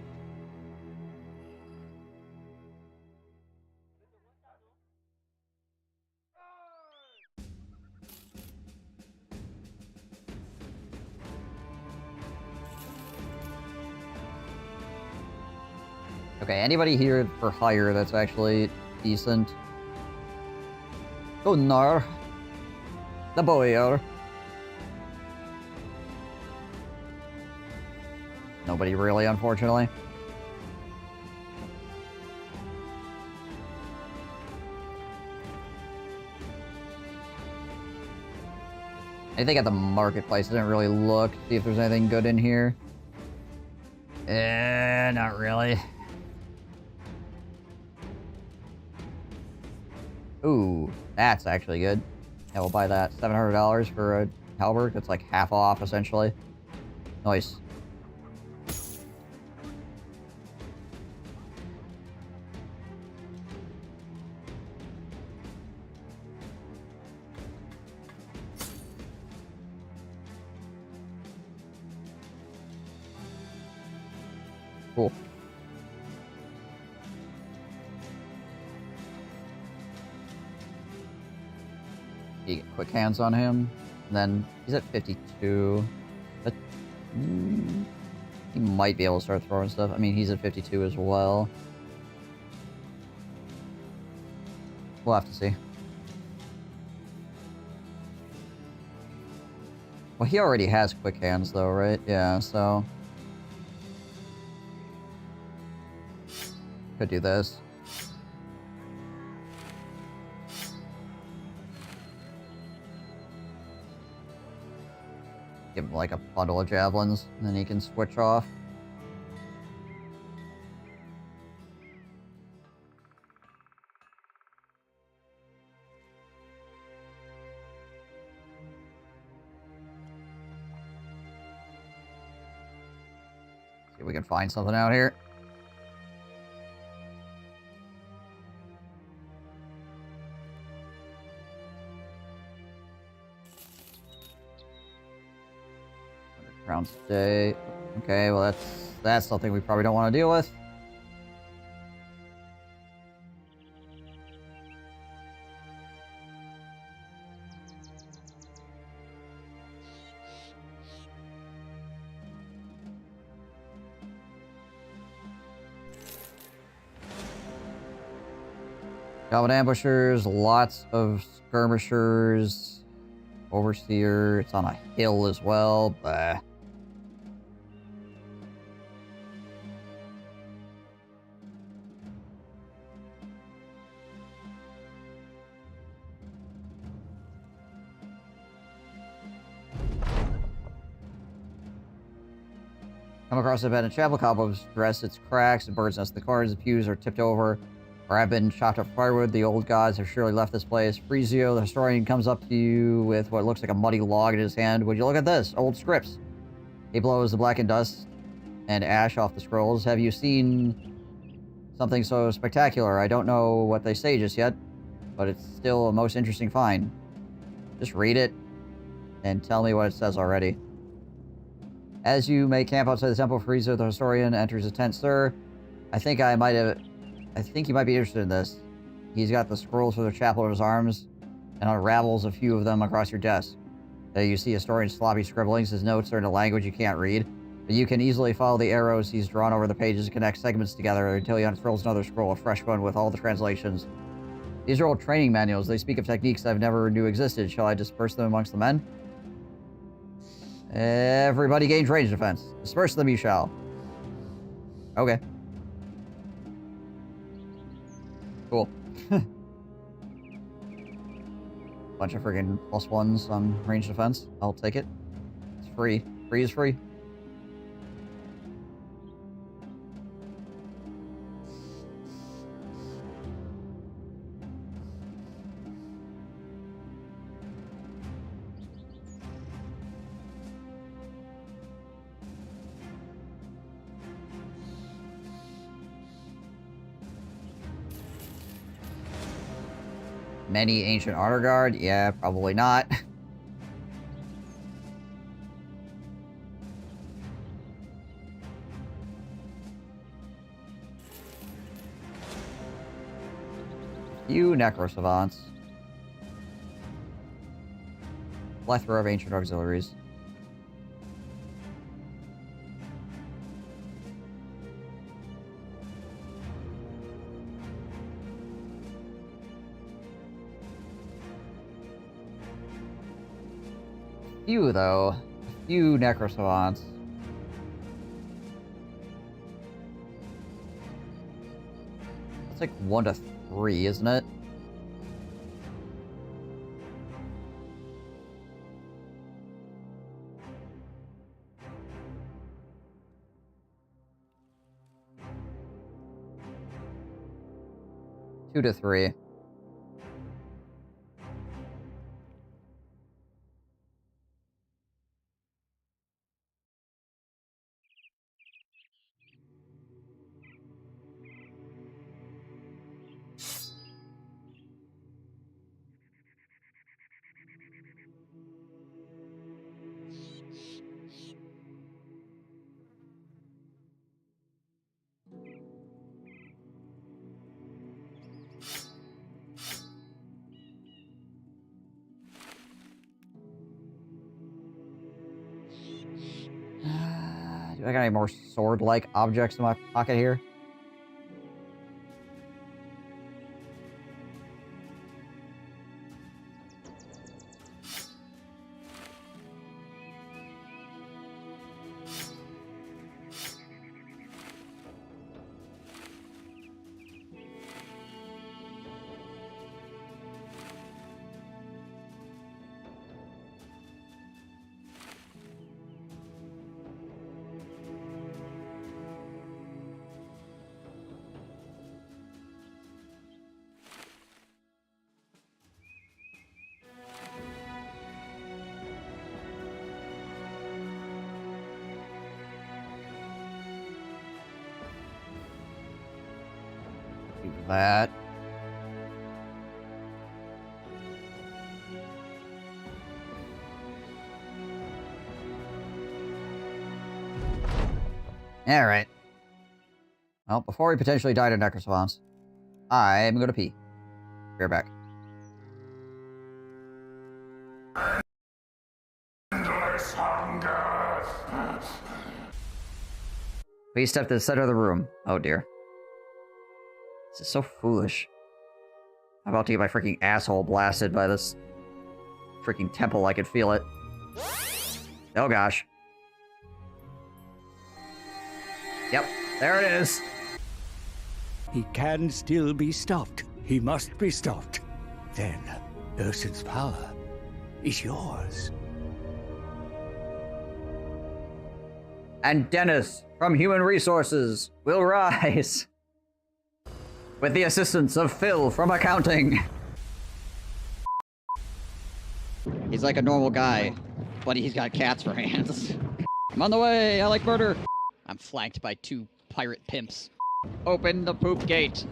Okay, anybody here for hire that's actually decent? Gunnar. The boyer. Nobody really, unfortunately. Anything at the marketplace? I didn't really look, see if there's anything good in here. Not really. Ooh, that's actually good. Yeah, we'll buy that. $700 for a halberd. That's like half off, essentially. Nice. Cool. You get quick hands on him. And then he's at 52. But he might be able to start throwing stuff. I mean, he's at 52 as well. We'll have to see. Well, he already has quick hands though, right? Yeah, so... Could do this. Give him like a bundle of javelins, and then he can switch off. See if we can find something out here. Rounds a day. Okay, well that's something we probably don't want to deal with. Goblin ambushers, lots of skirmishers, overseer. It's on a hill as well. Bah. Come across a bed in chapel, cobwebs dress its cracks, and birds nest in the corners, the pews are tipped over, or have been chopped up firewood. The old gods have surely left this place. Frezio, the historian, comes up to you with what looks like a muddy log in his hand. Would you look at this? Old scripts. He blows the blackened dust and ash off the scrolls. Have you seen something so spectacular? I don't know what they say just yet, but it's still a most interesting find. Just read it and tell me what it says already. As you may camp outside the temple, Frezio, the historian, enters a tent. Sir, I think you might be interested in this. He's got the scrolls for the chapel in his arms and unravels a few of them across your desk. There you see historian's sloppy scribblings. His notes are in a language you can't read, but you can easily follow the arrows he's drawn over the pages and connect segments together until he unfurls another scroll, a fresh one with all the translations. These are old training manuals. They speak of techniques I've never knew existed. Shall I disperse them amongst the men? Everybody gains range defense. Disperse them you shall. Okay. Cool. Bunch of friggin' +1s on range defense. I'll take it. It's free. Free is free. Many ancient honor guard? Yeah, probably not. Few necro savants. Plethora of ancient auxiliaries. Few, though. Few necro savants. It's like 1 to 3, isn't it? Two to 3. Do I got any more sword-like objects in my pocket here? Do that. Alright. Well, before we potentially die to necrosavants, I'm gonna pee. Be right back. Endless hunger. Please step to the center of the room. Oh dear. This is so foolish. I'm about to get my freaking asshole blasted by this freaking temple. I could feel it. Oh gosh. Yep, there it is. He can still be stopped. He must be stopped. Then, Ursun's power is yours. and Dennis from Human Resources will rise with the assistance of Phil from Accounting. He's like a normal guy, but he's got cats for hands. I'm on the way, I like murder. I'm flanked by 2 pirate pimps. Open the poop gate.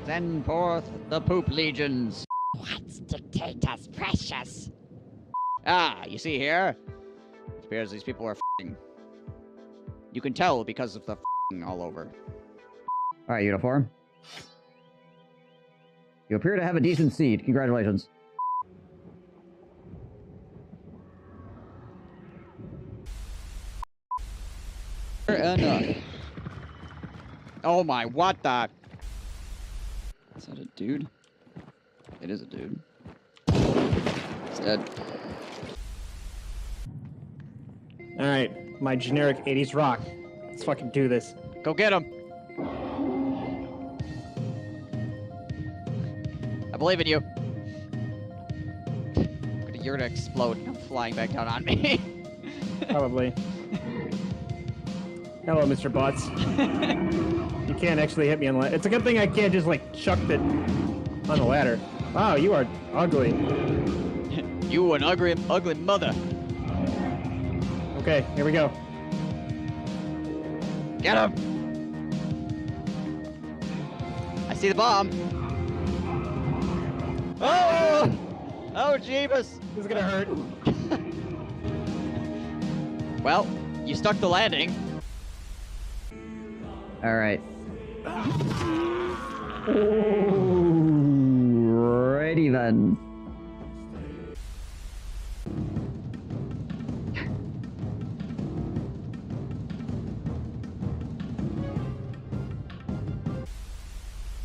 Send forth the poop legions. What's dictator's precious? Ah, you see here? It appears these people are f***ing. You can tell because of the f***ing all over. Alright, uniform. You appear to have a decent seat. Congratulations. Enough. Oh my, what the? Is that a dude? It is a dude. It's dead. Alright, my generic 80s rock. Let's fucking do this. Go get him! I believe in you. You're gonna explode and come flying back down on me. Probably. Hello, Mr. Butts. You can't actually hit me on the ladder. It's a good thing I can't just, like, chuck it on the ladder. Wow, you are ugly. You an ugly mother. Okay, here we go. Get him! I see the bomb. Oh! Oh, Jeebus! This is gonna hurt. Well, you stuck the landing. Alright. Alrighty then.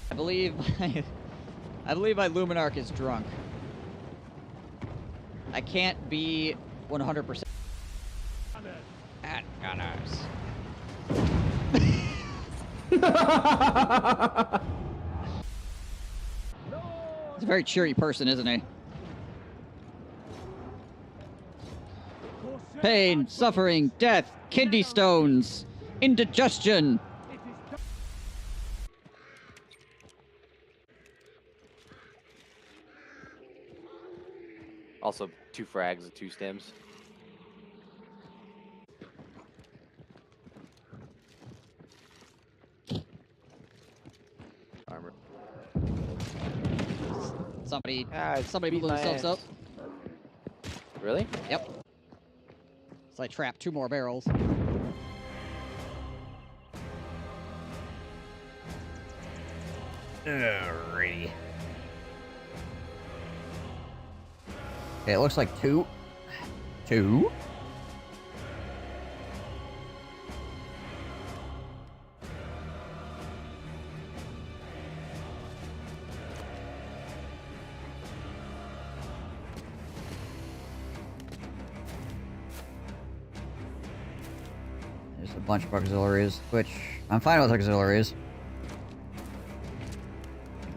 I believe my Luminarch is drunk. I can't be 100%. At gunners. He's a very cheery person, isn't he? Pain, suffering, death, kidney stones, indigestion. Also, 2 frags and 2 stems. Armor. Somebody beat blew my themselves ass. up. Really? Yep. So I trapped 2 more barrels. Alrighty. Okay, it looks like 2. 2? There's a bunch of auxiliaries, which I'm fine with auxiliaries.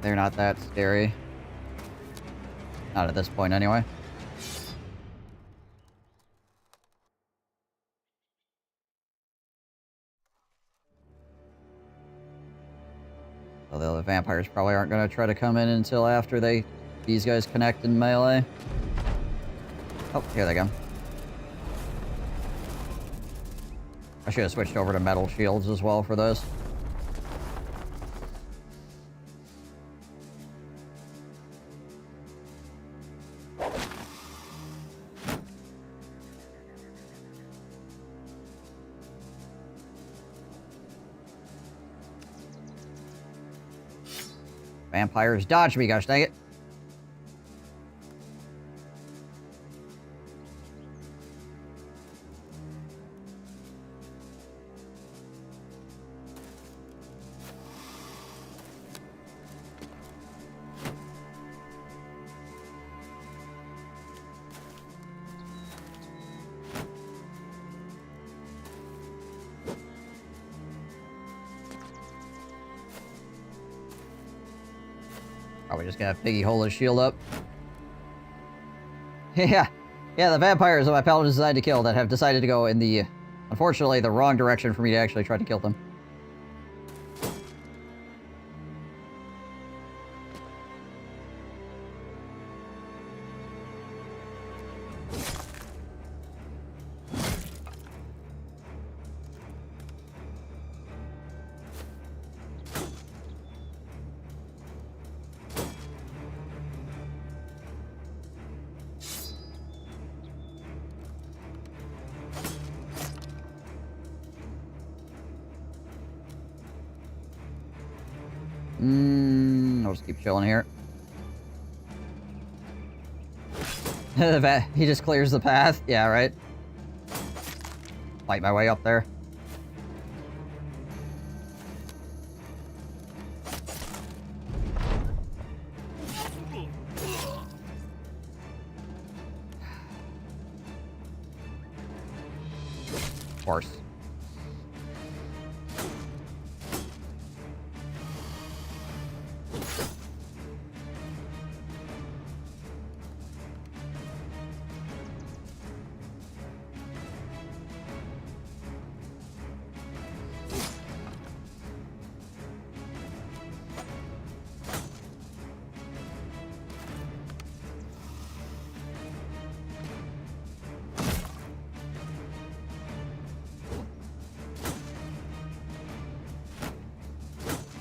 They're not that scary. Not at this point, anyway. Although the vampires probably aren't going to try to come in until after these guys connect in melee. Oh, here they go. I should have switched over to metal shields as well for those. Vampires dodge me, gosh dang it. Probably just gonna piggy hole his shield up. Yeah, the vampires that my paladin decided to kill that have decided to go in the Unfortunately, the wrong direction for me to actually try to kill them. I'll just keep chilling here. He just clears the path. Yeah, right. Fight my way up there. Of course.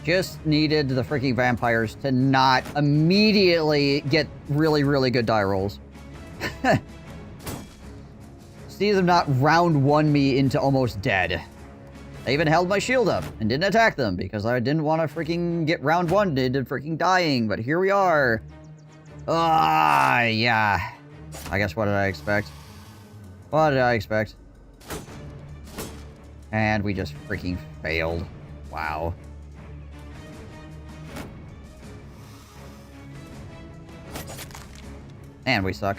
Just needed the freaking vampires to not immediately get really, really good die rolls. See them not round one me into almost dead. I even held my shield up and didn't attack them because I didn't want to freaking get round one into freaking dying, but here we are. Ah, yeah. I guess what did I expect? What did I expect? And we just freaking failed. Wow. And we suck.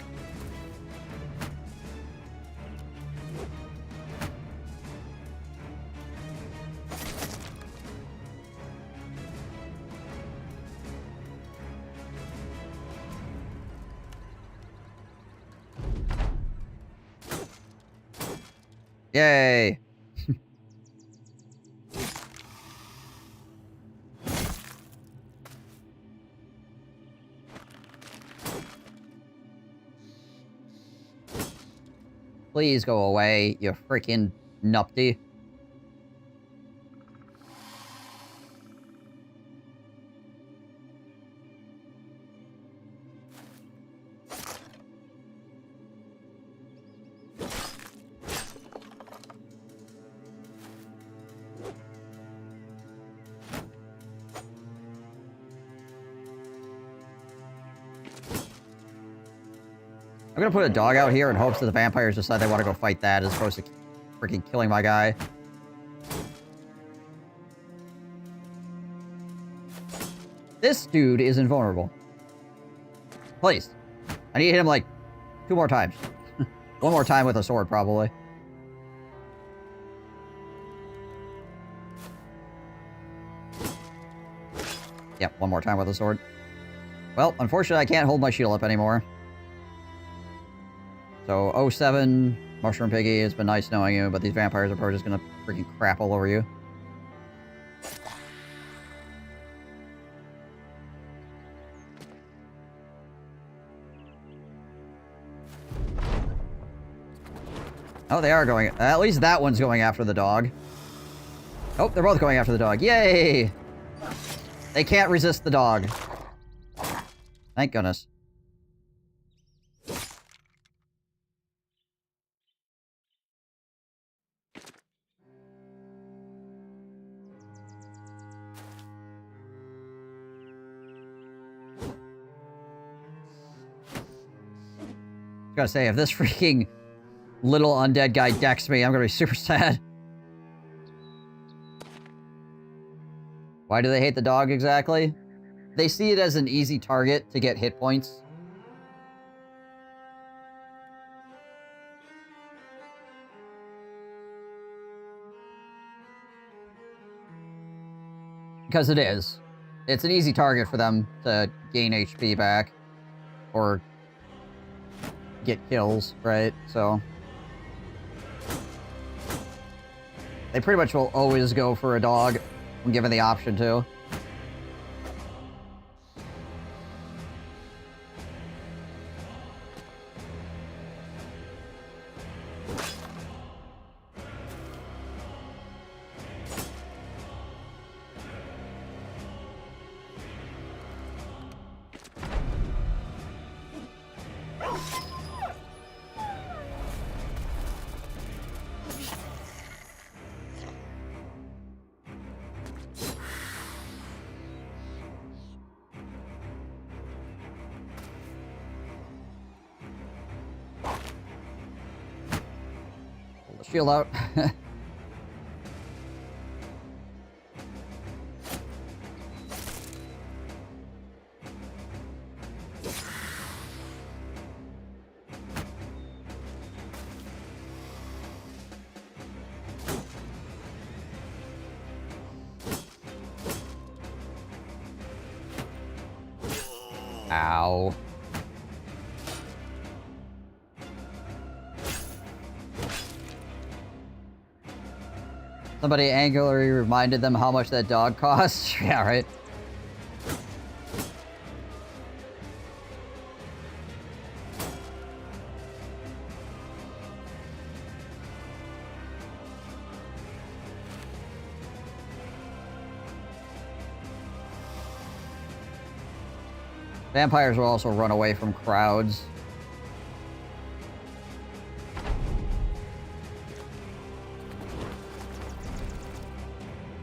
Yay! Please go away, you freaking nupty. I'm gonna put a dog out here in hopes that the vampires decide they want to go fight that as opposed to freaking killing my guy. This dude is invulnerable. Please. I need to hit him like 2 more times. 1 more time with a sword, probably. Yep, 1 more time with a sword. Well, unfortunately, I can't hold my shield up anymore. So, 07, Mushroom Piggy, it's been nice knowing you, but these vampires are probably just gonna freaking crap all over you. Oh, they are going... At least that one's going after the dog. Oh, they're both going after the dog. Yay! They can't resist the dog. Thank goodness. Gotta say, if this freaking little undead guy decks me, I'm gonna be super sad. Why do they hate the dog exactly? They see it as an easy target to get hit points. Because it is. It's an easy target for them to gain HP back. Or get kills, right? So... They pretty much will always go for a dog when given the option to. Pull the shield out. Ow. Somebody angrily reminded them how much that dog costs. Yeah, right. Vampires will also run away from crowds.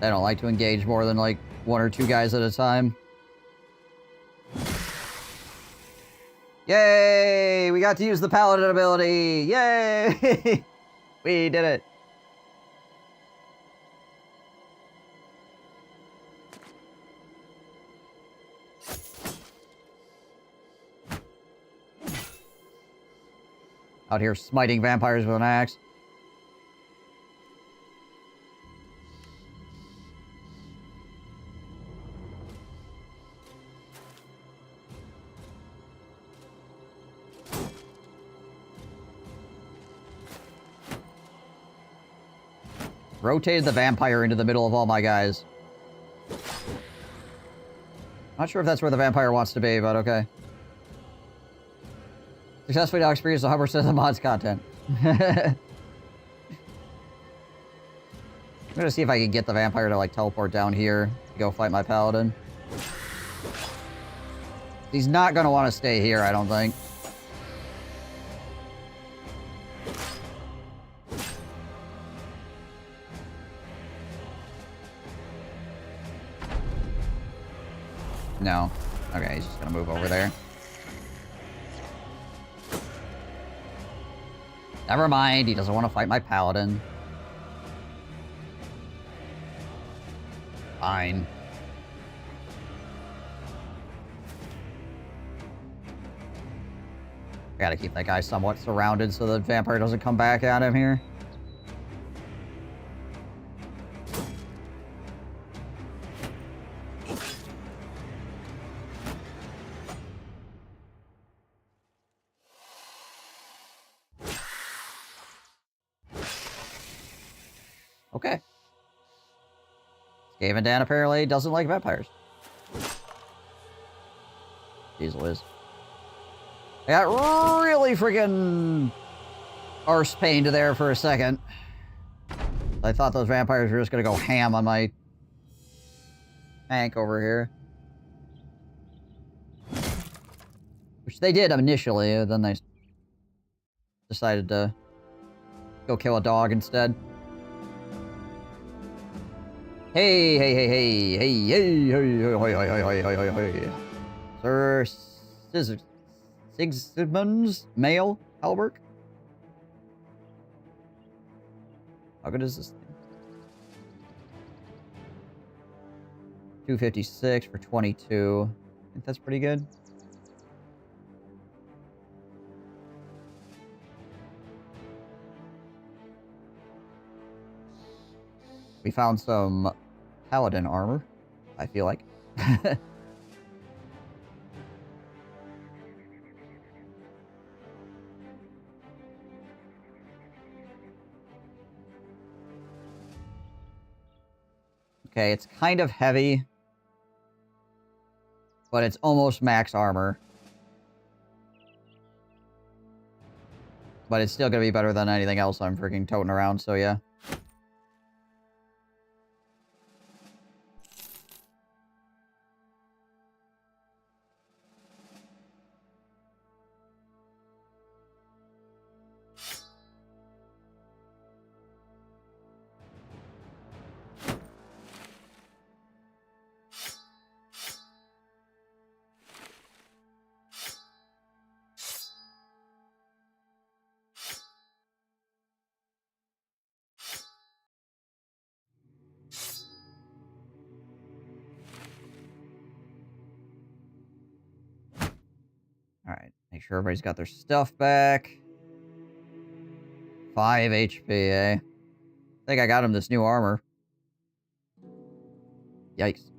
They don't like to engage more than like 1 or 2 guys at a time. Yay! We got to use the Paladin ability! Yay! We did it! Out here smiting vampires with an axe. Rotated the vampire into the middle of all my guys. Not sure if that's where the vampire wants to be, but okay. Successfully now experienced 100% of the mods content. I'm gonna see if I can get the vampire to like teleport down here to go fight my paladin. He's not gonna want to stay here, I don't think. No. Okay, he's just gonna move over there. Never mind, he doesn't want to fight my paladin. Fine. Gotta keep that guy somewhat surrounded so the vampire doesn't come back at him here. Okay. Skaven Dan apparently doesn't like vampires. Jeez Liz. I got really friggin' arse pained there for a second. I thought those vampires were just gonna go ham on my tank over here. Which they did initially, then they decided to go kill a dog instead. Hey, hey, hey, hey, hey, hey, hey, hey, hey, hey, hey, hey, hey. Sir Sigismund's male halberd? How good is this thing? 256 for 22. I think that's pretty good. We found some Paladin armor, I feel like. Okay, it's kind of heavy. But it's almost max armor. But it's still gonna be better than anything else I'm freaking toting around, so yeah. Alright, make sure everybody's got their stuff back. 5 HP, eh? I think I got him this new armor. Yikes.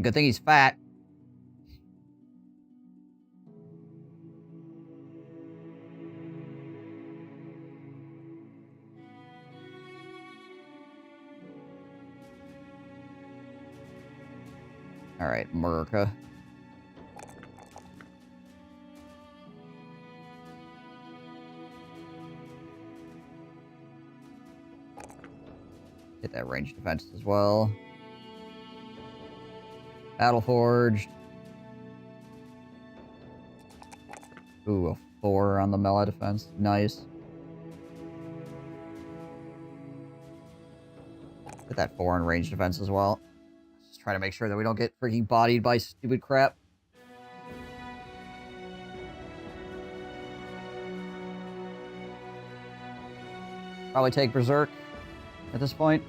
Good thing he's fat. Alright, America. Get that ranged defense as well. Battle Forged. Ooh, a 4 on the melee defense. Nice. Get that 4 on ranged defense as well. Just trying to make sure that we don't get freaking bodied by stupid crap. Probably take Berserk at this point.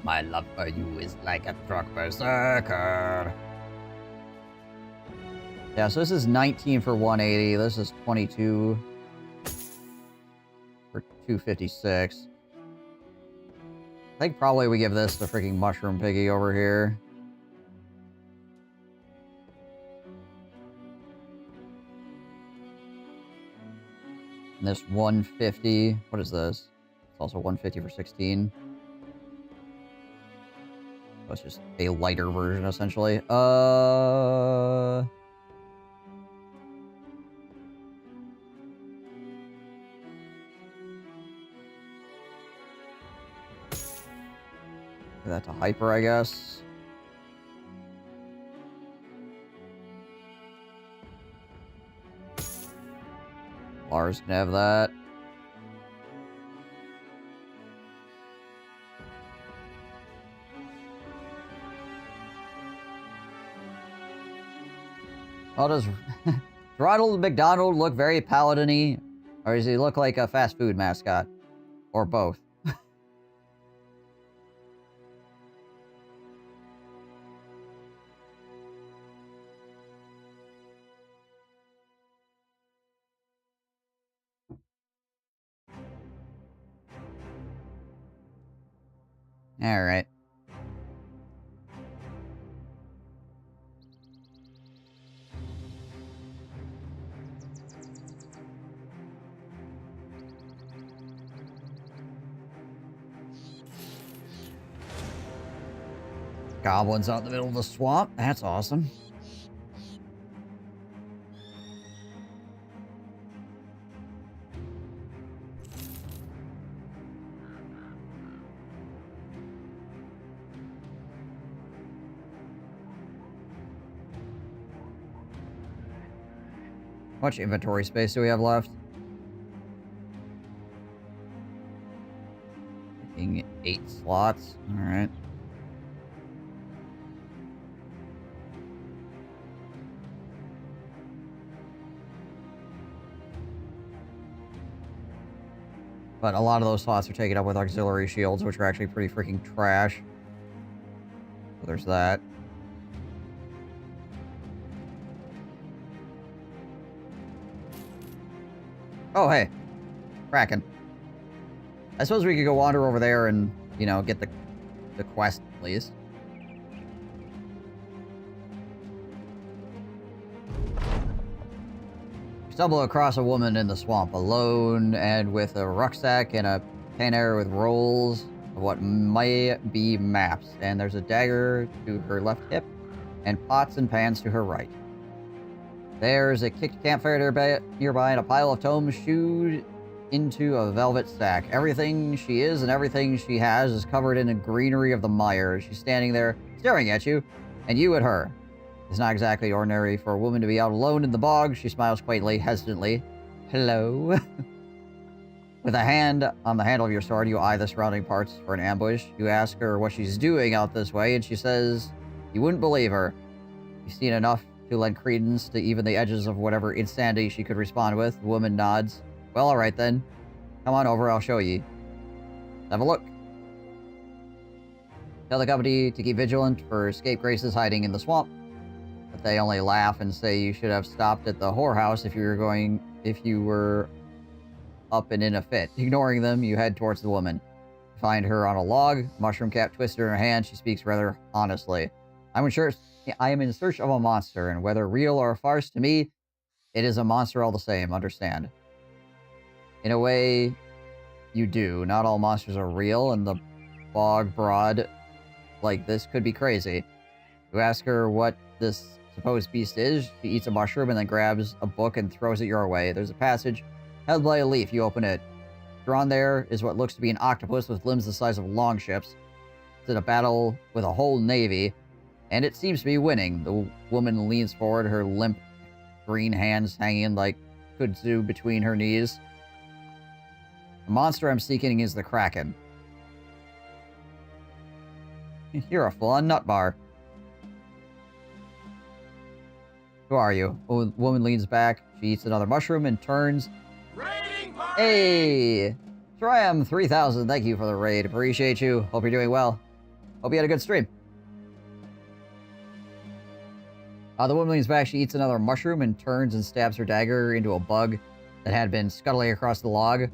My love for you is like a drunk berserker. Yeah, so this is 19 for 180. This is 22 for 256. I think probably we give this to freaking Mushroom Piggy over here. And this 150. What is this? It's also 150 for 16. So it's just a lighter version, essentially. Give that to Hyper, I guess. Lars can have that. Oh, does Ronald McDonald look very Paladin-y? Or does he look like a fast food mascot? Or both? Alright. Goblins out in the middle of the swamp. That's awesome. How much inventory space do we have left? 8 slots. Alright. But a lot of those slots are taken up with auxiliary shields, which are actually pretty freaking trash. So there's that. Oh, hey. Kraken. I suppose we could go wander over there and you know, get the quest at least. You stumble across a woman in the swamp, alone and with a rucksack and a pannier with rolls of what might be maps. And there's a dagger to her left hip and pots and pans to her right. There's a kicked campfire nearby and a pile of tomes shooed into a velvet sack. Everything she is and everything she has is covered in the greenery of the mire. She's standing there staring at you, and you at her. It's not exactly ordinary for a woman to be out alone in the bog. She smiles quaintly, hesitantly. Hello? With a hand on the handle of your sword, you eye the surrounding parts for an ambush. You ask her what she's doing out this way, and she says you wouldn't believe her. You've seen enough to lend credence to even the edges of whatever insanity she could respond with. The woman nods. Well, alright then. Come on over, I'll show ye. Have a look. Tell the company to keep vigilant for scapegraces hiding in the swamp. But they only laugh and say you should have stopped at the whorehouse if you were up and in a fit. Ignoring them, you head towards the woman. You find her on a log, mushroom cap twisted in her hand. She speaks rather honestly. I am in search of a monster, and whether real or a farce, to me, it is a monster all the same, understand? In a way, you do. Not all monsters are real, and the bog broad like this could be crazy. You ask her what this supposed beast is. She eats a mushroom and then grabs a book and throws it your way. There's a passage held by a leaf. You open it. Drawn there is what looks to be an octopus with limbs the size of longships. It's in a battle with a whole navy, and it seems to be winning. The woman leans forward, her limp green hands hanging like kudzu between her knees. The monster I'm seeking is the Kraken. You're a full-on nut bar. Who are you? The woman leans back. She eats another mushroom and turns. Hey! Triam 3000, thank you for the raid. Appreciate you. Hope you're doing well. Hope you had a good stream. The woman leans back. She eats another mushroom and turns and stabs her dagger into a bug that had been scuttling across the log.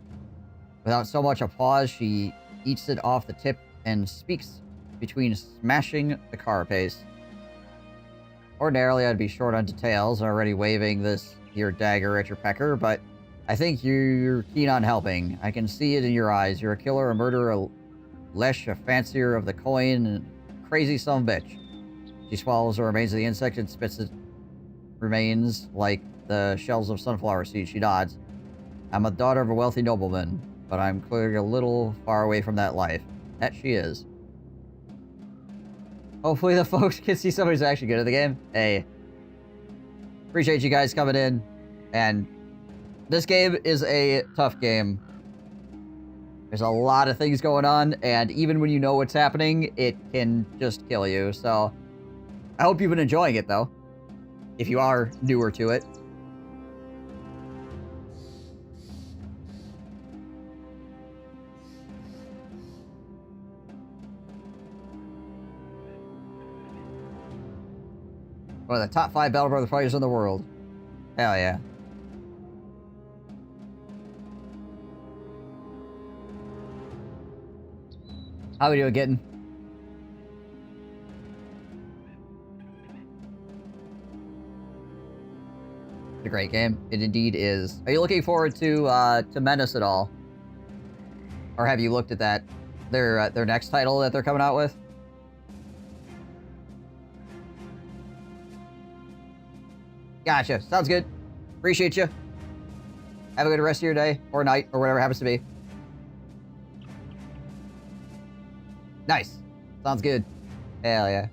Without so much a pause, she eats it off the tip and speaks between smashing the carapace. Ordinarily, I'd be short on details, already waving this here dagger at your pecker, but I think you're keen on helping. I can see it in your eyes. You're a killer, a murderer, a lesh, a fancier of the coin, and crazy son of a bitch. She swallows the remains of the insect and spits it remains like the shells of sunflower seeds. She nods. I'm a daughter of a wealthy nobleman, but I'm clearly a little far away from that life. That she is. Hopefully the folks can see somebody who's actually good at the game. Hey. Appreciate you guys coming in. And this game is a tough game. There's a lot of things going on, and even when you know what's happening, it can just kill you. So, I hope you've been enjoying it, though. If you are newer to it. One of the top 5 Battle Brother players in the world. Hell yeah. How we doing, getting? It's a great game. It indeed is. Are you looking forward to MENACE at all? Or have you looked at that? Their next title that they're coming out with? Gotcha. Sounds good. Appreciate you. Have a good rest of your day, or night, or whatever it happens to be. Nice. Sounds good. Hell yeah.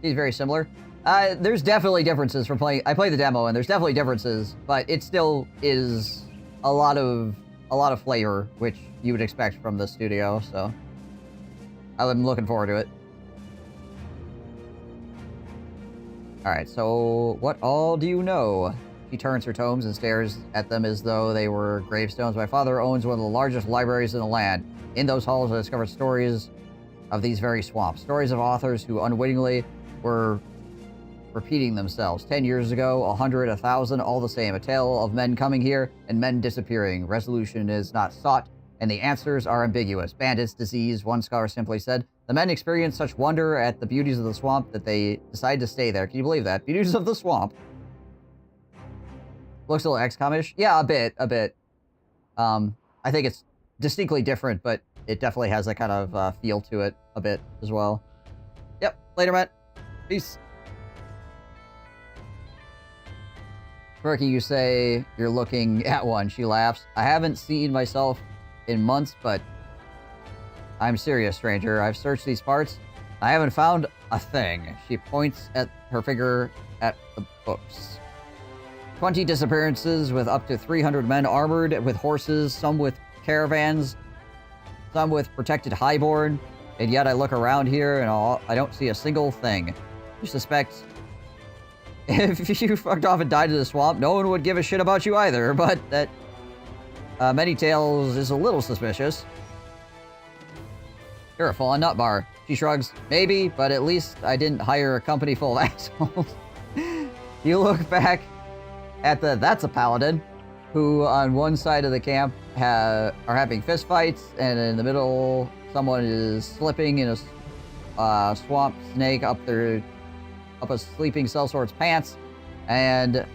He's very similar. There's definitely differences from playing. I played the demo, and there's definitely differences, but it still is a lot of flavor, which you would expect from the studio. So I'm looking forward to it. All right. So what all do you know? She turns her tomes and stares at them as though they were gravestones. My father owns one of the largest libraries in the land. In those halls, I discovered stories of these very swamps. Stories of authors who unwittingly were repeating themselves. 10 years ago, 100, 1,000, all the same. A tale of men coming here and men disappearing. Resolution is not sought, and the answers are ambiguous. Bandits, disease, one scholar simply said. The men experienced such wonder at the beauties of the swamp that they decided to stay there. Can you believe that? Beauties of the swamp. Looks a little XCOM-ish. Yeah, a bit. I think it's distinctly different, but it definitely has that kind of feel to it a bit as well. Yep. Later, Matt. Peace. Perky, you say you're looking at one. She laughs. I haven't seen myself in months, but I'm serious, stranger. I've searched these parts. I haven't found a thing. She points at her finger at the books. 20 disappearances with up to 300 men armored with horses, some with caravans, some with protected highborn, and yet I look around here and I don't see a single thing. You suspect if you fucked off and died in the swamp, no one would give a shit about you either, but that Many Tails is a little suspicious. You're a full-on nut bar. She shrugs. Maybe, but at least I didn't hire a company full of assholes. You look back at that's a Paladin, who on one side of the camp are having fistfights, and in the middle, someone is slipping in a swamp snake up a sleeping sellsword's pants, and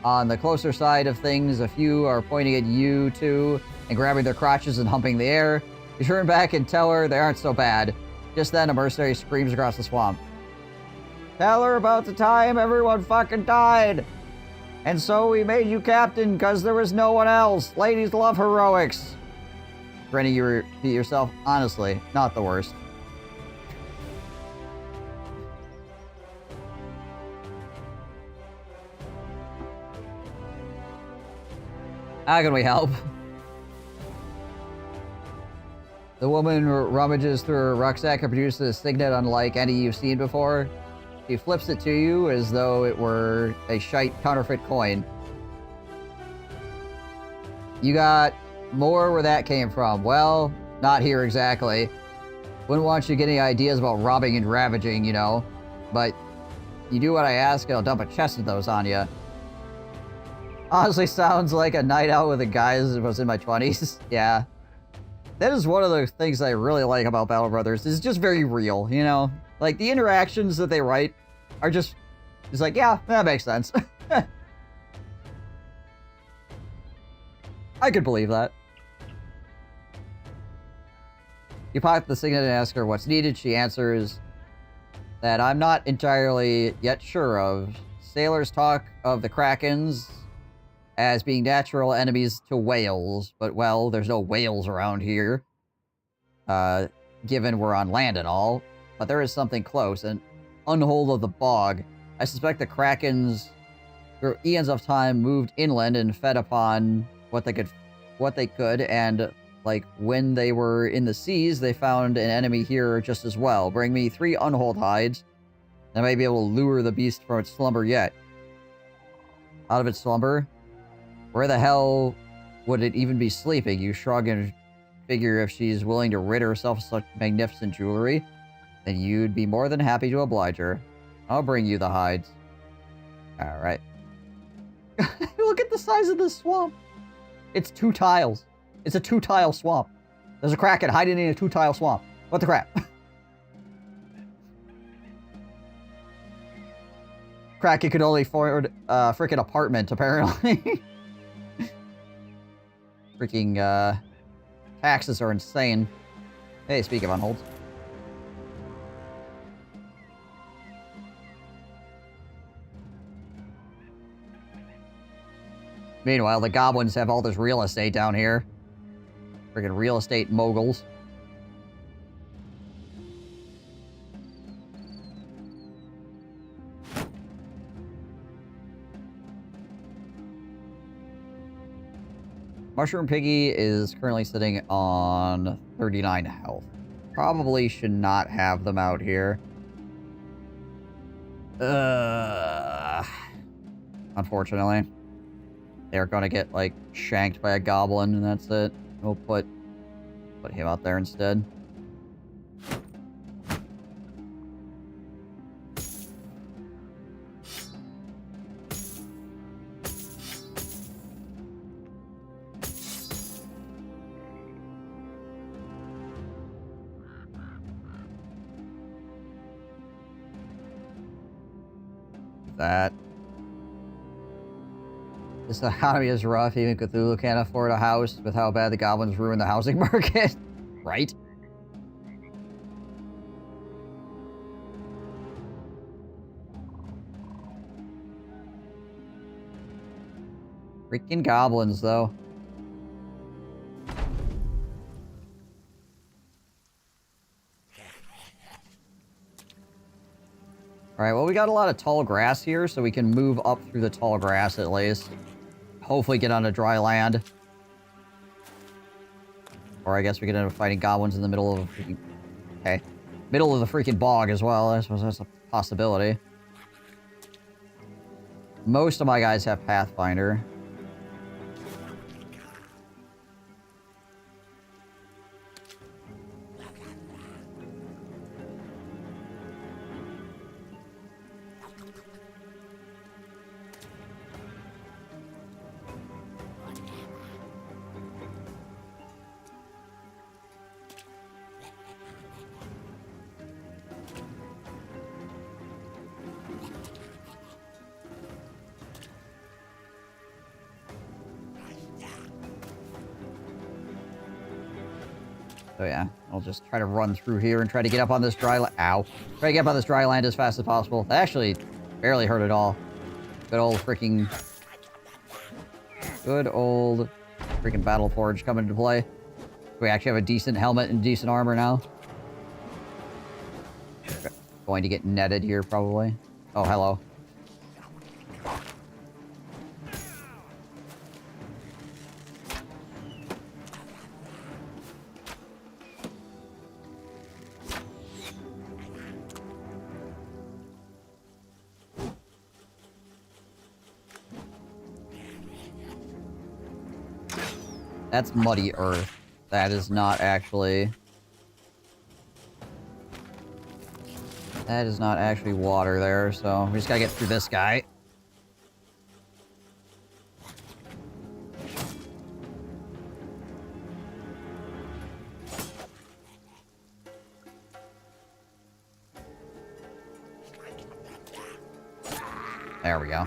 on the closer side of things, a few are pointing at you two and grabbing their crotches and humping the air. You turn back and tell her they aren't so bad. Just then, a mercenary screams across the swamp. Tell her about the time everyone fucking died. And so we made you captain because there was no one else. Ladies love heroics. Granny, you repeat yourself. Honestly, not the worst. How can we help? The woman rummages through her rucksack and produces a signet unlike any you've seen before. She flips it to you as though it were a shite counterfeit coin. You got more where that came from. Well, not here exactly. Wouldn't want you getting ideas about robbing and ravaging, you know. But you do what I ask, and I'll dump a chest of those on you. Honestly, sounds like a night out with the guys that was in my 20s. Yeah. That is one of the things I really like about Battle Brothers. It's just very real, you know? Like, the interactions that they write are just... It's like, yeah, that makes sense. I could believe that. You pocket the signet and ask her what's needed. She answers that I'm not entirely yet sure of. Sailors talk of the Krakens as being natural enemies to whales, but well, there's no whales around here, given we're on land and all, but there is something close, an unhole of the bog. I suspect the Krakens, through eons of time, moved inland and fed upon what they could, and, like, when they were in the seas, they found an enemy here just as well. Bring me 3 unholed hides, and I may be able to lure the beast from its slumber yet. Out of its slumber? Where the hell would it even be sleeping? You shrug and figure if she's willing to rid herself of such magnificent jewelry, then you'd be more than happy to oblige her. I'll bring you the hides. Alright. Look at the size of this swamp. It's 2 tiles. It's a 2-tile swamp. There's a Kraken hiding in a 2-tile swamp. What the crap? Kraken could only afford a freaking apartment, apparently. Freaking, taxes are insane. Hey, speak of unholds. Meanwhile, the goblins have all this real estate down here. Freaking real estate moguls. Mushroom Piggy is currently sitting on 39 health. Probably should not have them out here. Unfortunately. They're gonna get, like, shanked by a goblin, and that's it. We'll put him out there instead. that. This economy is rough. Even Cthulhu can't afford a house with how bad the goblins ruin the housing market. Right? Freaking goblins, though. Alright, well, we got a lot of tall grass here, so we can move up through the tall grass at least. Hopefully get onto dry land. Or I guess we could end up fighting goblins in the middle of a freaking... Okay. Middle of the freaking bog as well. I suppose that's a possibility. Most of my guys have Pathfinder. So yeah, I'll just try to run through here and try to get up on this dry land. Ow. Try to get up on this dry land as fast as possible. That actually barely hurt at all. Good old freaking... Good old freaking Battle Forge coming into play. We actually have a decent helmet and decent armor now. Going to get netted here, probably. Oh, hello. That's muddy earth. That is not actually... That is not actually water there, so we just gotta get through this guy. There we go.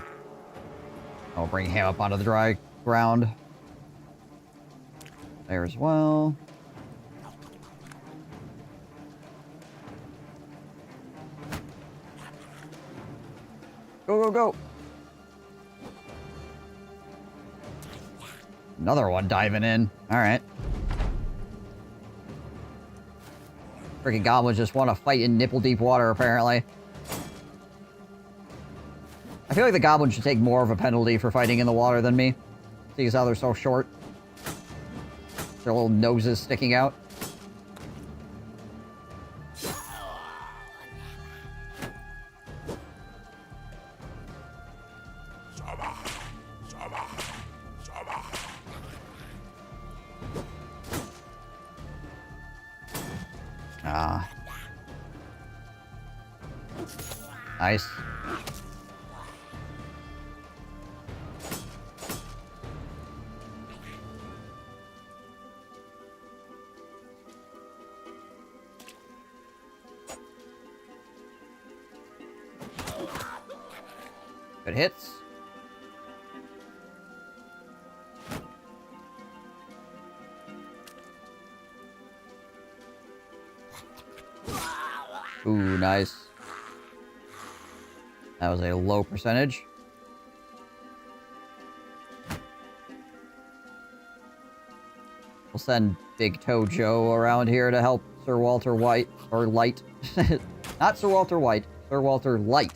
I'll bring him up onto the dry ground. There as well. Go, go, go. Another one diving in. Alright. Freaking goblins just want to fight in nipple-deep water, apparently. I feel like the goblins should take more of a penalty for fighting in the water than me. Seeing as how they're so short. Their little noses sticking out. Ah. Nice. Good hits. Ooh, nice. That was a low percentage. We'll send Big Toe Joe around here to help Sir Walter White, or Light. Not Sir Walter White, Sir Walter Light.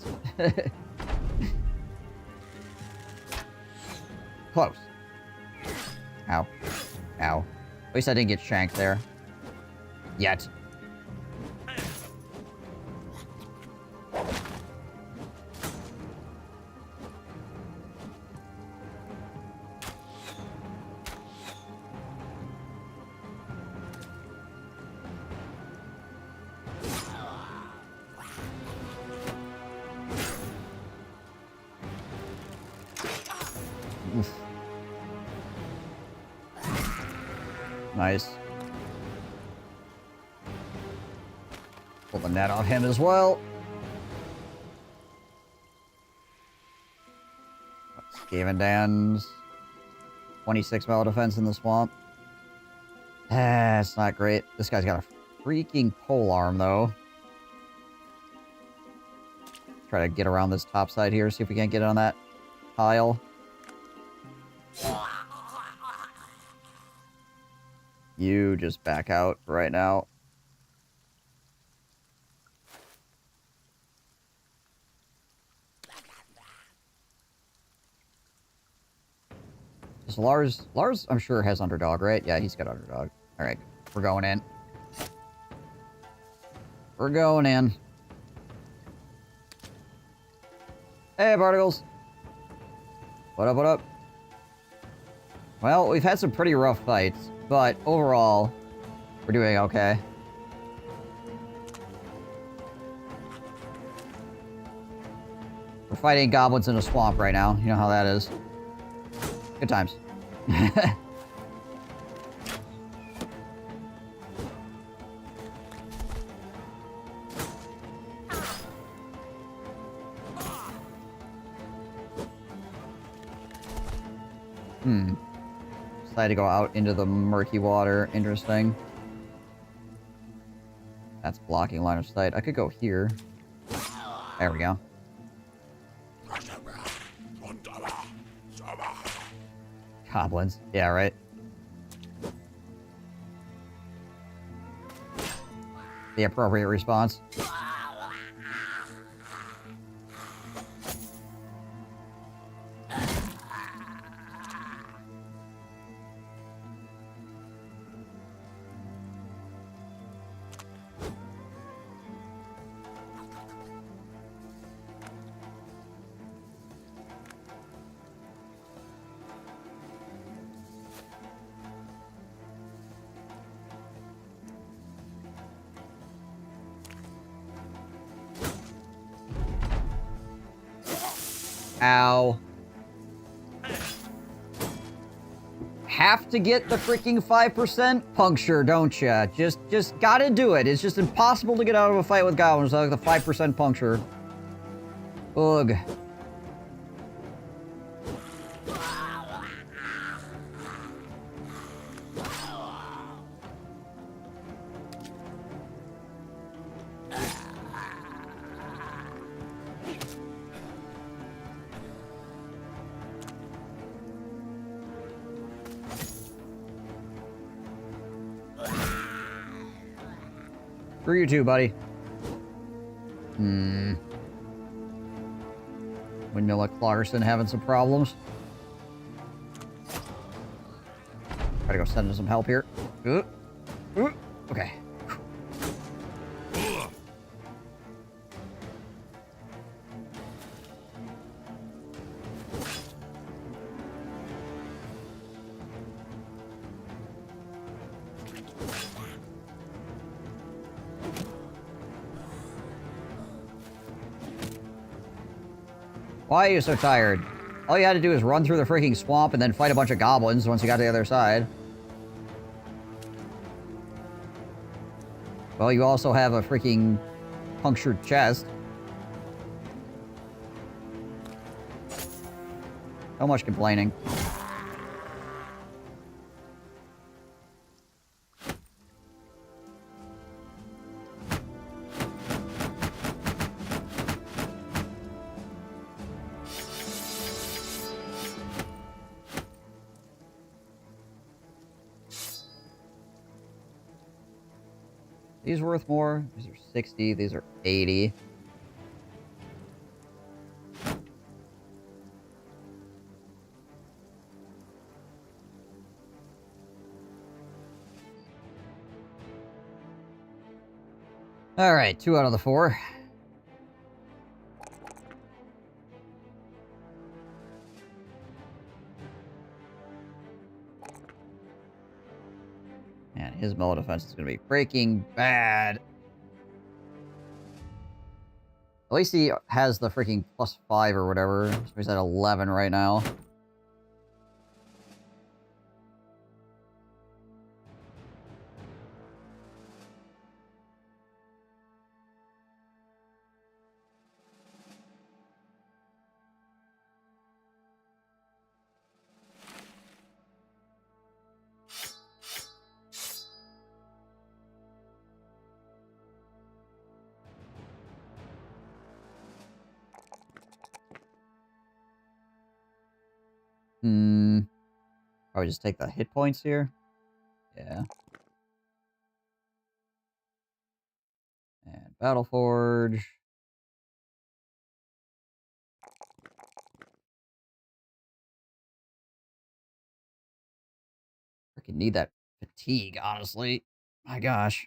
Close. Ow. Ow. At least I didn't get shanked there. Yet. Oof. Nice. Pull the net off him as well. Gavin Dan's 26 melee defense in the swamp. It's not great. This guy's got a freaking pole arm, though. Try to get around this top side here, see if we can't get on that tile. You just back out right now. Is Lars, I'm sure, has underdog, right? Yeah, he's got underdog. Alright, we're going in. We're going in. Hey, Particles. What up, what up? Well, we've had some pretty rough fights, but overall, we're doing okay. We're fighting goblins in a swamp right now. You know how that is. Good times. Decided to go out into the murky water. Interesting. That's blocking line of sight. I could go here. There we go. Goblins. Yeah, right. The appropriate response. Ow. Have to get the freaking 5% puncture, don't ya? Just gotta do it. It's just impossible to get out of a fight with goblins without the 5% puncture. Ugh. For you too, buddy. Windmill at Clarkson having some problems. Gotta go send him some help here. Okay. Why are you so tired? All you had to do is run through the freaking swamp and then fight a bunch of goblins once you got to the other side. Well, you also have a freaking punctured chest. So much complaining. These are worth more. These are 60. These are 80. All right, 2 out of the 4. And his melee defense is going to be freaking bad. At least he has the freaking +5 or whatever. So he's at 11 right now. Probably just take the hit points here. Yeah. And Battle Forge. Freaking need that fatigue, honestly. My gosh.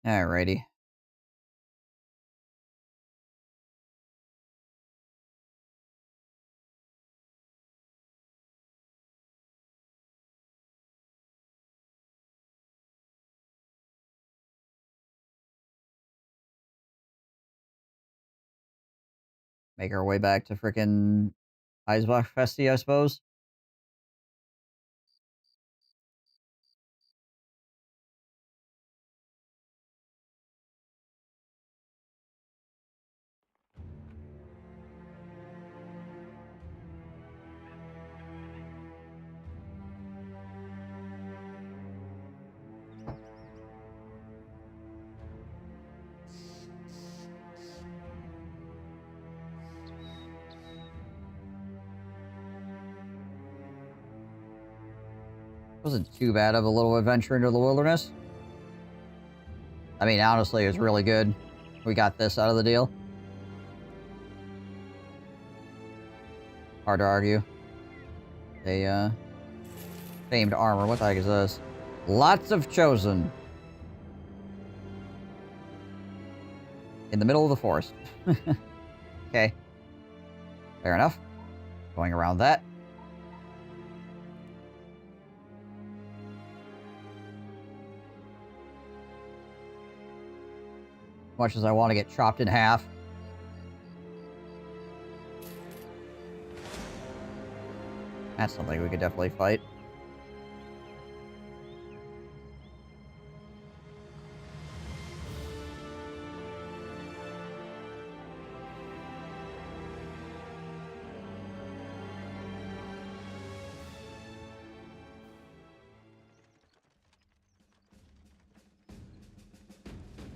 Alrighty. Make our way back to frickin' Eisbach Festi, I suppose. Wasn't too bad of a little adventure into the wilderness. I mean, honestly, it was really good. We got this out of the deal. Hard to argue. Famed armor. What the heck is this? Lots of Chosen. In the middle of the forest. Okay. Fair enough. Going around that. Much as I want to get chopped in half. That's something we could definitely fight.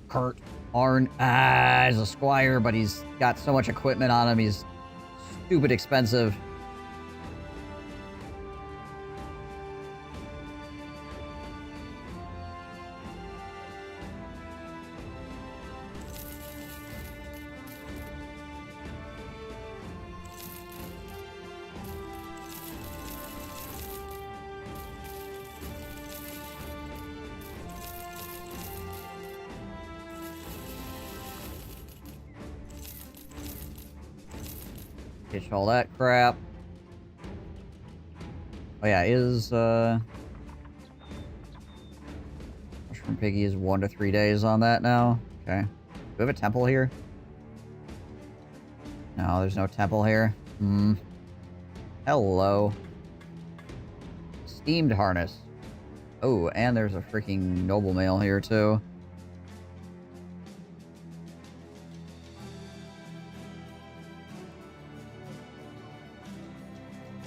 Kurt Arn, is a squire, but he's got so much equipment on him, he's stupid expensive. Ditch all that crap. Oh yeah, Mushroom Piggy is 1 to 3 days on that now. Okay. Do we have a temple here? No, there's no temple here. Hello. Steamed harness. Oh, and there's a freaking noble mail here too.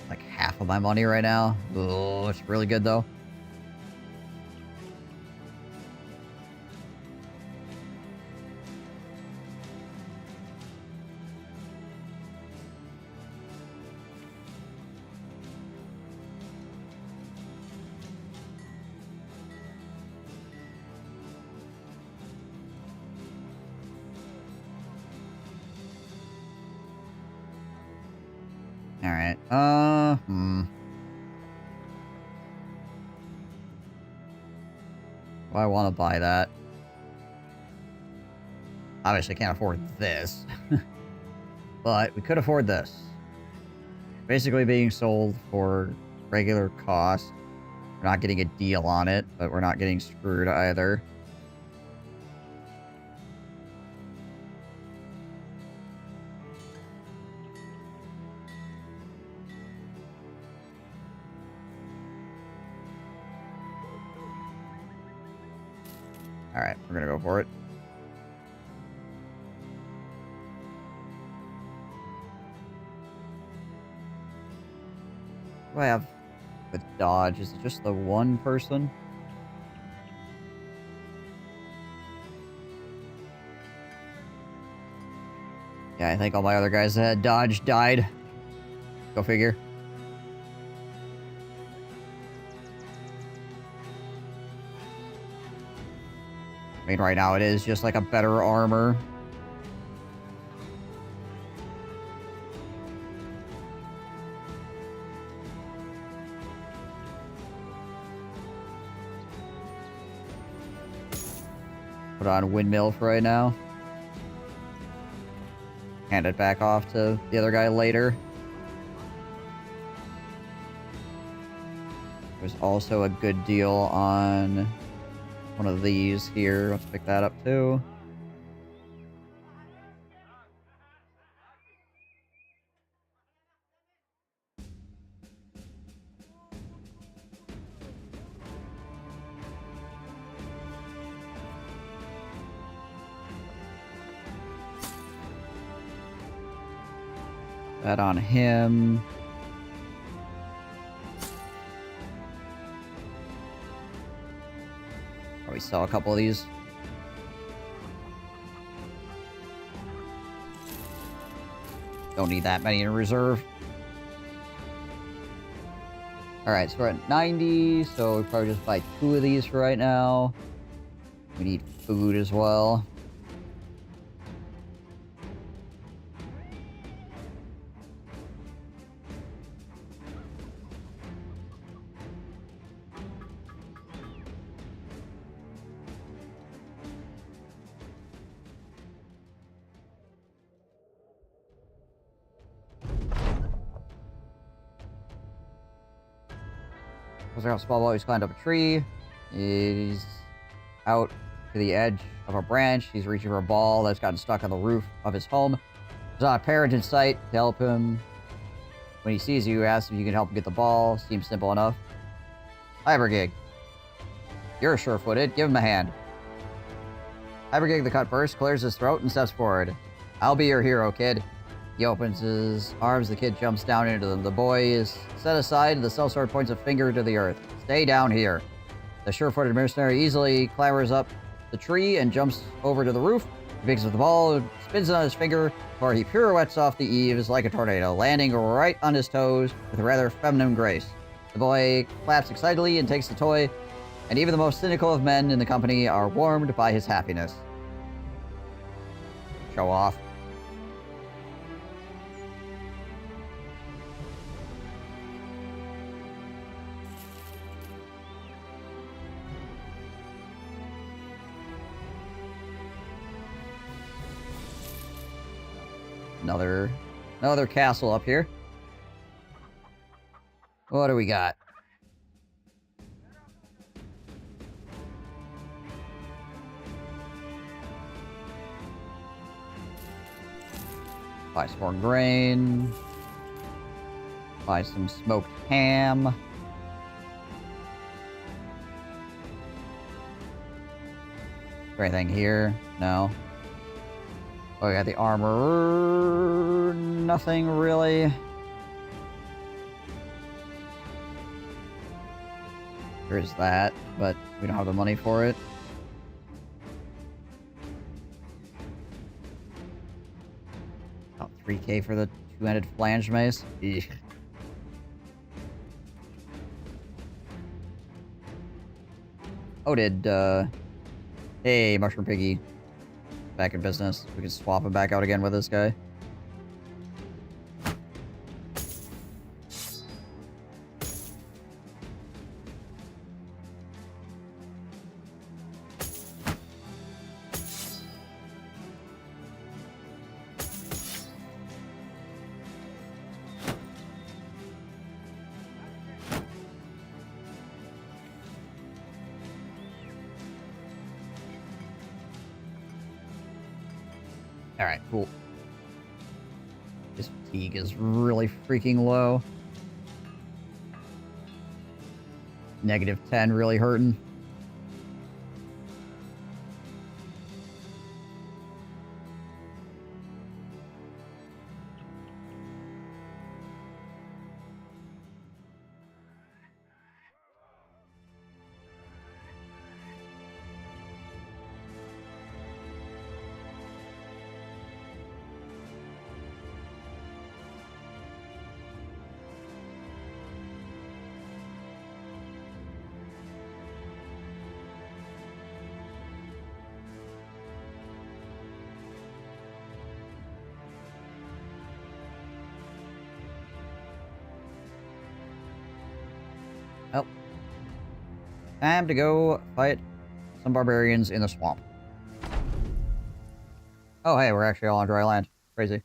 Like half of my money right now. Oh, it's really good though. Alright, Do I want to buy that? Obviously can't afford this. But we could afford this. Basically being sold for regular cost. We're not getting a deal on it, but we're not getting screwed either. Alright, we're gonna go for it. What do I have with dodge? Is it just the one person? Yeah, I think all my other guys that had dodge died. Go figure. I mean, right now it is just like a better armor. Put on windmill for right now. Hand it back off to the other guy later. There's also a good deal on one of these here. Let's pick that up too. That on him. Probably sell a couple of these. Don't need that many in reserve. Alright, so we're at 90, so we probably just buy 2 of these for right now. We need food as well. Small boy who's climbed up a tree. He's out to the edge of a branch. He's reaching for a ball that's gotten stuck on the roof of his home. There's not a parent in sight to help him. When he sees you, asks if you can help him get the ball. Seems simple enough. Hypergig. You're sure-footed. Give him a hand. Hypergig the cut first, clears his throat, and steps forward. I'll be your hero, kid. He opens his arms. The kid jumps down into them. The boy is set aside, and the sellsword points a finger to the earth. Stay down here. The sure-footed mercenary easily clambers up the tree and jumps over to the roof. He picks up the ball, spins it on his finger, before he pirouettes off the eaves like a tornado, landing right on his toes with a rather feminine grace. The boy claps excitedly and takes the toy, and even the most cynical of men in the company are warmed by his happiness. Show off. Another castle up here. What do we got? Buy some more grain. Buy some smoked ham. Is there anything here? No. Oh, we got the armor. Nothing really. There is that, but we don't have the money for it. About 3K for the two-handed flange mace. Eesh. Oh, hey, Mushroom Piggy. Back in business. We can swap him back out again with this guy. Alright, cool. This fatigue is really freaking low. -10 really hurting. Well, time to go fight some barbarians in the swamp. Oh, hey, we're actually all on dry land. Crazy.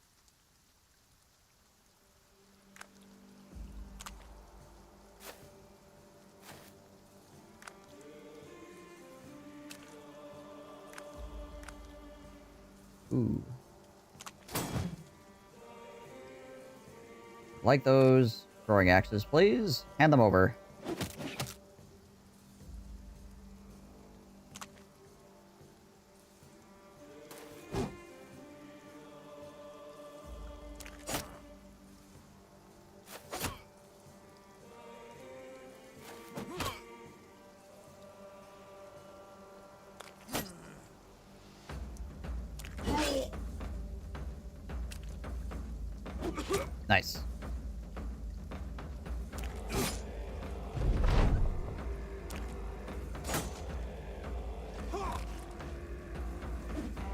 Ooh. Like those throwing axes, please. Hand them over. Nice.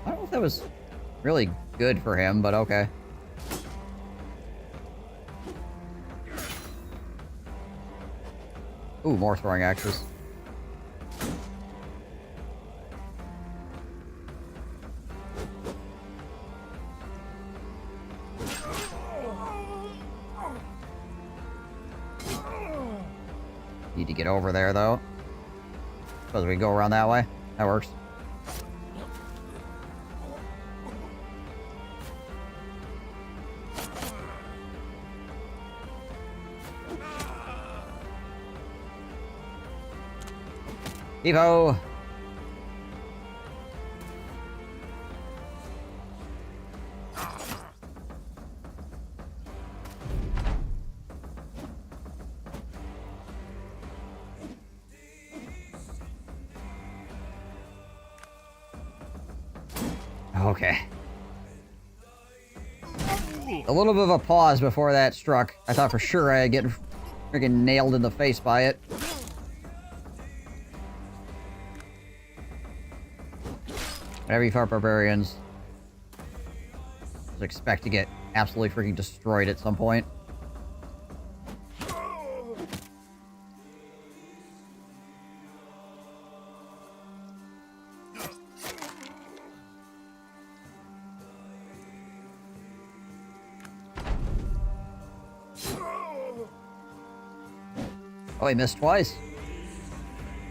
I don't know if that was really good for him, but okay. Ooh, more throwing axes. Need to get over there, though. Suppose we can go around that way. That works. Evo! Okay. A little bit of a pause before that struck. I thought for sure I'd get freaking nailed in the face by it. Whenever you fight barbarians, just expect to get absolutely freaking destroyed at some point. Oh, he missed twice.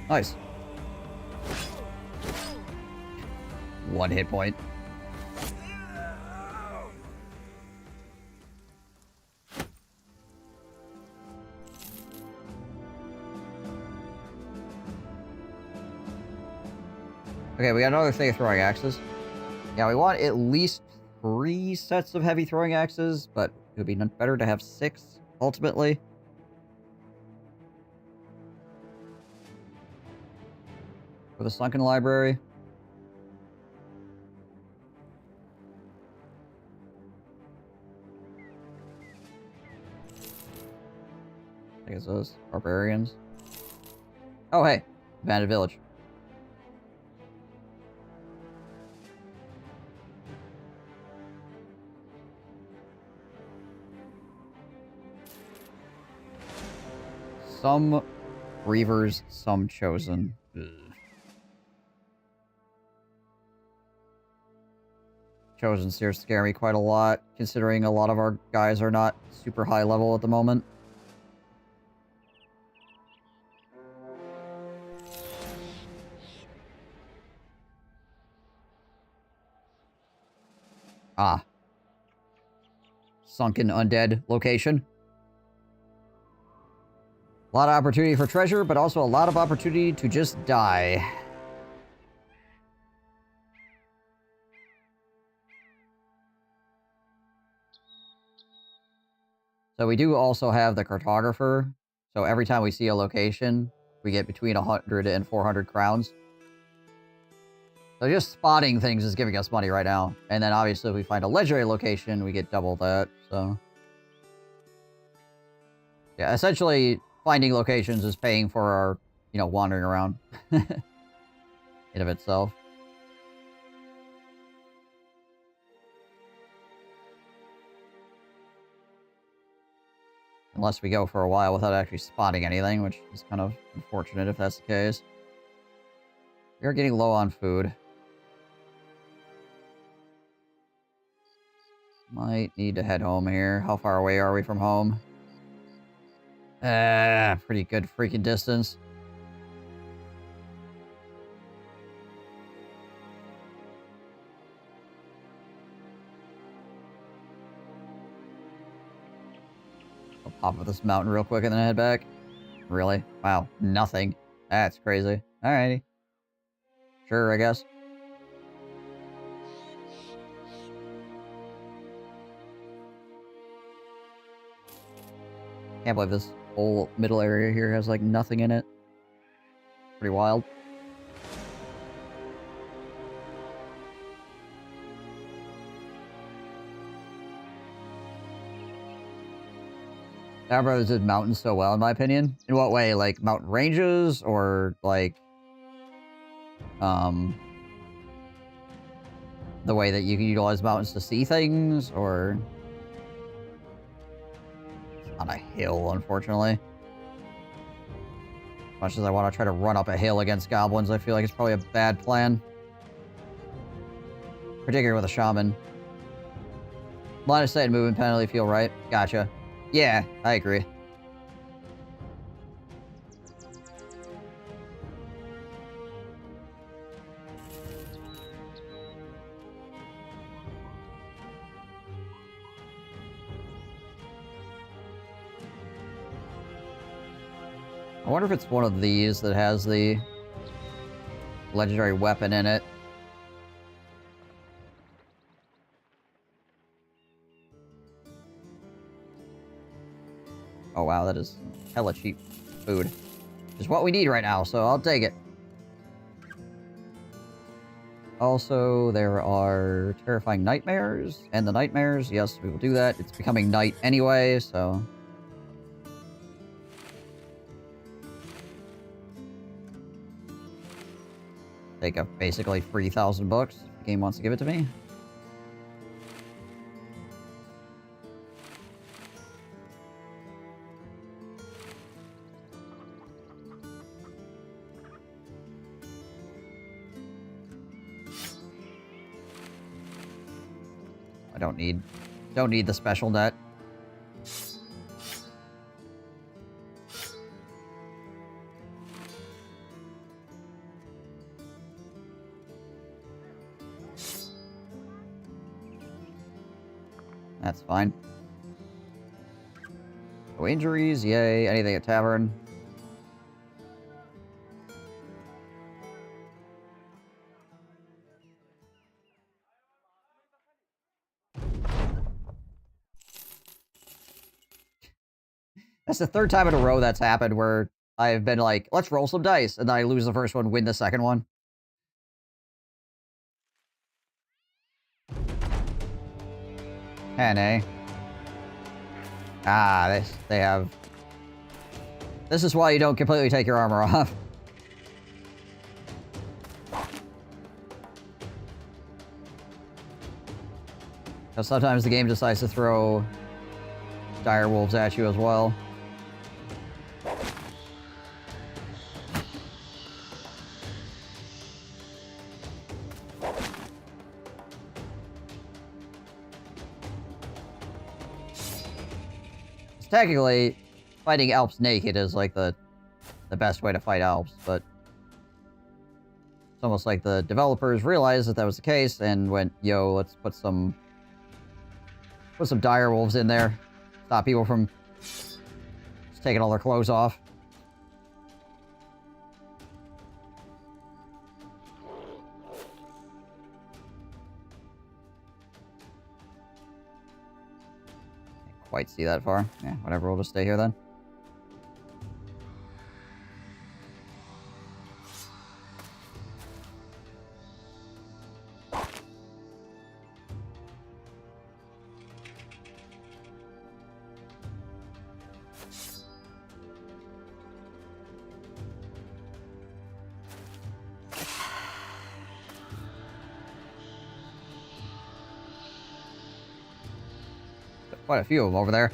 Nice. 1 hit point. Okay, we got another thing of throwing axes. Yeah, we want at least 3 sets of heavy throwing axes, but it would be better to have 6, ultimately. For the Sunken Library. I guess those barbarians. Oh, hey. Abandoned village. Some Reavers, some Chosen. Ugh. Chosen here scare me quite a lot, considering a lot of our guys are not super high level at the moment. Ah. Sunken undead location. A lot of opportunity for treasure, but also a lot of opportunity to just die. So we do also have the cartographer. So every time we see a location, we get between 100 and 400 crowns. So just spotting things is giving us money right now. And then obviously if we find a legendary location, we get double that, so... yeah, essentially, finding locations is paying for our, you know, wandering around. In of itself. Unless we go for a while without actually spotting anything, which is kind of unfortunate if that's the case. We're getting low on food. Might need to head home here. How far away are we from home? Pretty good freaking distance. I'll pop up this mountain real quick and then head back. Really? Wow, nothing. That's crazy. Alrighty. Sure, I guess. Can't believe this whole middle area here has, like, nothing in it. Pretty wild. Tower Brothers did mountains so well, in my opinion. In what way? Like, mountain ranges? Or, like... the way that you can utilize mountains to see things? Or... on a hill, unfortunately. As much as I want to try to run up a hill against goblins, I feel like it's probably a bad plan. Particularly with a shaman. Line of sight and movement penalty feel right. Gotcha. Yeah, I agree. I wonder if it's one of these that has the legendary weapon in it. Oh wow, that is hella cheap food. Which is what we need right now, so I'll take it. Also, there are terrifying nightmares. And the nightmares, yes, we will do that. It's becoming night anyway, so... take a basically 3,000 bucks if the game wants to give it to me. I don't need the special net. That's fine. No injuries, yay. Anything at tavern. That's the third time in a row that's happened where I've been like, let's roll some dice, and then I lose the first one, win the second one. Eh? Ah, they have... This is why you don't completely take your armor off. Because sometimes the game decides to throw dire wolves at you as well. Technically, fighting Alps naked is like the best way to fight Alps, but it's almost like the developers realized that that was the case and went, yo, let's put some dire wolves in there. Stop people from just taking all their clothes off. Quite see that far. Yeah, whatever, we'll just stay here then. Quite a few of them over there.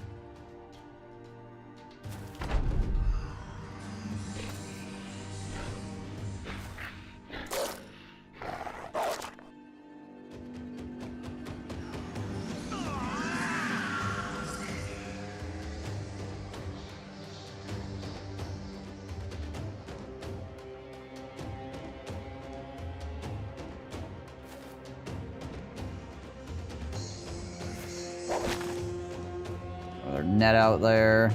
Another net out there.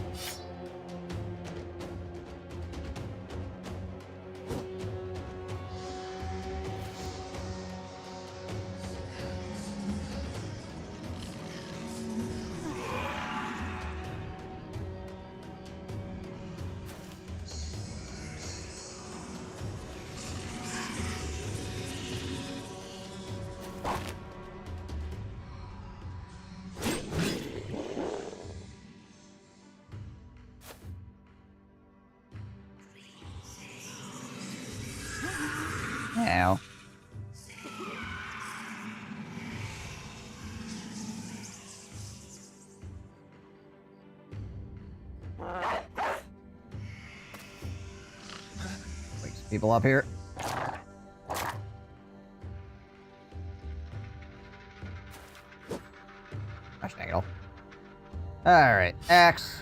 Ow. Wakes people up here. Gosh dang it all. Alright, axe.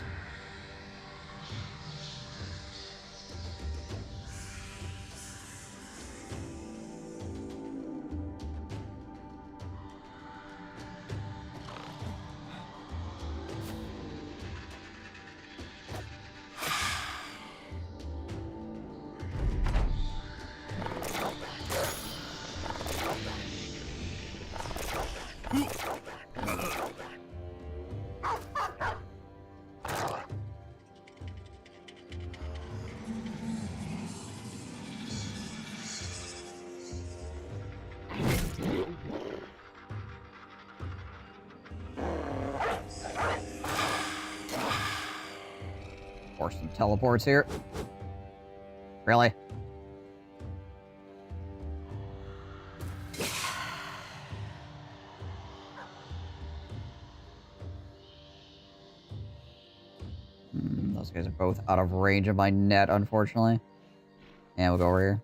Force some teleports here. Really? Those guys are both out of range of my net, unfortunately. And we'll go over here.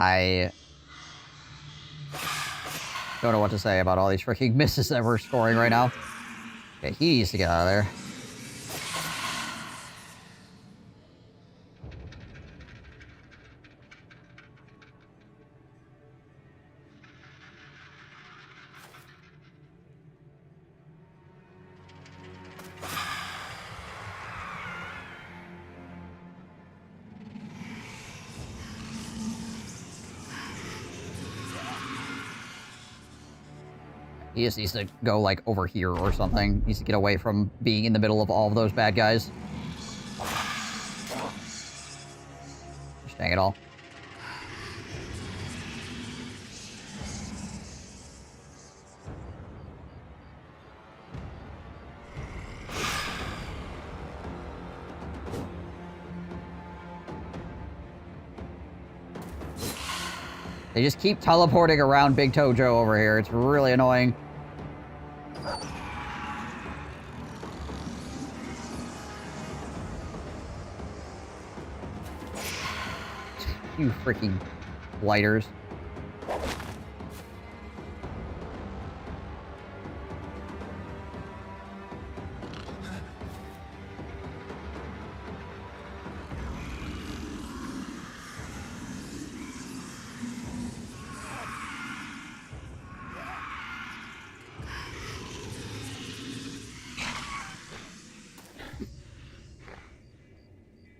I don't know what to say about all these freaking misses that we're scoring right now. Okay, he needs to get out of there. He just needs to go, like, over here or something. He needs to get away from being in the middle of all of those bad guys. Just dang it all. They just keep teleporting around Big Toe Joe over here. It's really annoying. You freaking lighters.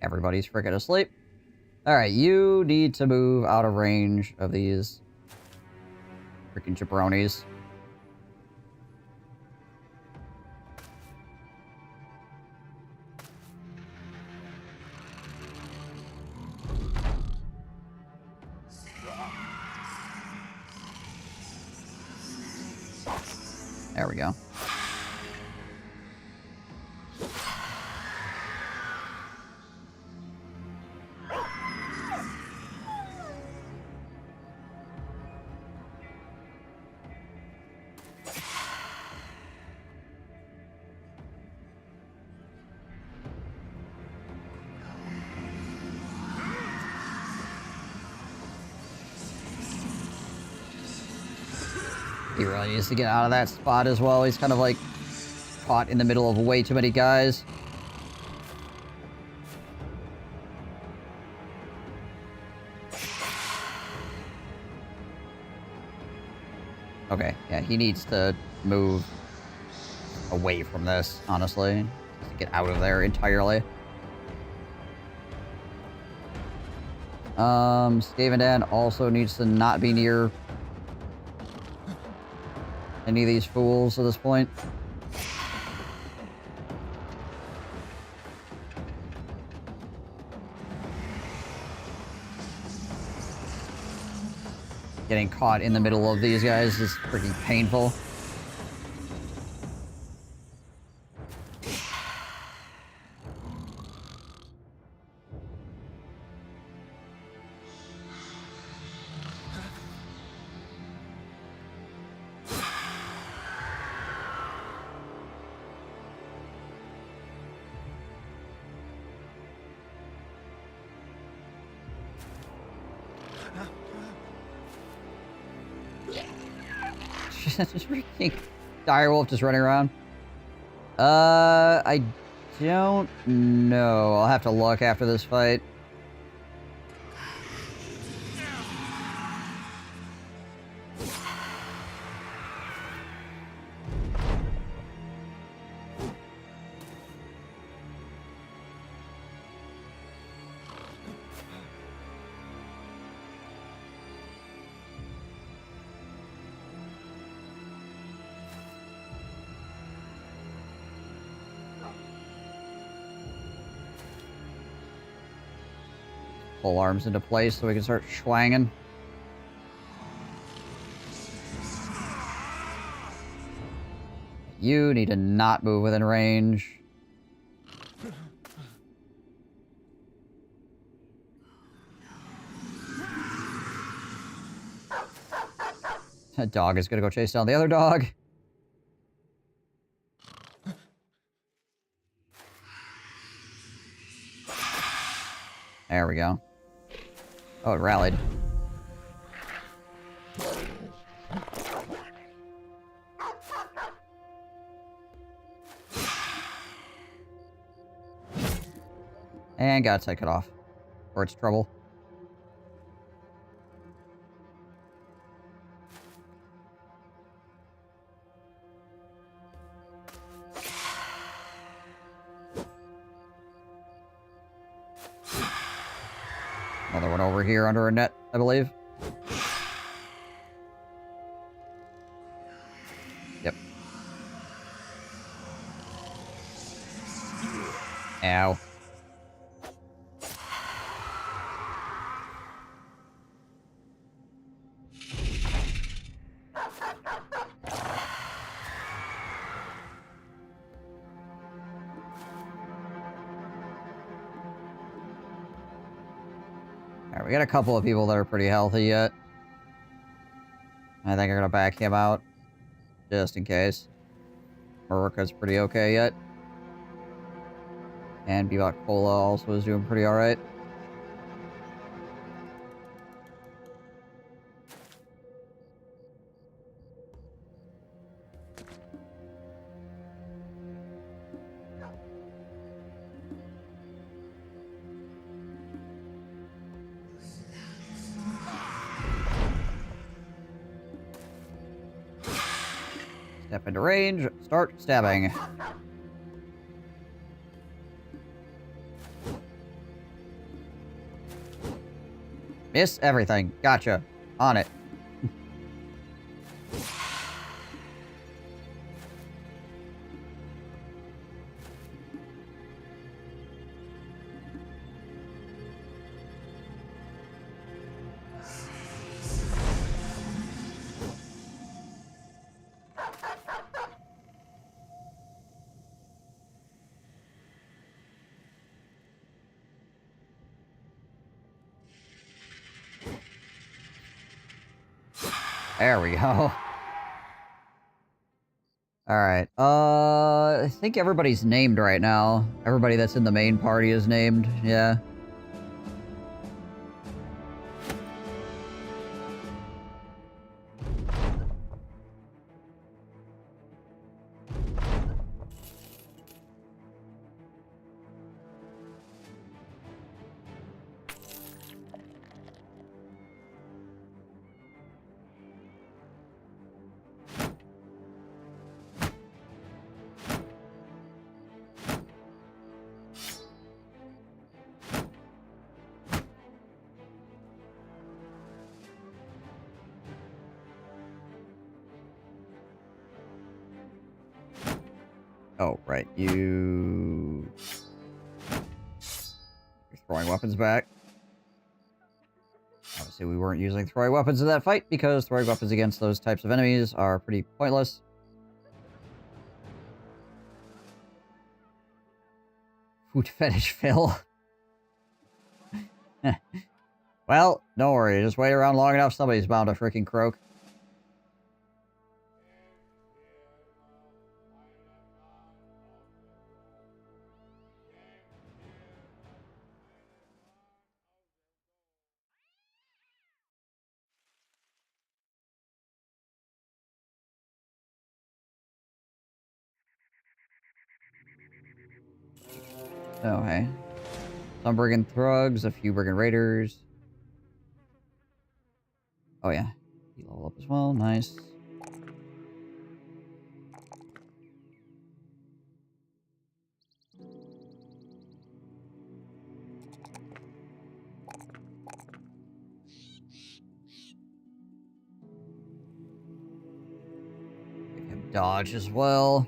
Everybody's freaking asleep. Alright, you need to move out of range of these freaking jabronis. There we go. He really needs to get out of that spot as well. He's kind of like caught in the middle of way too many guys. Okay, yeah, he needs to move away from this, honestly. Just to get out of there entirely. Skavendan also needs to not be near any of these fools at this point. Getting caught in the middle of these guys is pretty painful. Just freaking direwolf just running around. I don't know. I'll have to look after this fight. Pull arms into place so we can start schwanging. You need to not move within range. That dog is gonna go chase down the other dog. There we go. Oh, it rallied. And got its head cut off. Or it's trouble. Another one over here under a net, I believe. Yep. Ow. Alright, we got a couple of people that are pretty healthy yet. I think I'm gonna back him out. Just in case. Maruka's pretty okay yet. And Bebop Cola also is doing pretty alright. Step into range, start stabbing. Miss everything. Gotcha. On it. There we go. Alright, I think everybody's named right now. Everybody that's in the main party is named, yeah. Oh, right. You're throwing weapons back. Obviously, we weren't using throwing weapons in that fight because throwing weapons against those types of enemies are pretty pointless. Food fetish Phil. Well, don't worry. Just wait around long enough, somebody's bound to freaking croak. Oh, hey. Some brigand thugs, a few brigand raiders. Oh, yeah. You level up as well. Nice. Give him dodge as well.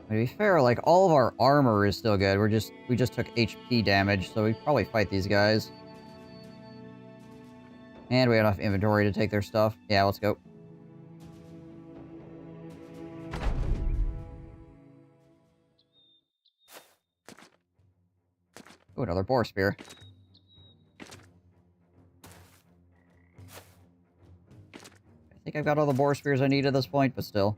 To be fair, like, all of our armor is still good. We just took HP damage, so we probably fight these guys. And we have enough inventory to take their stuff. Yeah, let's go. Ooh, another boar spear. I think I've got all the boar spears I need at this point, but still.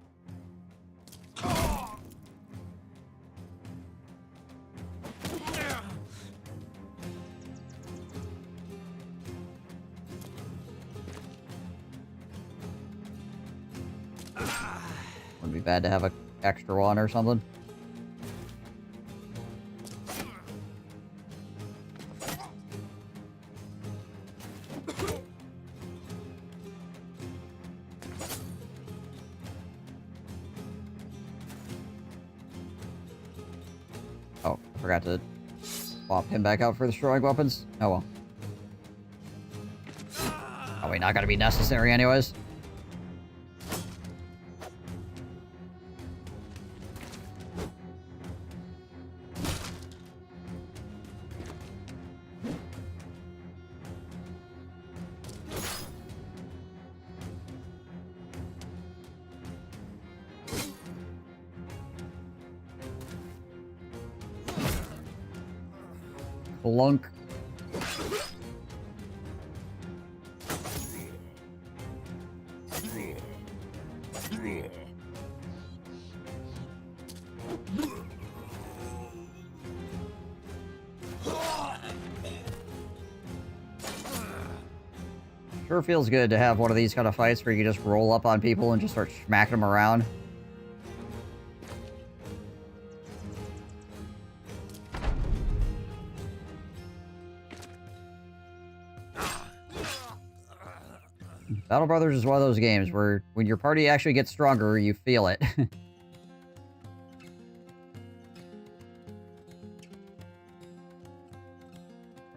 Wouldn't be bad to have an extra one or something. Oh, I forgot to swap him back out for the throwing weapons. Oh well. Probably not gonna be necessary anyways. Clunk. Sure feels good to have one of these kind of fights where you can just roll up on people and just start smacking them around. Battle Brothers is one of those games where when your party actually gets stronger, you feel it. We're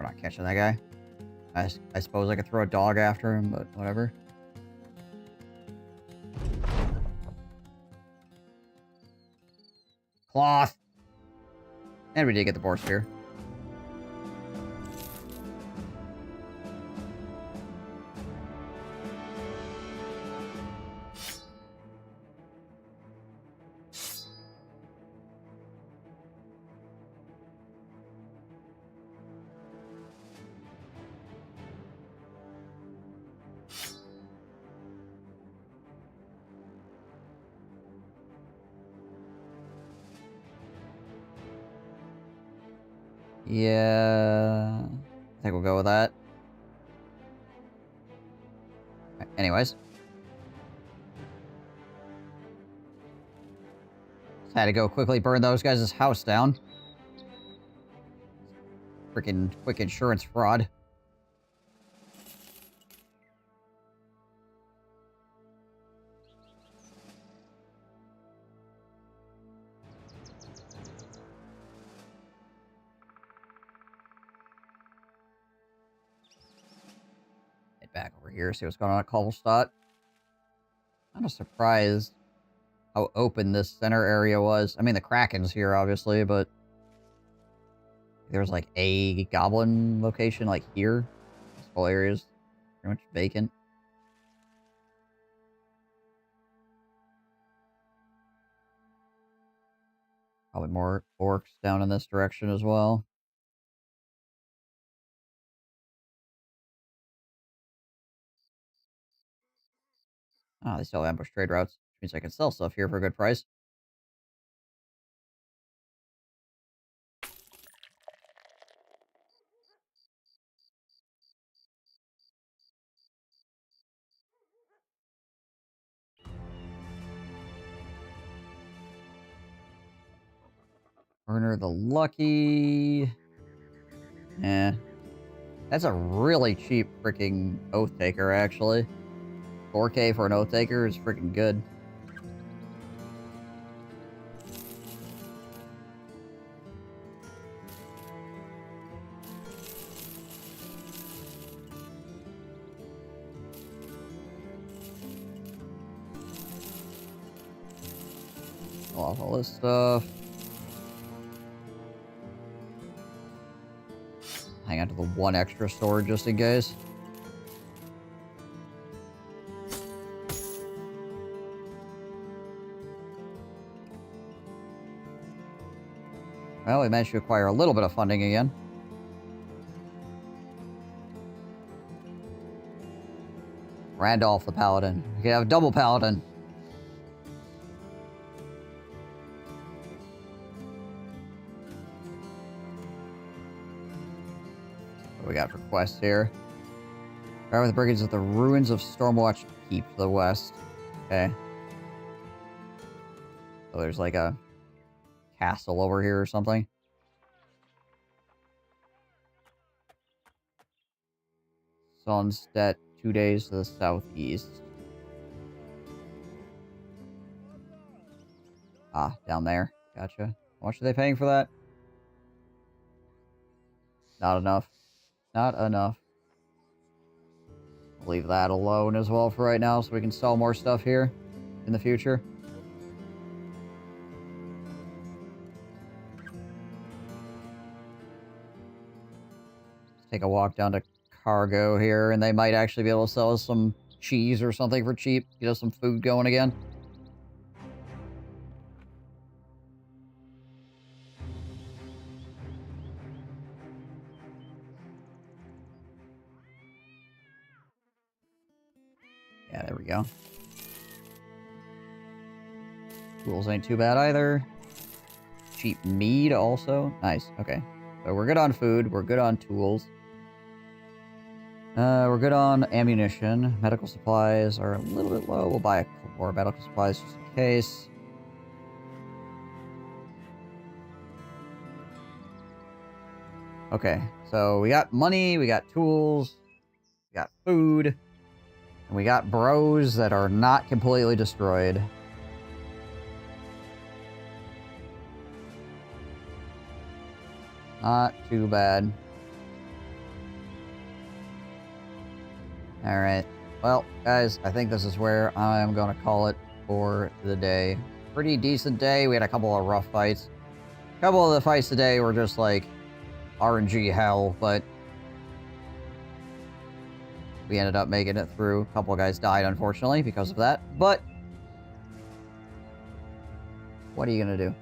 not catching that guy. I suppose I could throw a dog after him, but whatever. Cloth! And we did get the boar spear. Yeah, I think we'll go with that. Anyways. Just had to go quickly burn those guys' house down. Freaking quick insurance fraud. Get back over here, see what's going on at Kohlstadt. I'm not surprised how open this center area was. I mean, the Kraken's here, obviously, but there's like a goblin location, like here. This whole area's pretty much vacant. Probably more orcs down in this direction as well. Oh, they still have ambush trade routes, which means I can sell stuff here for a good price. Earner the Lucky. Eh. That's a really cheap freaking Oath Taker, actually. 4K for an Oath Taker is freaking good. Off all this stuff. Hang on to the one extra sword just in case. Well, we managed to acquire a little bit of funding again. Randolph the Paladin. We could have a double Paladin. What do we got for quests here? Right with the brigands at the ruins of Stormwatch Keep to the west. Okay. So there's like a castle over here or something. Sunstead, 2 days to the southeast. Ah, down there. Gotcha. How much are they paying for that? Not enough. Not enough. I'll leave that alone as well for right now so we can sell more stuff here in the future. Take a walk down to Cargo here, and they might actually be able to sell us some cheese or something for cheap. Get us some food going again. Yeah, there we go. Tools ain't too bad either. Cheap mead also. Nice. Okay. So we're good on food. We're good on tools. We're good on ammunition. Medical supplies are a little bit low. We'll buy a couple more medical supplies just in case. Okay, so we got money, we got tools, we got food, and we got bros that are not completely destroyed. Not too bad. Alright. Well, guys, I think this is where I'm going to call it for the day. Pretty decent day. We had a couple of rough fights. A couple of the fights today were just like RNG hell, but we ended up making it through. A couple of guys died, unfortunately, because of that. But what are you going to do?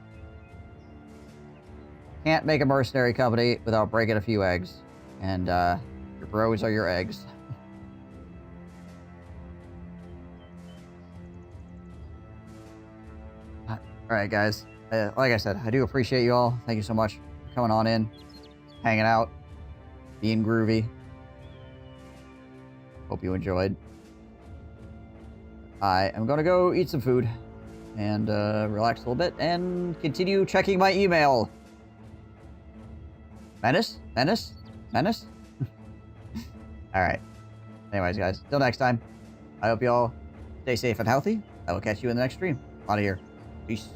Can't make a mercenary company without breaking a few eggs. And your bros are your eggs. Alright, guys. Like I said, I do appreciate you all. Thank you so much for coming on in, hanging out, being groovy. Hope you enjoyed. I am going to go eat some food and relax a little bit and continue checking my email. Menace? Menace? Menace? Alright. Anyways, guys, till next time, I hope you all stay safe and healthy. I will catch you in the next stream. Out of here. Peace.